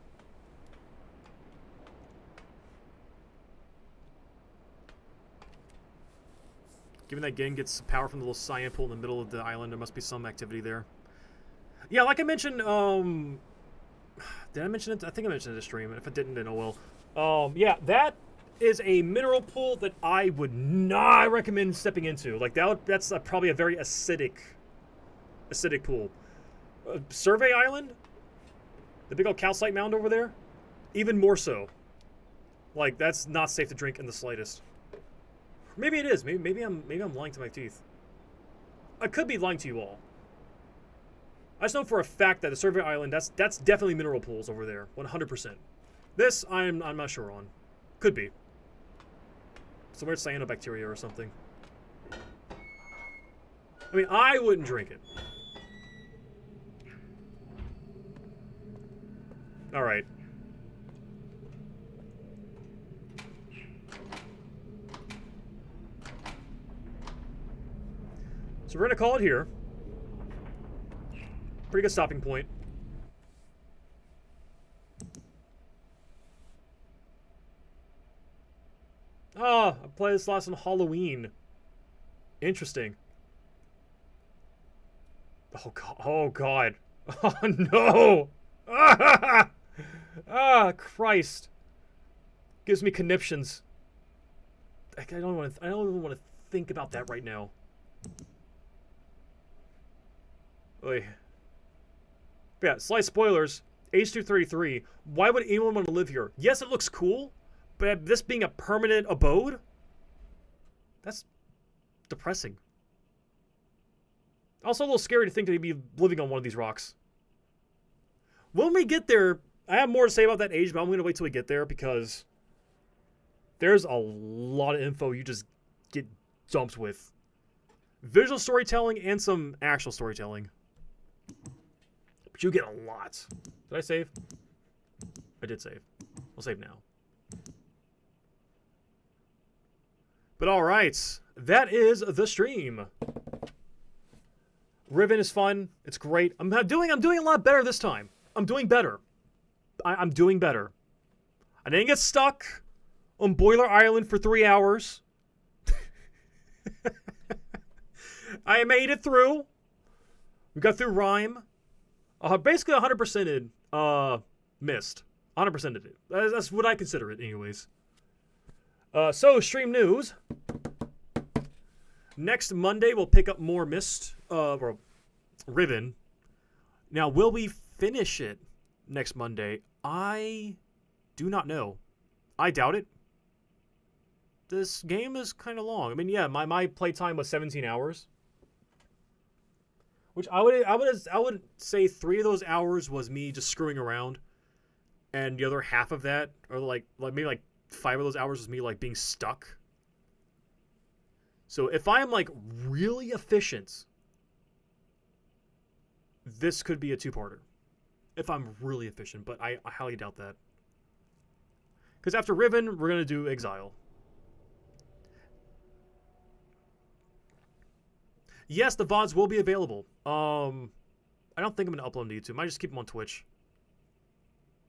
Given that Gang gets power from the little cyan pool in the middle of the island, there must be some activity there. Yeah, like I mentioned, did I mention it? I think I mentioned it in the stream. If I didn't, then oh well. Yeah, that is a mineral pool that I would not recommend stepping into. Like, that's probably a very acidic pool. Survey Island? The big old calcite mound over there? Even more so. Like, that's not safe to drink in the slightest. Maybe it is. Maybe I'm lying to my teeth. I could be lying to you all. I just know for a fact that the Survey Island, that's definitely mineral pools over there, 100%. This I'm not sure on. Could be. Some weird cyanobacteria or something. I mean, I wouldn't drink it. All right. So we're gonna call it here. Pretty good stopping point. Ah, I played this last on Halloween. Interesting. Oh god. Oh god. Oh no. Ah, Christ. Gives me conniptions. I don't even want to think about that right now. Oy. But yeah, slight spoilers. H233. Why would anyone want to live here? Yes, it looks cool, but this being a permanent abode? That's depressing. Also a little scary to think that he'd be living on one of these rocks. When we get there, I have more to say about that age, but I'm going to wait till we get there because there's a lot of info you just get dumped with. Visual storytelling and some actual storytelling. But you get a lot. Did I save? I did save. I'll save now. But alright, that is the stream. Riven is fun. It's great. I'm doing a lot better this time. I'm doing better. I'm doing better. I didn't get stuck on Boiler Island for 3 hours. I made it through. We got through Rime. Basically 100%ed Myst. 100%ed it. That's what I consider it anyways. So, stream news. Next Monday, we'll pick up more Myst, or Riven. Now, will we finish it next Monday? I do not know. I doubt it. This game is kind of long. I mean, yeah, my playtime was 17 hours. Which I would say 3 of those hours was me just screwing around. And the other half of that, or maybe 5 of those hours was me being stuck. So if I am really efficient, this could be a 2-parter. If I'm really efficient, but I highly doubt that. Because after Riven, we're going to do Exile. Yes, the VODs will be available. I don't think I'm going to upload them to YouTube. I might just keep them on Twitch.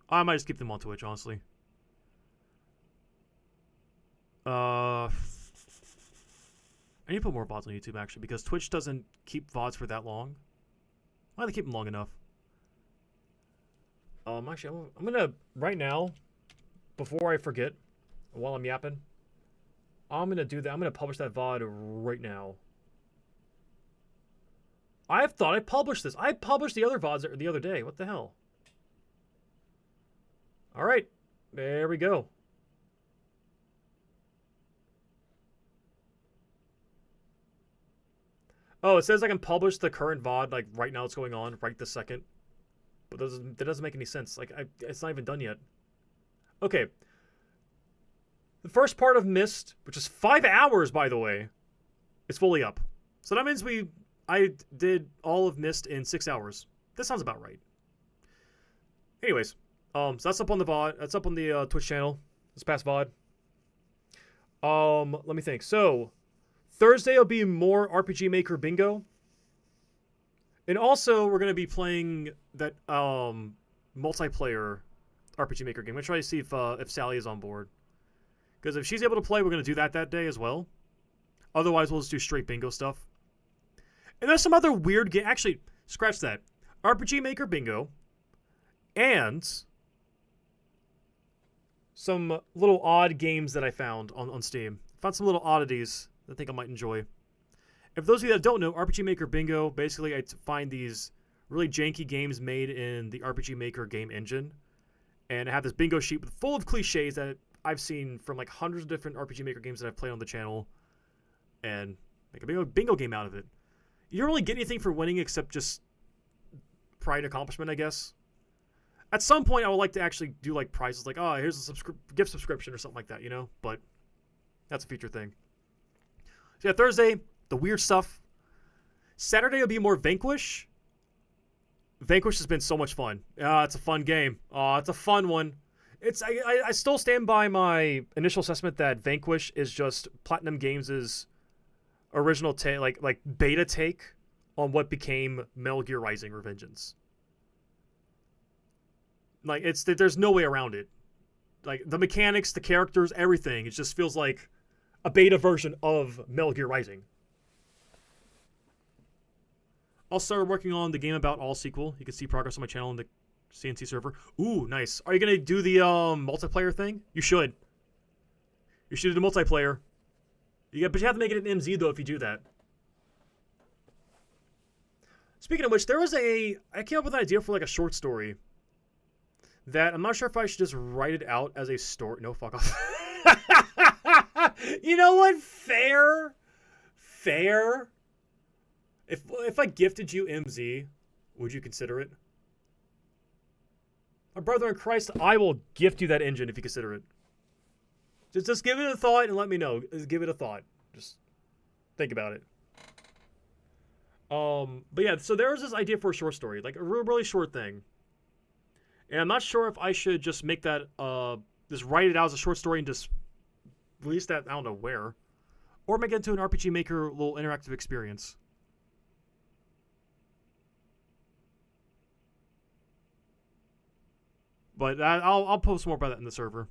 I might just keep them on Twitch, honestly. I need to put more VODs on YouTube, actually, because Twitch doesn't keep VODs for that long. Why do they keep them long enough? Actually, I'm going to, right now, before I forget, while I'm yapping. I'm gonna do that. I'm gonna publish that VOD right now. I thought I published this. I published the other VODs the other day. What the hell? All right, there we go. Oh, it says I can publish the current VOD like right now. It's going on right this second, but that doesn't make any sense. Like it's not even done yet. Okay. The first part of Myst, which is 5 hours, by the way, is fully up. So that means I did all of Myst in 6 hours. That sounds about right. Anyways, so that's up on the VOD. That's up on the Twitch channel. This past VOD. Let me think. So Thursday will be more RPG Maker Bingo. And also we're gonna be playing that multiplayer RPG Maker game. I'm gonna try to see if Sally is on board. Because if she's able to play, we're going to do that day as well. Otherwise, we'll just do straight bingo stuff. And there's some other weird game. Actually, scratch that. RPG Maker Bingo. And some little odd games that I found on Steam. Found some little oddities that I think I might enjoy. If those of you that don't know, RPG Maker Bingo, basically I find these really janky games made in the RPG Maker game engine. And I have this bingo sheet full of cliches that I've seen from like hundreds of different RPG Maker games that I've played on the channel, and make a bingo game out of it. You don't really get anything for winning except just pride and accomplishment, I guess. At some point, I would like to actually do like prizes, like, oh, here's a gift subscription or something like that, you know? But that's a future thing. So yeah, Thursday, the weird stuff. Saturday will be more Vanquish. Vanquish has been so much fun. It's a fun game. It's a fun one. I still stand by my initial assessment that Vanquish is just Platinum Games' original take, like beta take on what became Metal Gear Rising: Revengeance. Like there's no way around it. Like the mechanics, the characters, everything. It just feels like a beta version of Metal Gear Rising. I'll start working on the Game About All sequel. You can see progress on my channel in the CNC server. Ooh, nice. Are you going to do the multiplayer thing? You should. You should do the multiplayer. But you have to make it an MZ, though, if you do that. Speaking of which, I came up with an idea for, like, a short story that I'm not sure if I should just write it out as a story. No, fuck off. You know what? Fair. If I gifted you MZ, would you consider it? My brother in Christ, I will gift you that engine if you consider it. Just give it a thought and let me know. Just give it a thought. Just think about it. But yeah, so there was this idea for a short story, like a really short thing. And I'm not sure if I should just make that, just write it out as a short story and just release that, I don't know where. Or make it into an RPG Maker little interactive experience. But I'll post more about that in the server.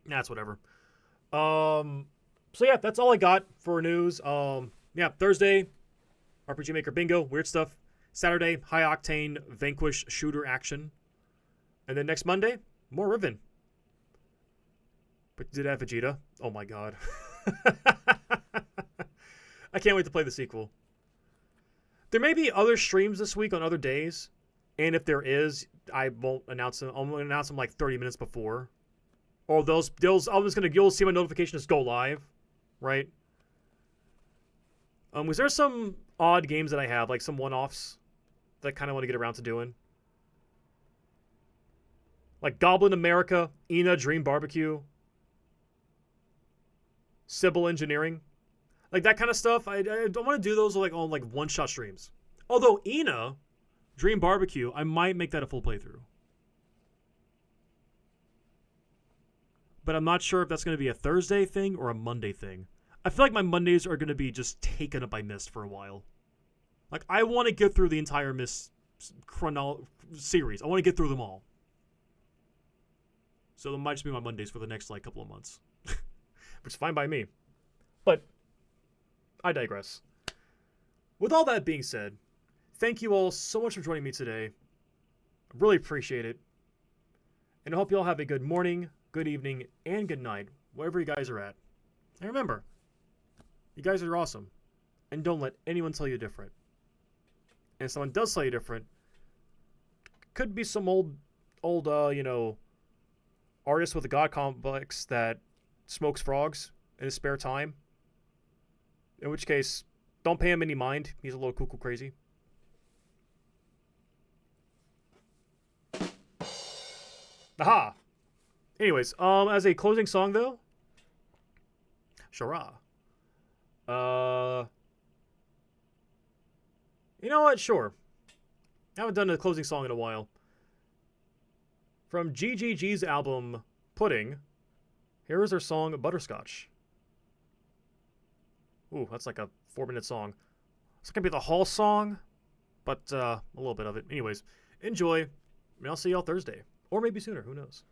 That's whatever. So yeah, that's all I got for news. Yeah, Thursday, RPG Maker Bingo, weird stuff. Saturday, high octane Vanquish shooter action. And then next Monday, more Riven. But did have Vegeta? Oh my god. I can't wait to play the sequel. There may be other streams this week on other days. And if there is, I won't announce them. I'm going to announce them like 30 minutes before. Or you'll see my notification just go live, right? Was there some odd games that I have, like some one-offs that I kind of want to get around to doing? Like Goblin America, Ina Dream Barbecue, Sybil Engineering. Like that kind of stuff. I don't want to do those like on like one-shot streams. Although Ina Dream Barbecue, I might make that a full playthrough. But I'm not sure if that's going to be a Thursday thing or a Monday thing. I feel like my Mondays are going to be just taken up by Myst for a while. Like, I want to get through the entire Myst series. I want to get through them all. So it might just be my Mondays for the next, like, couple of months. Which is fine by me. But I digress. With all that being said, thank you all so much for joining me today. I really appreciate it. And I hope you all have a good morning, good evening, and good night, wherever you guys are at. And remember, you guys are awesome. And don't let anyone tell you different. And if someone does tell you different, could be some old, artist with a god complex that smokes frogs in his spare time. In which case, don't pay him any mind. He's a little cuckoo crazy. Aha! Anyways, as a closing song though, Shara. You know what? Sure. I haven't done a closing song in a while. From GGG's album Pudding, here is their song Butterscotch. Ooh, that's like a 4-minute song. It's gonna be the whole song, but a little bit of it. Anyways, enjoy. And I'll see y'all Thursday. Or maybe sooner, who knows.